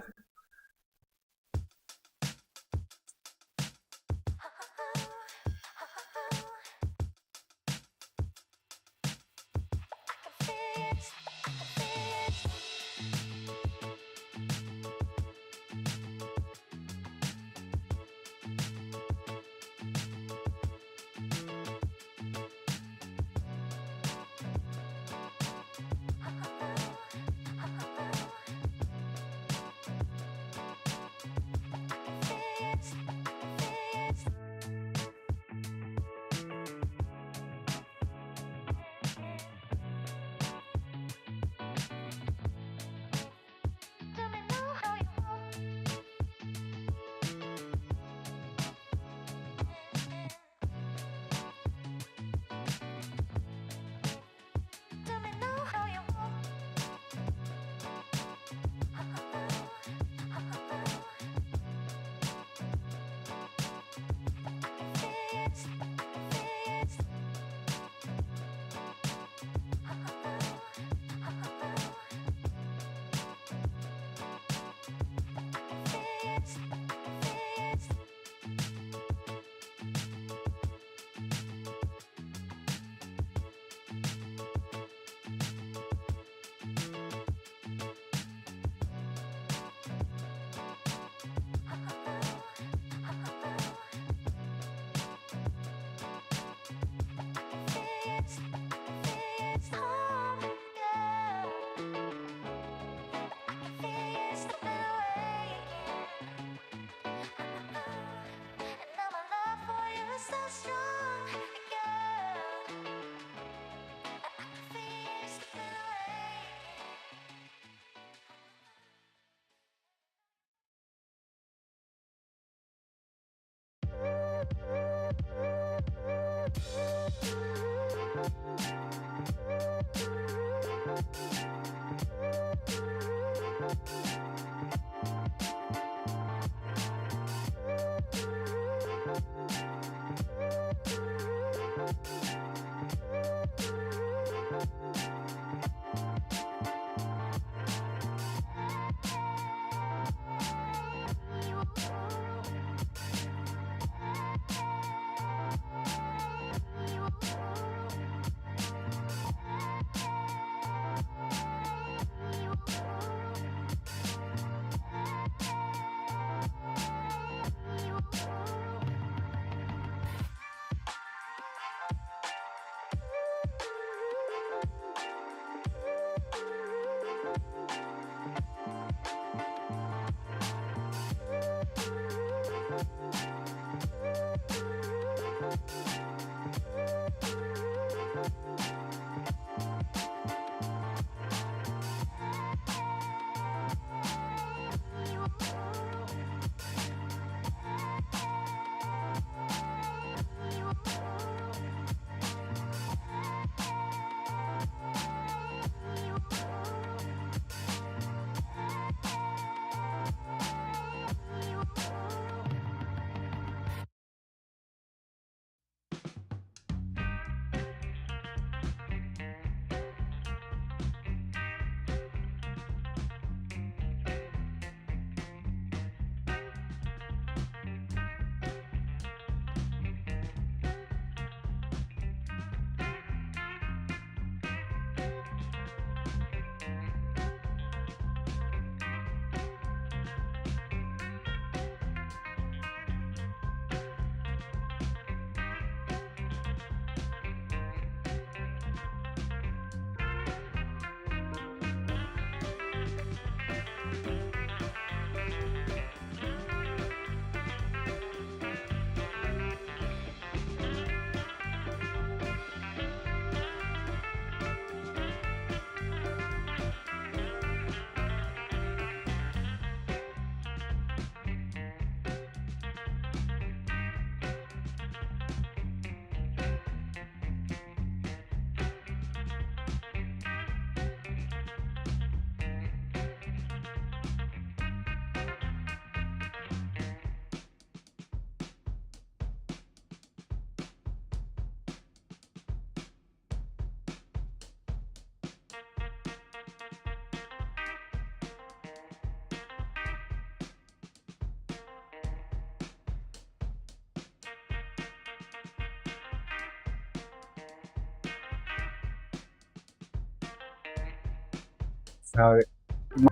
So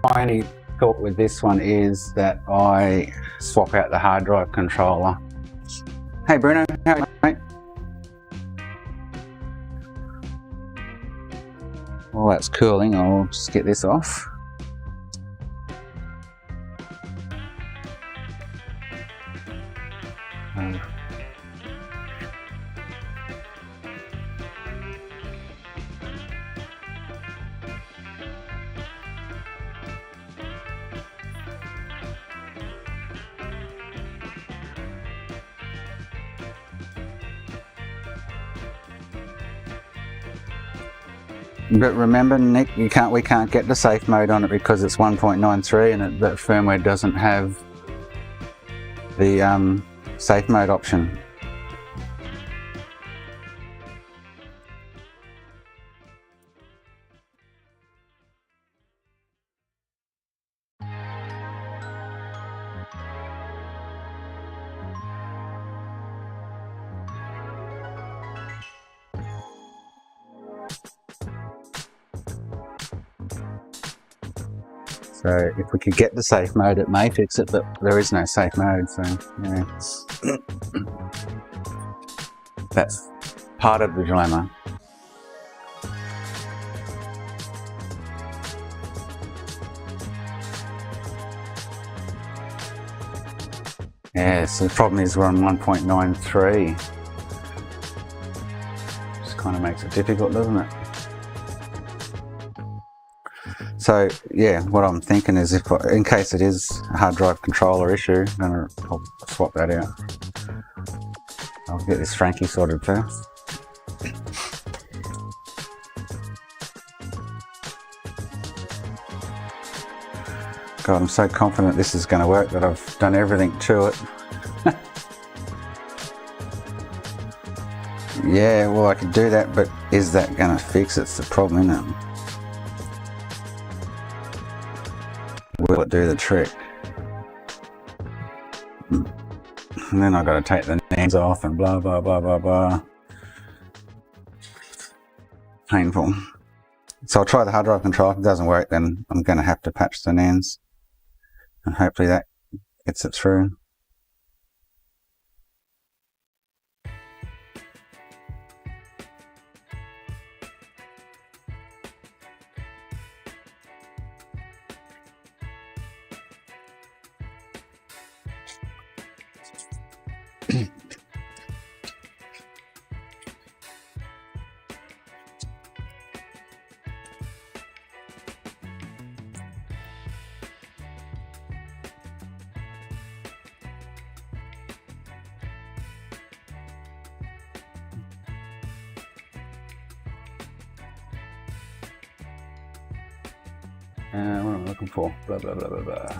my only thought with this one is that I swap out the hard drive controller. Hey Bruno, how are you, mate? While that's cooling, I'll just get this off. But remember, Nick, we can't get the safe mode on it because it's 1.93 and that firmware doesn't have the safe mode option. So if we could get the safe mode, it may fix it, but there is no safe mode, so yeah. That's part of the dilemma. Yeah, so the problem is we're on 1.93. Just kind of makes it difficult, doesn't it? So yeah, what I'm thinking is in case it is a hard drive controller issue, then I'll swap that out. I'll get this Frankie sorted first. God, I'm so confident this is going to work that I've done everything to it. Yeah, well I could do that, but is that going to fix it? It's the problem, isn't it? Will it do the trick? And then I've got to take the names off and blah blah blah blah blah. Painful. So I'll try the hard drive controller. If it doesn't work, then I'm going to have to patch the NANDs, and hopefully that gets it through. What am I looking for? Blah blah blah blah blah.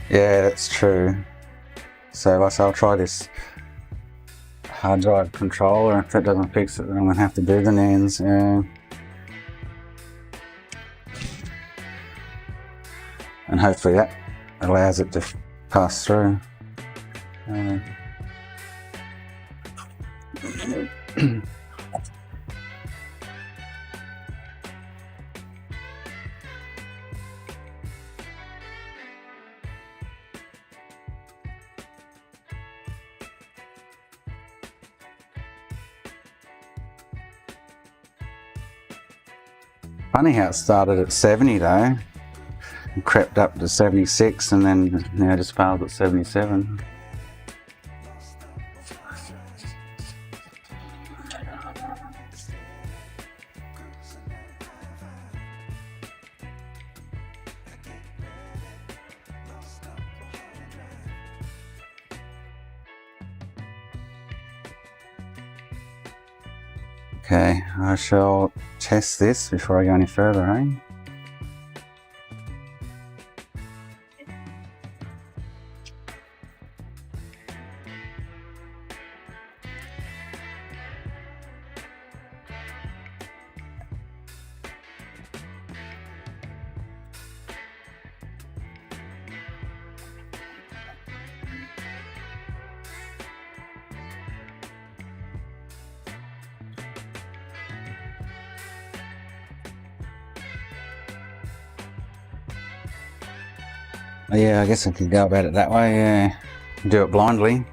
Yeah, that's true. So I'll try this hard drive controller. If that doesn't fix it, then I'm going to have to do the NANDs. And hopefully that allows it to pass through. Funny how it started at 70 though, and crept up to 76 and then now just failed at 77. Okay, I shall test this before I go any further, eh? Yeah, I guess I could go about it that way, yeah. Do it blindly.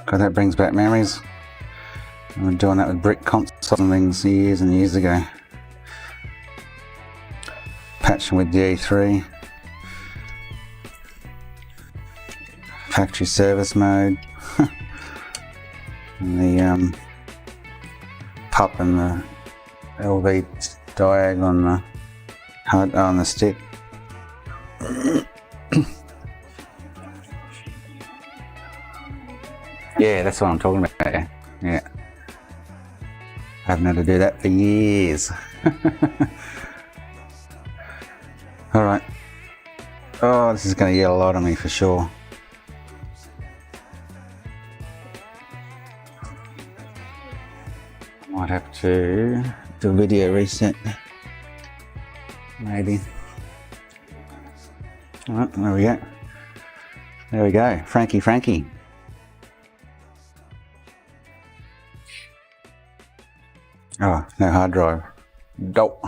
God, that brings back memories. I was doing that with brick consoles and things years and years ago. Patching with the E3. Factory service mode. And the pup and the LV diag on the stick. Yeah, that's what I'm talking about. Yeah. I haven't had to do that for years. Alright. Oh, this is going to yell a lot on me for sure. Might have to do a video reset. Maybe. Alright, there we go. There we go. Frankie. Oh, no hard drive. Dope.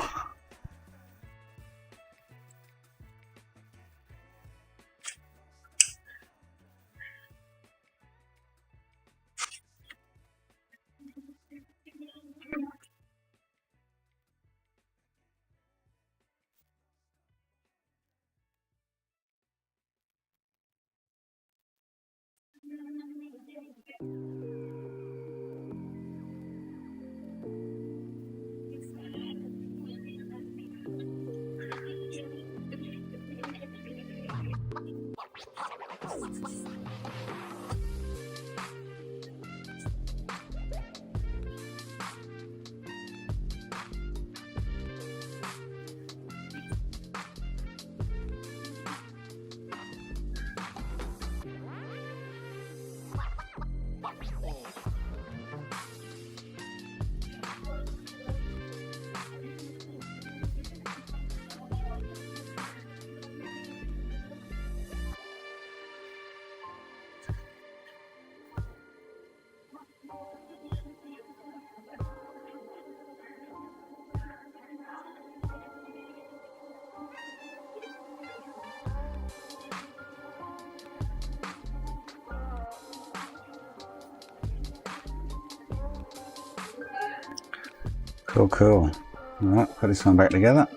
Cool. Alright, put this one back together.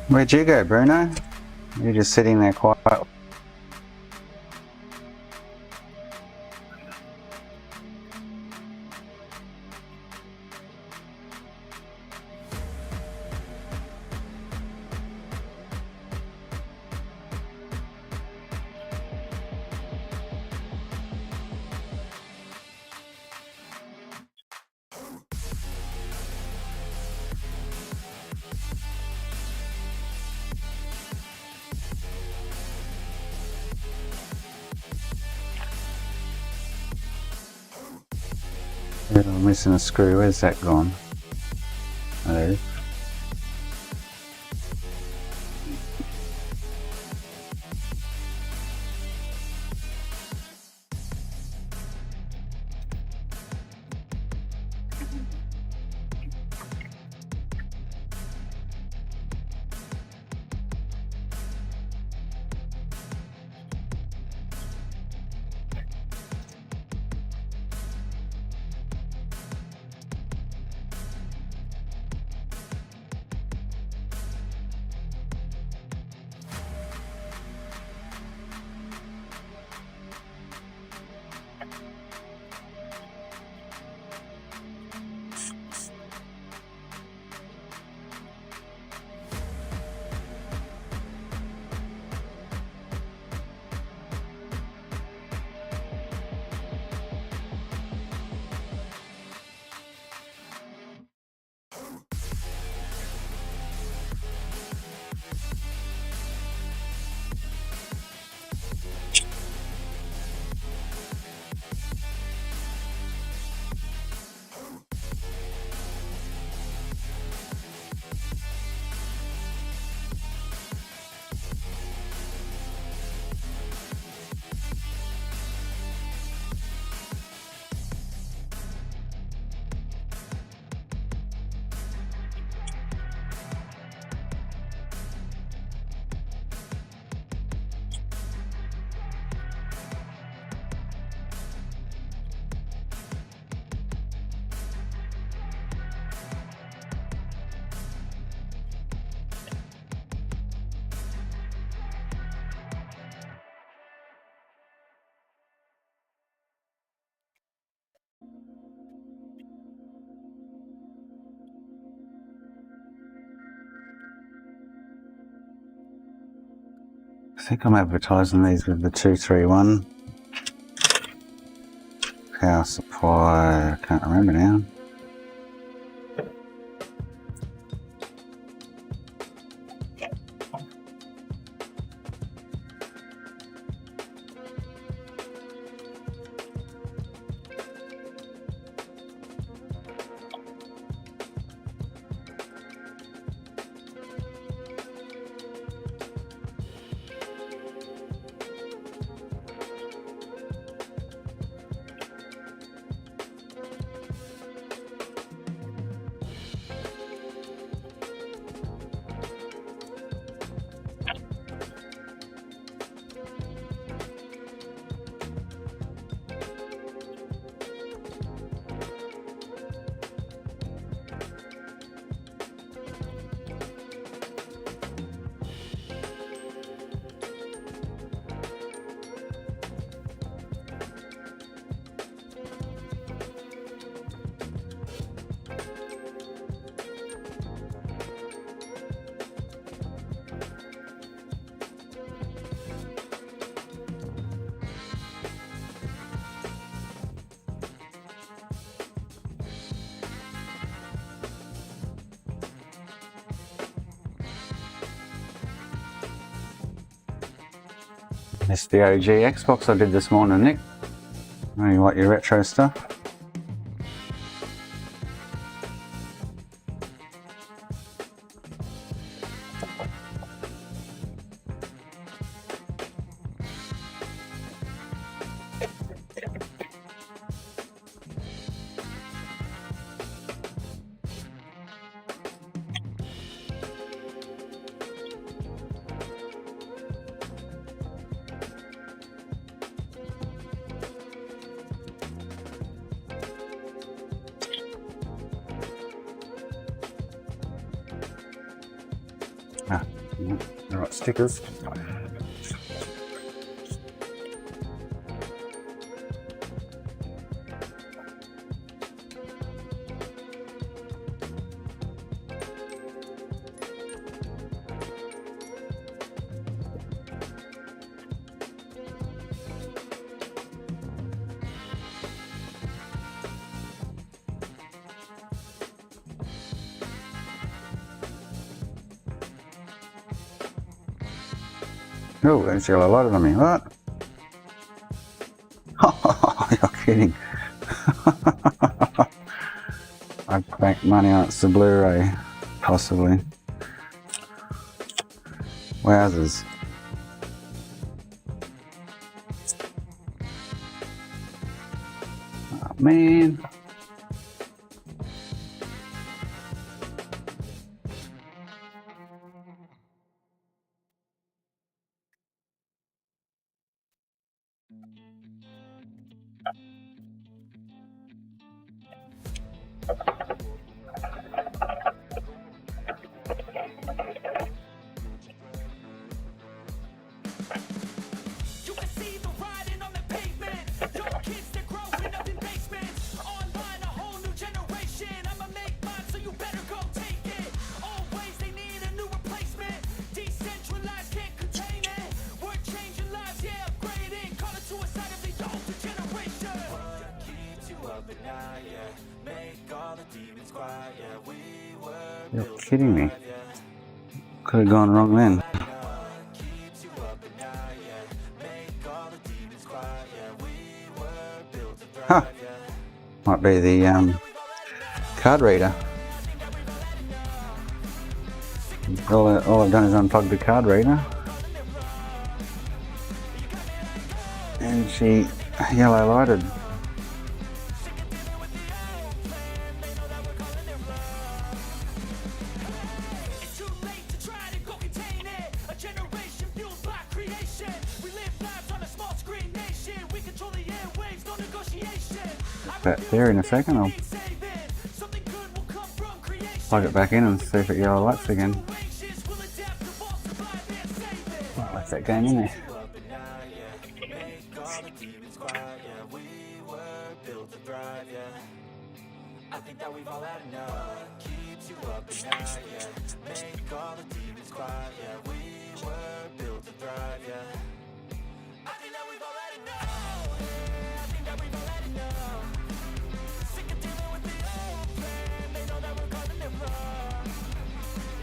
Where'd you go, Bruno? You're just sitting there quiet. Yeah, I'm missing a screw. Where's that gone? Oh. I think I'm advertising these with the 231 power supply. I can't remember now. It's the OG Xbox I did this morning, Nick. Oh, you want your retro stuff? Ah, the right stickers. Oh, there's a lot of them here. What? You're kidding. make money on it's the Blu-ray, possibly. Wowzers. Oh, man. You can see the writing on the pavement. Young kids that growing up in basements. Online, a whole new generation. I'ma make mine, so you better go take it. Always they need a new replacement. Decentralized, can't contain it. We're changing lives, yeah, upgrading. Call it suicide of the older generation. What keeps you up at night, yeah? Make all the demons quiet, yeah. We were You're kidding me. Could have gone wrong then. Huh. Might be the card reader. All I've done is unplug the card reader. And she yellow lighted. It's too late to try to go contain it. A generation fueled by creation. We live lives on a small screen nation. We control the airwaves, no negotiation. Back there in a second. I'll Something good will come from creation. plug it back in and see if it yellow lights again. Generations will adapt, evolve, survive, and save it. Right, left that game in there. I think that we've all had enough. Keeps you up at night, yeah. Make all the demons quiet, yeah. We were built to thrive, yeah. I think that we've all had enough. Yeah, I think that we've all had enough. Sick of dealing with the old plan. They know that we're calling it wrong.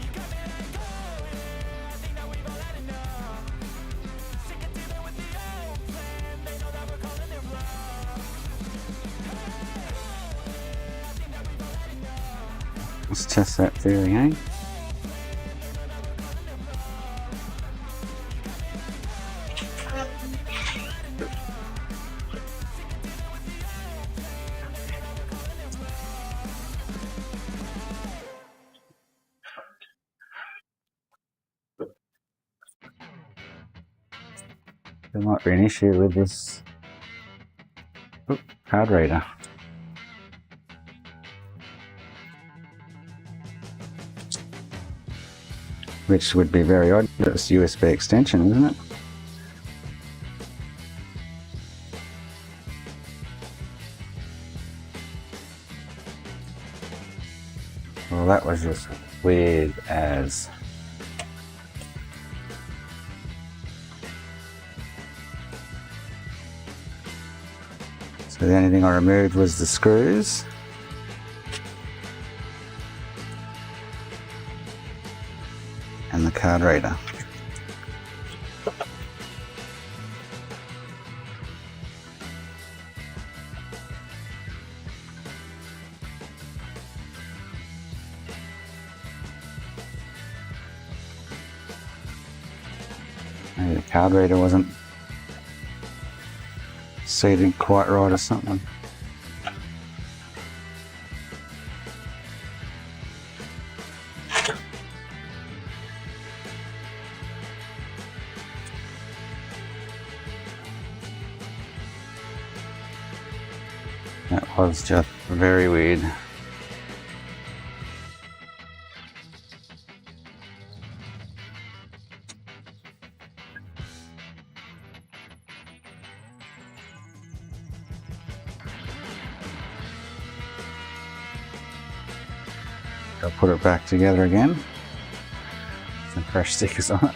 You got me like, oh yeah. I think that we've all had enough. Sick of dealing with the old plan. They know that we're calling it wrong. Let's test that theory, eh? There might be an issue with this card reader. Which would be very odd. It's USB extension, isn't it? Well, that was just weird as. So the only thing I removed was the screws. And the card reader. Maybe the card reader wasn't seated quite right or something. That was just very weird. I'll put it back together again. Some fresh stickers on it.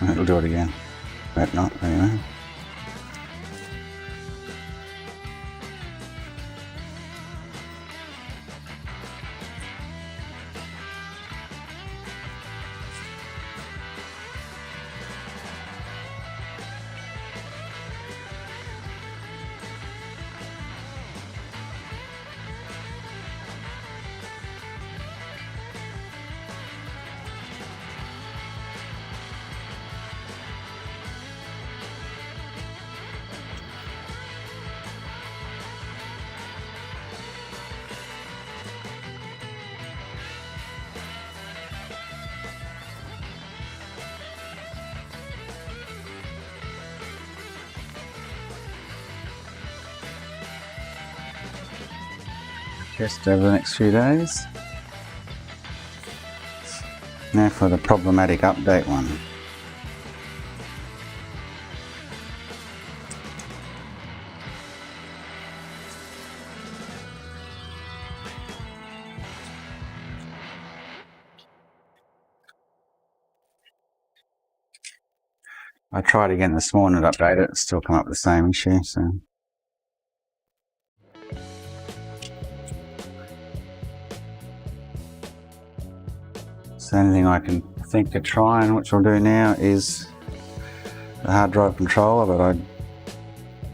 And it'll do it again. But not, anyway. test over the next few days. Now for the problematic update one. I tried again this morning to update it, it's still come up with the same issue, so. So the only thing I can think to try, and which I'll do now, is the hard drive controller, but I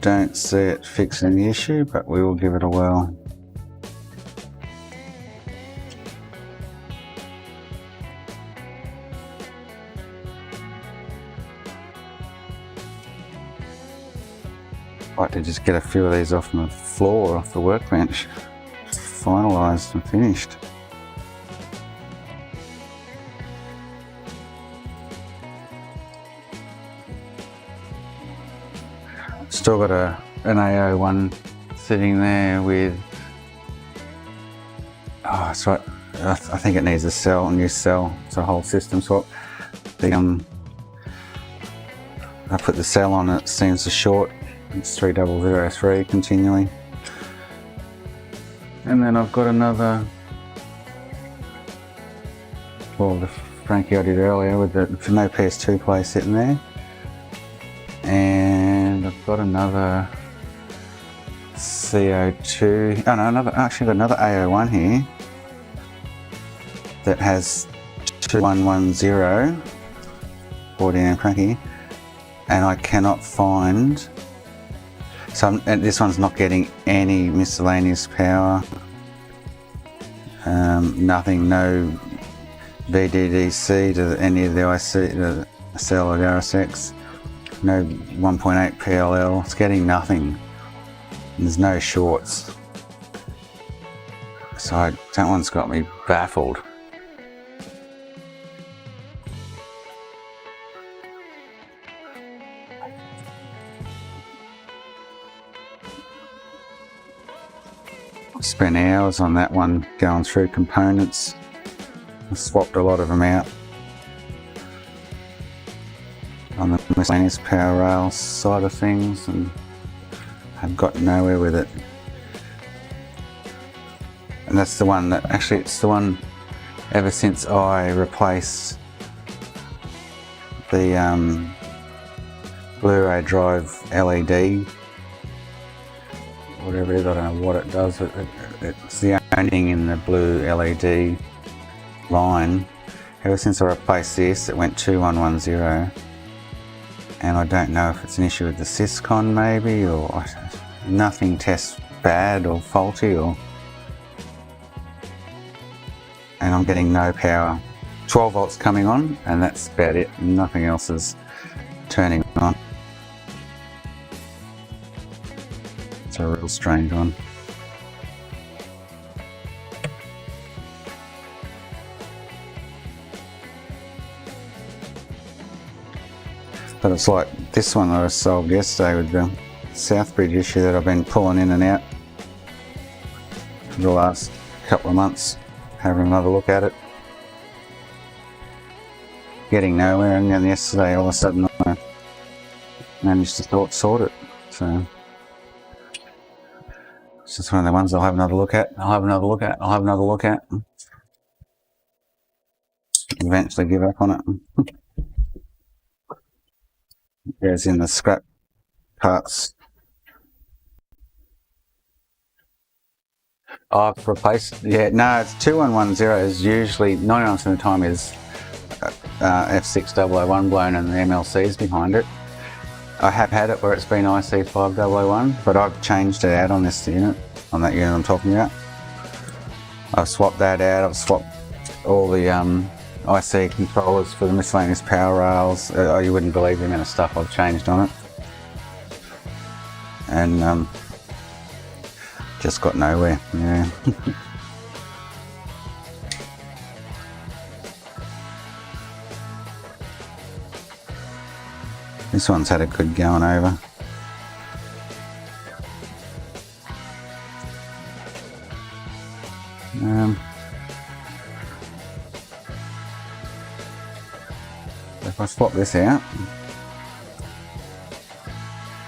don't see it fixing the issue, but we will give it a whirl. I'd like to just get a few of these off the floor, off the workbench, finalised and finished. Still got an AO1 sitting there with, oh that's right, I think it needs a new cell, it's a whole system swap. I put the cell on, it seems to short. It's 3003 continually. And then I've got another, well, the Frankie I did earlier with the no PS2 play sitting there. And I've got another CO2, oh no, actually got another AO1 here that has 2110 40 amp cranky, and I cannot find. And this one's not getting any miscellaneous power, nothing, no VDDC to any of the IC, the cell or the RSX, no 1.8 PLL, it's getting nothing. There's no shorts. So that one's got me baffled. Spent hours on that one going through components. I swapped a lot of them out on the miscellaneous power rail side of things, and I've got nowhere with it. And that's the one that, actually it's the one ever since I replaced the Blu-ray drive LED, whatever it is, I don't know what it does, it's the only thing in the blue LED line. Ever since I replaced this, it went 2110, and I don't know if it's an issue with the Syscon maybe, or nothing tests bad or faulty, or, and I'm getting no power. 12 volts coming on, and that's about it, nothing else is turning on. It's a real strange one. But it's like this one that I sold yesterday with the Southbridge issue that I've been pulling in and out for the last couple of months, having another look at it. Getting nowhere, and then yesterday all of a sudden I managed to sort it. So it's just one of the ones I'll have another look at, I'll have another look at, I'll have another look at. Eventually give up on it. There's in the scrap parts. I've replaced, yeah, no, it's 2110 is usually, 99% of the time is F6001 blown and the MLC's behind it. I have had it where it's been IC5001, but I've changed it out on this unit, on that unit I'm talking about. I've swapped that out, I've swapped all the IC controllers for the miscellaneous power rails. You wouldn't believe the amount of stuff I've changed on it. And just got nowhere, yeah. This one's had a good going over. swap this out.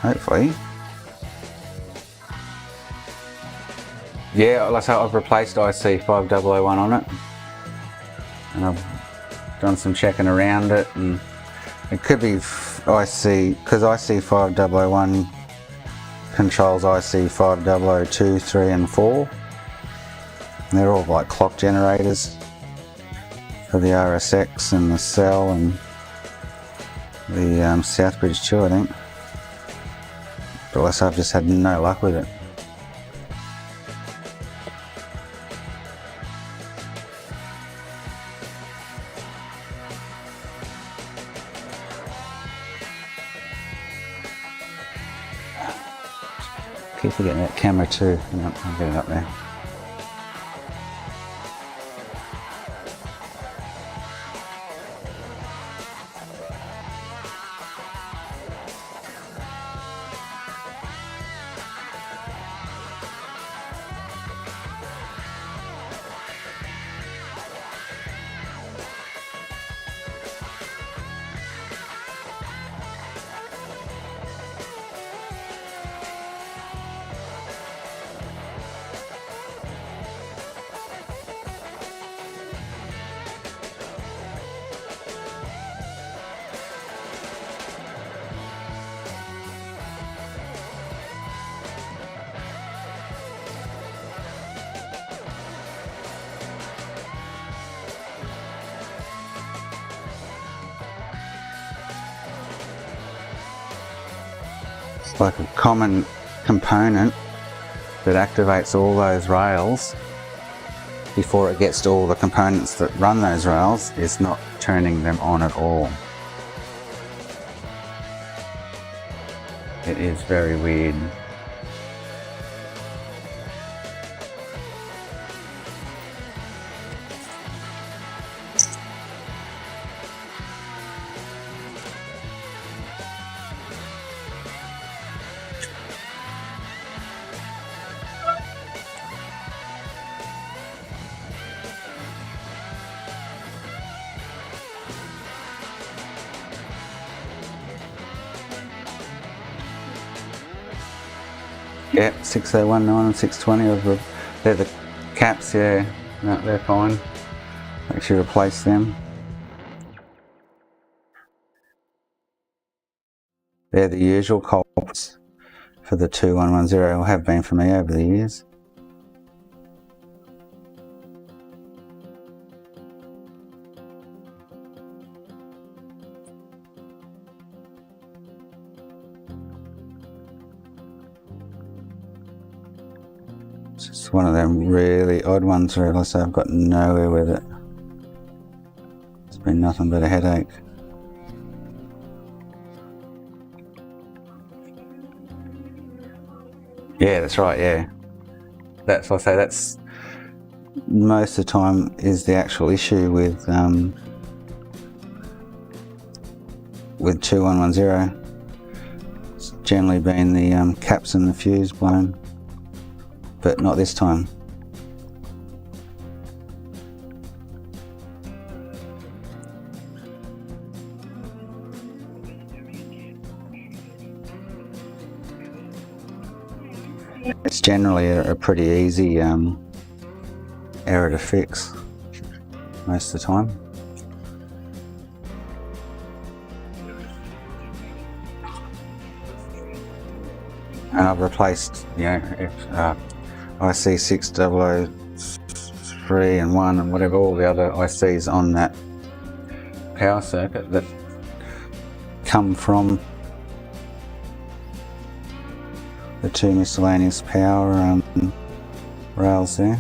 Hopefully. Yeah, like I said, I've replaced IC5001 on it. And I've done some checking around it, and it could be IC, because IC5001 controls IC5002, 3 and 4. And they're all like clock generators for the RSX and the cell and the Southbridge 2, I think. But like I said, I've just had no luck with it. Keep forgetting that camera too. Yep, I'll get it up there. Like a common component that activates all those rails before it gets to all the components that run those rails is not turning them on at all. It is very weird. Yeah, 6019 and 620, they're the caps, yeah, no, they're fine. Actually replace them. They're the usual culprits for the 2110, or have been for me over the years. It's just one of them really odd ones where I say I've got nowhere with it. It's been nothing but a headache. Yeah, that's right, yeah. That's what I say, that's most of the time is the actual issue with 2110. It's generally been the caps and the fuse blown, but not this time. It's generally a pretty easy error to fix most of the time. And I've replaced, you know, IC 6003 and 1 and whatever, all the other ICs on that power circuit that come from the two miscellaneous power rails there.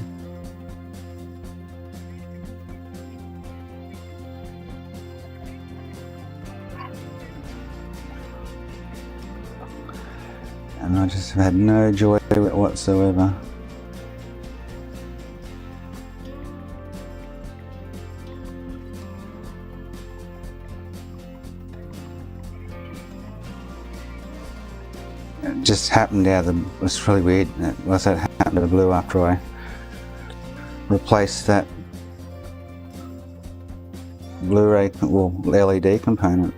And I just have had no joy with it whatsoever. It just happened out of the, it was really weird. It was that happened to the blue after I replaced that Blu-ray, well, LED component.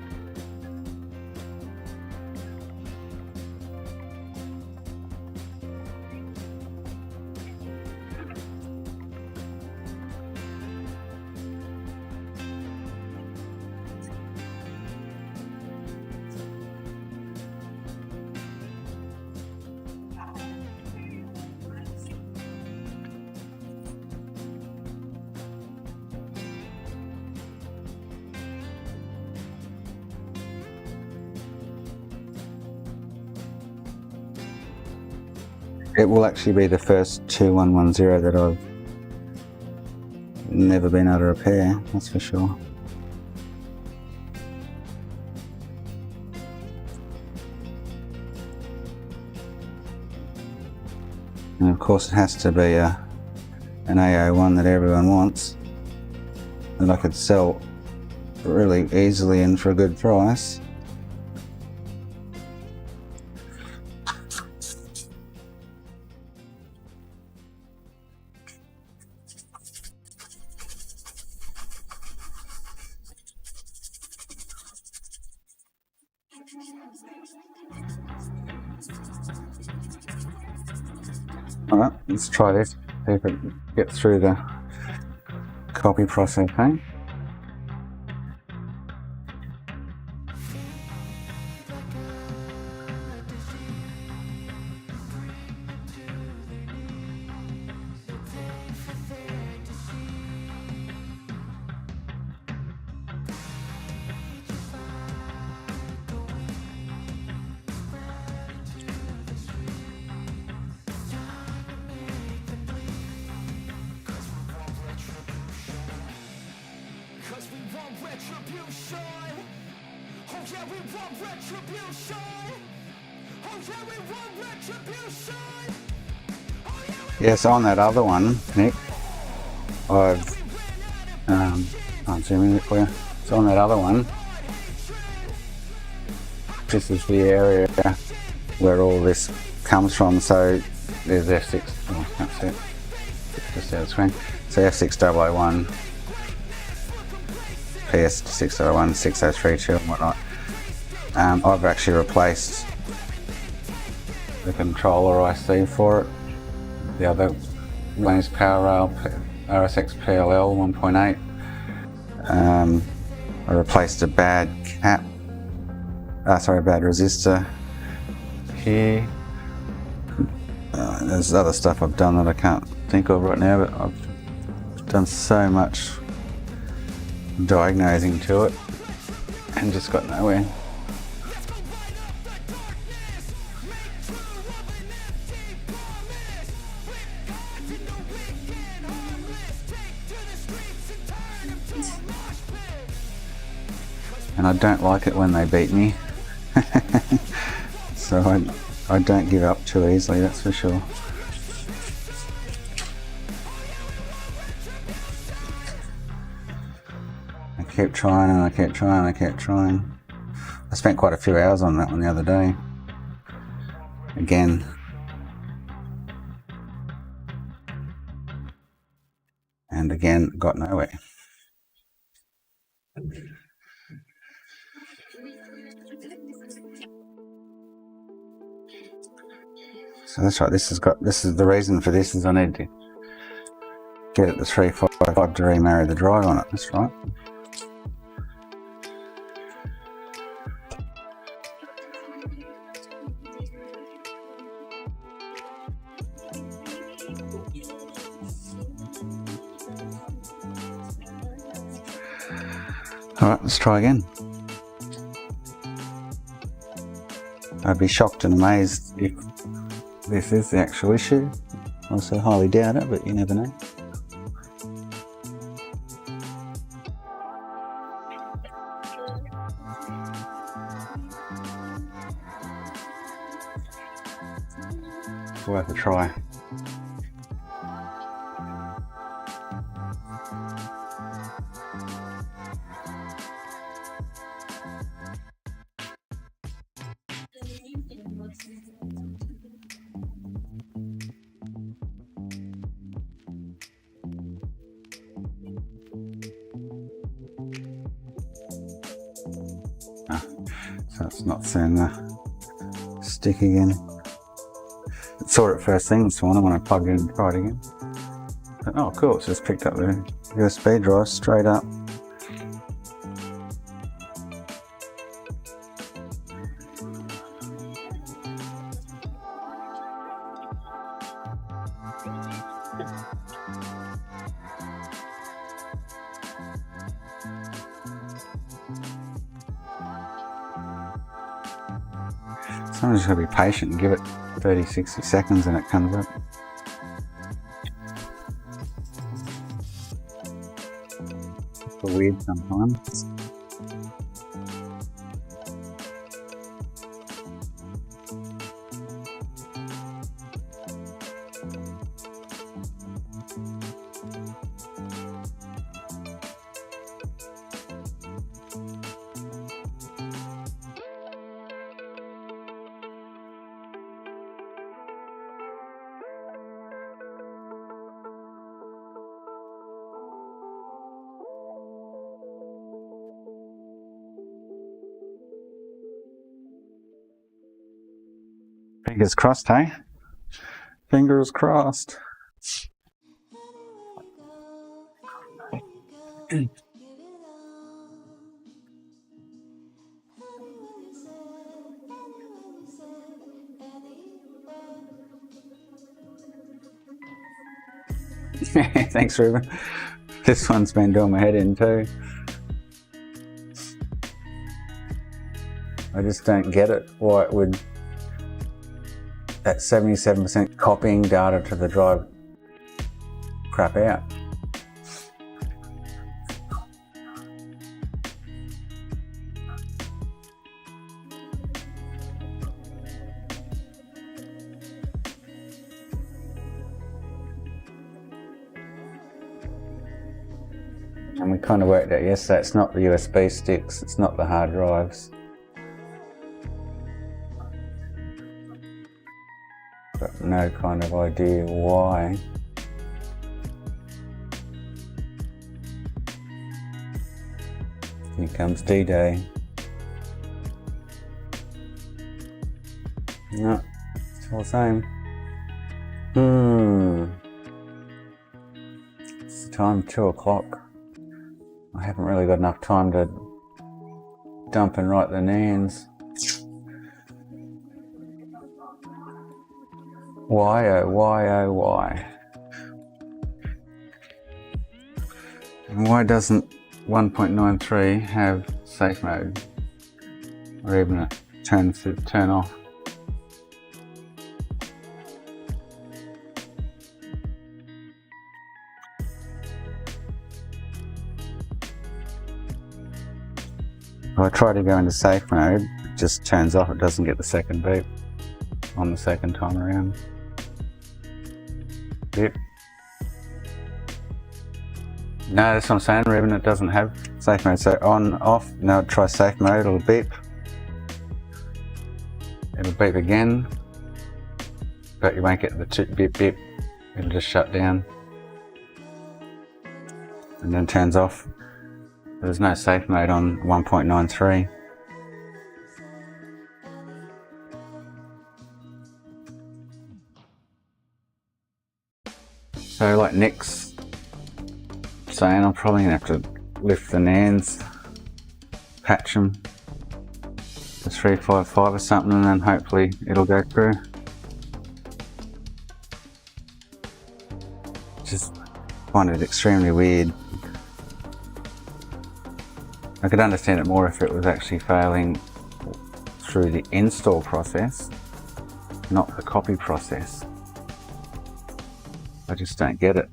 It will actually be the first 2110 that I've never been able to repair, that's for sure. And of course it has to be an AO1 that everyone wants, that I could sell really easily and for a good price. Alright, let's try this, see if it gets through the copy process, okay? Cause we want retribution. Oh yeah, we want retribution. Oh yeah, we want retribution. Oh yeah, we Yes, on that other one, Nick, I've I'll zoom in for you. So on that other one, this is the area where all this comes from. So there's F6, oh, I can't see it, just out of the screen. So F6001, PS6001, 6032 and whatnot. I've actually replaced the controller IC for it. The other one is PowerRail RSX PLL 1.8. I replaced a bad cap, bad resistor here. There's other stuff I've done that I can't think of right now, but I've done so much diagnosing to it and just got nowhere. And I don't like it when they beat me. So I don't give up too easily, that's for sure. I kept trying and I kept trying and I kept trying. I spent quite a few hours on that one the other day. Again. And again, got nowhere. So that's right, this is the reason for this, is I need to get it to 355 to remarry the drive on it, that's right. Alright, let's try again. I'd be shocked and amazed if this is the actual issue. I also highly doubt it, but you never know. It's worth a try. So it's not saying the stick again. It saw it first thing this morning when I plugged in and tried again. But, oh cool, it's just picked up the USB drive straight up. Sometimes just gotta be patient and give it 30, 60 seconds and it comes up. It's weird sometimes. Fingers crossed, hey? Fingers crossed. Thanks, Ruben. This one's been doing my head in too. I just don't get it, why it would, that 77% copying data to the drive crap out. And we kind of worked out yesterday, it's not the USB sticks, it's not the hard drives. Got no kind of idea why. Here comes D-Day. No, still the same. It's time 2 o'clock. I haven't really got enough time to dump and write the nans. Why, oh, why, oh, why? And why doesn't 1.93 have safe mode? Or even a turn off? If I try to go into safe mode, it just turns off, it doesn't get the second beep on the second time around. Yep. No, that's what I'm saying, Ruben, it doesn't have safe mode. So on, off, now try safe mode, it'll beep. It'll beep again, but you won't get the beep beep, it'll just shut down. And then turns off. There's no safe mode on 1.93. So like Nick's saying, I'm probably gonna have to lift the nans, patch them to 355 or something, and then hopefully it'll go through. Just find it extremely weird. I could understand it more if it was actually failing through the install process, not the copy process. I just don't get it.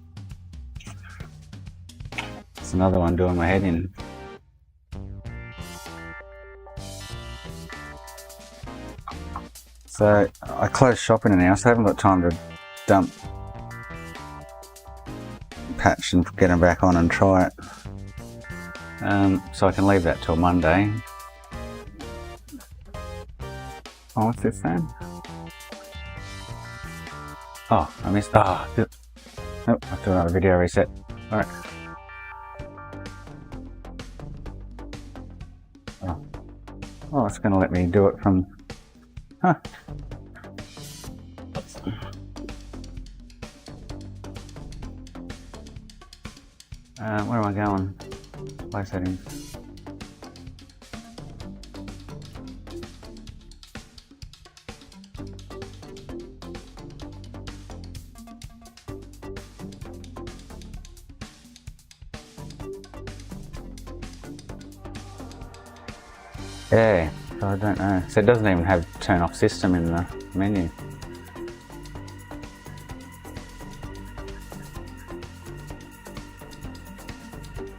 It's another one doing my head in. So I closed shop in an hour, so I haven't got time to dump, patch and get them back on and try it. So I can leave that till Monday. Oh, what's this then? Oh, I missed. Oh, I have to do another video reset. Alright. Oh, it's going to let me do it from. Huh. Where am I going? Play settings. Yeah. So I don't know. So it doesn't even have turn off system in the menu.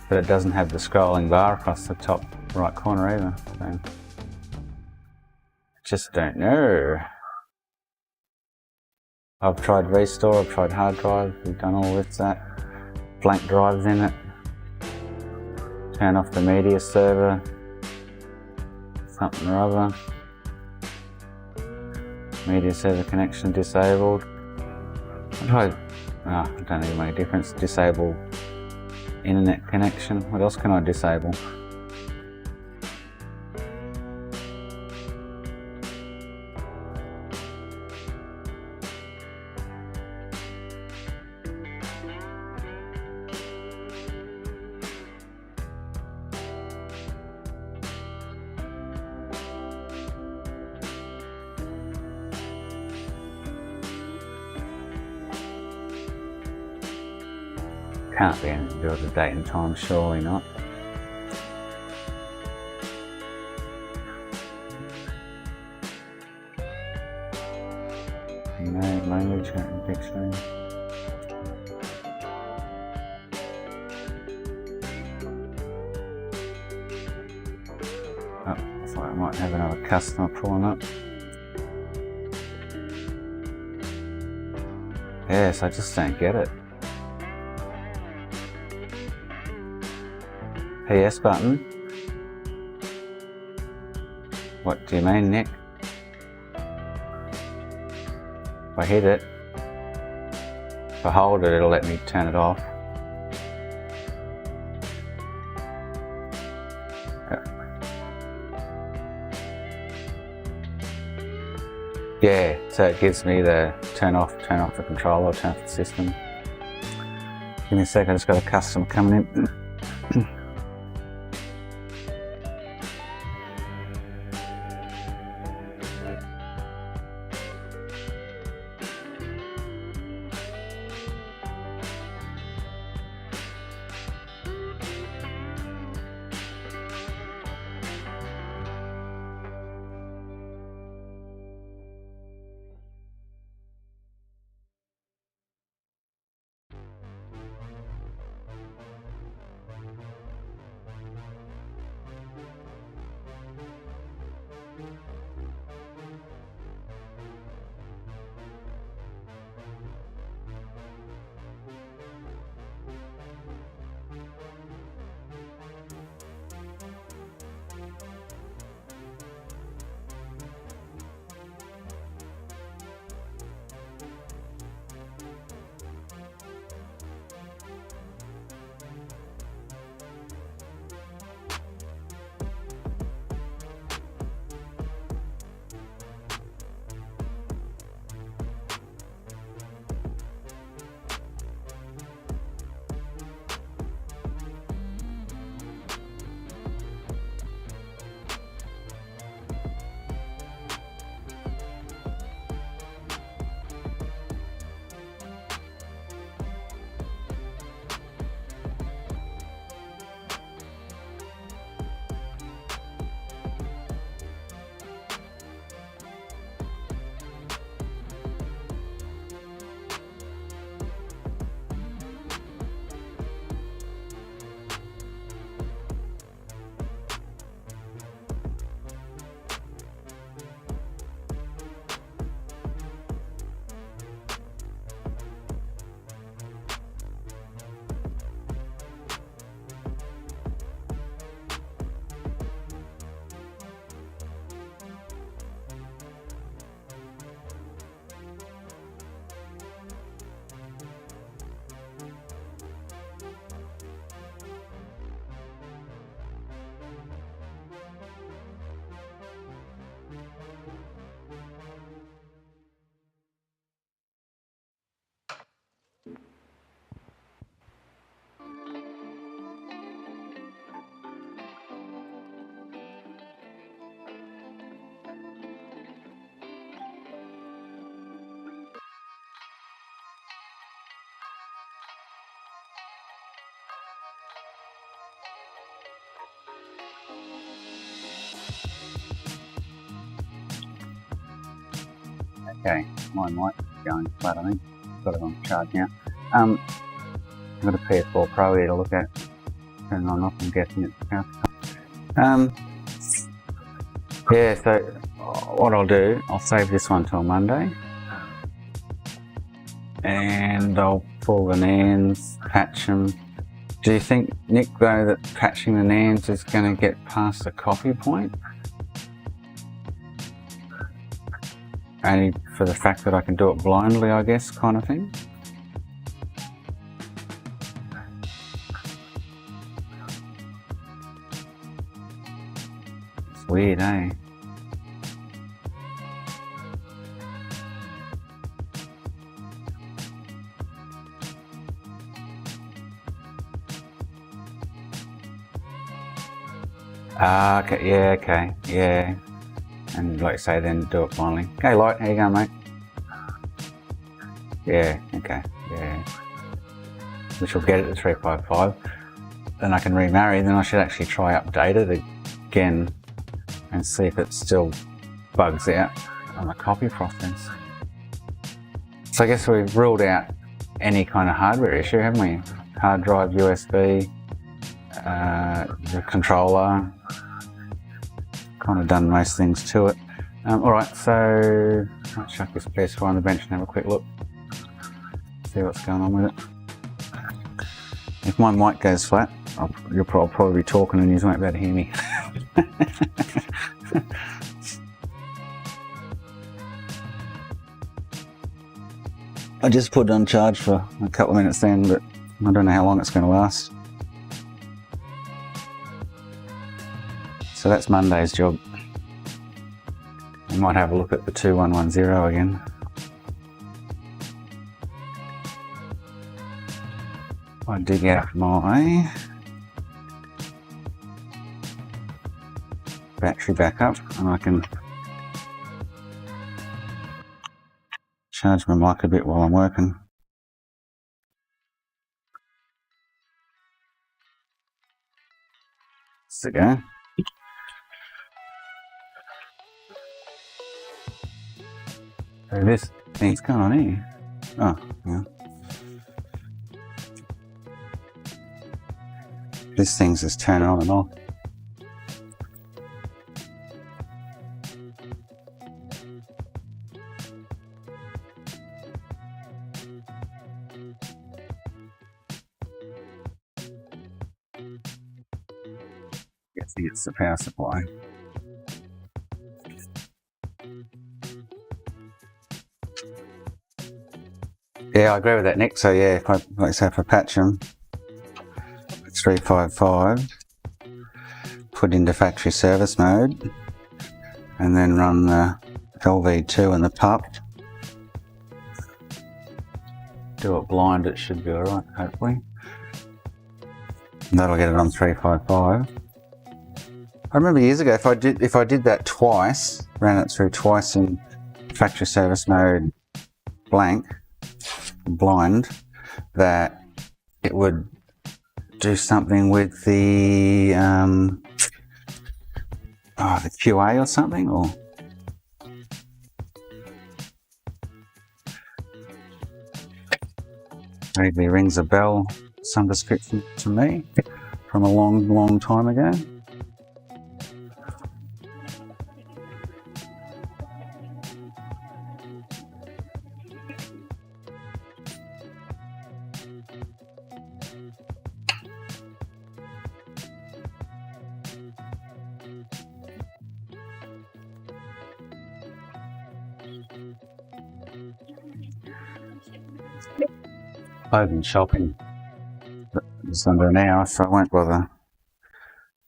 But it doesn't have the scrolling bar across the top right corner either. So just don't know. I've tried restore, I've tried hard drive, we've done all with that. Blank drives in it. Turn off the media server. Something or other. Media server connection disabled. I tried, it don't even make a difference. Disable internet connection. What else can I disable? Can't be anything to do with the date and time, surely not. No language dictionary. Oh, I thought I might have another customer pulling up. Yes, I just don't get it. PS button? What do you mean, Nick? If I hit it, if I hold it, it'll let me turn it off. Yeah, so it gives me the turn off the controller, turn off the system. Give me a sec, I just got a customer coming in. Okay, mine might be going flat, I think. Got it on charge now. I've got a PS4 Pro here to look at. Turn on off, I'm guessing it's power. Yeah, so what I'll do, I'll save this one till Monday. And I'll pull the NANs, patch them. Do you think, Nick, though, that patching the NANs is going to get past the copy point? Only for the fact that I can do it blindly, I guess, kind of thing. It's weird, eh? Ah, okay, yeah, okay, yeah. And like I say, then do it finally. Okay, Light, how you going, mate? Yeah, okay, yeah. Which will get it to 355. Then I can remarry, then I should actually try update it again and see if it still bugs out on the copy process. So I guess we've ruled out any kind of hardware issue, haven't we? Hard drive, USB, the controller, kind of done most things to it. Alright, so I'll chuck this PS4 on the bench and have a quick look, see what's going on with it. If my mic goes flat, you'll probably be talking and you won't be able to hear me. I just put it on charge for a couple of minutes then, but I don't know how long it's going to last. So that's Monday's job. I might have a look at the 2110 again. I dig out my battery back up and I can charge my mic a bit while I'm working. There we go. So this thing's going on here. Oh, yeah. This thing's just turning on and off. Guessing it's the power supply. Yeah, I agree with that, Nick. So yeah, if I, like I say, if I patch them, it's 355, put into factory service mode, and then run the LV2 and the pup. Do it blind, it should be alright, hopefully. That'll get it on 355. I remember years ago, if I did that twice, ran it through twice in factory service mode blank, blind, that it would do something with the the QA or something, or maybe rings a bell, some description to me from a long time ago. I've been shopping. It's under an hour, so I won't bother